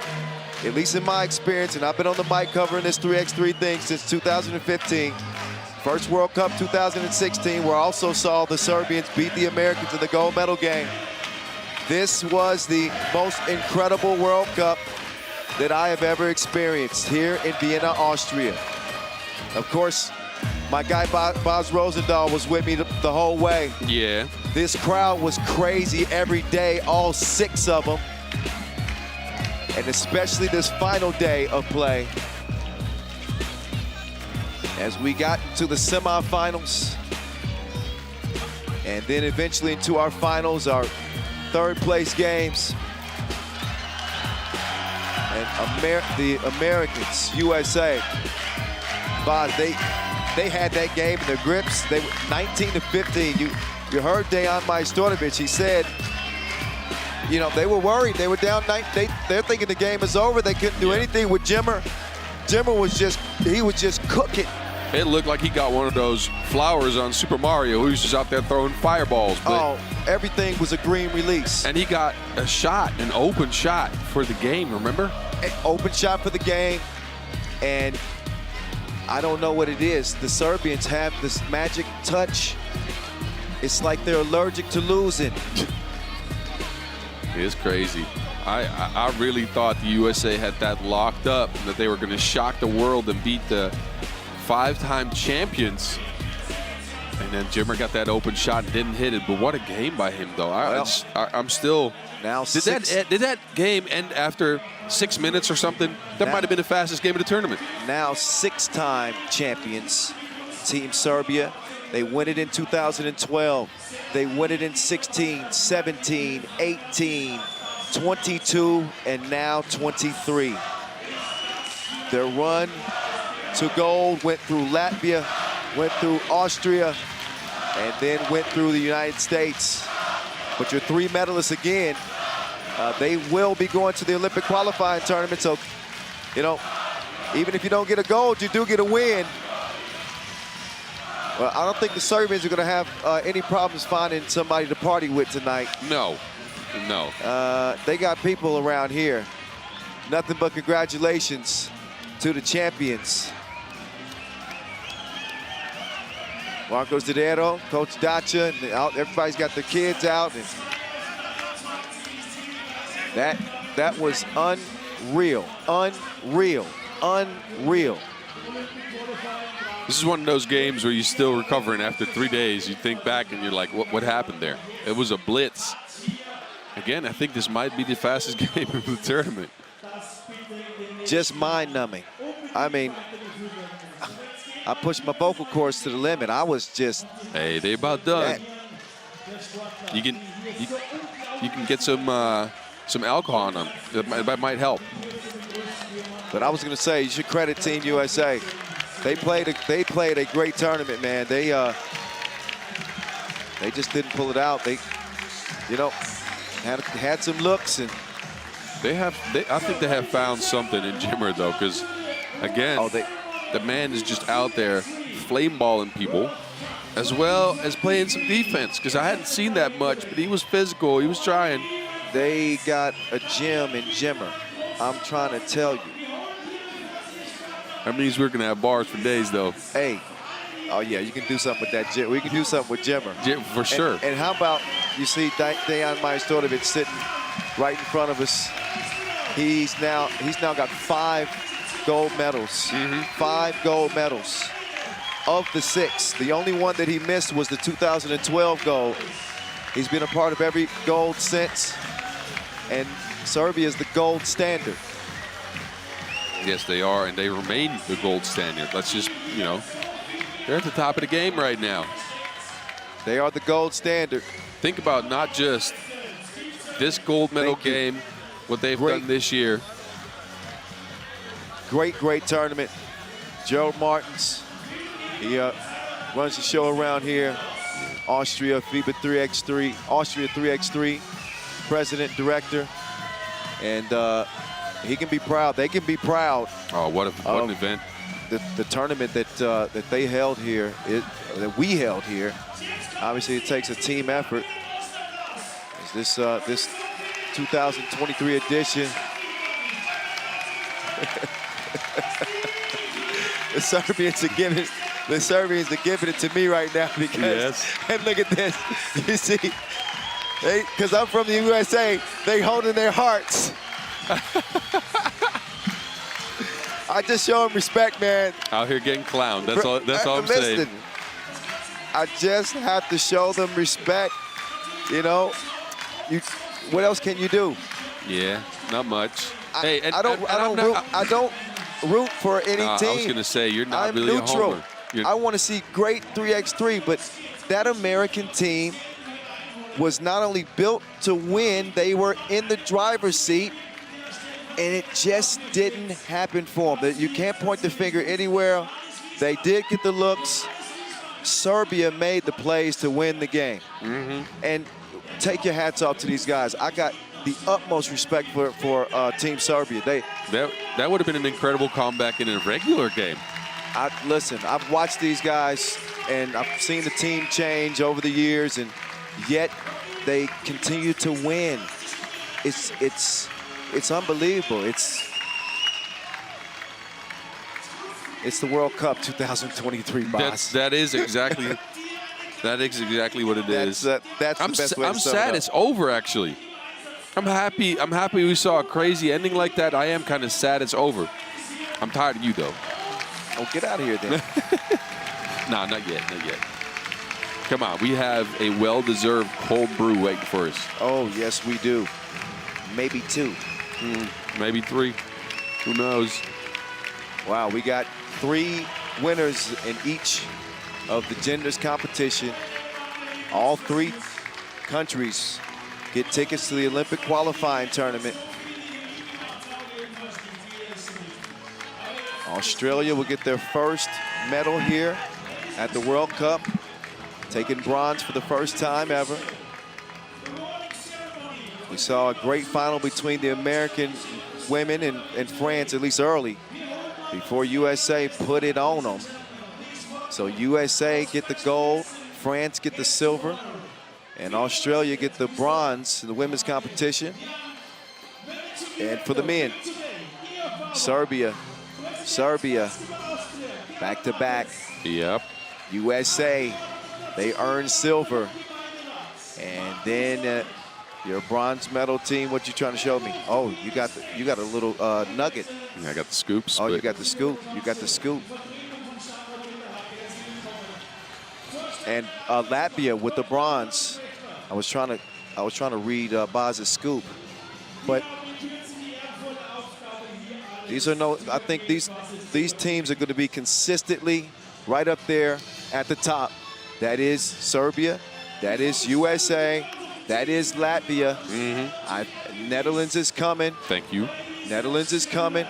at least in my experience, and I've been on the mic covering this 3x3 thing since 2015. First World Cup 2016, where I also saw the Serbians beat the Americans in the gold medal game. This was the most incredible World Cup that I have ever experienced here in Vienna, Austria. Of course, my guy Boz Rosendahl was with me the whole way. Yeah. This crowd was crazy every day, all 6 of them. And especially this final day of play. As we got to the semifinals, and then eventually into our finals, our 3rd place games. And the Americans, USA, Boz, they had that game in their grips. They were 19-15. You heard Dejan Majstorovic. He said, you know, they were worried. They were down 9. They're thinking the game is over. They couldn't do anything with Jimmer. Jimmer was just cooking. It looked like he got one of those flowers on Super Mario. He was just out there throwing fireballs. But everything was a green release. And he got a shot, an open shot for the game, remember? An open shot for the game. And I don't know what it is. The Serbians have this magic touch. It's like they're allergic to losing. It's crazy. I really thought the USA had that locked up, and that they were going to shock the world and beat the 5-time champions. And then Jimmer got that open shot and didn't hit it. But what a game by him, though. I'm still. Now did that game end after 6 minutes or something? That might have been the fastest game of the tournament. Now 6-time champions, Team Serbia. They win it in 2012. They win it in 16, 17, 18, 22, and now 23. Their run to gold went through Latvia, went through Austria, and then went through the United States. But your 3 medalists again, they will be going to the Olympic qualifying tournament. So, you know, even if you don't get a gold, you do get a win. Well, I don't think the Serbians are going to have any problems finding somebody to party with tonight. No. They got people around here. Nothing but congratulations to the champions. Marcos Didero, Coach Dacha, and everybody's got their kids out. And that was unreal, unreal, unreal. This is one of those games where you're still recovering after 3 days. You think back and you're like, what happened there? It was a blitz. Again, I think this might be the fastest game of the tournament. Just mind-numbing. I mean, I pushed my vocal cords to the limit. I was just. Hey, they about done. You can get some alcohol on them. That might help. But I was going to say, you should credit Team USA. They played a great tournament, man. They just didn't pull it out. They, you know, had some looks, and I think they have found something in Jimmer, though, because again, the man is just out there flame balling people, as well as playing some defense. Because I hadn't seen that much, but he was physical. He was trying. They got a gem in Jimmer. I'm trying to tell you. That means we're gonna have bars for days, though. Hey, oh yeah, you can do something with that Jim. We can do something with Jimmer. For sure. And how about, you see Dejan Majstorovic sitting right in front of us. He's now got 5 gold medals. 5 gold medals of the 6. The only one that he missed was the 2012 gold. He's been a part of every gold since, and Serbia is the gold standard. Yes, they are, and they remain the gold standard. Let's just, you know, they're at the top of the game right now. They are the gold standard. Think about not just this gold medal game, what they've done this year. Great tournament. Gerald Martins, he runs the show around here. Austria, FIBA 3x3, Austria 3x3, president, director, and he can be proud. They can be proud. Oh, what an event! The tournament that they held here, that we held here. Obviously, it takes a team effort. This 2023 edition. The Serbians are giving it to me right now because. And look at this. You see, because I'm from the USA, they holding their hearts. I just show them respect, man. Out here getting clowned. That's all I'm saying. I just have to show them respect. You know, what else can you do? Yeah, not much. I don't root for any team. I was going to say, you're not really neutral. a homer. I want to see great 3x3, but that American team was not only built to win, they were in the driver's seat, and it just didn't happen for them. You can't point the finger anywhere. They did get the looks. Serbia made the plays to win the game. And take your hats off to these guys. I got the utmost respect for Team Serbia. That would have been an incredible comeback in a regular game. Listen, I've watched these guys, and I've seen the team change over the years, and yet they continue to win. It's unbelievable. It's the World Cup 2023, boss. That is exactly what it is. That's the best way to I'm sum it sad up. it's over, actually. I'm happy we saw a crazy ending like that. I am kind of sad it's over. I'm tired of you, though. Oh, get out of here, then. Nah, not yet. Come on, we have a well-deserved cold brew waiting for us. Oh, yes, we do. Maybe 2. Maybe 3. Who knows? Wow, we got 3 winners in each of the genders competition. All 3 countries get tickets to the Olympic qualifying tournament. Australia will get their first medal here at the World Cup, taking bronze for the first time ever. We saw a great final between the American women and France, at least early, before USA put it on them. So USA get the gold, France get the silver, and Australia get the bronze in the women's competition. And for the men, Serbia, back-to-back. Yep. USA, they earned silver. And then your bronze medal team, what you trying to show me? Oh, you got a little nugget. Yeah, I got the scoops. Oh, you got the scoop. You got the scoop. And Latvia with the bronze. I was trying to read Boz's scoop, but I think these teams are going to be consistently right up there at the top. That is Serbia, that is USA, that is Latvia. Netherlands is coming. Thank you. Netherlands is coming.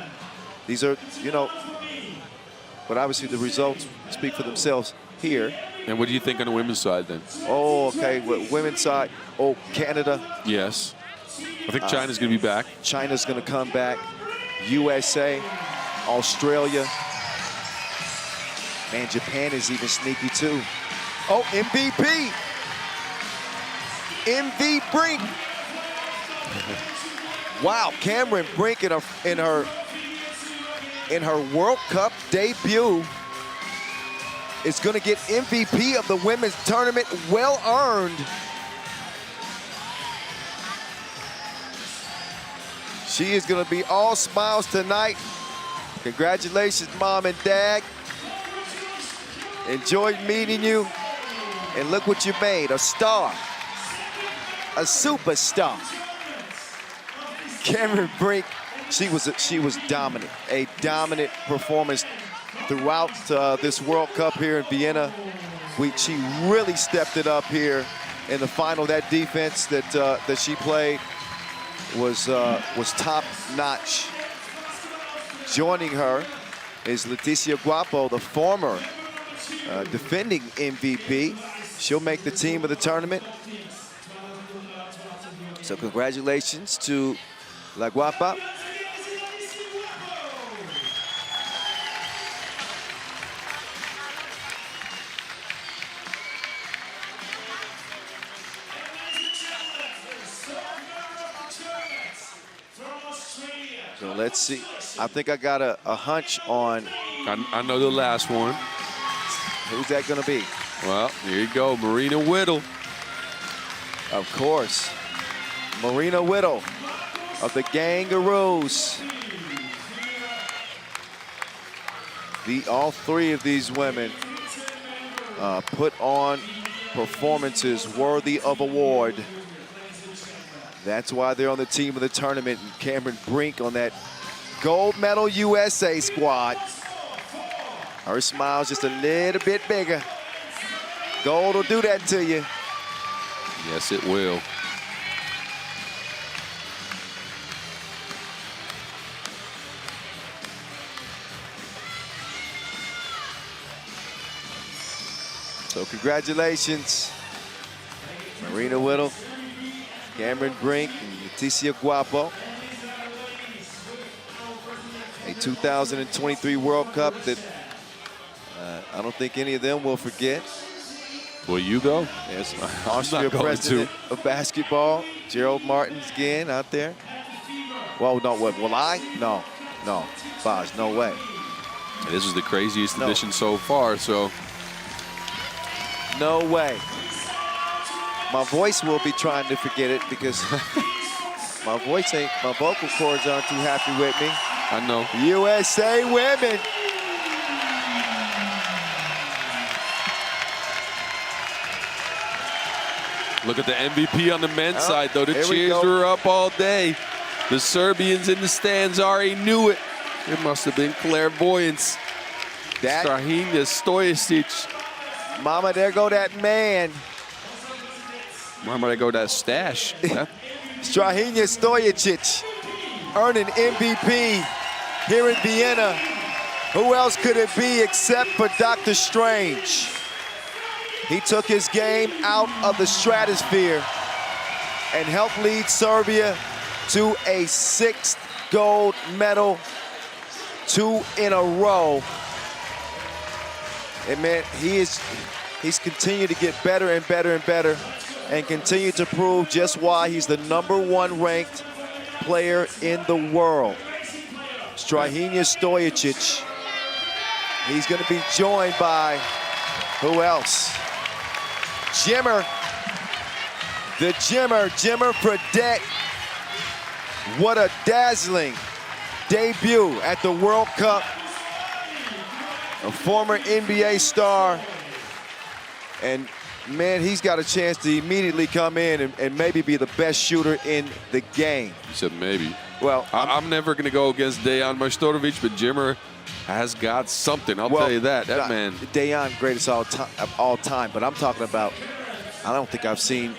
These are, but obviously the results speak for themselves here. And what do you think on the women's side then? Oh, okay. Women's side. Oh, Canada. Yes. I think China's going to be back. China's going to come back. USA, Australia. Man, Japan is even sneaky too. Oh, MVP. MV Brink. Wow, Cameron Brink in her World Cup debut is going to get MVP of the women's tournament. Well earned. She is going to be all smiles tonight. Congratulations, Mom and Dad. Enjoyed meeting you. And look what you made, a star. A superstar. Cameron Brink, she was dominant. A dominant performance throughout this World Cup here in Vienna. She really stepped it up here in the final. That defense that she played was top notch. Joining her is Leticia Guapo, the former defending MVP. She'll make the team of the tournament. So congratulations to La Guapa. So let's see. I think I got a hunch on. I know the last one. Who's that going to be? Well, here you go, Marina Whittle. Of course. Marina Whittle of the Gangaroos. All 3 of these women put on performances worthy of award. That's why they're on the team of the tournament. And Cameron Brink on that gold medal USA squad. Her smile's just a little bit bigger. Gold will do that to you. Yes, it will. So congratulations, Marina Whittle, Cameron Brink, and Leticia Guapo. 2023 World Cup that I don't think any of them will forget. Will you go? Yes, I'm Austria not going president to. of basketball, Gerald Martins again out there. Well, no, what, will I? No, Boz, no way. This is the craziest edition so far, so. No way. My voice will be trying to forget it because my vocal cords aren't too happy with me. I know. USA women. Look at the MVP on the men's side, though. The here we cheers go. were up all day. The Serbians in the stands already knew it. It must have been clairvoyance. Strahinja Stojicic. Mama, there go that man. Mama, there go that stash. Strahinja Stojicic earning MVP here in Vienna. Who else could it be except for Dr. Strange? He took his game out of the stratosphere and helped lead Serbia to a 6th gold medal, 2 in a row. And man, he's continued to get better and better and better and continue to prove just why he's the #1 ranked player in the world. Strahinja Stojicic. He's going to be joined by who else? Jimmer. The Jimmer Fredette. What a dazzling debut at the World Cup. A former NBA star. And man, he's got a chance to immediately come in and maybe be the best shooter in the game. You said maybe. Well, I'm never going to go against Dejan Majstorovic, but Jimmer has got something. I'll tell you that. That man. Dejan, greatest of all time, but I'm talking about, I don't think I've seen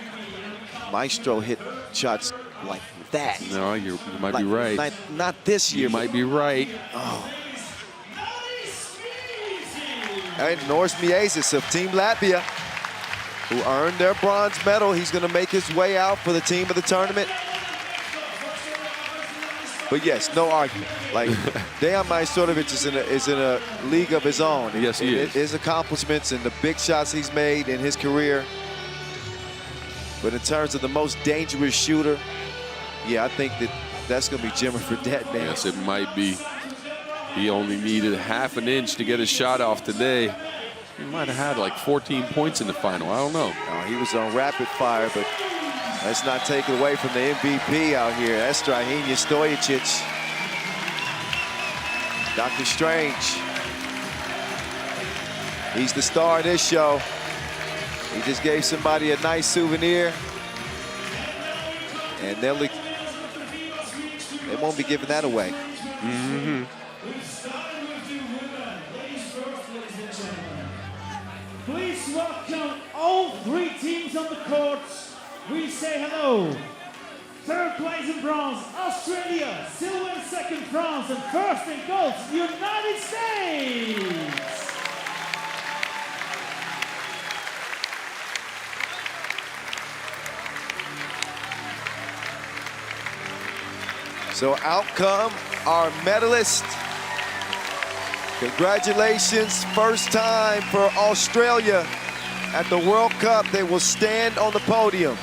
Maestro hit shots like that. No, you might be right. Not this year. You might be right. Oh. And Norris Miezis of Team Latvia, who earned their bronze medal. He's going to make his way out for the team of the tournament. But yes, no argument. Like, Dejan Majstorovic is in a league of his own. Yes, he is. His accomplishments and the big shots he's made in his career. But in terms of the most dangerous shooter, yeah, I think that's going to be Jimmer Fredette, man. Yes, it might be. He only needed ½ an inch to get his shot off today. He might have had like 14 points in the final. I don't know. He was on rapid fire, but let's not take it away from the MVP out here. That's Strahinja Stojicic. Dr. Strange. He's the star of this show. He just gave somebody a nice souvenir. And they won't be giving that away. Mm-hmm. Please welcome all 3 teams on the court. We say hello. 3rd place in bronze, Australia. Silver and 2nd, France. And 1st in gold, United States. So out come our medalists. Congratulations, first time for Australia at the World Cup. They will stand on the podium.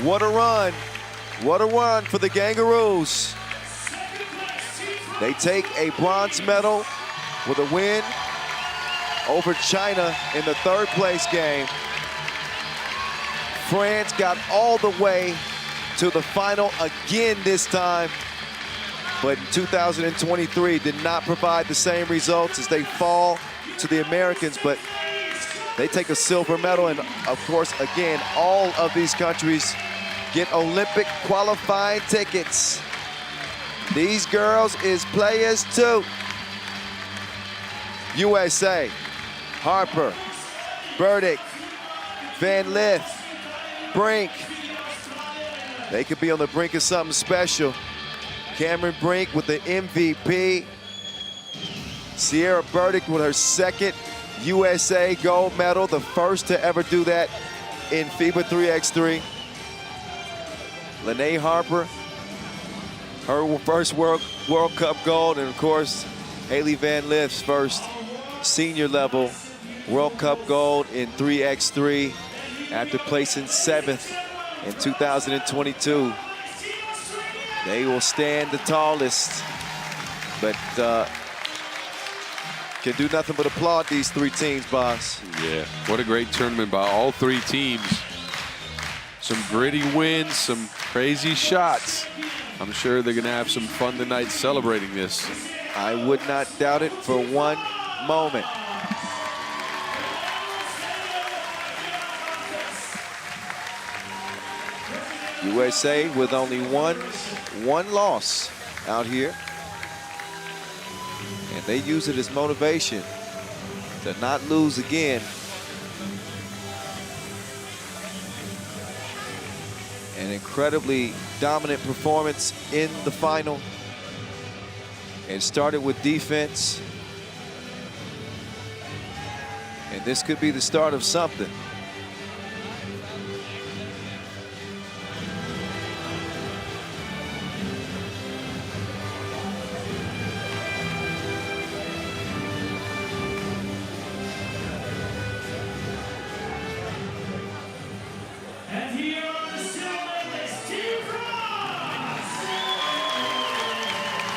What a run. What a run for the Kangaroos. They take a bronze medal with a win over China in the 3rd place game. France got all the way to the final again this time, but in 2023 did not provide the same results as they fall to the Americans, but they take a silver medal. And of course, again, all of these countries get Olympic qualifying tickets. These girls is players too. USA, Harper, Burdick, Van Lith, Brink. They could be on the brink of something special. Cameron Brink with the MVP. Sierra Burdick with her 2nd USA gold medal, the first to ever do that in FIBA 3x3. Lene Harper Her first World Cup gold, and of course, Haley Van Lith's first senior level World Cup gold in 3x3 after placing 7th in 2022. They will stand the tallest, but can do nothing but applaud these 3 teams, boss. Yeah, what a great tournament by all 3 teams. Some gritty wins, some crazy shots. I'm sure they're gonna have some fun tonight celebrating this. I would not doubt it for one moment. USA with only one loss out here. And they use it as motivation to not lose again. An incredibly dominant performance in the final. It started with defense. And this could be the start of something.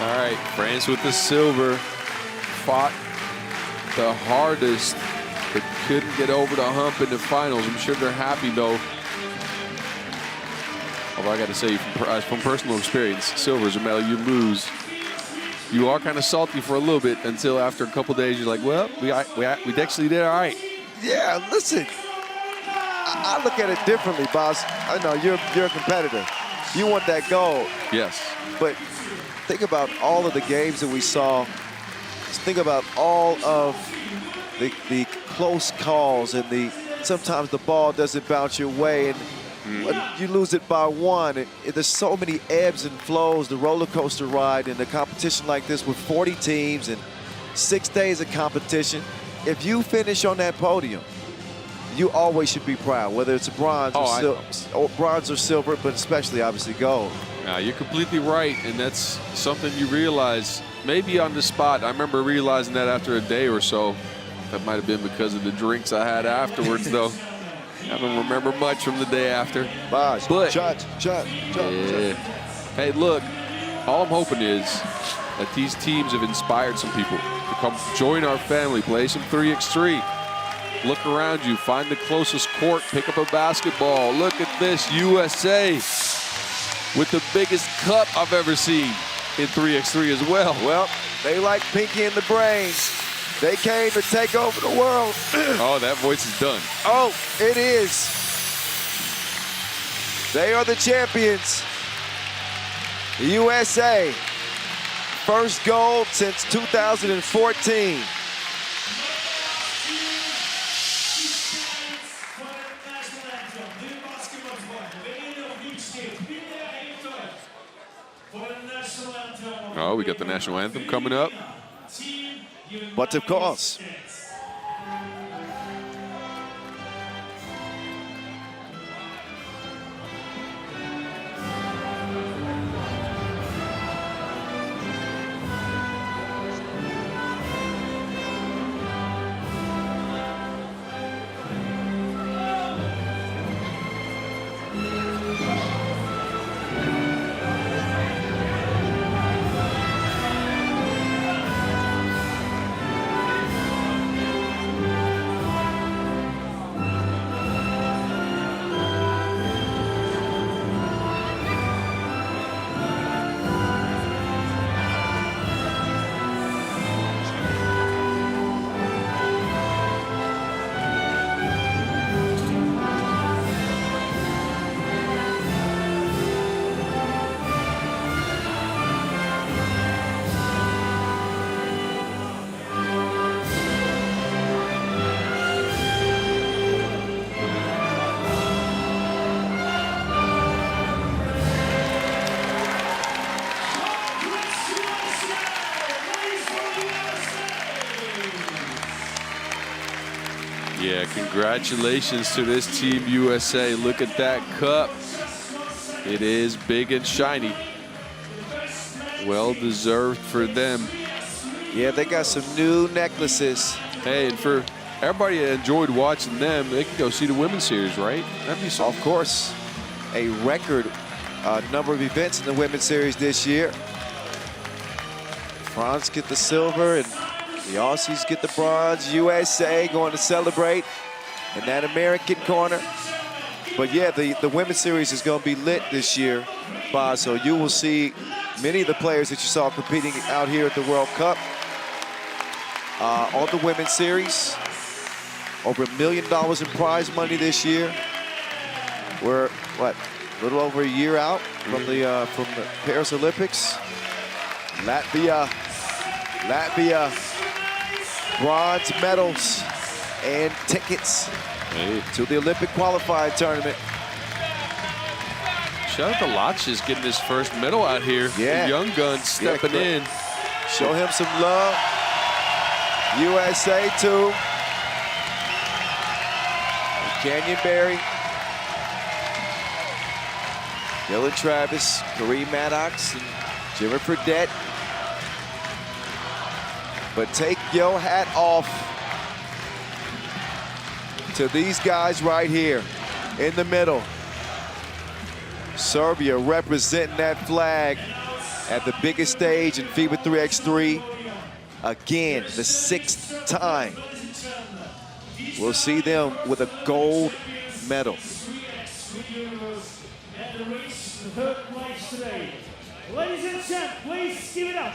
All right, France with the silver. Fought the hardest, but couldn't get over the hump in the finals. I'm sure they're happy, though. Although I got to say, from personal experience, silver's a medal you lose. You are kind of salty for a little bit until after a couple days, you're like, well, we actually did all right. Yeah, listen, I look at it differently, boss. I know you're a competitor. You want that gold. Yes. But think about all of the games that we saw. Just think about all of the close calls and sometimes the ball doesn't bounce your way and you lose it by 1. There's so many ebbs and flows, the roller coaster ride in a competition like this with 40 teams and 6 days of competition. If you finish on that podium, you always should be proud, whether it's a bronze or silver, but especially obviously gold. You're completely right, and that's something you realize maybe on the spot. I remember realizing that after a day or so. That might have been because of the drinks I had afterwards, though. I don't remember much from the day after. But yeah. Hey, look, all I'm hoping is that these teams have inspired some people to come join our family, play some 3x3. Look around you, find the closest court, pick up a basketball. Look at this, USA with the biggest cup I've ever seen in 3x3 as well. Well, they like Pinky and the Brain. They came to take over the world. Oh, that voice is done. Oh, it is. They are the champions. The USA. First gold since 2014. Oh, we got the national anthem coming up. But of course, Yeah, congratulations to this Team USA. Look at that cup. It is big and shiny. Well deserved for them. Yeah, they got some new necklaces. Hey, and for everybody that enjoyed watching them, they can go see the women's series, right? That'd be something. Of course, a record number of events in the women's series this year. France get the silver and the Aussies get the bronze. USA going to celebrate in that American corner. But yeah, the women's series is going to be lit this year, Boz. So you will see many of the players that you saw competing out here at the World Cup on the women's series. Over $1 million in prize money this year. We're, what, a little over a year out from the Paris Olympics. Latvia, bronze medals and tickets to the Olympic qualifying tournament. Shout out to Latches getting his first medal out here. Yeah. The young gun stepping in. Show him some love. USA too. Canyon Berry. Dylan Travis, Kareem Maddox, and Jimmer Fredette. But take your hat off to these guys right here in the middle. Serbia representing that flag at the biggest stage in FIBA 3x3. Again, the 6th time. We'll see them with a gold medal. And the race, the third place today. Ladies and gentlemen, please give it up.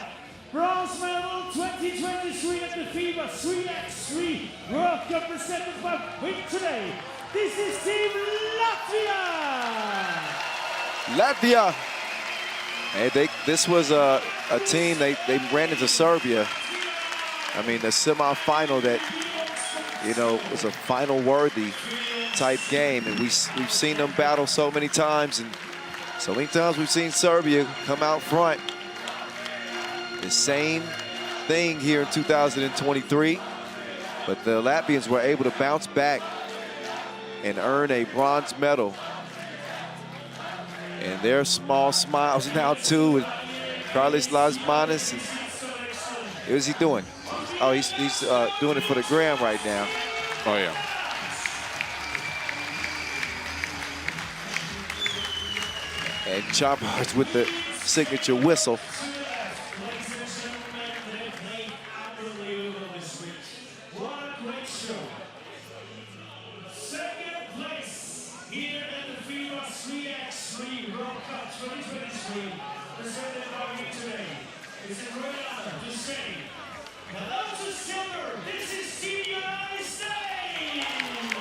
Bronze medal 2023 at the FIBA 3x3 World Cup presented by Win today. This is Team Latvia. Latvia. Hey, this was a team, they ran into Serbia. I mean, the semifinal that, you know, was a final worthy type game. And we've seen them battle so many times, and so many times we've seen Serbia come out front. The same thing here in 2023, but the Latvians were able to bounce back and earn a bronze medal. And their small smiles now too with Carlos Lasmanis. And what is he doing? Oh, he's doing it for the gram right now. Oh yeah. And Chopper's with the signature whistle.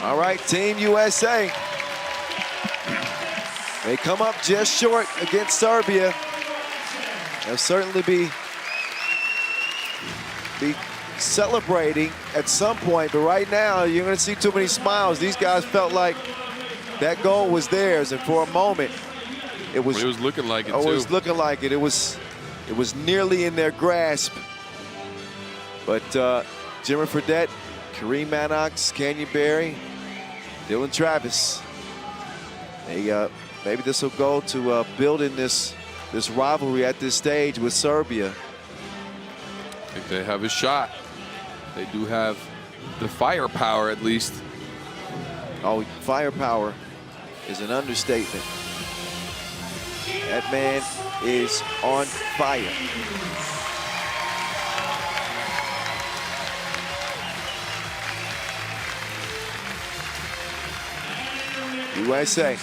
All right, Team USA. They come up just short against Serbia. They'll certainly be celebrating at some point, but right now you're going to see too many smiles. These guys felt like that goal was theirs, and for a moment, it was looking like it. It was looking like it. It was nearly in their grasp. But Jimmer Fredette, Kareem Maddox, Canyon Berry, Dylan Travis. Maybe this will go to building this rivalry at this stage with Serbia. I think they have a shot. They do have the firepower, at least. Oh, firepower is an understatement. That man is on fire. USA.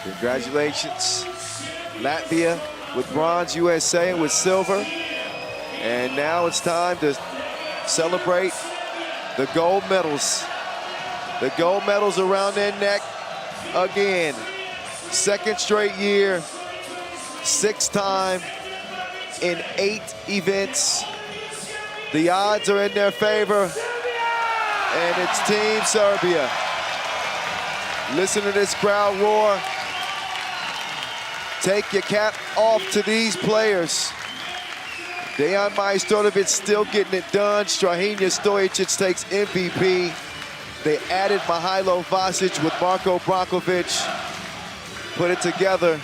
Congratulations. Latvia with bronze, USA with silver. And now it's time to celebrate the gold medals. The gold medals around their neck again. Second straight year, 6th time in 8 events. The odds are in their favor, and it's Team Serbia. Listen to this crowd roar. Take your cap off to these players. Dejan Majstorovic still getting it done. Strahinja Stojicic takes MVP. They added Mihailo Vasic with Marko Brankovic. Put it together.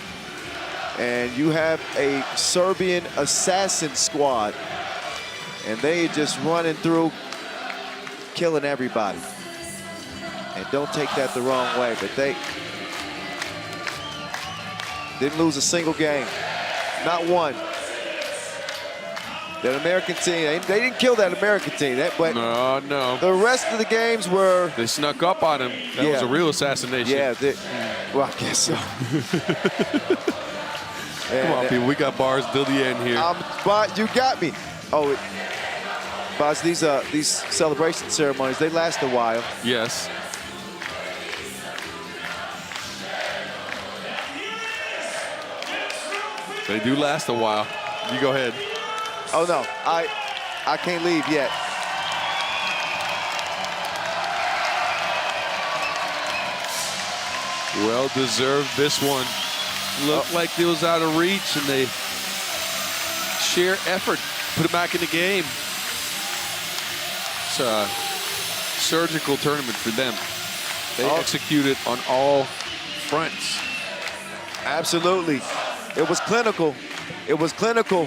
And you have a Serbian assassin squad. And they just running through, killing everybody. And don't take that the wrong way, but they didn't lose a single game. Not one. That American team, they didn't kill that American team. But no. The rest of the games were... They snuck up on him. That was a real assassination. Yeah, well, I guess so. Come on, people. We got bars till the end here. But you got me. Oh, Boz, these celebration ceremonies, they last a while. Yes. They do last a while. You go ahead. Oh, no. I can't leave yet. Well deserved this one. Looked like it was out of reach, and they sheer effort put it back in the game. It's a surgical tournament for them. They executed on all fronts. Absolutely. It was clinical. It was clinical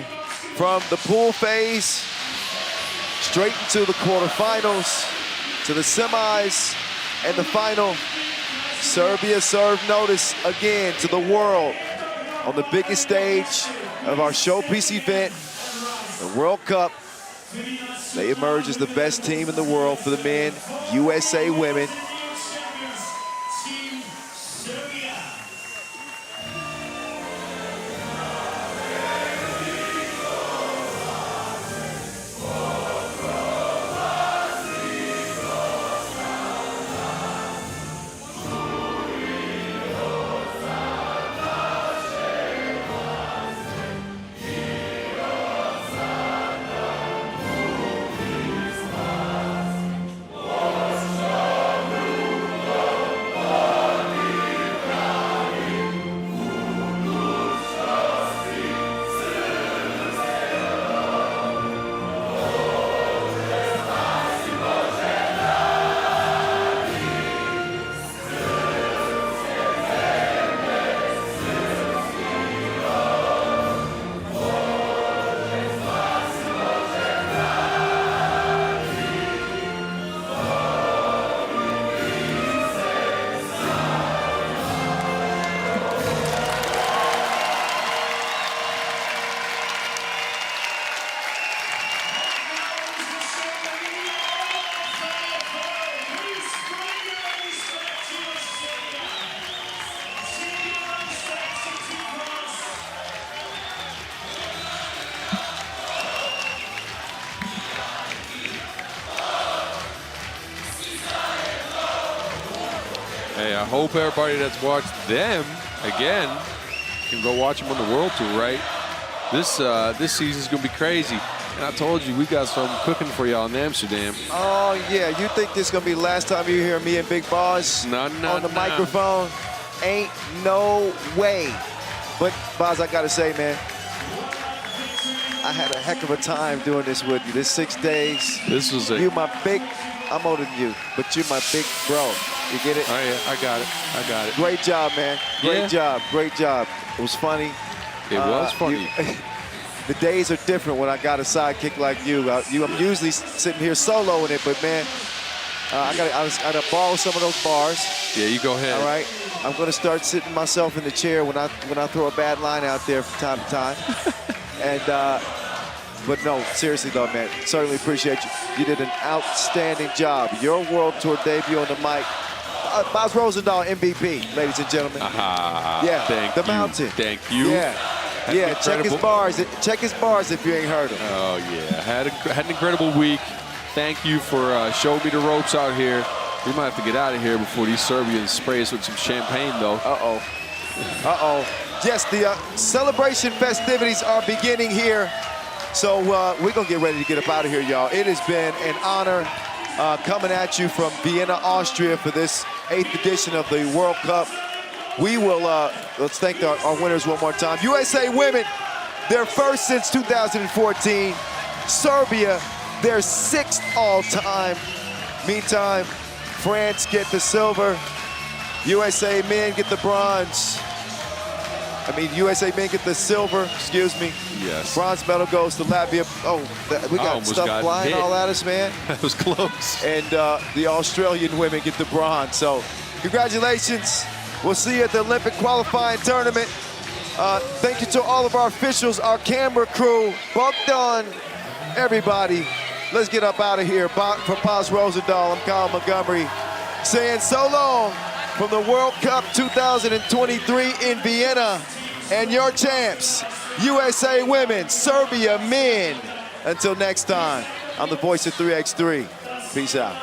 from the pool phase straight into the quarterfinals, to the semis, and the final. Serbia served notice again to the world on the biggest stage of our showpiece event, the World Cup. They emerge as the best team in the world for the men, USA women. Hey, I hope everybody that's watched them again can go watch them on the World Tour, right? This season's gonna be crazy. And I told you, we got some cooking for y'all in Amsterdam. Oh, yeah. You think this is going to be the last time you hear me and Big Boz on the microphone? Ain't no way. But, Boz, I got to say, man, I had a heck of a time doing this with you. This 6 days. This was You my big, I'm older than you, but you're my big bro. You get it? Oh, yeah, I got it. I got it. Great job, man. Great job. Great job. It was funny. It was funny. The days are different when I got a sidekick like you. I'm usually sitting here soloing it, but man, I gotta borrow some of those bars. Yeah, you go ahead. All right, I'm gonna start sitting myself in the chair when I throw a bad line out there from time to time. And but no, seriously though, man, certainly appreciate you. You did an outstanding job. Your World Tour debut on the mic. Boz Rosendahl, MVP, ladies and gentlemen. Yeah, thank the you. Mountain. Thank you. Yeah. Yeah, check his bars. Check his bars if you ain't heard him. Oh, yeah. Had an incredible week. Thank you for showing me the ropes out here. We might have to get out of here before these Serbians spray us with some champagne, though. Uh-oh. Uh-oh. Yes, the celebration festivities are beginning here. So we're going to get ready to get up out of here, y'all. It has been an honor coming at you from Vienna, Austria for this 8th edition of the World Cup. We will, let's thank our winners one more time. USA women, their first since 2014. Serbia, their 6th all-time. Meantime, France get the silver. USA men get the bronze. I mean, USA men get the silver, excuse me. Yes. Bronze medal goes to Latvia. Oh, we got stuff flying all at us, man. That was close. And the Australian women get the bronze. So congratulations. We'll see you at the Olympic qualifying tournament. Thank you to all of our officials, our camera crew, Bogdan, everybody. Let's get up out of here. For Paz Rosendahl, I'm Kyle Montgomery saying so long from the World Cup 2023 in Vienna. And your champs, USA women, Serbia men. Until next time, I'm the voice of 3x3. Peace out.